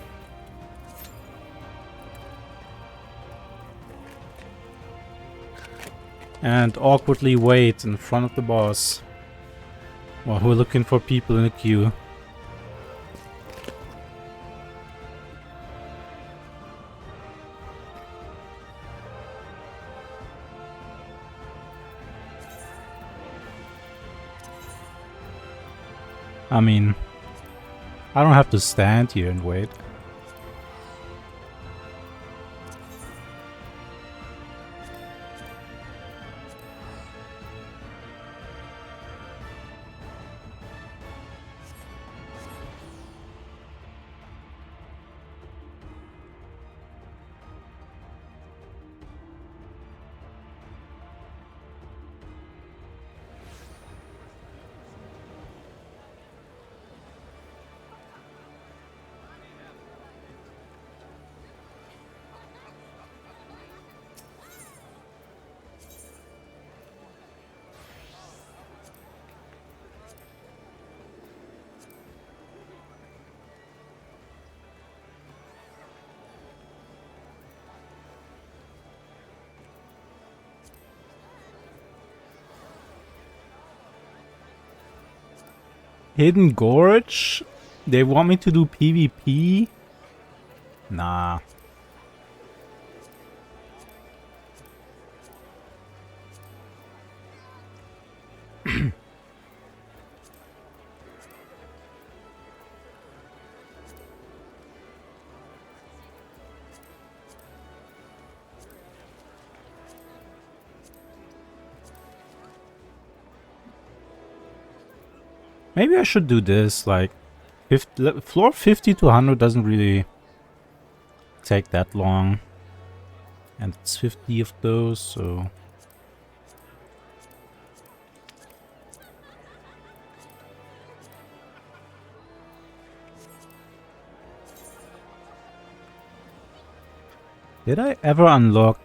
And awkwardly wait in front of the boss while we're looking for people in the queue. I mean, I don't have to stand here and wait. Hidden Gorge? They want me to do PvP? Nah. Maybe I should do this, like, floor 50 to 100 doesn't really take that long. And it's 50 of those, so... Did I ever unlock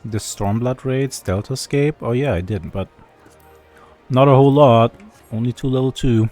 the Stormblood raids, Deltascape? Oh yeah, I did, but not a whole lot. Only 2 level 2.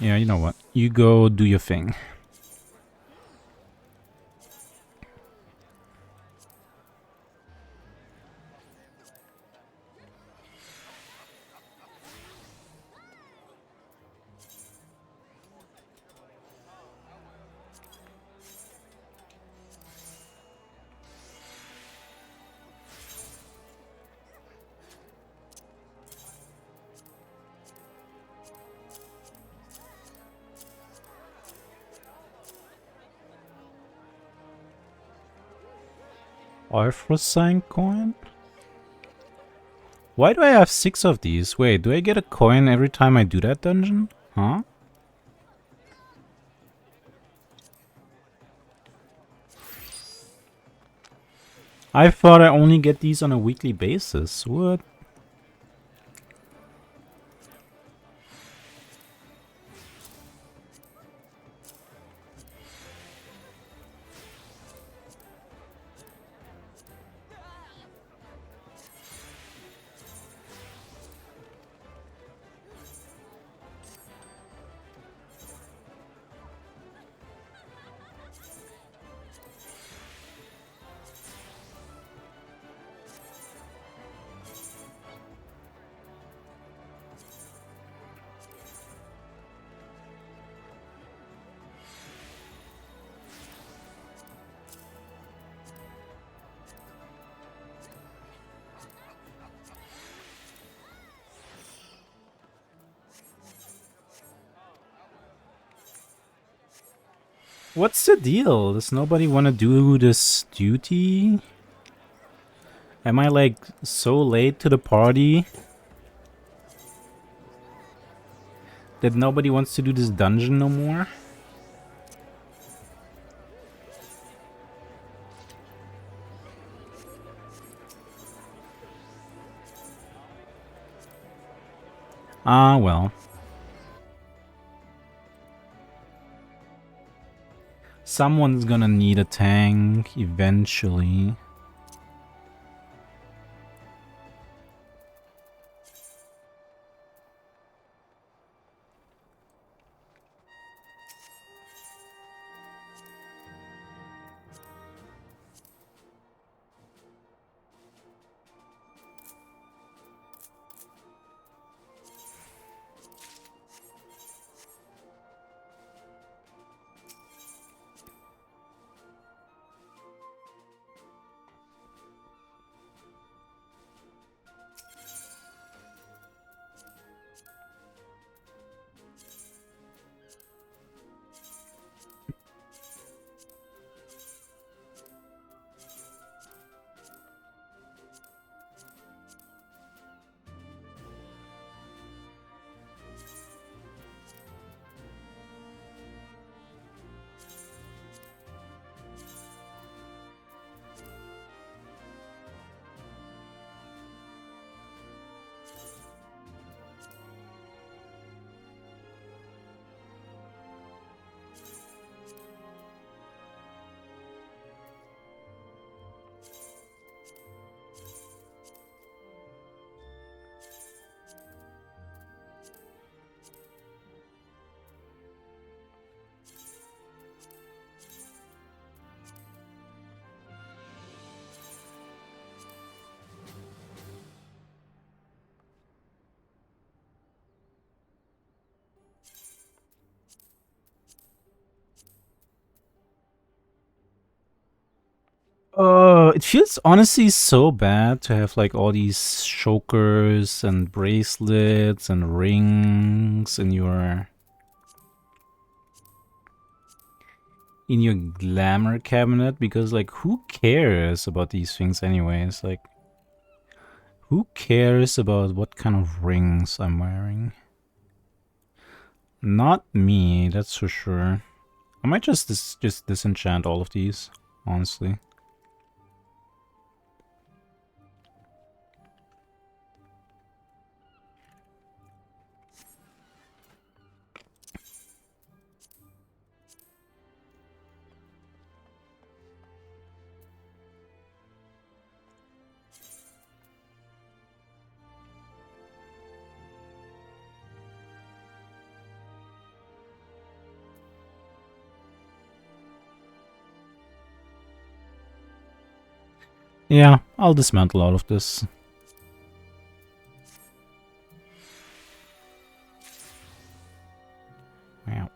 Yeah, you know what? You go do your thing. Arthrosign coin? Why do I have 6 of these? Wait, do I get a coin every time I do that dungeon? Huh? I thought I only get these on a weekly basis. What? What's the deal? Does nobody want to do this duty? Am I like so late to the party that nobody wants to do this dungeon no more? Ah, well. Someone's gonna need a tank eventually. It feels honestly so bad to have like all these chokers and bracelets and rings in your glamour cabinet, because like who cares about these things anyways? Like who cares about what kind of rings I'm wearing? Not me, that's for sure. I might just disenchant all of these, honestly. Yeah, I'll dismantle all of this. Yeah.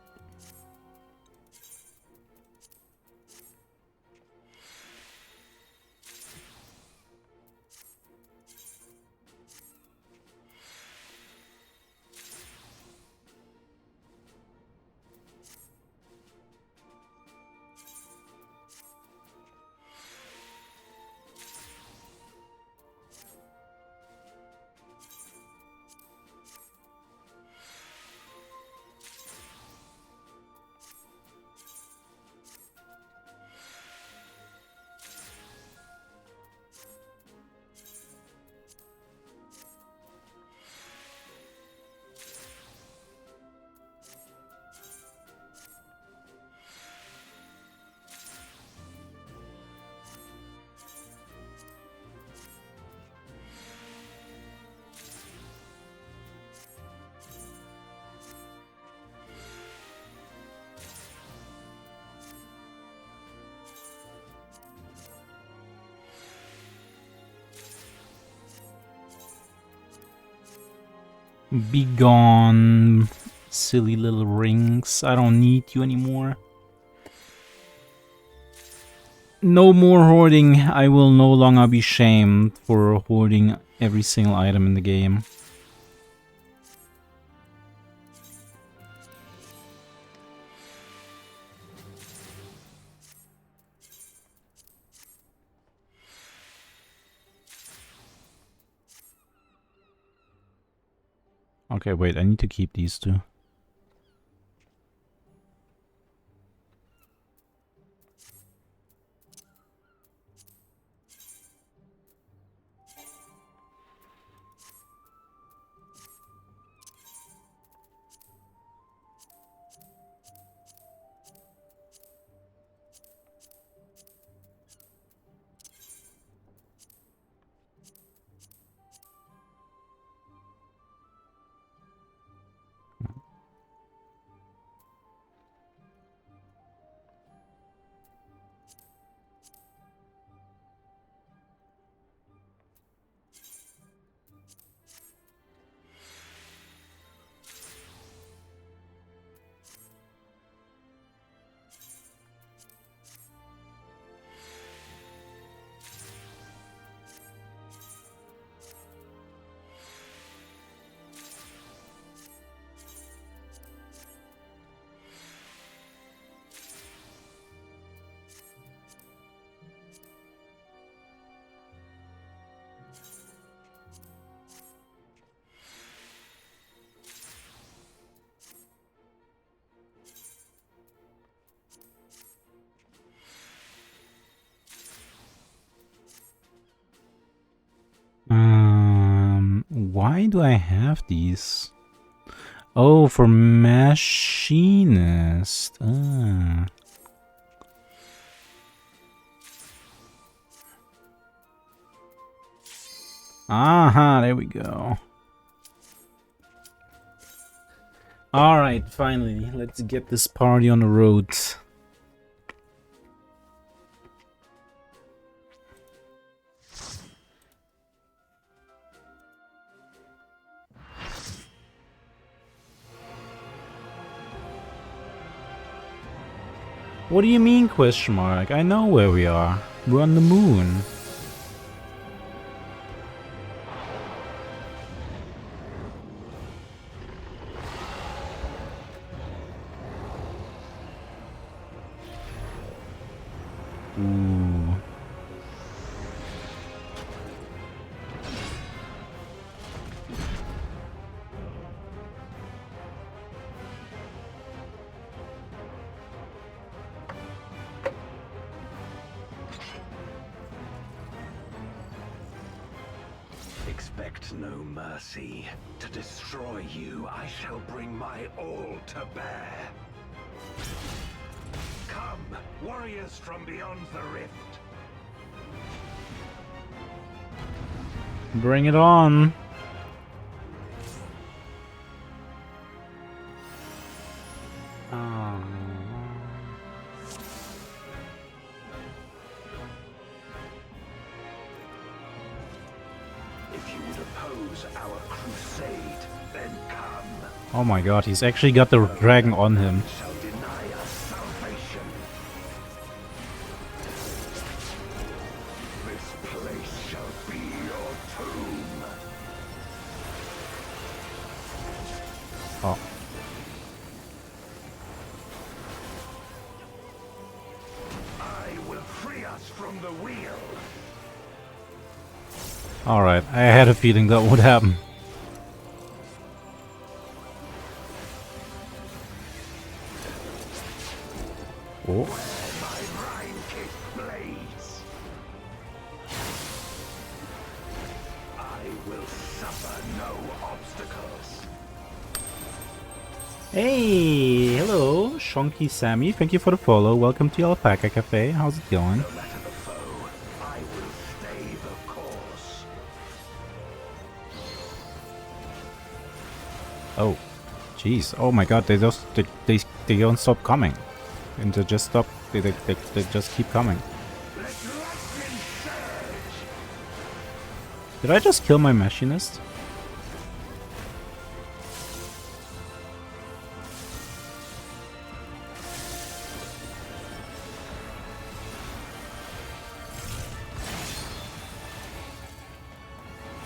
Be gone, silly little rings. I don't need you anymore. No more hoarding. I will no longer be shamed for hoarding every single item in the game. Okay, wait, I need to keep these two. Why do I have these? Oh, for machinist. Ah. Aha, there we go. Alright, finally, let's get this party on the road. What do you mean, question mark? I know where we are. We're on the moon. Ooh. Expect no mercy. To destroy you, I shall bring my all to bear. Come, warriors from beyond the rift. Bring it on. If you would oppose our crusade, then come. Oh my god, he's actually got the dragon on him. Shall deny us salvation. This place shall be your tomb. Oh. I will free us from the wheel. Alright, I had a feeling that would happen. Oh. I will suffer no obstacles. Hey, hello, Shonky Sammy. Thank you for the follow. Welcome to Alpaca Cafe. How's it going? Oh, jeez. Oh my god, they don't stop coming. And they just stop, they just keep coming. Did I just kill my machinist?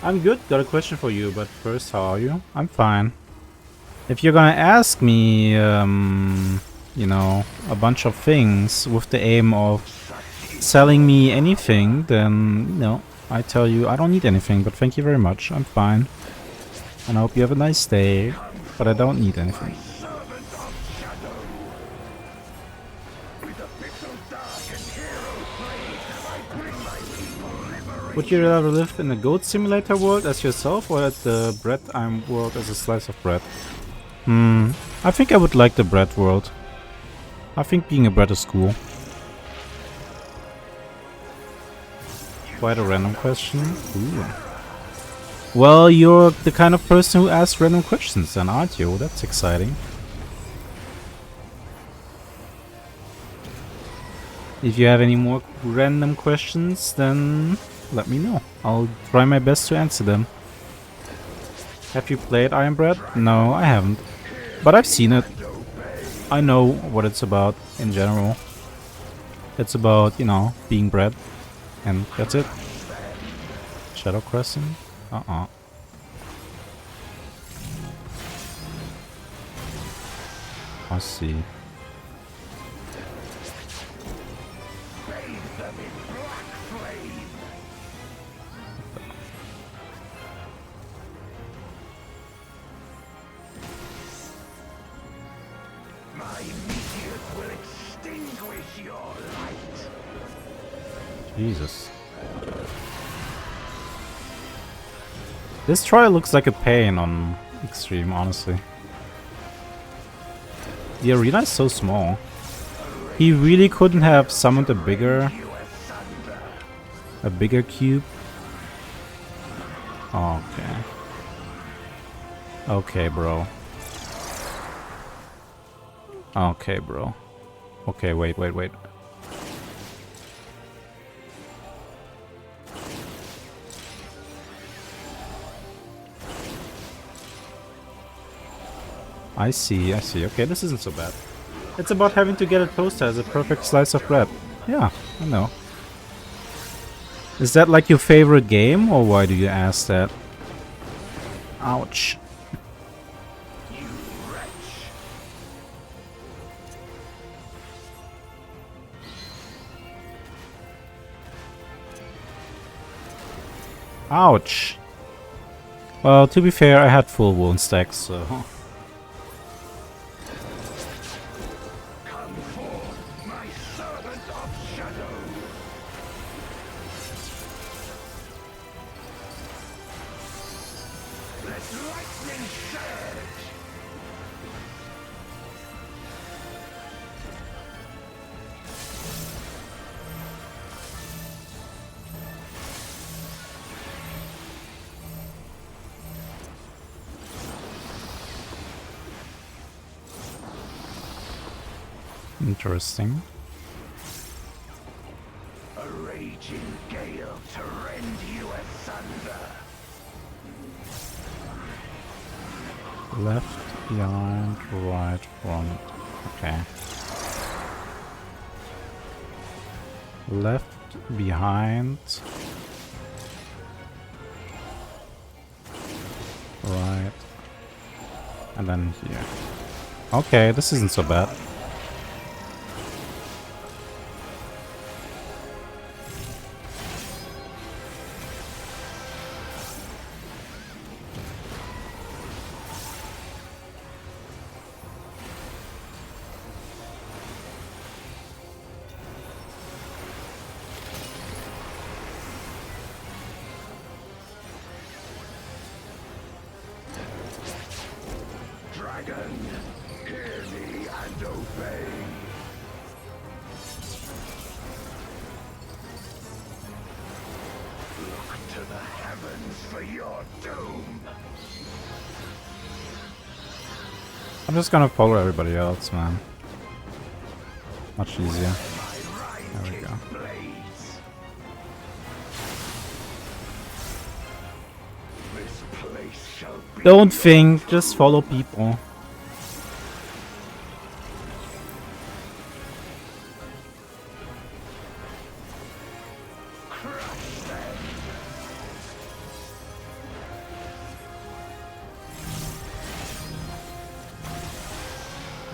I'm good, got a question for you, but first, how are you? I'm fine. If you're gonna ask me, you know, a bunch of things with the aim of selling me anything, then, no, I tell you I don't need anything, but thank you very much, I'm fine. And I hope you have a nice day, but I don't need anything. Would you rather live in a goat simulator world as yourself or at the bread I'm world as a slice of bread? I think I would like the bread world. I think being a bread is cool. Quite a random question. Ooh. Well, you're the kind of person who asks random questions then, aren't you? That's exciting. If you have any more random questions, then let me know. I'll try my best to answer them. Have you played Iron Bread? No, I haven't. But I've seen it. I know what it's about in general. It's about, you know, being bread. And that's it. Shadow Crescent? I see. Jesus. This trial looks like a pain on extreme, honestly. The arena is so small. He really couldn't have summoned a bigger cube. Okay. Okay, bro. Okay, bro. Okay, wait. I see. Okay, this isn't so bad. It's about having to get a toaster as a perfect slice of bread. Yeah, I know. Is that like your favorite game, or why do you ask that? Ouch. Ouch. Well, to be fair, I had full wound stacks, so... Interesting. A raging gale to rend you asunder. Left, behind, right, front. Okay. Left, behind. Right. And then here. Okay, this isn't so bad. I'm just gonna follow everybody else, man. Much easier. There we go. Don't think, just follow people.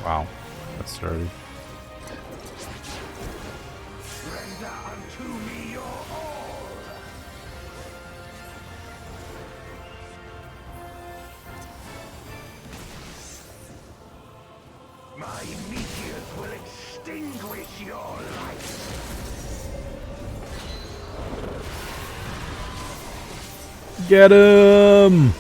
Wow, that's dirty. Render unto me your all. My meteors will extinguish your light. Get him!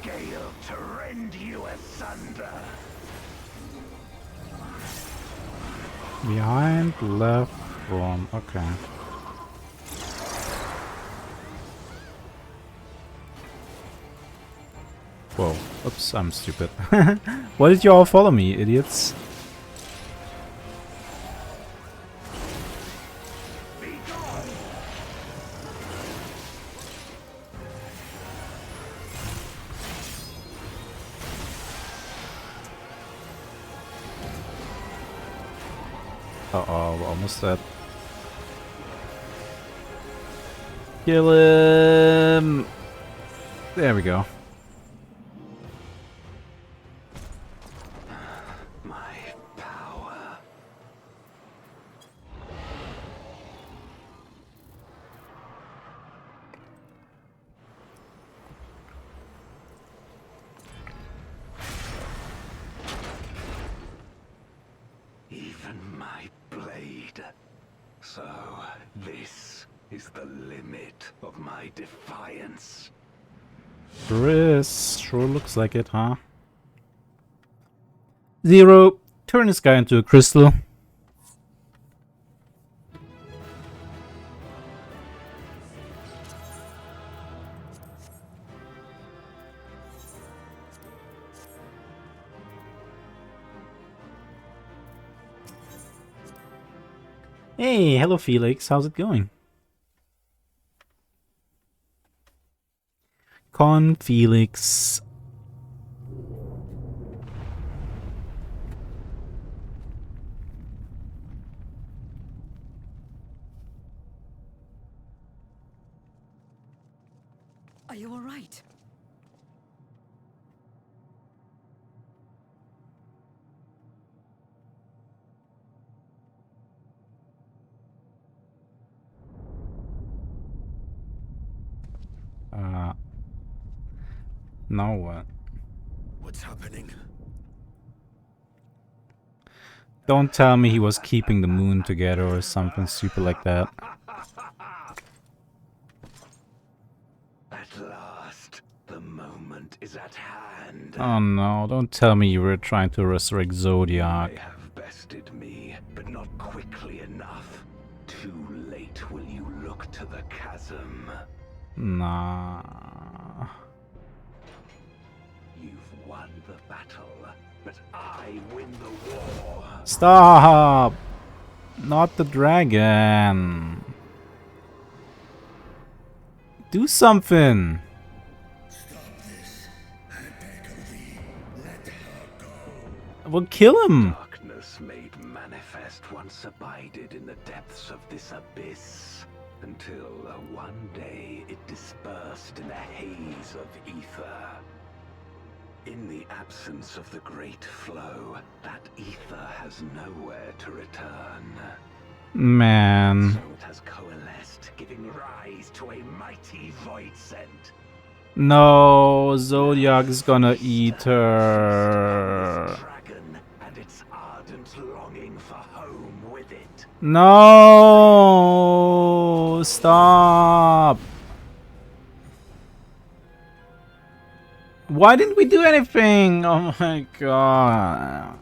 Gale to rend you asunder. Behind, left, front. Okay. Whoa. Oops, I'm stupid. Why did you all follow me, idiots? Uh-oh, we're almost dead. Kill him! There we go. My power. even my blade. So, this is the limit of my defiance. Briss, sure looks like it, huh? Zero, turn this guy into a crystal. Hey, hello Felix, how's it going? Con Felix. Are you all right? Now what? What's happening? Don't tell me he was keeping the moon together or something stupid like that. At last, the moment is at hand. Oh no, don't tell me you were trying to resurrect Zodiac. They have bested me, but not quickly enough. Too late will you look to the chasm. Nah. You've won the battle, but I win the war. Stop! Not the dragon. Do something. Well, kill him. Darkness made manifest once abided in the depths of this abyss, until one day it dispersed in a haze of ether. In the absence of the great flow, that ether has nowhere to return. Man. So it has coalesced, giving rise to a mighty void scent. No, Zodiac is gonna eat her. And its ardent longing for home with it. No, stop. Why didn't we do anything? Oh my god.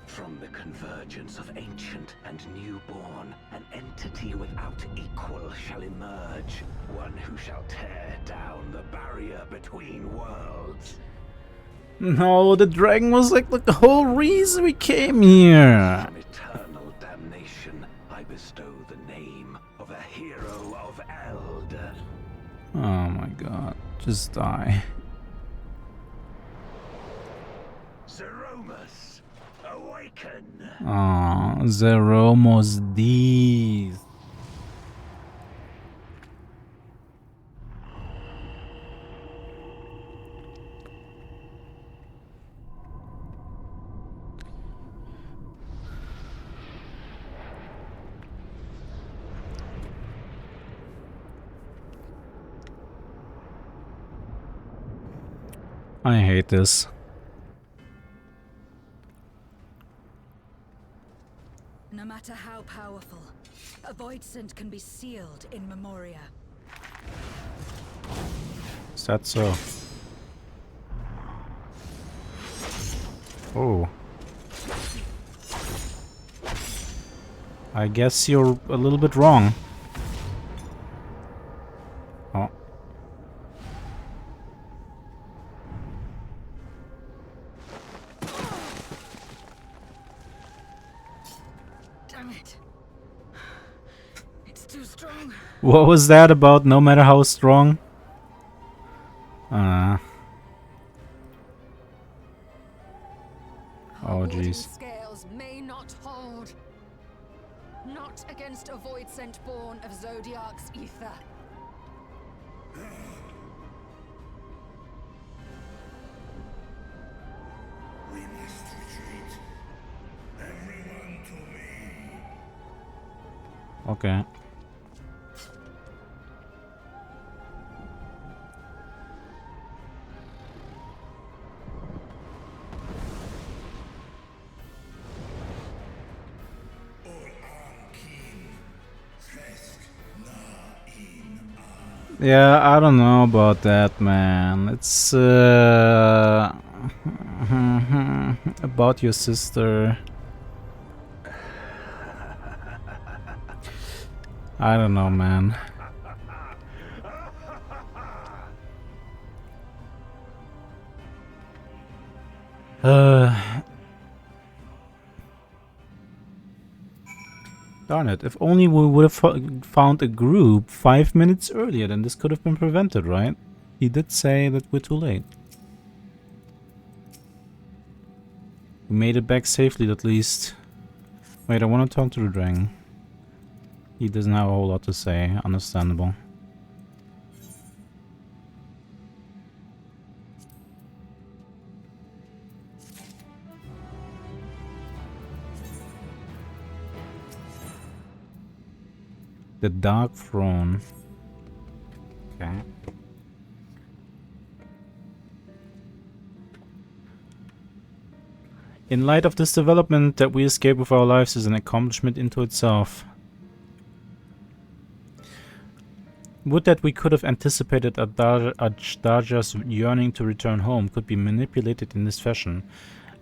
From the convergence of ancient and newborn, an entity without equal shall emerge, one who shall tear down the barrier between worlds. No, the dragon was like the whole reason we came here. From eternal damnation, I bestow the name of a hero of Eld. Oh my god, just die. Zeromus, awaken! Oh, Zeromos D's. I hate this. No matter how powerful, a void scent can be sealed in Memoria. Is that so? Oh. I guess you're a little bit wrong. Oh. Damn it. It's too strong. What was that about no matter how strong? Oh jeez. Scales may not hold. Not against a void scent born of Zodiac's ether. We must retreat. Everyone to me. Okay. Yeah, I don't know about that, man. It's about your sister. I don't know, man. Darn it. If only we would have found a group 5 minutes earlier, then this could have been prevented, right? He did say that we're too late. We made it back safely, at least. Wait, I want to talk to the dragon. He doesn't have a whole lot to say. Understandable. The Dark Throne. Okay. In light of this development, that we escape with our lives is an accomplishment into itself. Would that we could have anticipated Darja's yearning to return home could be manipulated in this fashion.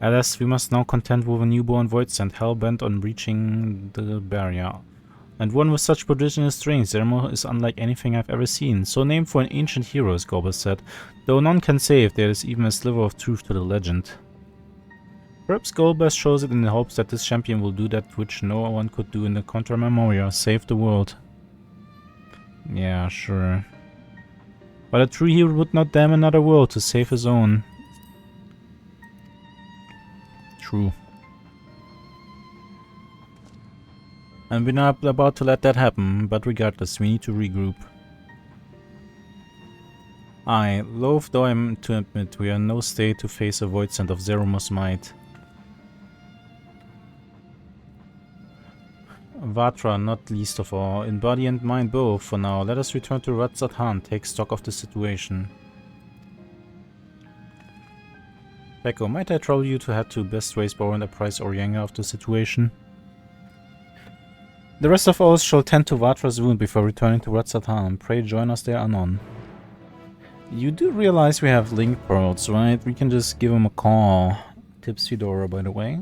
Alas, we must now contend with a newborn voidsent hell-bent on breaching the barrier. And one with such prodigious strength, Zermo is unlike anything I've ever seen. So named for an ancient hero, as Gorbel said, though none can say if there is even a sliver of truth to the legend. Perhaps Golbest shows it in the hopes that this champion will do that which no one could do in the Contra Memoria, save the world. Yeah, sure. But a true hero would not damn another world to save his own. True. And we're not about to let that happen, but regardless, we need to regroup. Loath though I am to admit, we are in no state to face a voidsent of Zerumos might. Vatra, not least of all. In body and mind both, for now. Let us return to Ratzat Han, take stock of the situation. Peko, might I trouble you to head to Best Wasteboro and apprise Orianga of the situation? The rest of us shall tend to Vatra's wound before returning to Ratzat Han. Pray join us there anon. You do realize we have link pearls, right? We can just give him a call. Tips Fedora, by the way.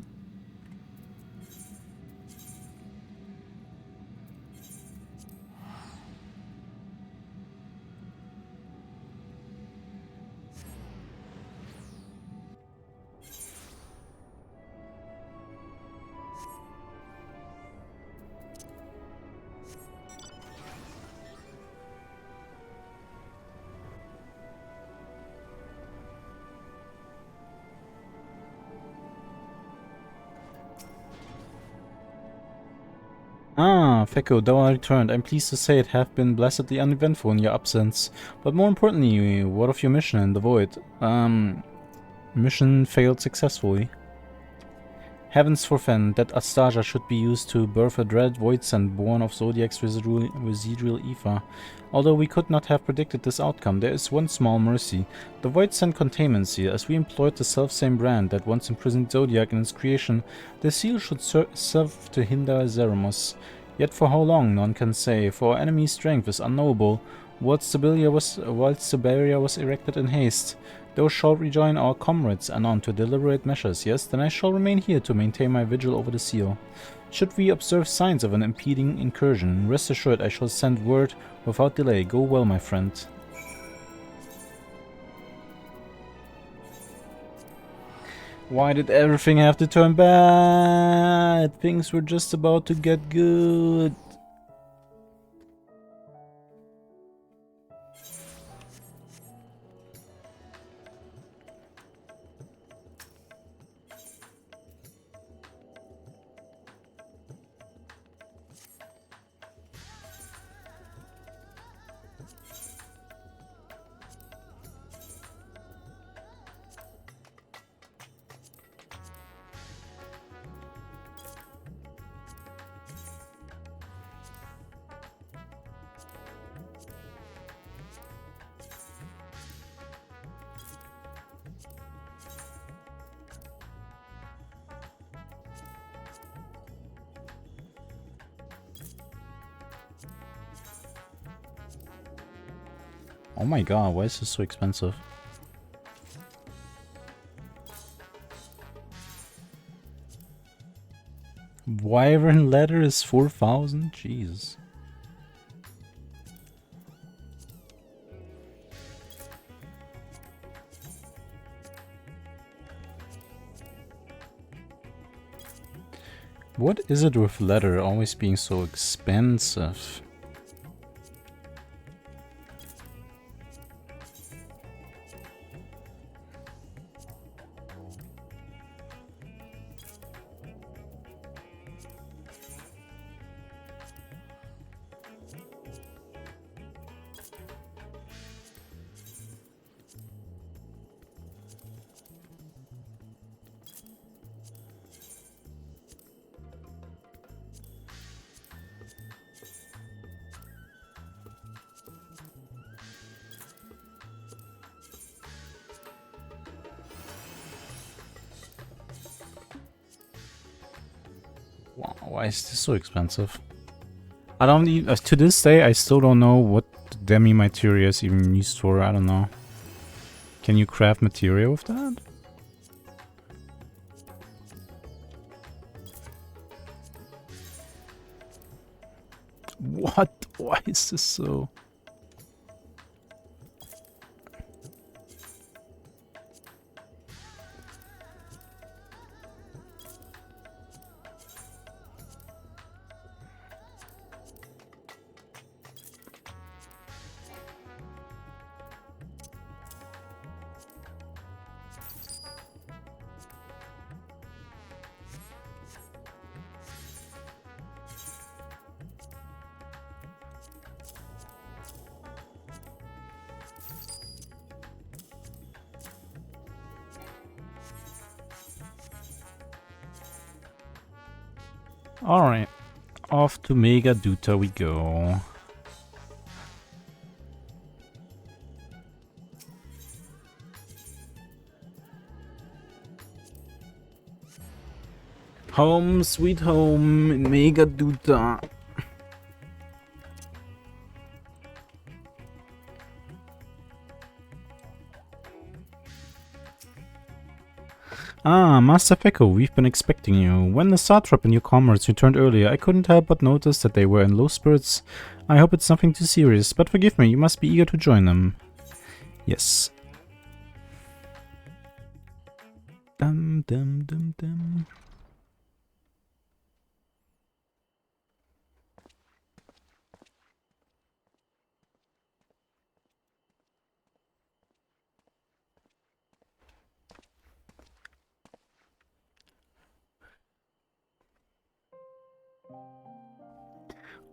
Ah, Feko, thou art returned. I'm pleased to say it hath been blessedly uneventful in your absence. But more importantly, what of your mission in the void? Mission failed successfully. Heavens forfend that Astasia should be used to birth a dread voidsent born of Zodiac's residual ether. Although we could not have predicted this outcome, there is one small mercy. The voidsent containment seal, as we employed the selfsame brand that once imprisoned Zodiac in its creation, the seal should serve to hinder Zeramos. Yet for how long, none can say, for our enemy's strength is unknowable, whilst the barrier was erected in haste. Thou shalt rejoin our comrades anon to deliberate measures, yes? Then I shall remain here to maintain my vigil over the seal. Should we observe signs of an impeding incursion, rest assured I shall send word without delay. Go well, my friend. Why did everything have to turn bad? Things were just about to get good. Oh my god, why is this so expensive? Wyvern leather is 4,000? Jesus. What is it with leather always being so expensive? Wow, why is this so expensive? I don't even, to this day, I still don't know what demi materia is even used for. I don't know. Can you craft materia with that? What? Why is this so? Alright, off to Mega Duta we go. Home, sweet home in Mega Duta. Ah, Master Fecko, we've been expecting you. When the Satrap and your comrades returned earlier, I couldn't help but notice that they were in low spirits. I hope it's nothing too serious, but forgive me, you must be eager to join them. Yes. Dum dum dum dum.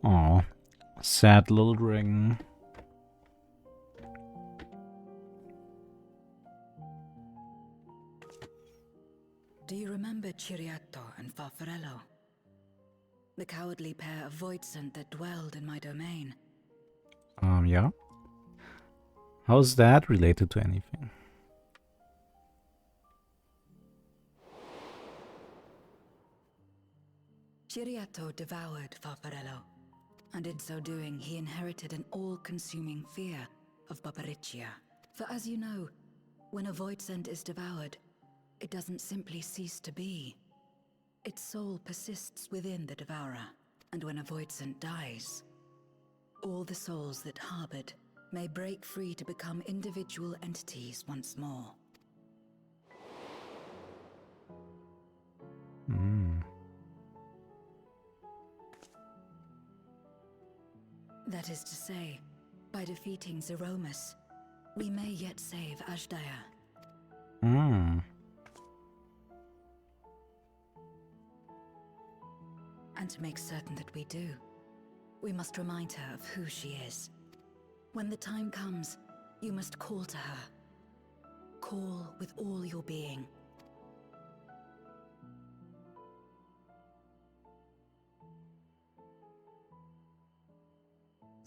Aw, sad little dragon. Do you remember Ciriato and Farfarello? The cowardly pair of voidsent that dwelled in my domain? Yeah. How's that related to anything? Ciriato devoured Farfarello, and in so doing he inherited an all-consuming fear of Barbariccia. For as you know, when a voidsent is devoured, it doesn't simply cease to be. Its soul persists within the devourer, and when a voidsent dies, all the souls that harbored may break free to become individual entities once more. That is to say, by defeating Zeromus, we may yet save Ashdaya. And to make certain that we do, we must remind her of who she is. When the time comes, you must call to her. Call with all your being.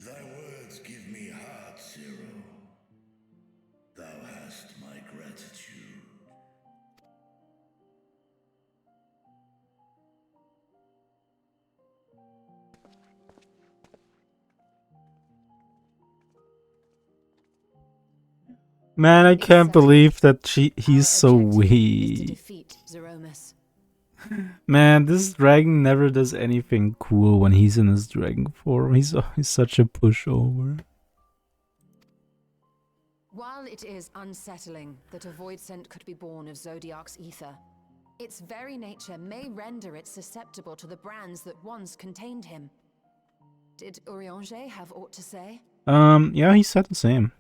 Thy words give me heart, Zero. Thou hast my gratitude. Man, I can't believe that he's so Is to weak. defeat Zeromus. Man, this dragon never does anything cool when he's in his dragon form. He's always such a pushover. While it is unsettling that a void scent could be born of Zodiac's ether, its very nature may render it susceptible to the brands that once contained him. Did Urianger have aught to say? Yeah, he said the same.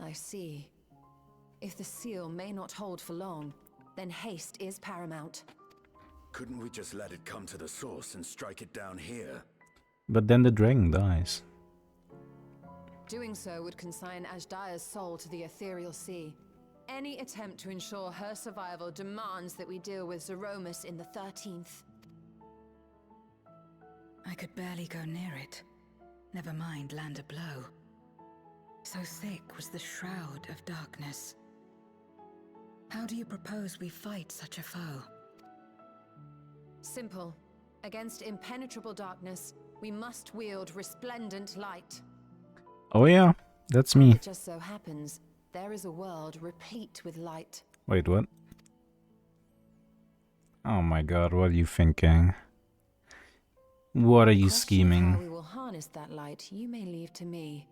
I see. If the seal may not hold for long, then haste is paramount. Couldn't we just let it come to the source and strike it down here? But then the dragon dies. Doing so would consign Ajdaya's soul to the ethereal sea. Any attempt to ensure her survival demands that we deal with Zeromus in the 13th. I could barely go near it. Never mind land a blow. So thick was the shroud of darkness. How do you propose we fight such a foe? Simple. Against impenetrable darkness, we must wield resplendent light. Oh yeah, that's me. It just so happens, there is a world replete with light. Wait, what? Oh my god, what are you thinking? What are you scheming? How we will harness that light, you may leave to me.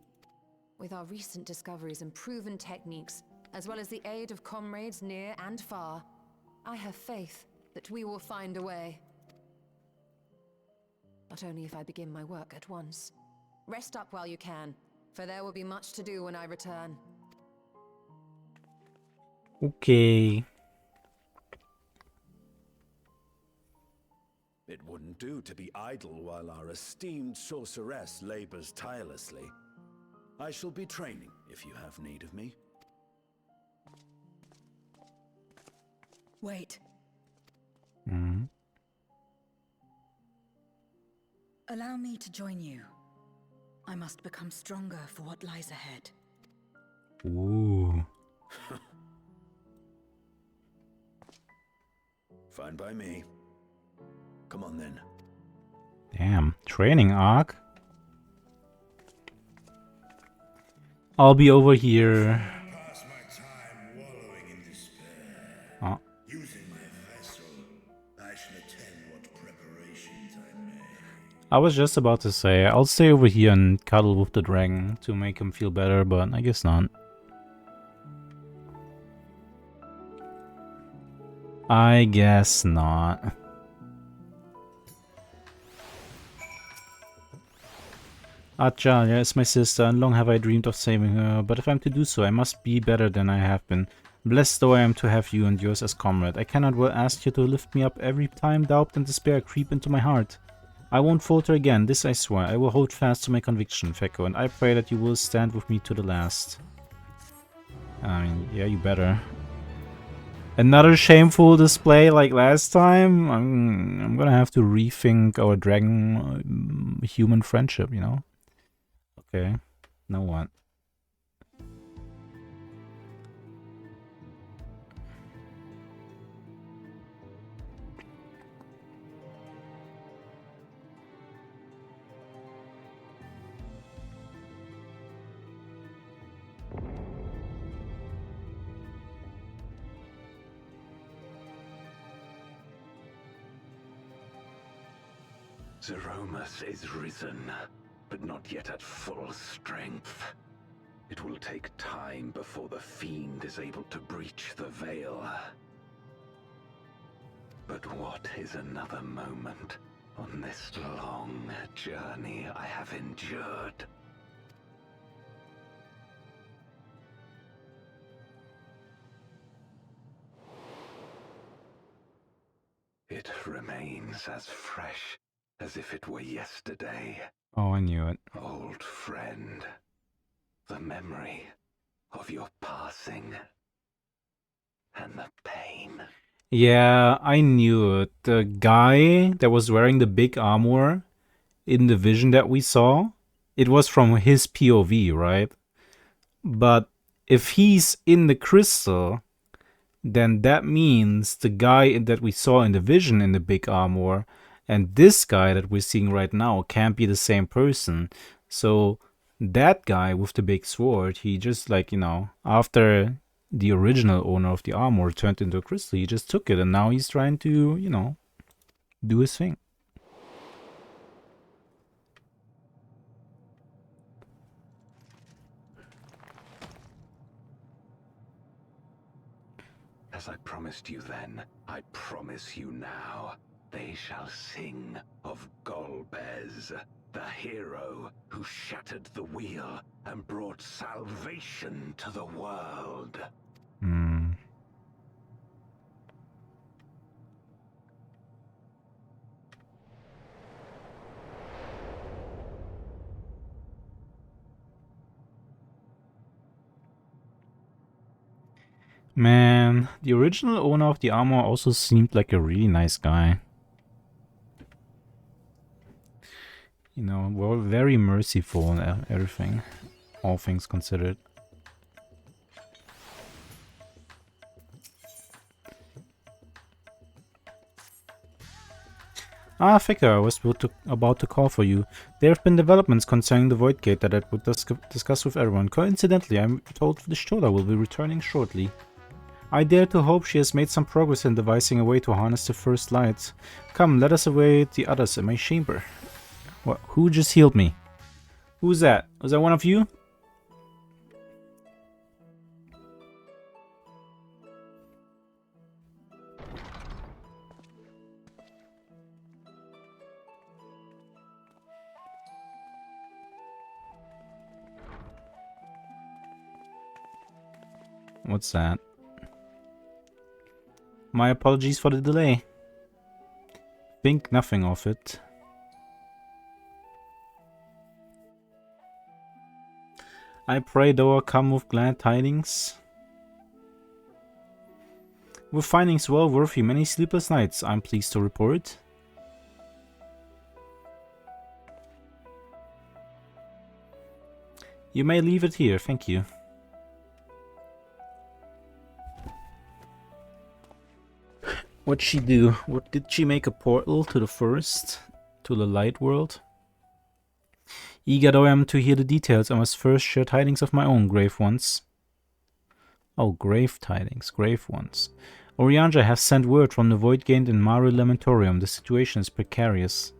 With our recent discoveries and proven techniques, as well as the aid of comrades near and far, I have faith that we will find a way. But only if I begin my work at once. Rest up while you can, for there will be much to do when I return. Okay. It wouldn't do to be idle while our esteemed sorceress labors tirelessly. I shall be training if you have need of me. Wait. Mm-hmm. Allow me to join you. I must become stronger for what lies ahead. Ooh. Fine by me. Come on then. Damn, training arc. I'll be over here. Pass my time wallowing in despair. Oh. Using my vessel, I shall attend what preparations I may. I was just about to say, I'll stay over here and cuddle with the dragon to make him feel better, but I guess not. I guess not. Achalia is my sister, and long have I dreamed of saving her, but if I'm to do so, I must be better than I have been. Blessed though I am to have you and yours as comrade, I cannot well ask you to lift me up every time doubt and despair creep into my heart. I won't falter again, this I swear. I will hold fast to my conviction, Feko, and I pray that you will stand with me to the last. I mean, yeah, you better. Another shameful display like last time? I'm gonna have to rethink our dragon-human friendship, you know? Okay, now what? Zeromus is risen, but not yet at full strength. It will take time before the fiend is able to breach the veil. But what is another moment on this long journey I have endured? It remains as fresh as if it were yesterday. Oh, I knew it. Old friend, the memory of your passing and the pain. Yeah, I knew it. The guy that was wearing the big armor in the vision that we saw, it was from his POV, right? But if he's in the crystal, then that means the guy that we saw in the vision in the big armor and this guy that we're seeing right now can't be the same person. So That guy with the big sword, he just like, you know, after the original owner of the armor turned into a crystal, he just took it and now he's trying to, you know, do his thing. As I promised you then, I promise you now. They shall sing of Golbez, the hero who shattered the wheel and brought salvation to the world. Man, the original owner of the armor also seemed like a really nice guy. You know, well, very merciful and everything, all things considered. Ah, Ficker, I was about to call for you. There have been developments concerning the Void Gate that I would discuss with everyone. Coincidentally, I'm told the Stola will be returning shortly. I dare to hope she has made some progress in devising a way to harness the first light. Come, let us await the others in my chamber. What? Who just healed me? Who's that? Was that one of you? What's that? My apologies for the delay. Think nothing of it. I pray thou come with glad tidings. With findings well worthy many sleepless nights, I'm pleased to report. You may leave it here, thank you. What'd she do? What did she make a portal to the first? To the light world? Eager though I am to hear the details, I must first share tidings of my own, grave ones. Oh, grave tidings, grave ones. Orianja has sent word from the Void Gate in Mare Lamentorium. The situation is precarious.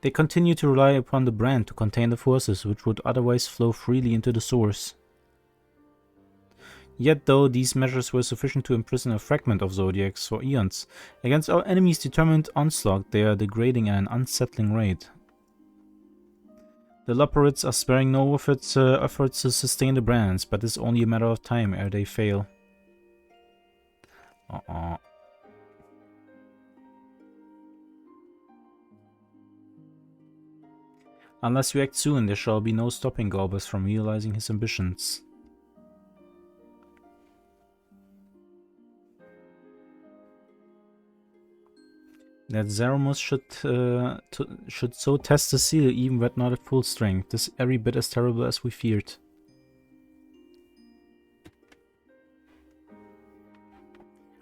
They continue to rely upon the brand to contain the forces which would otherwise flow freely into the source. Yet though these measures were sufficient to imprison a fragment of Zodiacs for eons, against our enemies' determined onslaught they are degrading at an unsettling rate. The Loperids are sparing no efforts to sustain the brands, but it's only a matter of time ere they fail. Unless we act soon, there shall be no stopping Golbez from realizing his ambitions. That Zeramus should so test the seal even when not at full strength. This is every bit as terrible as we feared.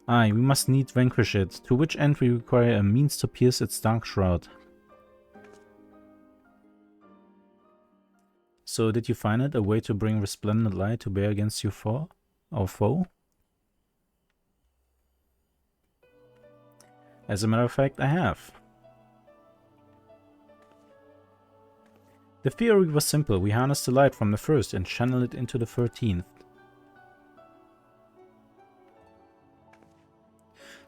Aye, we must need vanquish it, to which end we require a means to pierce its dark shroud. So did you find it, a way to bring resplendent light to bear against your foe? Or foe? As a matter of fact, I have. The theory was simple. We harnessed the light from the first and channeled it into the 13th.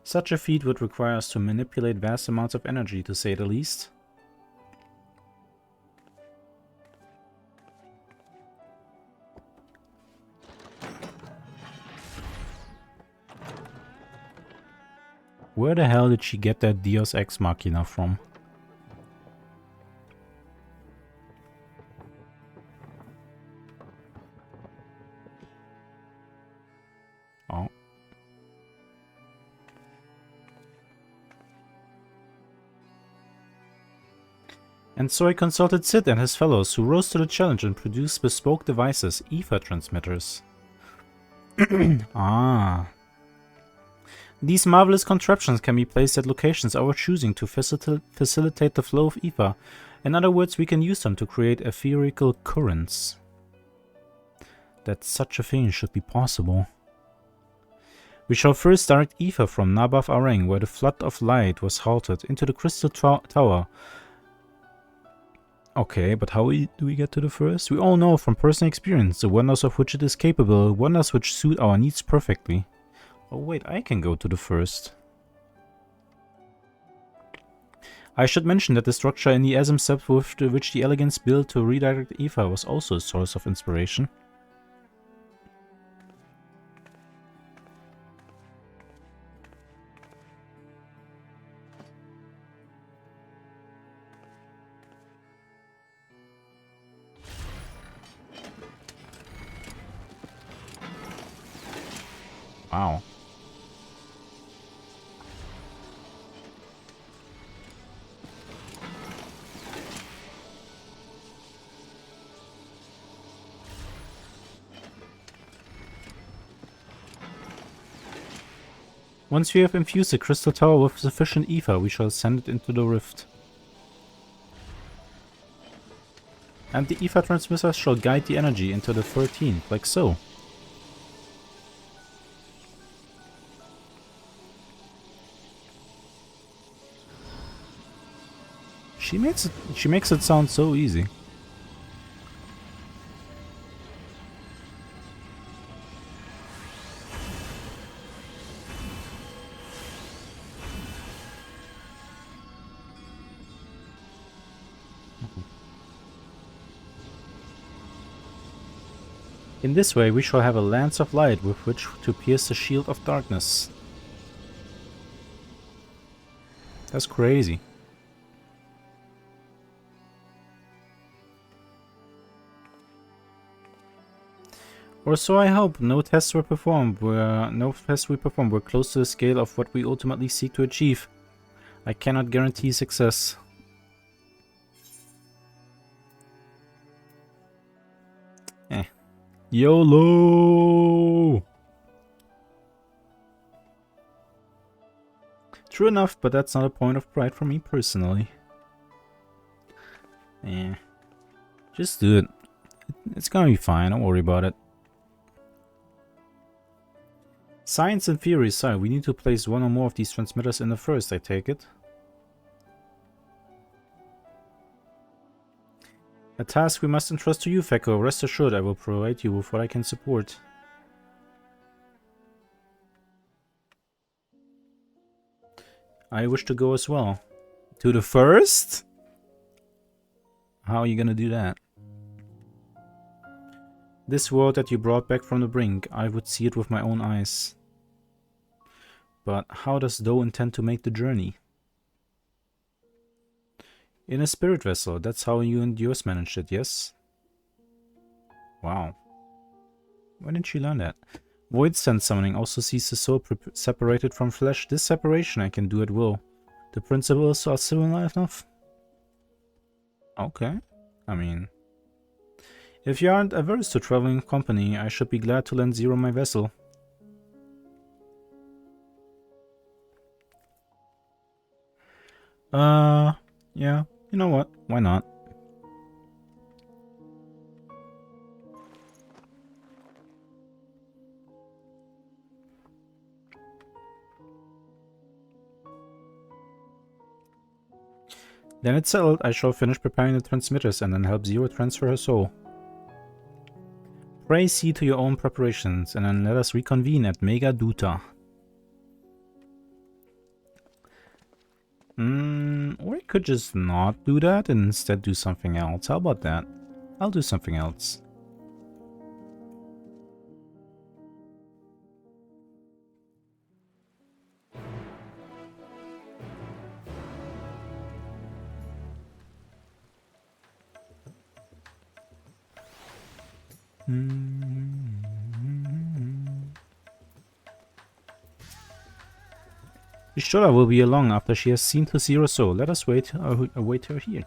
Such a feat would require us to manipulate vast amounts of energy, to say the least. Where the hell did she get that Deus Ex Machina from? Oh. And so I consulted Sid and his fellows, who rose to the challenge and produced bespoke devices, ether transmitters. Ah. These marvelous contraptions can be placed at locations our choosing to facilitate the flow of ether In other words, we can use them to create etherical currents. That such a thing should be possible. We shall first direct ether from Nabath Areng, where the flood of light was halted, into the crystal tower. Okay, but how do we get to the first? We all know from personal experience the wonders of which it is capable, wonders which suit our needs perfectly. Oh wait, I can go to the first. I should mention that the structure in the Asm steps with which the Elegance built to redirect ether was also a source of inspiration. Wow. Once we have infused the crystal tower with sufficient ether, we shall send it into the rift. And the ether transmitters shall guide the energy into the 13th, like so. She makes it sound so easy. In this way we shall have a lance of light with which to pierce the shield of darkness. That's crazy. Or so I hope. No tests we performed were close to the scale of what we ultimately seek to achieve. I cannot guarantee success. YOLO! True enough, but that's not a point of pride for me personally. Just do it. It's gonna be fine, don't worry about it. Science and theory aside, we need to place one or more of these transmitters in the first, I take it. A task we must entrust to you, Feko. Rest assured I will provide you with what I can support. I wish to go as well. To the first? How are you gonna do that? This world that you brought back from the brink, I would see it with my own eyes. But how does Do intend to make the journey? In a spirit vessel, that's how you and yours managed it, yes? Wow. When did she learn that? Void sense summoning also sees the soul separated from flesh. This separation I can do at will. The principles are similar enough? Okay. I mean... If you aren't averse to traveling in company, I should be glad to lend Zero my vessel. Yeah. You know what? Why not? Then it's settled. I shall finish preparing the transmitters and then help Zero transfer her soul. Pray see to your own preparations, and then let us reconvene at Mega Duta. Or I could just not do that and instead do something else. How about that? I'll do something else. Ishola will be along after she has seen to Zero soul. Let us await her here.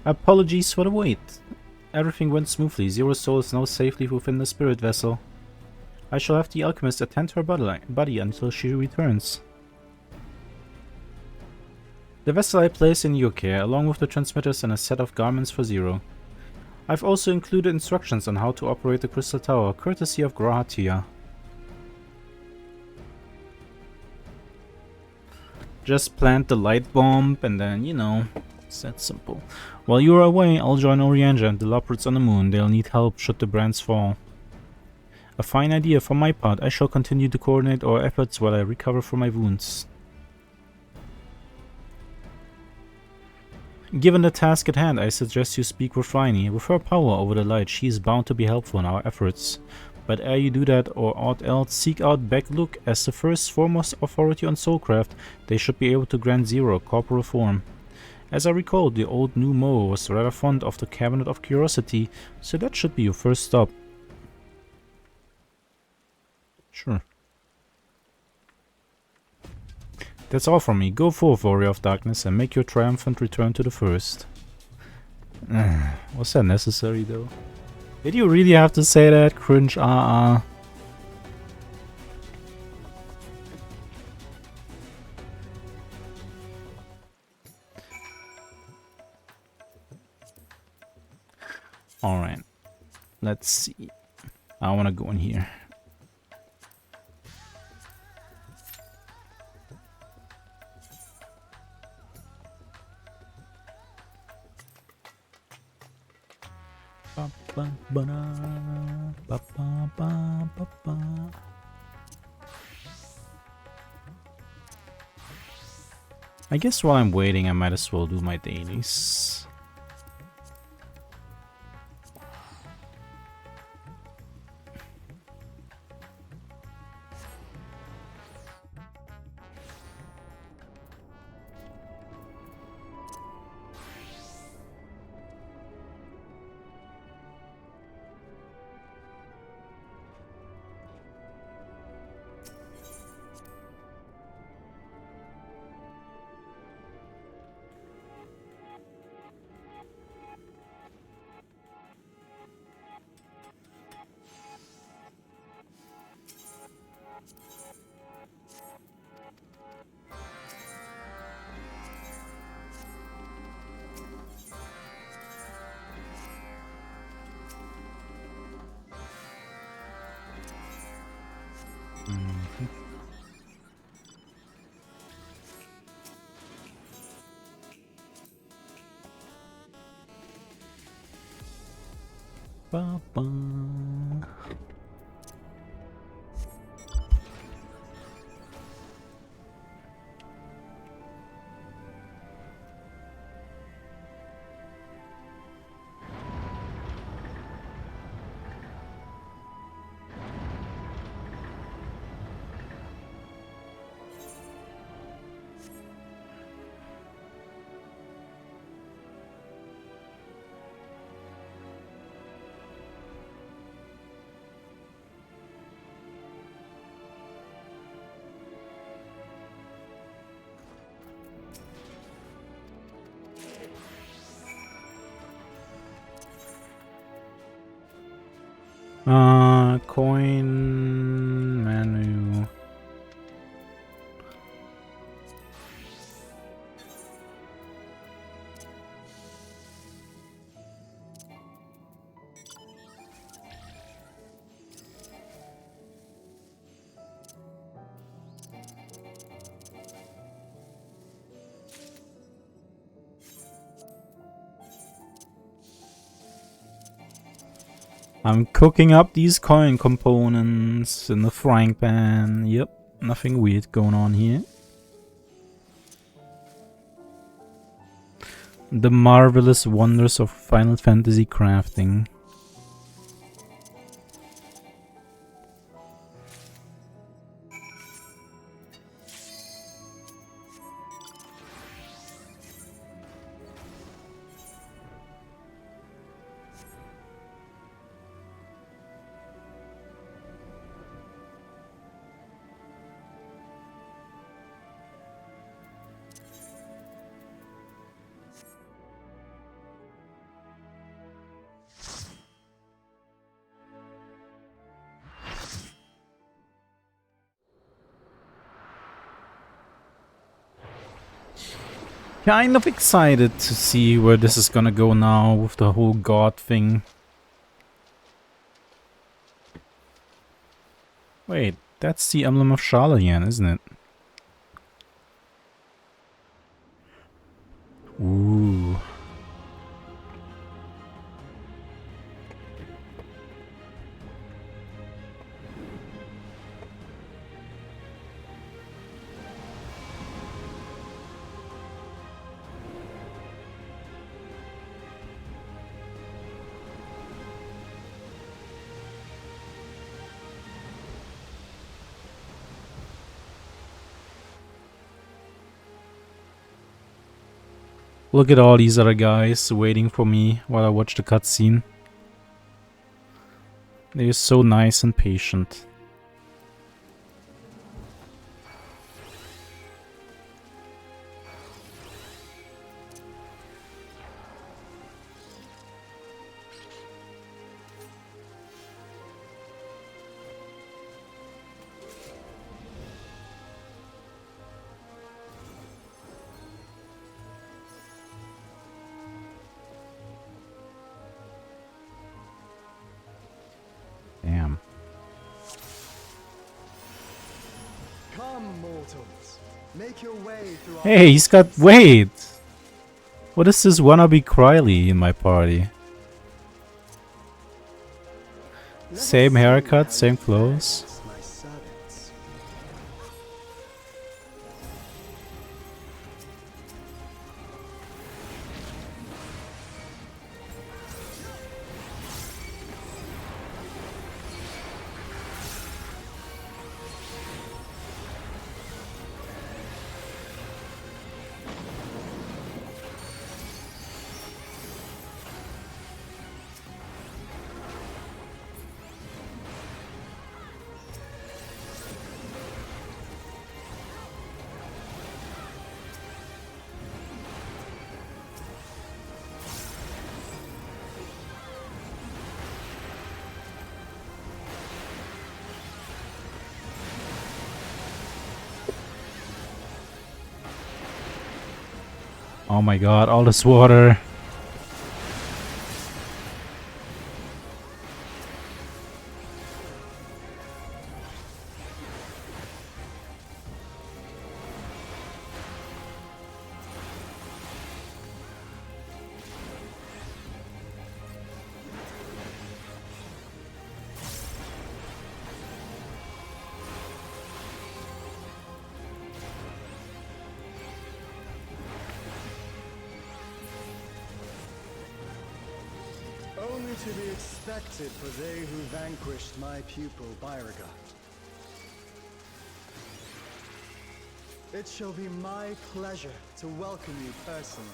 Apologies for the wait. Everything went smoothly. Zero's soul is now safely within the spirit vessel. I shall have the alchemist attend to her body until she returns. The vessel I place in your care, along with the transmitters and a set of garments for Zero. I've also included instructions on how to operate the crystal tower, courtesy of Grahatia. Just plant the light bomb and then, you know, it's that simple. While you're away, I'll join Orianja and the Loporits on the moon. They'll need help should the brands fall. A fine idea for my part. I shall continue to coordinate our efforts while I recover from my wounds. Given the task at hand, I suggest you speak with Phryne. With her power over the light, she is bound to be helpful in our efforts. But ere you do that or aught else, seek out Begluk as the first foremost authority on soulcraft. They should be able to grant Zero corporal form. As I recall, the old new Mo was rather fond of the Cabinet of Curiosity, so that should be your first stop. Sure. That's all from me. Go forth, Warrior of Darkness, and make your triumphant return to the First. Was that necessary, though? Did you really have to say that? Cringe, Alright. Let's see. I wanna go in here. I guess while I'm waiting, I might as well do my dailies. Ba-ba. Coin menu. I'm cooking up these coin components in the frying pan. Yep, nothing weird going on here. The marvelous wonders of Final Fantasy crafting. kind of excited to see where this is gonna go now with the whole god thing. Wait, that's the emblem of Sharlayan, isn't it? Ooh. Look at all these other guys waiting for me while I watch the cutscene. They're so nice and patient. Damn. Come, mortals. Make your way through Hey, he's got... Wait! What is this wannabe Criley in my party? Same haircut, same clothes. my servants. Oh my god, all this water. Only to be expected for they who vanquished my pupil Byraga. It shall be my pleasure to welcome you personally.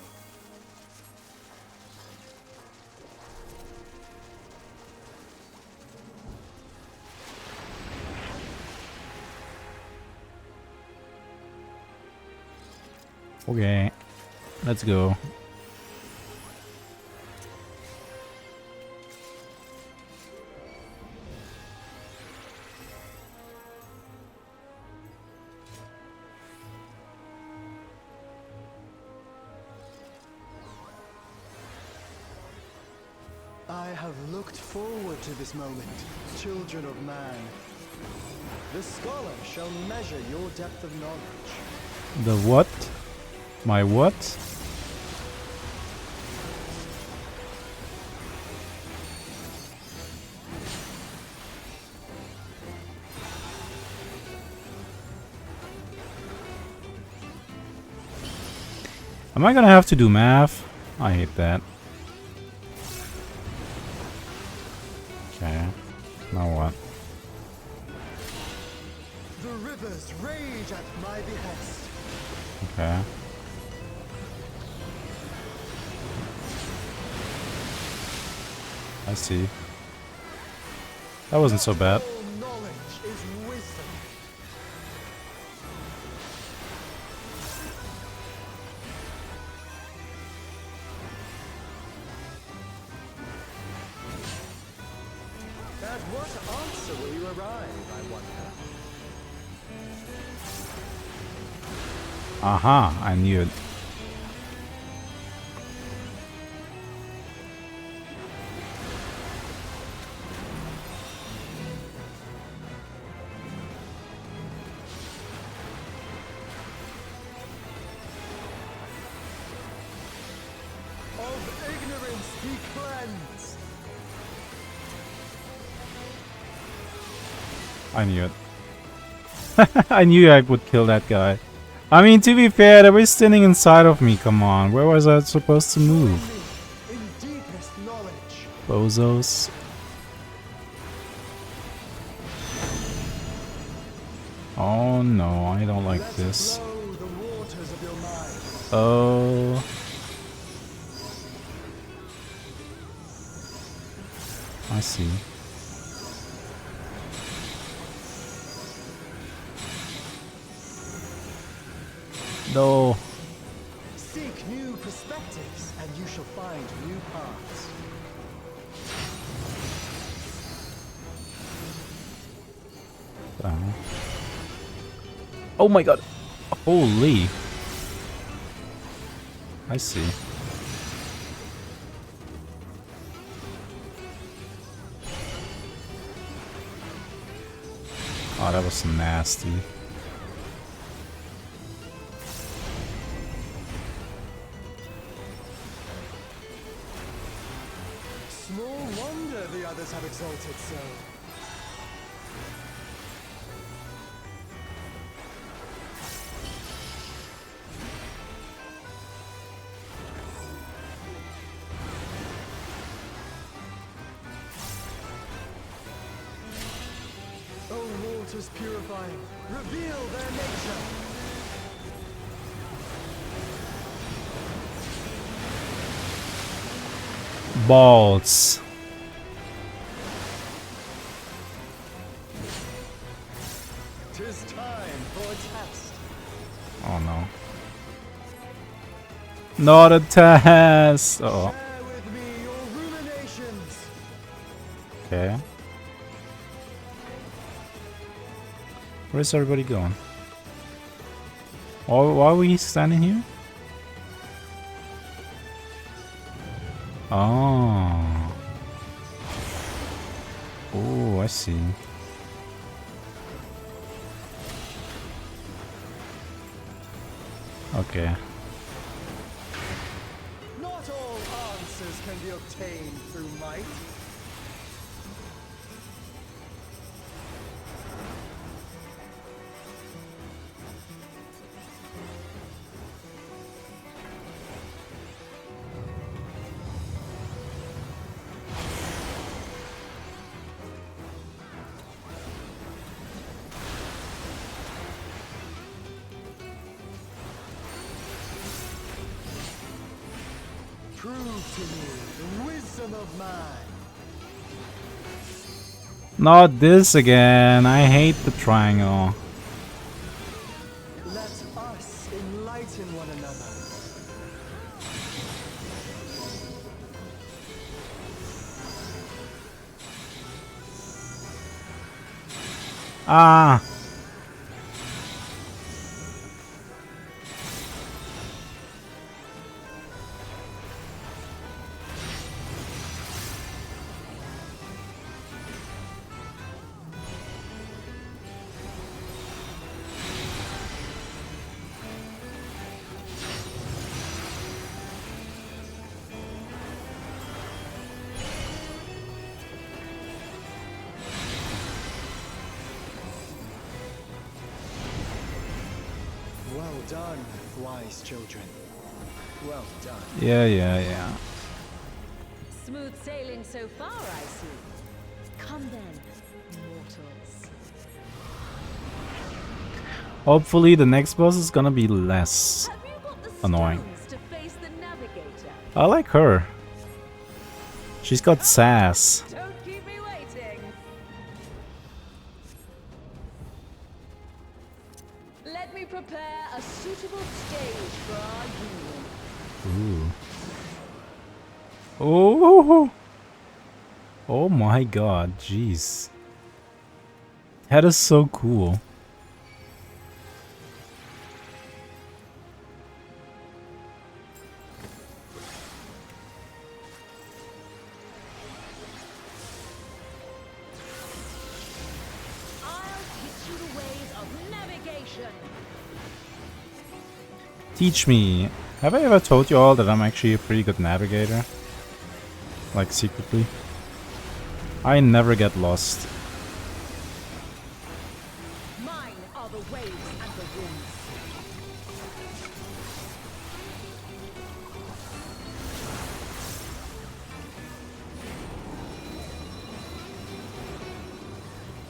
Okay, let's go. I have looked forward to this moment, children of man. The scholar shall measure your depth of knowledge. The what? My what? Am I gonna have to do math? I hate that. Okay. Now what? The rivers rage at my behest. Okay. I see. That wasn't so bad. All knowledge is wisdom. At what answer will you arrive, I wonder? Aha, I knew it. ignorance be cleansed. I knew it. I knew I would kill that guy. I mean, to be fair, they were standing inside of me. Come on, where was I supposed to move? In deepest knowledge. Bozos. Oh no, I don't like this. Oh. I see. No. Seek new perspectives, and you shall find new paths. Oh my god. Holy. I see. Oh, that was nasty. Small wonder the others have exalted so. O waters purifying, reveal their nature. Balls. Tis time for a test. Oh no. Not a test! Oh. Share with me your ruminations. Okay. Where's everybody going? Why are we standing here? Oh. Oh, I see. Okay. Not all answers can be obtained through might. Prove to me the wisdom of man. Not this again. I hate the triangle. Let us enlighten one another. Ah. Well done, wise children. Well done. Yeah. Smooth sailing so far, I see. Come then, mortals. Hopefully the next boss is gonna be less annoying. To face the navigator. I like her. She's got sass. Don't keep me waiting. Let me prepare a suitable stage for our union. Ooh. Oh. Oh my god, jeez. That is so cool. Teach me. Have I ever told you all that I'm actually a pretty good navigator? Like, secretly. I never get lost. Mine are the waves and the winds.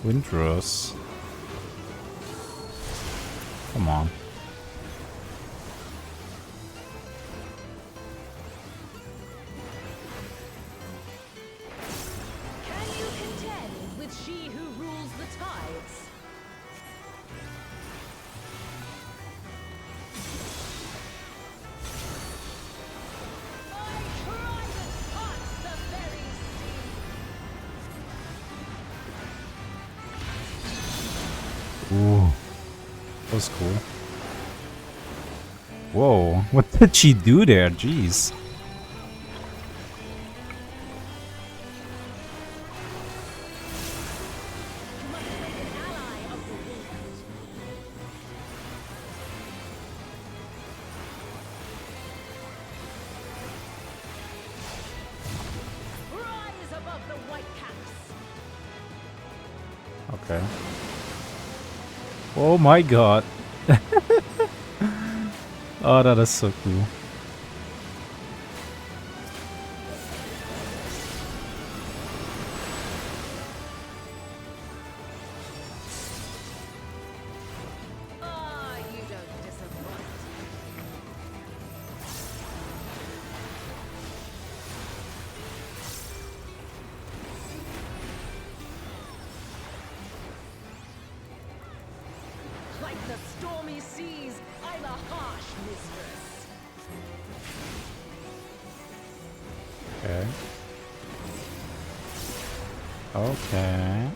Windrose. Come on. Can you contend with she who rules the tides? My trident parts the very sea. Ooh. That was cool. Whoa, what did she do there? Jeez. Rise above the white caps. Okay. Oh my god. Oh, that is so cool. Ah, you don't disappoint. Like the stormy seas, I'm a harsh mistress. Okay. Okay.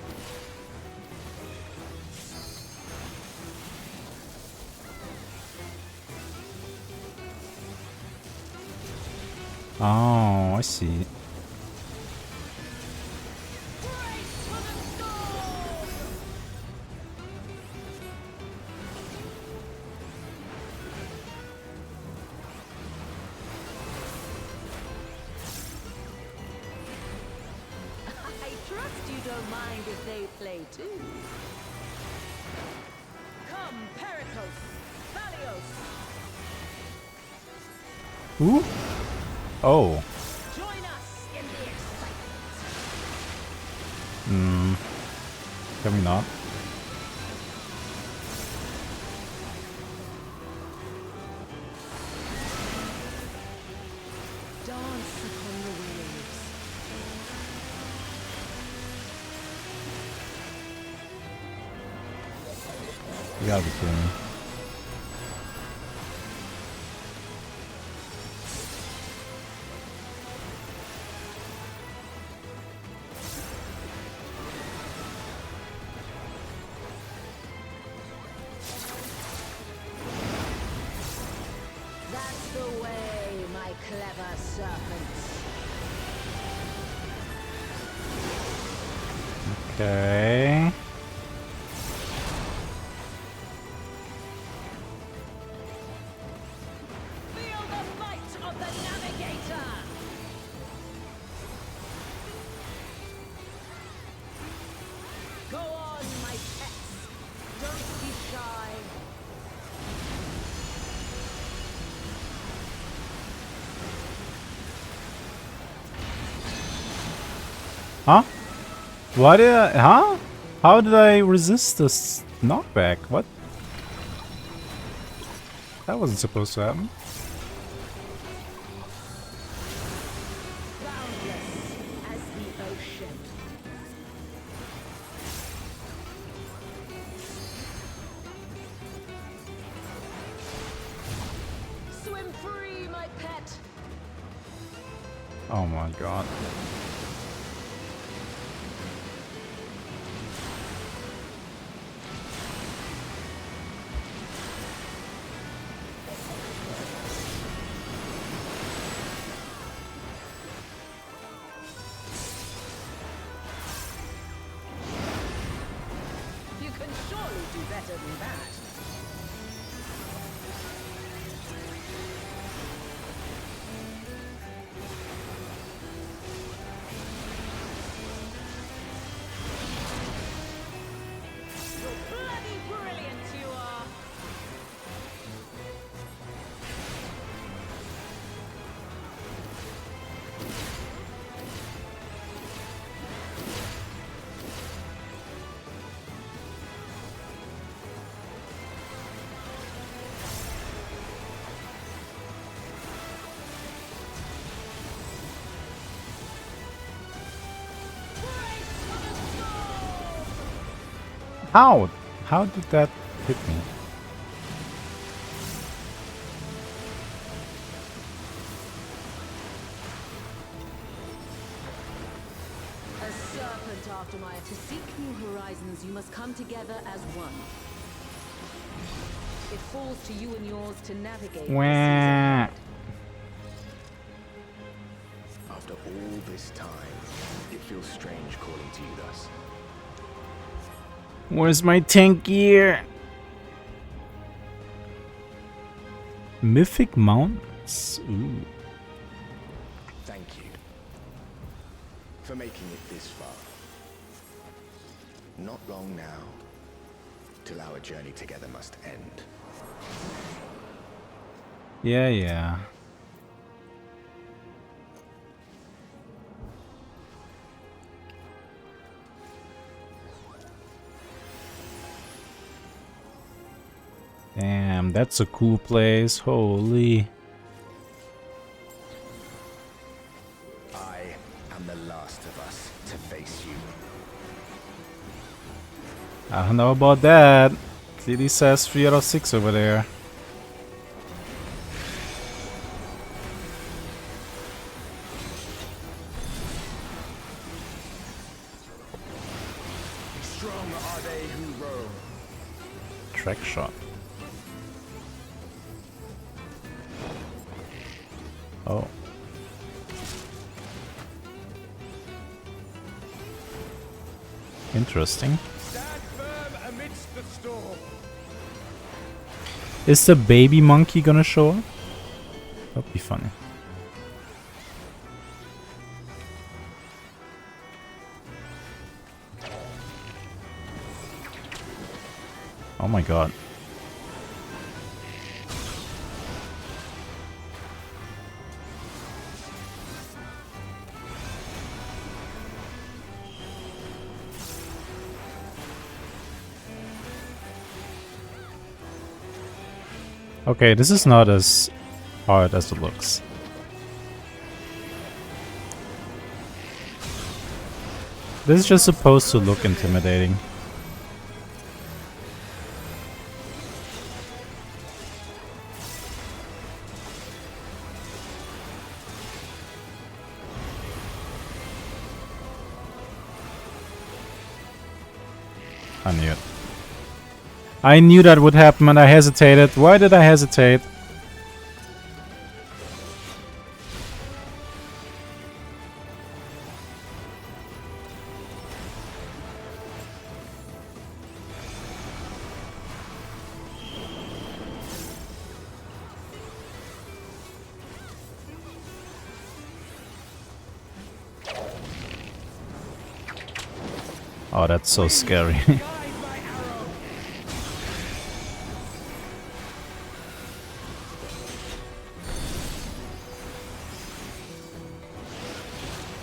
Oh, I see. I trust you don't mind if they play too. Come, Pericos, Thalios, Who? Oh. join us in the excitement. Hmm. Can we not? Dance upon the waves. You gotta be kidding me. That's the way, my clever serpents. Okay. Feel the might of the navigator. Go on, my pets. Don't be shy. Huh? Why did I... Huh? How did I resist this knockback? What? That wasn't supposed to happen. Boundless as the ocean. Swim free, my pet. Oh my god. You can surely do better than that. How? How did that hit me? A serpent after my... To seek new horizons, you must come together as one. It falls to you and yours to navigate. Wah. After all this time, it feels strange calling to you thus. Where's my tank gear? Mythic Mountains? Ooh. Thank you for making it this far. Not long now, till our journey together must end. Yeah, yeah. Damn, that's a cool place. Holy. I am the last of us to face you. I don't know about that. Clearly says 3 out of 6 over there. Strong are they who roam. Track shot. Oh. Interesting. Stand firm amidst the storm. Is the baby monkey gonna show up? That'd be funny. Oh my god. Okay, this is not as hard as it looks. This is just supposed to look intimidating. I knew it. I knew that would happen and I hesitated. Why did I hesitate? Oh, that's so scary.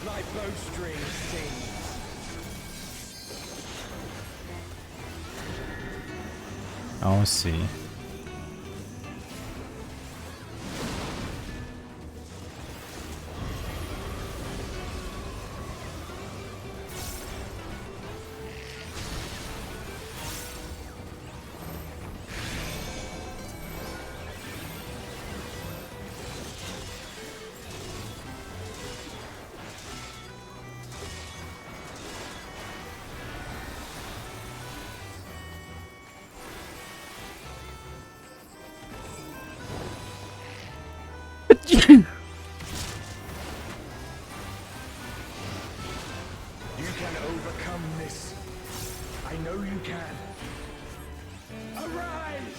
My bowstring sings. Oh, I see. You can overcome this. I know you can. Arise!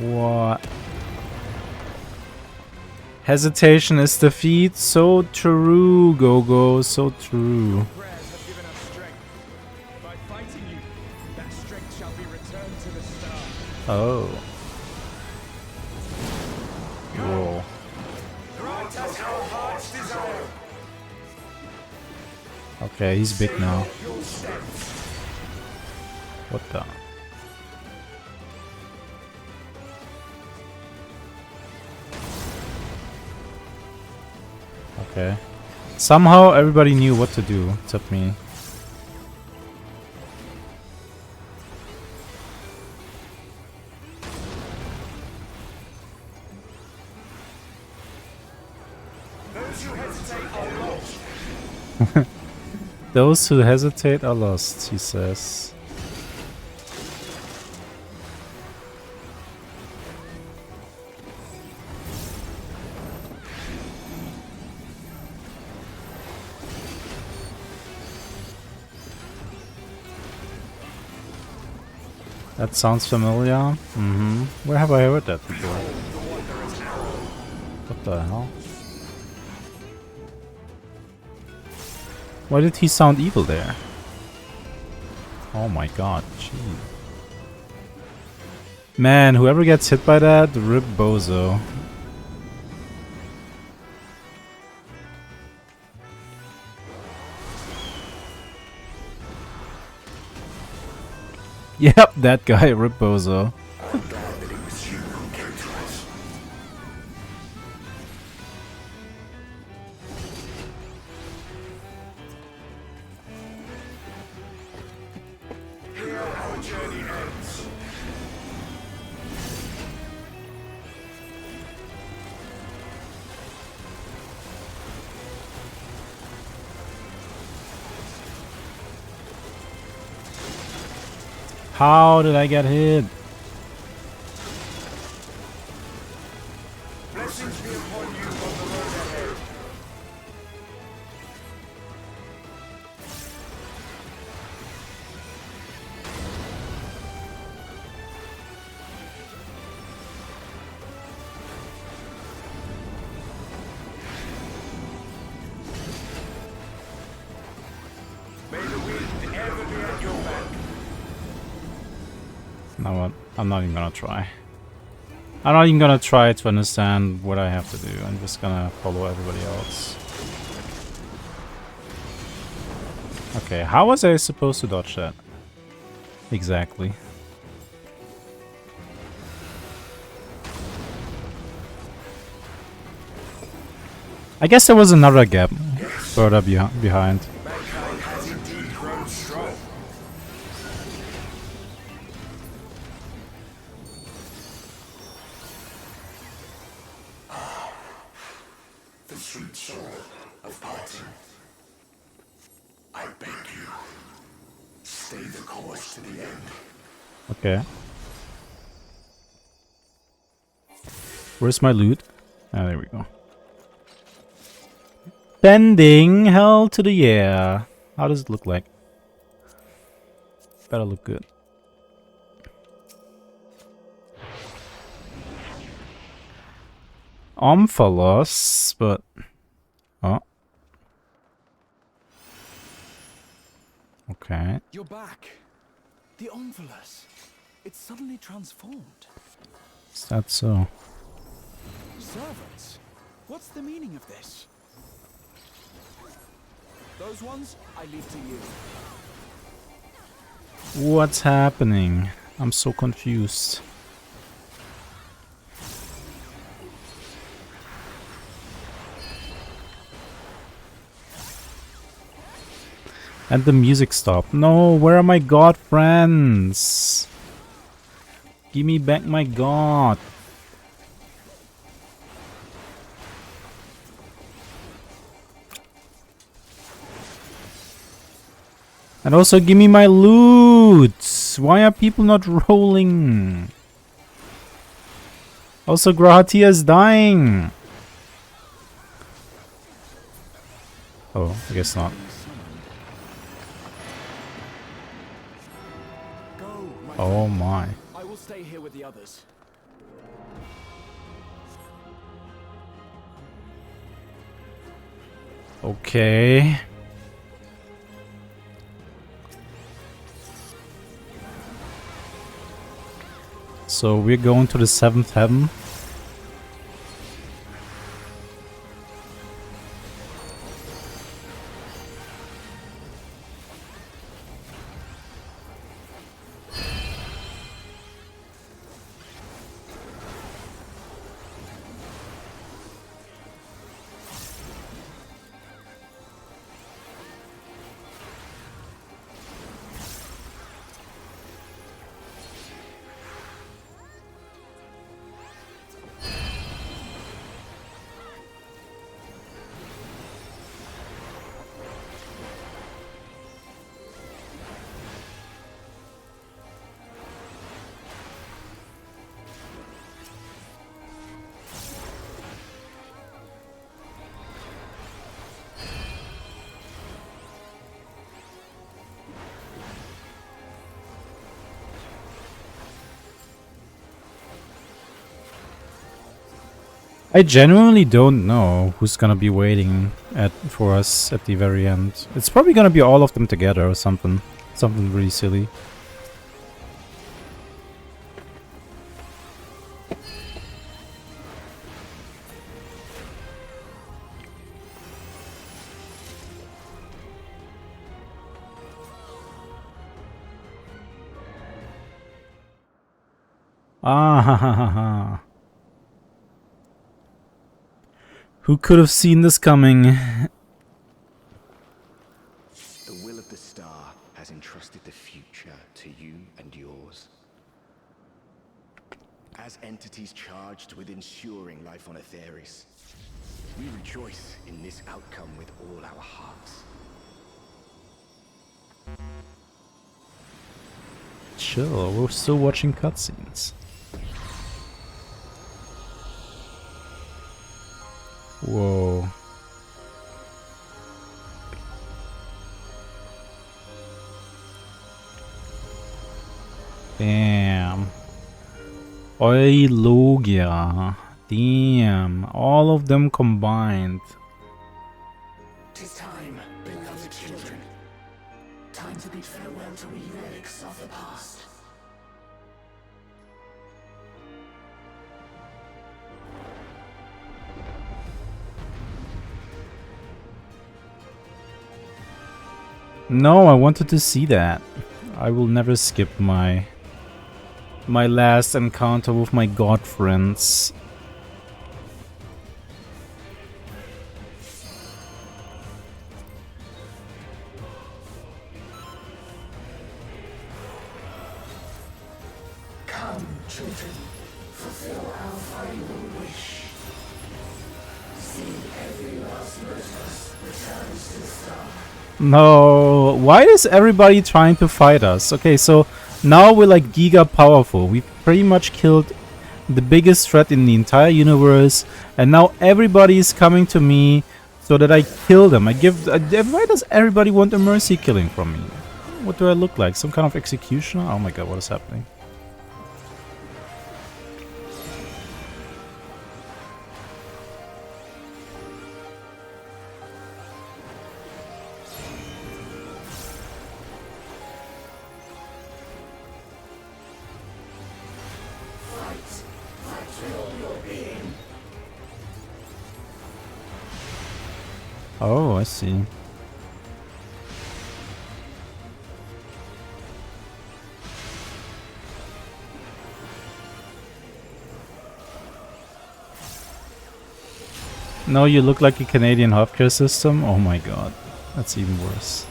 What? Hesitation is defeat. So true, Go-Go. So true. By fighting you, that strength shall be returned to the star. Oh. Whoa. Grant us our heart's desire. Okay, he's big now. What the? Okay. Somehow everybody knew what to do, except me. Those who hesitate are lost, he says. That sounds familiar. Mm-hmm. Where have I heard that before? What the hell? Why did he sound evil there? Oh my god, gee. Man, whoever gets hit by that, rip bozo. Yep, that guy, rip bozo. I'm glad that it was you who came to us. Here our journey ends. How did I get hit? Blessings be upon you on the road ahead. May the wind ever be at your back. Now what? I'm not even gonna try. I'm not even gonna try to understand what I have to do. I'm just gonna follow everybody else. Okay, how was I supposed to dodge that? Exactly. I guess there was another gap further behind. Mankind has indeed grown strong. The sweet soul of parting. I beg you, stay the course to the end. Okay. Where's my loot? Ah, there we go. Bending hell to the air. How does it look like? Better look good. Omphalos, but... Oh. Okay. You're back. The Omphalos. It's suddenly transformed. Is that so? Servants? What's the meaning of this? Those ones, I leave to you. What's happening? I'm so confused. And the music stopped. No, where are my god friends? Give me back my god. And also give me my loot. Why are people not rolling? Also Grahatia is dying. Oh, I guess not. Oh my. I will stay here with the others. Okay. So we're going to the 7th heaven. I genuinely don't know who's gonna be waiting for us at the very end. It's probably gonna be all of them together or something. Something really silly. Ah ha ha ha ha. Who could have seen this coming? The will of the star has entrusted the future to you and yours. As entities charged with ensuring life on Aetheris, we rejoice in this outcome with all our hearts. Chill, we're still watching cutscenes. Whoa. Damn. Eulogia. Damn. All of them combined. 'Tis time, beloved children. Time to bid farewell to relics of the past. No, I wanted to see that. I will never skip my last encounter with my god friends. Come, children, fulfill our final wish. See every last Lotus returns to the star. No, why is everybody trying to fight us? Okay, so now we're like giga powerful. We pretty much killed the biggest threat in the entire universe, and now everybody is coming to me so that I kill them. Why does everybody want a mercy killing from me? What do I look like? Some kind of executioner? Oh my god, what is happening? Oh, I see. No, you look like a Canadian healthcare system? Oh my god. That's even worse.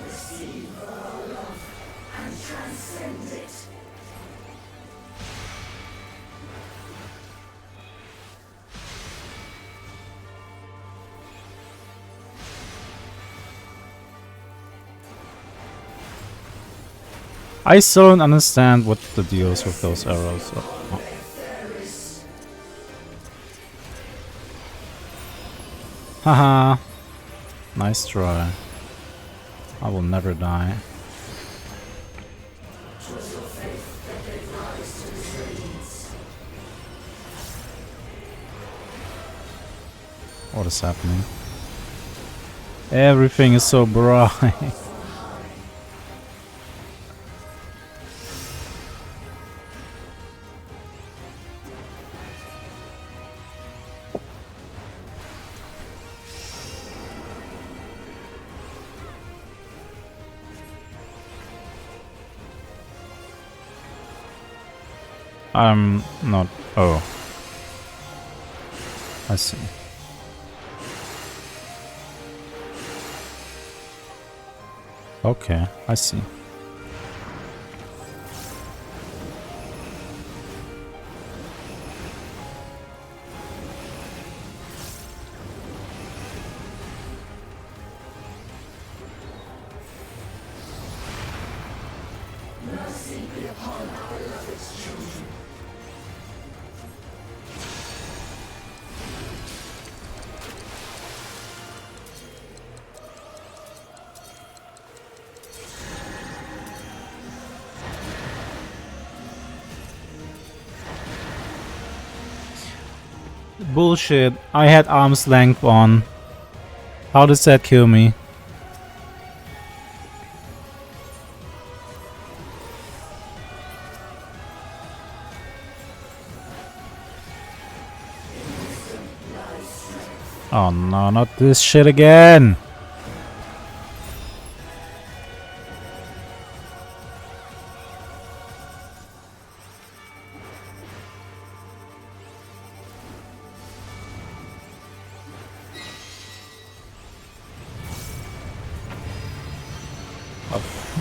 Receive our love and transcend it. I still don't understand what the deal is with those arrows. Oh. Haha. Nice try. I will never die. What is happening? Everything is so bright. I'm not... Oh. I see. Okay, I see. Mercy be upon our beloved children. Bullshit. I had arm's length on. How does that kill me? Oh no, not this shit again!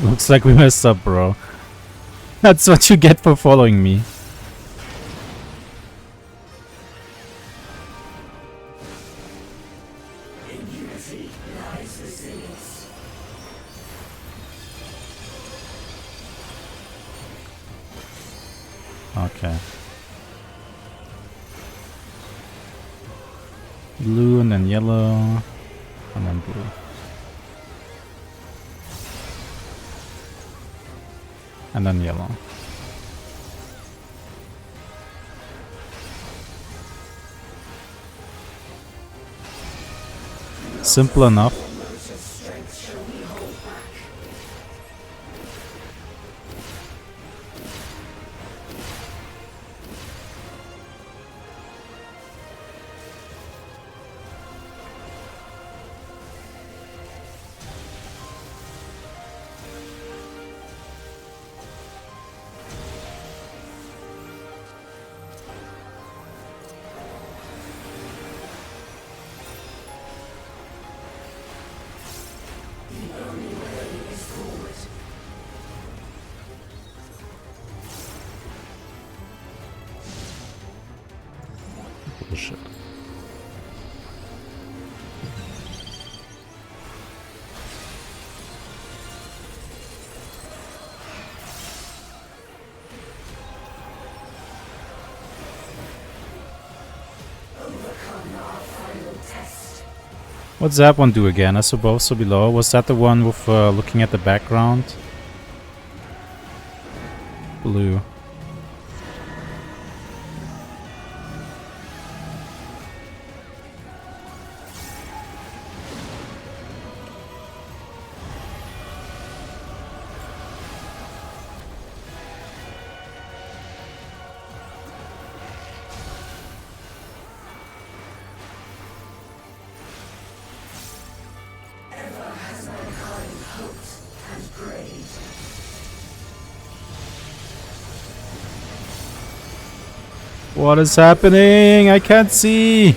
Looks like we messed up, bro. That's what you get for following me. In unity lies resilience. Okay. Blue and then yellow. And then blue. And then yellow. Simple enough. Bullshit. What's that one do again? As above, so below. Was that the one with looking at the background? Blue. What is happening? I can't see.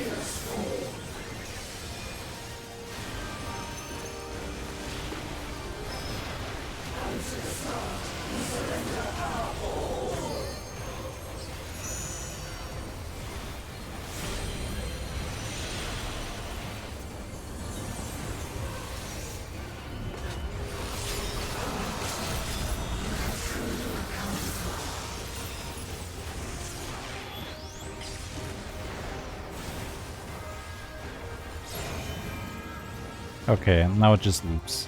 Okay, now it just loops.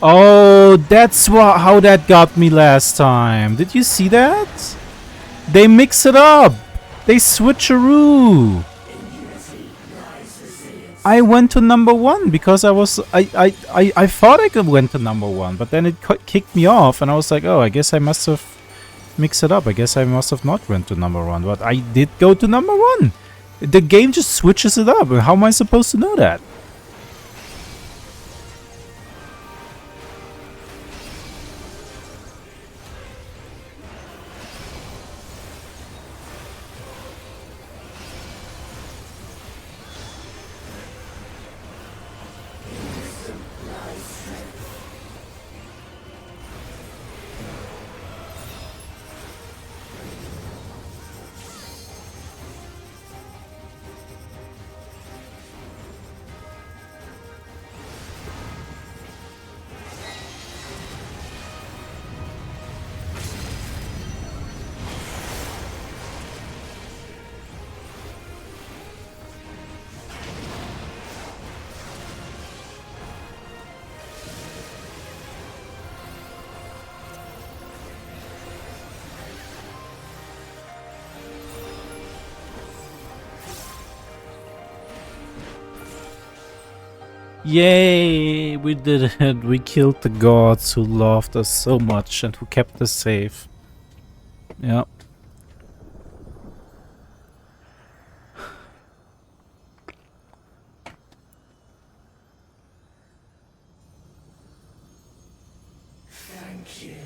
Oh, that's how that got me last time. Did you see that? They mix it up. They switcheroo. I went to number 1 because I thought I could went to number 1, but then it kicked me off, and I was like, oh, I guess I must have mixed it up. I guess I must have not went to number 1, but I did go to number 1. The game just switches it up. How am I supposed to know that? Yay! We did it! We killed the gods who loved us so much and who kept us safe. Yeah. Thank you.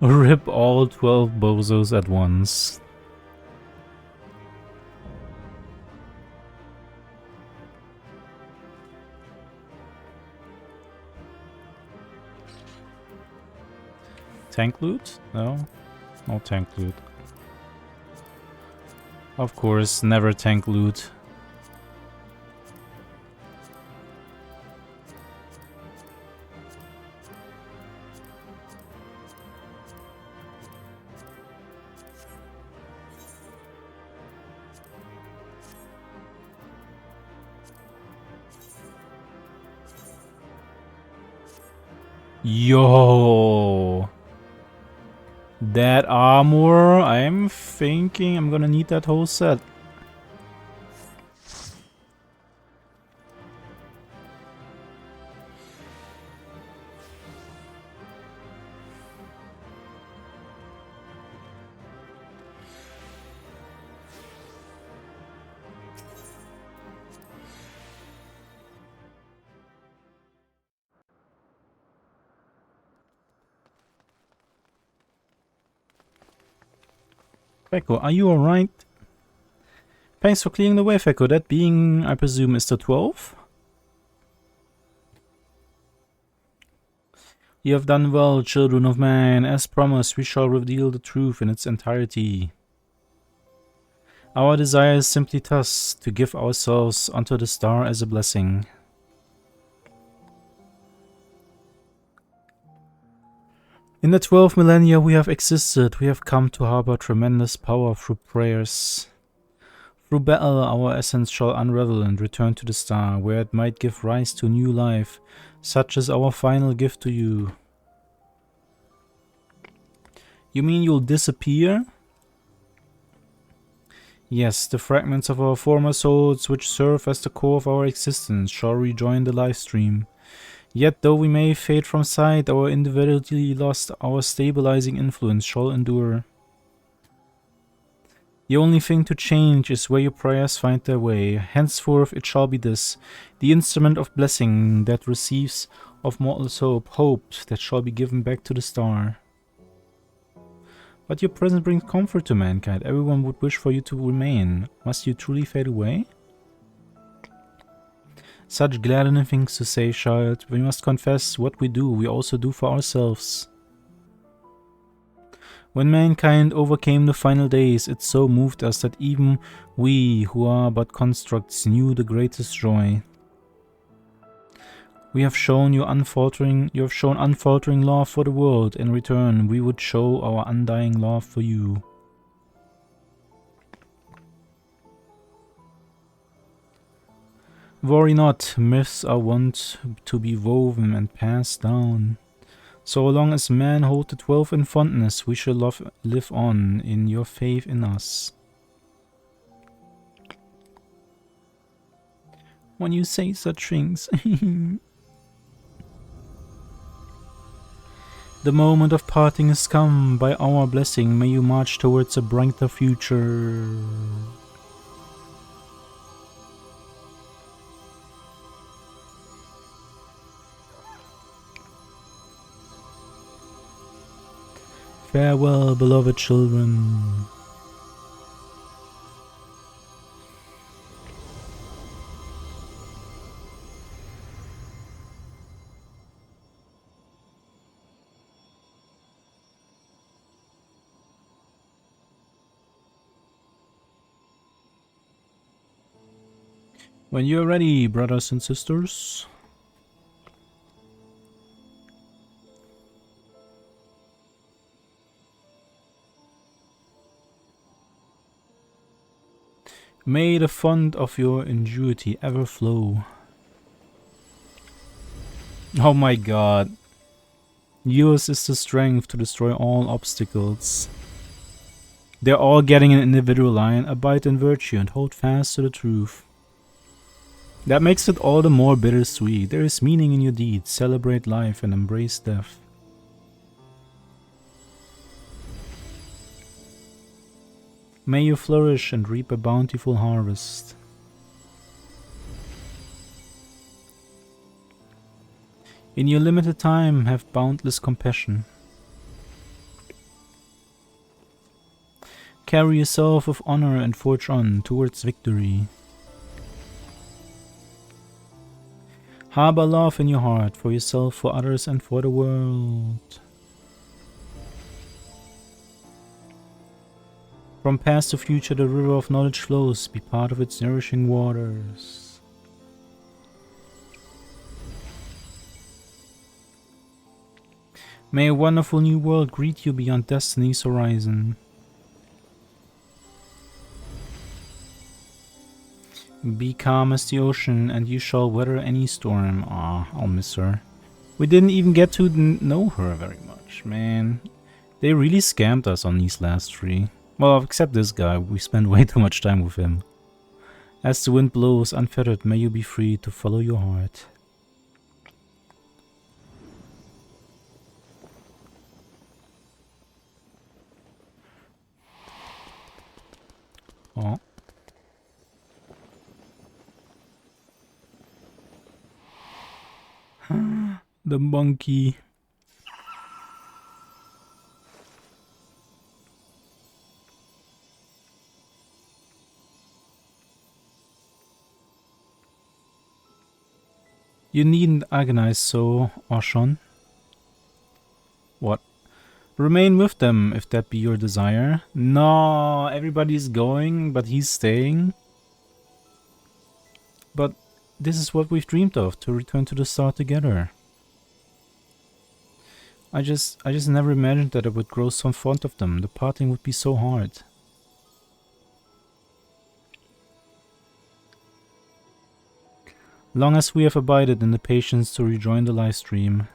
Rip all 12 bozos at once. Tank loot? No? No tank loot. Of course, never tank loot. Yo! That armor, I'm thinking I'm gonna need that whole set. Feko, are you alright? Thanks for clearing the way, Feko. That being, I presume, is the 12? You have done well, children of man. As promised, we shall reveal the truth in its entirety. Our desire is simply thus, to give ourselves unto the star as a blessing. In the 12 millennia we have existed, we have come to harbor tremendous power through prayers. Through battle our essence shall unravel and return to the star, where it might give rise to new life. Such is our final gift to you. You mean you'll disappear? Yes, the fragments of our former souls, which serve as the core of our existence, shall rejoin the live stream. Yet though we may fade from sight, our individually lost, our stabilizing influence shall endure. The only thing to change is where your prayers find their way. Henceforth it shall be this, the instrument of blessing that receives of mortal's hope that shall be given back to the star. But your presence brings comfort to mankind. Everyone would wish for you to remain. Must you truly fade away? Such gladdening things to say, child. We must confess what we do, we also do for ourselves. When mankind overcame the final days, it so moved us that even we, who are but constructs, knew the greatest joy. You have shown unfaltering love for the world. In return, we would show our undying love for you. Worry not, myths are wont to be woven and passed down. So long as men hold the 12 in fondness, we shall live on in your faith in us. When you say such things. The moment of parting is come. By our blessing, may you march towards a brighter future. Farewell, beloved children. When you're ready, brothers and sisters. May the font of your ingenuity ever flow. Oh my god. Yours is the strength to destroy all obstacles. They're all getting an individual line. Abide in virtue and hold fast to the truth. That makes it all the more bittersweet. There is meaning in your deeds. Celebrate life and embrace death. May you flourish and reap a bountiful harvest. In your limited time, have boundless compassion. Carry yourself with honor and forge on towards victory. Harbor love in your heart for yourself, for others, and for the world. From past to future, the river of knowledge flows. Be part of its nourishing waters. May a wonderful new world greet you beyond destiny's horizon. Be calm as the ocean, and you shall weather any storm. Ah, I'll miss her. We didn't even get to know her very much, man. They really scammed us on these last three. Well, except this guy, we spent way too much time with him. As the wind blows unfettered, may you be free to follow your heart. Oh. The monkey. You needn't agonize so, Oshon. What? Remain with them, if that be your desire. No, everybody's going, but he's staying. But this is what we've dreamed of, to return to the start together. I just never imagined that I would grow so fond of them. The parting would be so hard. Long as we have abided in the patience to rejoin the live stream.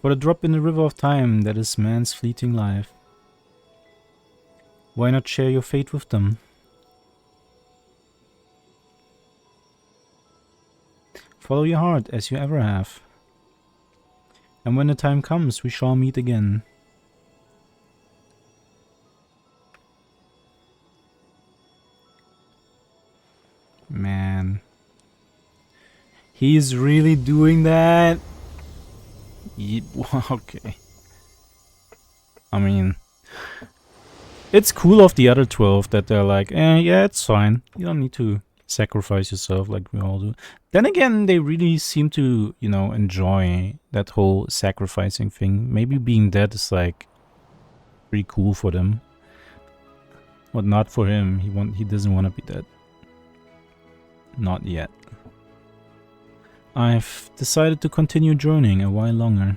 For the drop in the river of time that is man's fleeting life. Why not share your fate with them? Follow your heart as you ever have. And when the time comes, we shall meet again. Man. He's really doing that? Okay. I mean, it's cool of the other 12 that they're like, yeah, it's fine. You don't need to sacrifice yourself like we all do. Then again, they really seem to, you know, enjoy that whole sacrificing thing. Maybe being dead is like pretty cool for them. But not for him. He doesn't want to be dead. Not yet. I've decided to continue journeying a while longer.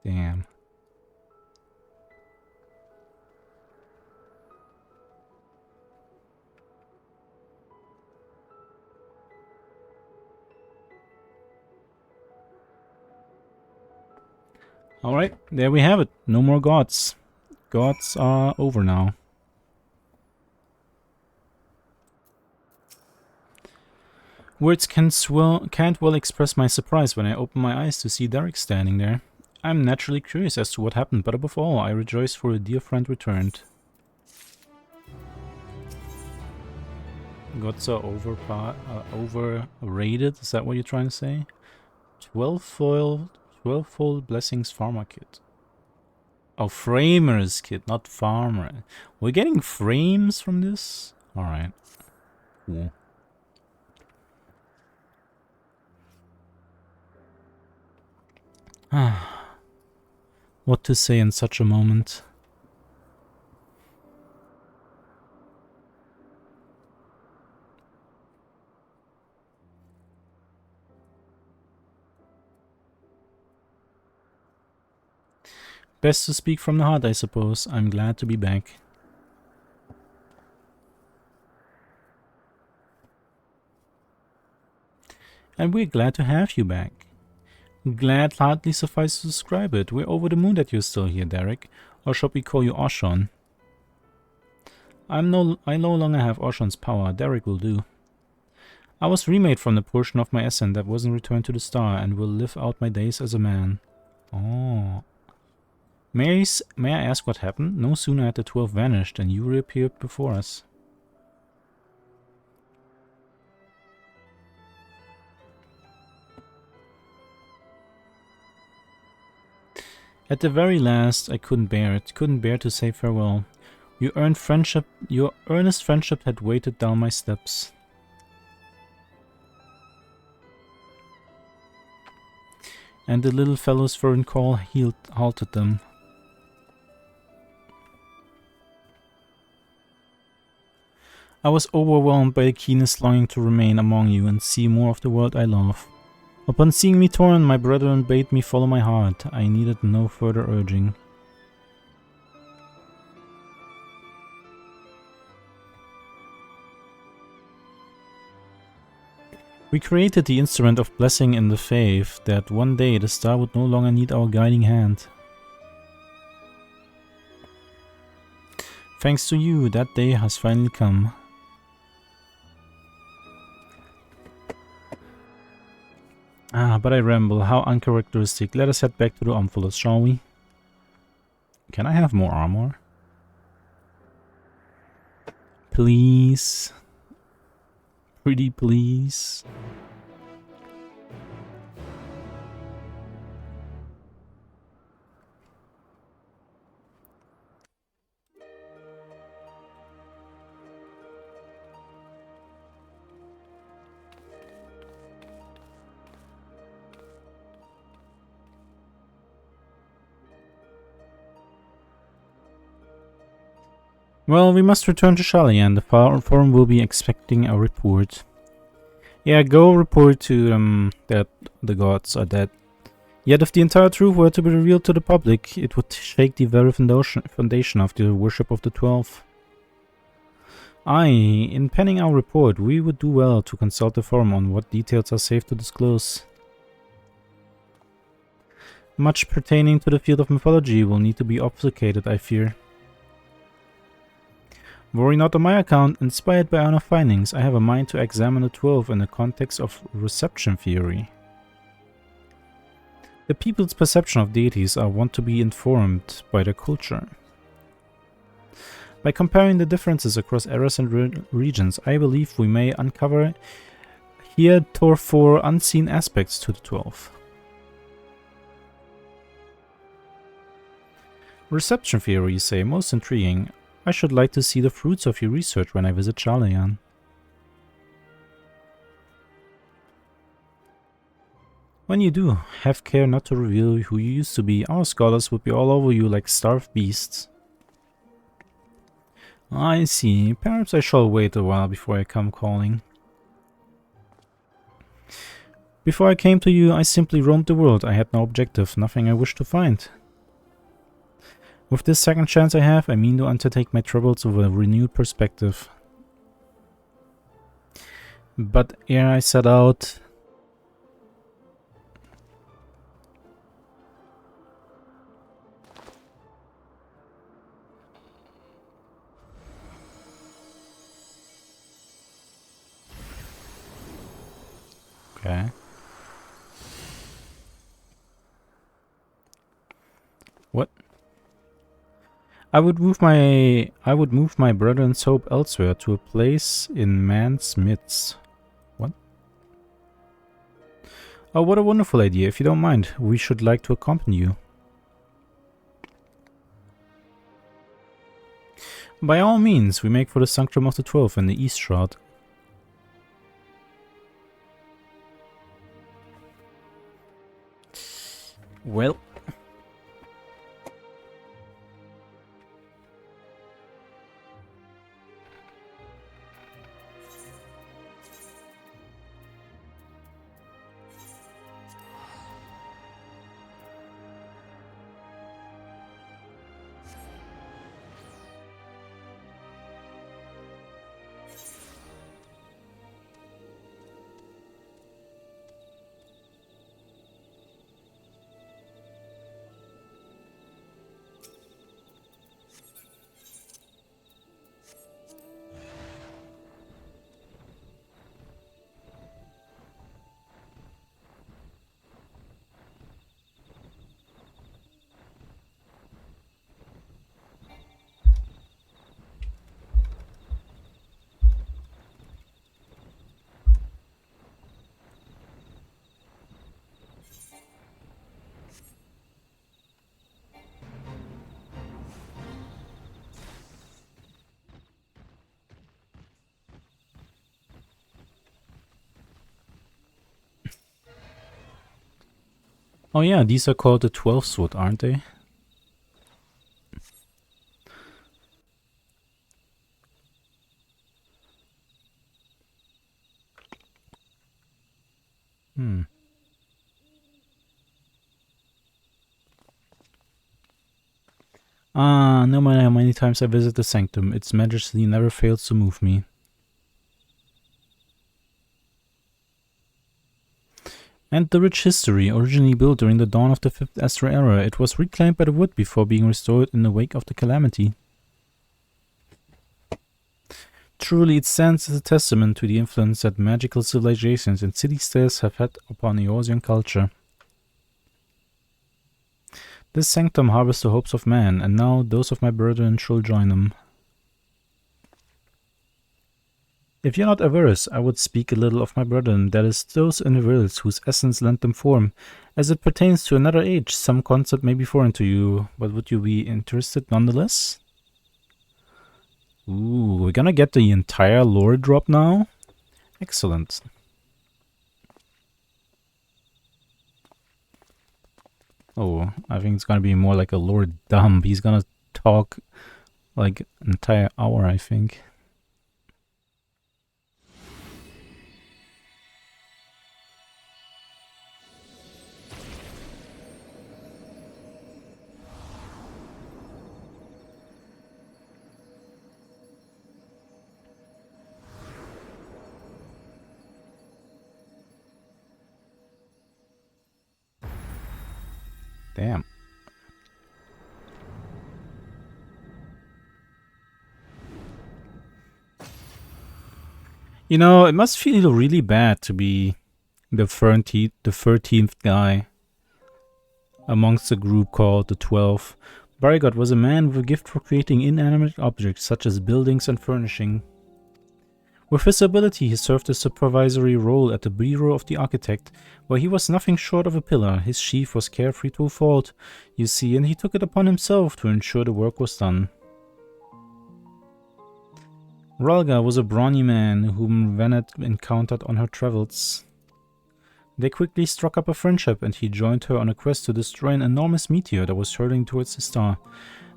Damn. Alright, there we have it. No more gods. Gods are over now. Words can't well express my surprise when I open my eyes to see Derek standing there. I'm naturally curious as to what happened, but above all, I rejoice for a dear friend returned. Gods are overrated? Is that what you're trying to say? 12-fold blessings farmer kit. Oh, framer's kit, not farmer. We're getting frames from this? Alright. Cool. What to say in such a moment? Best to speak from the heart, I suppose. I'm glad to be back. And we're glad to have you back. Glad hardly suffices to describe it. We're over the moon that you're still here, Derek. Or should we call you Oshon? I no longer have Oshon's power. Derek will do. I was remade from the portion of my essence that wasn't returned to the star and will live out my days as a man. Oh. May I ask what happened? No sooner had the 12 vanished and you reappeared before us. At the very last, I couldn't bear it. Couldn't bear to say farewell. Your earnest friendship had weighted down my steps. And the little fellow's fervent call halted them. I was overwhelmed by the keenest longing to remain among you and see more of the world I love. Upon seeing me torn, my brethren bade me follow my heart. I needed no further urging. We created the instrument of blessing in the faith that one day the star would no longer need our guiding hand. Thanks to you, that day has finally come. But I ramble. How uncharacteristic. Let us head back to the Omphalos, shall we? Can I have more armor? Please. Pretty please. Well, we must return to Shalian. The forum will be expecting a report. Yeah, go report to them that the gods are dead. Yet if the entire truth were to be revealed to the public, it would shake the very foundation of the worship of the 12. Aye, in penning our report, we would do well to consult the forum on what details are safe to disclose. Much pertaining to the field of mythology will need to be obfuscated, I fear. Worry not on my account. Inspired by our findings, I have a mind to examine the 12 in the context of reception theory. The people's perception of deities are wont to be informed by their culture. By comparing the differences across eras and regions, I believe we may uncover heretofore unseen aspects to the 12. Reception theory, you say, most intriguing. I should like to see the fruits of your research when I visit Charlayan. When you do, have care not to reveal who you used to be. Our scholars would be all over you like starved beasts. I see. Perhaps I shall wait a while before I come calling. Before I came to you, I simply roamed the world. I had no objective, nothing I wished to find. With this second chance I have, I mean to undertake my troubles with a renewed perspective. But ere I set out... Okay. What? I would move my brethren's hope elsewhere, to a place in man's midst. What? Oh, what a wonderful idea. If you don't mind, we should like to accompany you. By all means, we make for the Sanctum of the 12 in the East Shroud. Well... Oh yeah, these are called the 12 Sword, aren't they? No matter how many times I visit the Sanctum, its majesty never fails to move me. And the rich history, originally built during the dawn of the 5th Astral Era, it was reclaimed by the wood before being restored in the wake of the calamity. Truly, it stands as a testament to the influence that magical civilizations and city-states have had upon Eorzean culture. This sanctum harbors the hopes of man, and now those of my brethren shall join them. If you're not averse, I would speak a little of my brethren, that is, those individuals whose essence lent them form. As it pertains to another age, some concept may be foreign to you, but would you be interested nonetheless? Ooh, we're gonna get the entire lore drop now? Excellent. Oh, I think it's gonna be more like a lore dump. He's gonna talk like an entire hour, I think. Damn. You know, it must feel really bad to be the 13th guy amongst a group called the 12. Barigot was a man with a gift for creating inanimate objects such as buildings and furnishing. With his ability, he served a supervisory role at the Bureau of the Architect, where he was nothing short of a pillar. His chief was carefree to a fault, you see, and he took it upon himself to ensure the work was done. Ralga was a brawny man whom Venet encountered on her travels. They quickly struck up a friendship, and he joined her on a quest to destroy an enormous meteor that was hurtling towards the star.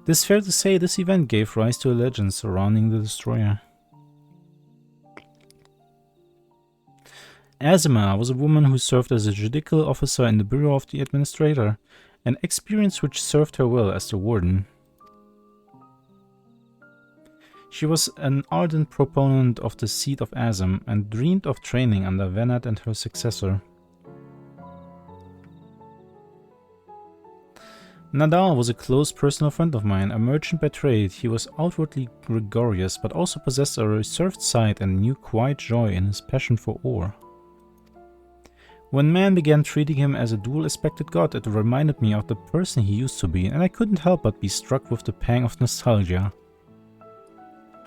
It is fair to say this event gave rise to a legend surrounding the destroyer. Azima was a woman who served as a judicial officer in the Bureau of the Administrator, an experience which served her well as the warden. She was an ardent proponent of the seat of Azim and dreamed of training under Venet and her successor. Nadal was a close personal friend of mine, a merchant by trade. He was outwardly gregarious, but also possessed a reserved side and knew quiet joy in his passion for ore. When men began treating him as a dual-aspected god, it reminded me of the person he used to be, and I couldn't help but be struck with the pang of nostalgia.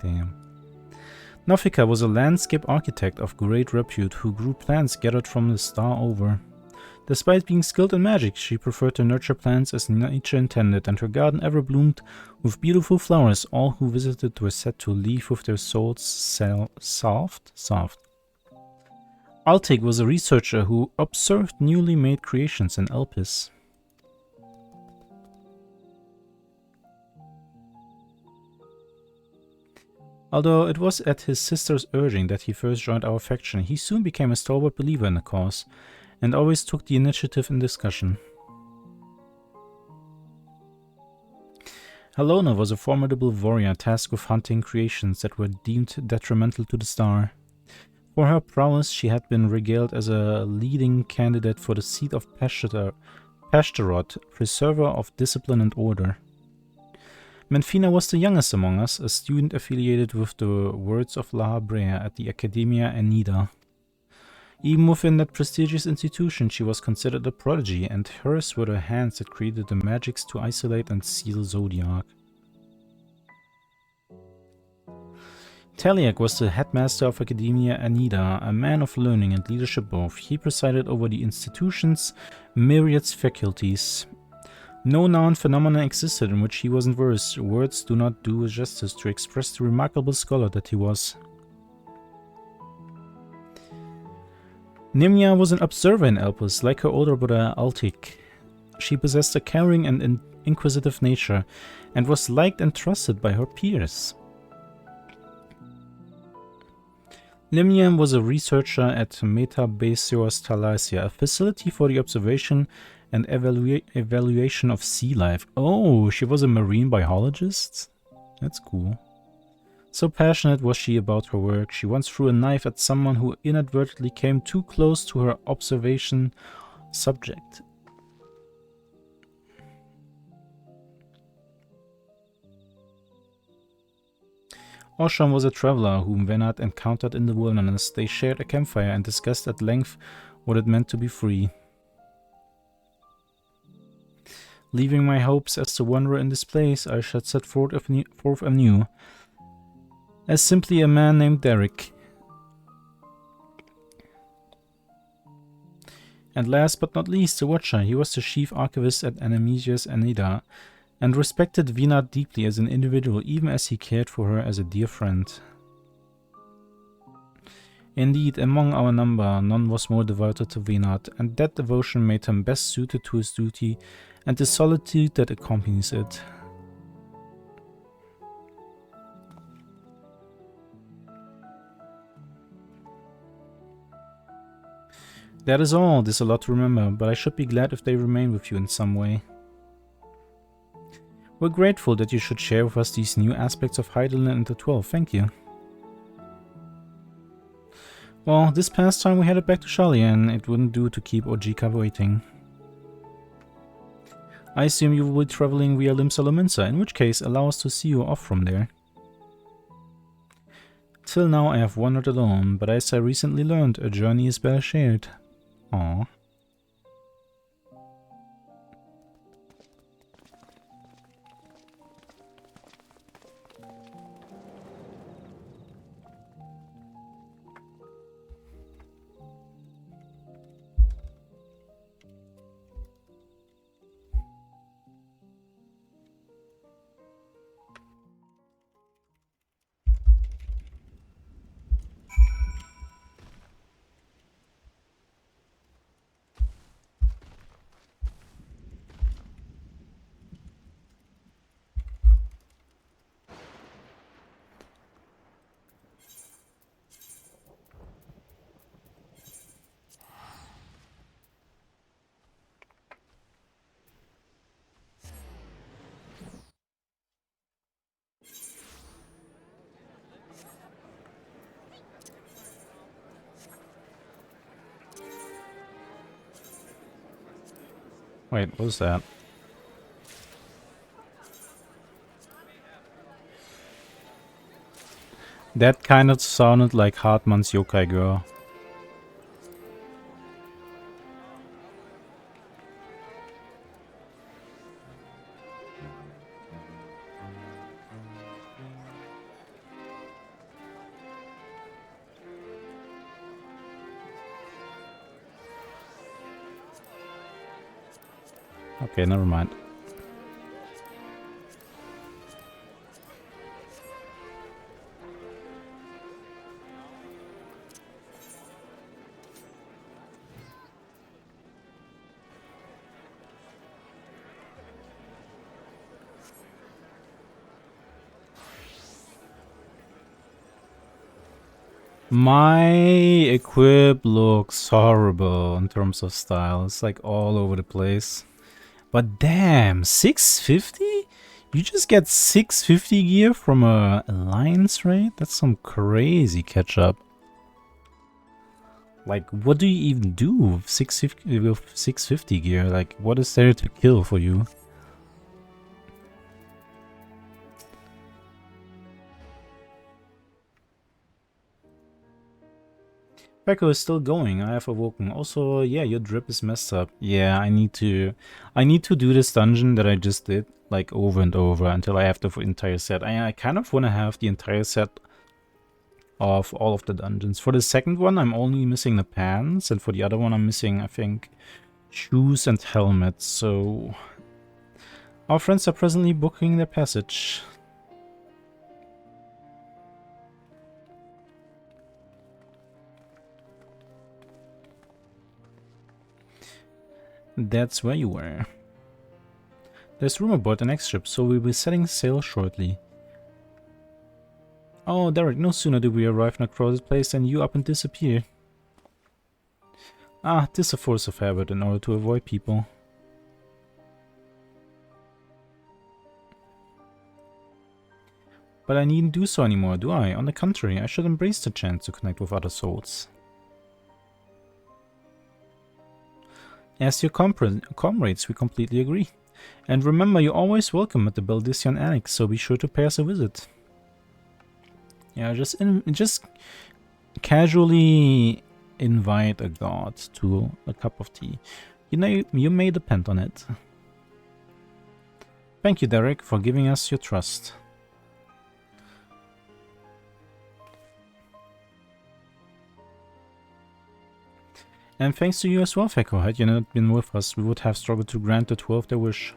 Damn. Nafika was a landscape architect of great repute who grew plants gathered from the star over. Despite being skilled in magic, she preferred to nurture plants as nature intended, and her garden ever bloomed with beautiful flowers. All who visited were said to leave with their souls soft. Altig was a researcher who observed newly made creations in Elpis. Although it was at his sister's urging that he first joined our faction, he soon became a stalwart believer in the cause, and always took the initiative in discussion. Halona was a formidable warrior tasked with hunting creations that were deemed detrimental to the star. For her prowess, she had been regaled as a leading candidate for the seat of Pashtarot, preserver of discipline and order. Menfina was the youngest among us, a student affiliated with the Words of La Habrea at the Academia Anida. Even within that prestigious institution, she was considered a prodigy, and hers were the hands that created the magics to isolate and seal Zodiac. Taliak was the headmaster of Academia Anida, a man of learning and leadership both. He presided over the institution's myriad faculties. No known phenomenon existed in which he wasn't versed. Words do not do justice to express the remarkable scholar that he was. Nimia was an observer in Elpis, like her older brother Altik. She possessed a caring and inquisitive nature, and was liked and trusted by her peers. Nimia was a researcher at Metabasios Talasia, a facility for the observation and evaluation of sea life. Oh, she was a marine biologist? That's cool. So passionate was she about her work, she once threw a knife at someone who inadvertently came too close to her observation subject. Osham was a traveler whom Venat encountered in the wilderness. They shared a campfire and discussed at length what it meant to be free. Leaving my hopes as the wanderer in this place, I shall set forth anew, as simply a man named Derek. And last but not least, the Watcher. He was the chief archivist at Anemesia's Anida, and respected Venat deeply as an individual, even as he cared for her as a dear friend. Indeed, among our number, none was more devoted to Venat, and that devotion made him best suited to his duty and the solitude that accompanies it. That is all. There's a lot to remember, but I should be glad if they remain with you in some way. We're grateful that you should share with us these new aspects of Heidelin and the 12. Thank you. Well, this past time we headed back to Shalian. It wouldn't do to keep Ojika waiting. I assume you will be traveling via Limsa, in which case allow us to see you off from there. Till now I have wandered alone, but as I recently learned, a journey is better shared. Aww. Wait, what was that? That kind of sounded like Hartmann's Yokai Girl. Okay, never mind. My equip looks horrible in terms of style. It's like all over the place. But damn, 650? You just get 650 gear from a alliance raid? That's some crazy catch up. Like, what do you even do with 650 gear? Like, what is there to kill for you? Pekko is still going. I have awoken. Also, yeah, your drip is messed up. Yeah, I need to do this dungeon that I just did like over and over until I have the entire set. I kind of want to have the entire set of all of the dungeons. For the second one, I'm only missing the pants, and for the other one, I'm missing, I think, shoes and helmets. So our friends are presently booking their passage. That's where you were. There's room aboard the next ship, so we'll be setting sail shortly. Oh, Derek, no sooner did we arrive in a crowded place than you up and disappear. Ah, 'tis a force of habit in order to avoid people. But I needn't do so anymore, do I? On the contrary, I should embrace the chance to connect with other souls. As your comrades, we completely agree. And remember, you're always welcome at the Baldician Annex, so be sure to pay us a visit. Yeah, just casually invite a god to a cup of tea. You know, you may depend on it. Thank you, Derek, for giving us your trust. And thanks to you as well, Fekko. Had you not been with us, we would have struggled to grant the 12 their wish.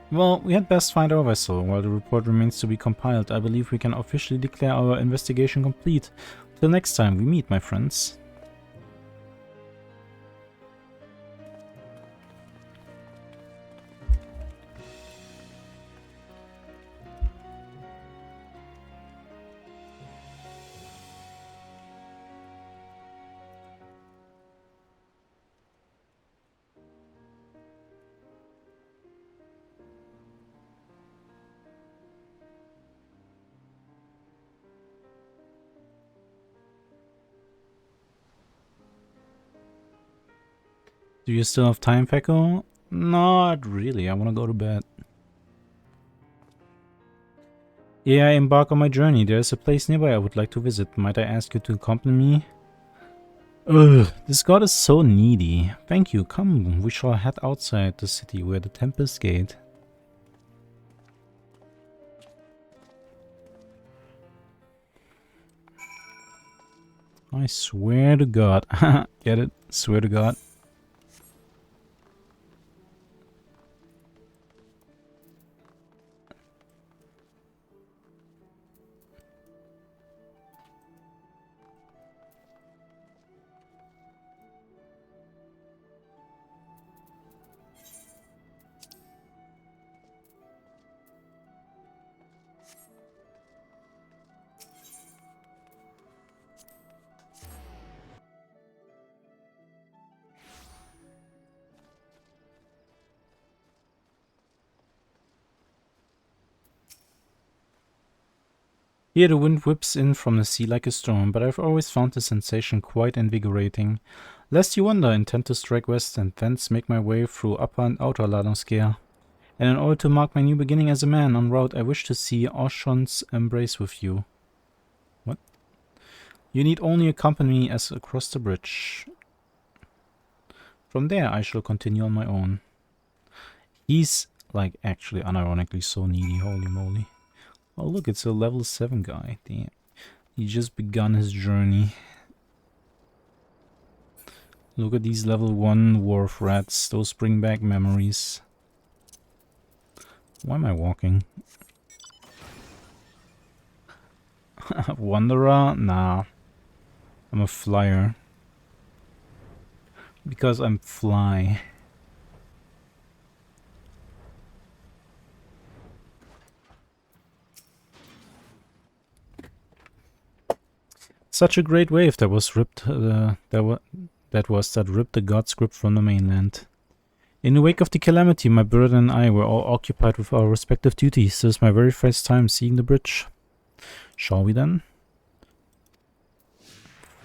Well, we had best find our vessel. While the report remains to be compiled, I believe we can officially declare our investigation complete. Till next time we meet, my friends. Do you still have time, Pekko? Not really, I want to go to bed. Yeah, I embark on my journey. There's a place nearby I would like to visit. Might I ask you to accompany me? Ugh, this god is so needy. Thank you, come, we shall head outside the city where the Tempest Gate. I swear to God. Get it? Swear to God. Here the wind whips in from the sea like a storm, but I've always found the sensation quite invigorating. Lest you wonder, I intend to strike west and thence make my way through Upper and Outer Ladonskea. And in order to mark my new beginning as a man en route, I wish to see Oshon's embrace with you. What? You need only accompany me as across the bridge. From there I shall continue on my own. He's, like, actually unironically so needy, holy moly. Oh look, it's a level 7 guy, damn. He just begun his journey. Look at these level 1 wharf rats, those bring back memories. Why am I walking? Wanderer? Nah. I'm a flyer. Because I'm fly. Such a great wave that was ripped. That ripped the god's grip from the mainland. In the wake of the calamity, my brother and I were all occupied with our respective duties. This is my very first time seeing the bridge. Shall we then?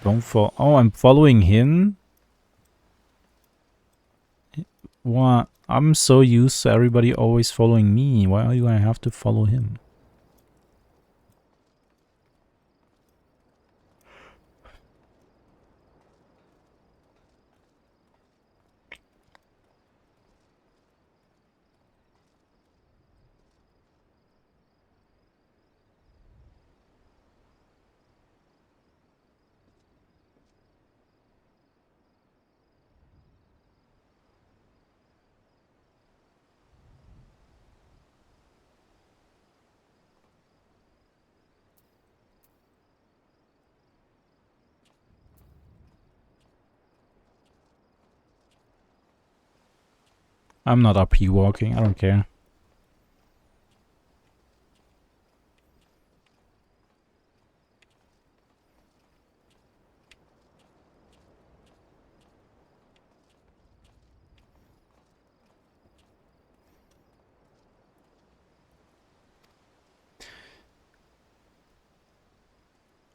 Don't fall. Oh, I'm following him? What? I'm so used to everybody always following me. Why do I have to follow him? I'm not up here walking, I don't care.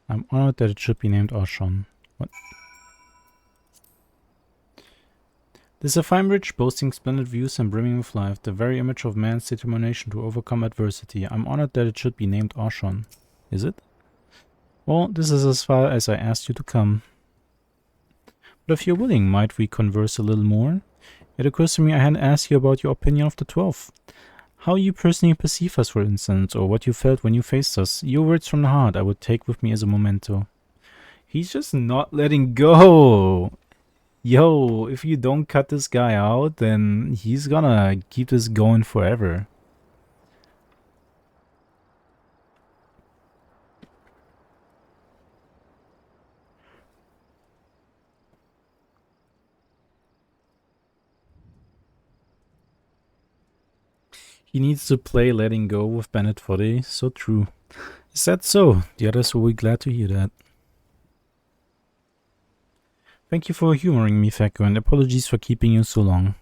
I'm honored that it should be named Oshon. What? This is a fine bridge, boasting splendid views and brimming with life, the very image of man's determination to overcome adversity. I'm honored that it should be named Oshon. Is it? Well, this is as far as I asked you to come. But if you're willing, might we converse a little more? It occurs to me I hadn't asked you about your opinion of the 12. How you personally perceive us, for instance, or what you felt when you faced us. Your words from the heart I would take with me as a memento. He's just not letting go. Yo, if you don't cut this guy out, then he's gonna keep this going forever. He needs to play letting go with Bennett Foddy. So true. Is that so? The others will be glad to hear that. Thank you for humoring me, Fekko, and apologies for keeping you so long.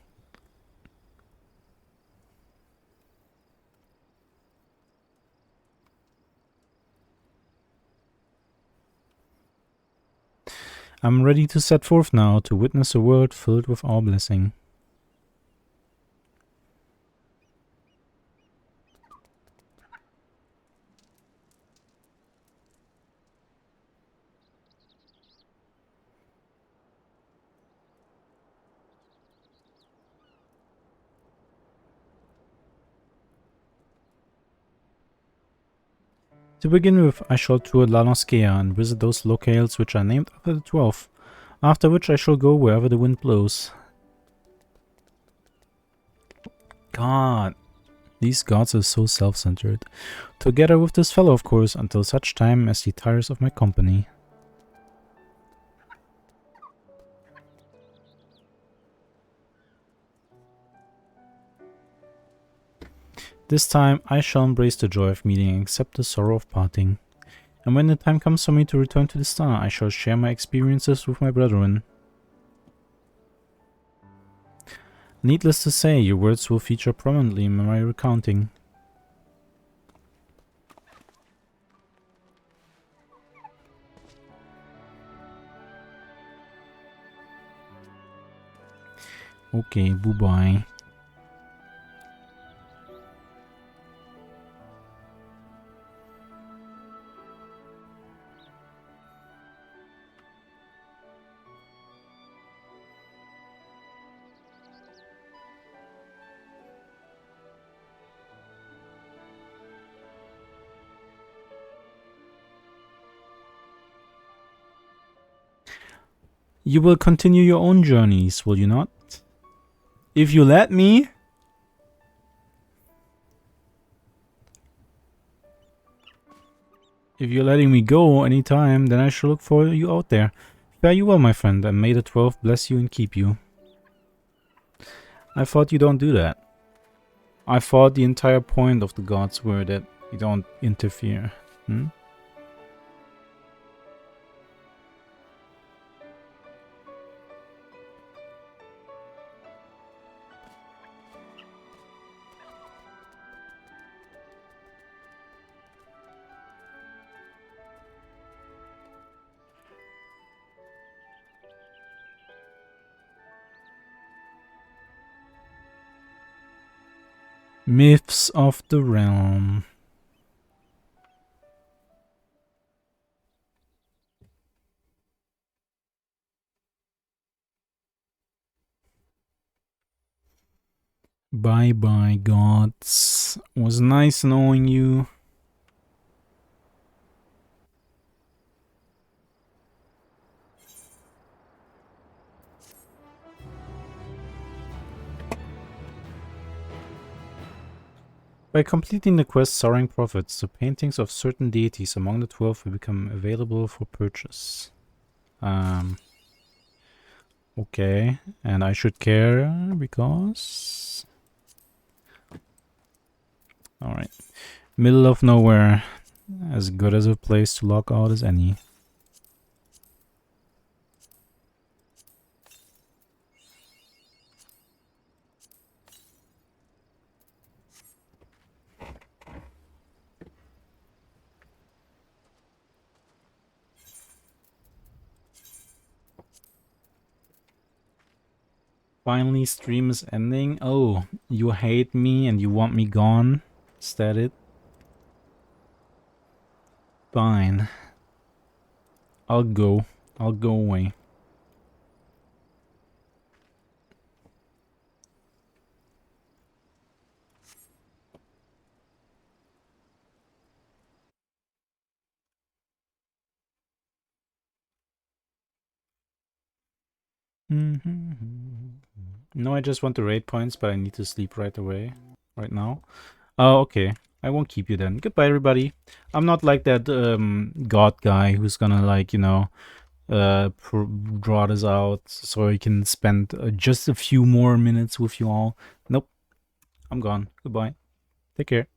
I'm ready to set forth now to witness a world filled with our blessing. To begin with, I shall tour Ladonskea and visit those locales which are named after the 12, after which I shall go wherever the wind blows. God, these gods are so self-centered. Together with this fellow, of course, until such time as he tires of my company. This time I shall embrace the joy of meeting and accept the sorrow of parting. And when the time comes for me to return to the star, I shall share my experiences with my brethren. Needless to say, your words will feature prominently in my recounting. Okay, bye-bye. You will continue your own journeys, will you not? If you let me. If you're letting me go anytime, then I shall look for you out there. Fare you well, my friend, and may the 12 bless you and keep you. I thought you don't do that. I thought the entire point of the gods were that you don't interfere. Hmm? Myths of the realm. Bye bye, gods. It was nice knowing you. By completing the quest Soaring Prophets, the paintings of certain deities among the 12 will become available for purchase. Okay, and I should care because... Alright. Middle of nowhere. As good as a place to log out as any. Finally, stream is ending. Oh, you hate me and you want me gone? Is that it? Fine. I'll go. I'll go away. No, I just want the raid points, but I need to sleep right away. Right now. Oh, okay. I won't keep you then. Goodbye, everybody. I'm not like that god guy who's gonna, like, you know, draw this out so he can spend just a few more minutes with you all. Nope. I'm gone. Goodbye. Take care.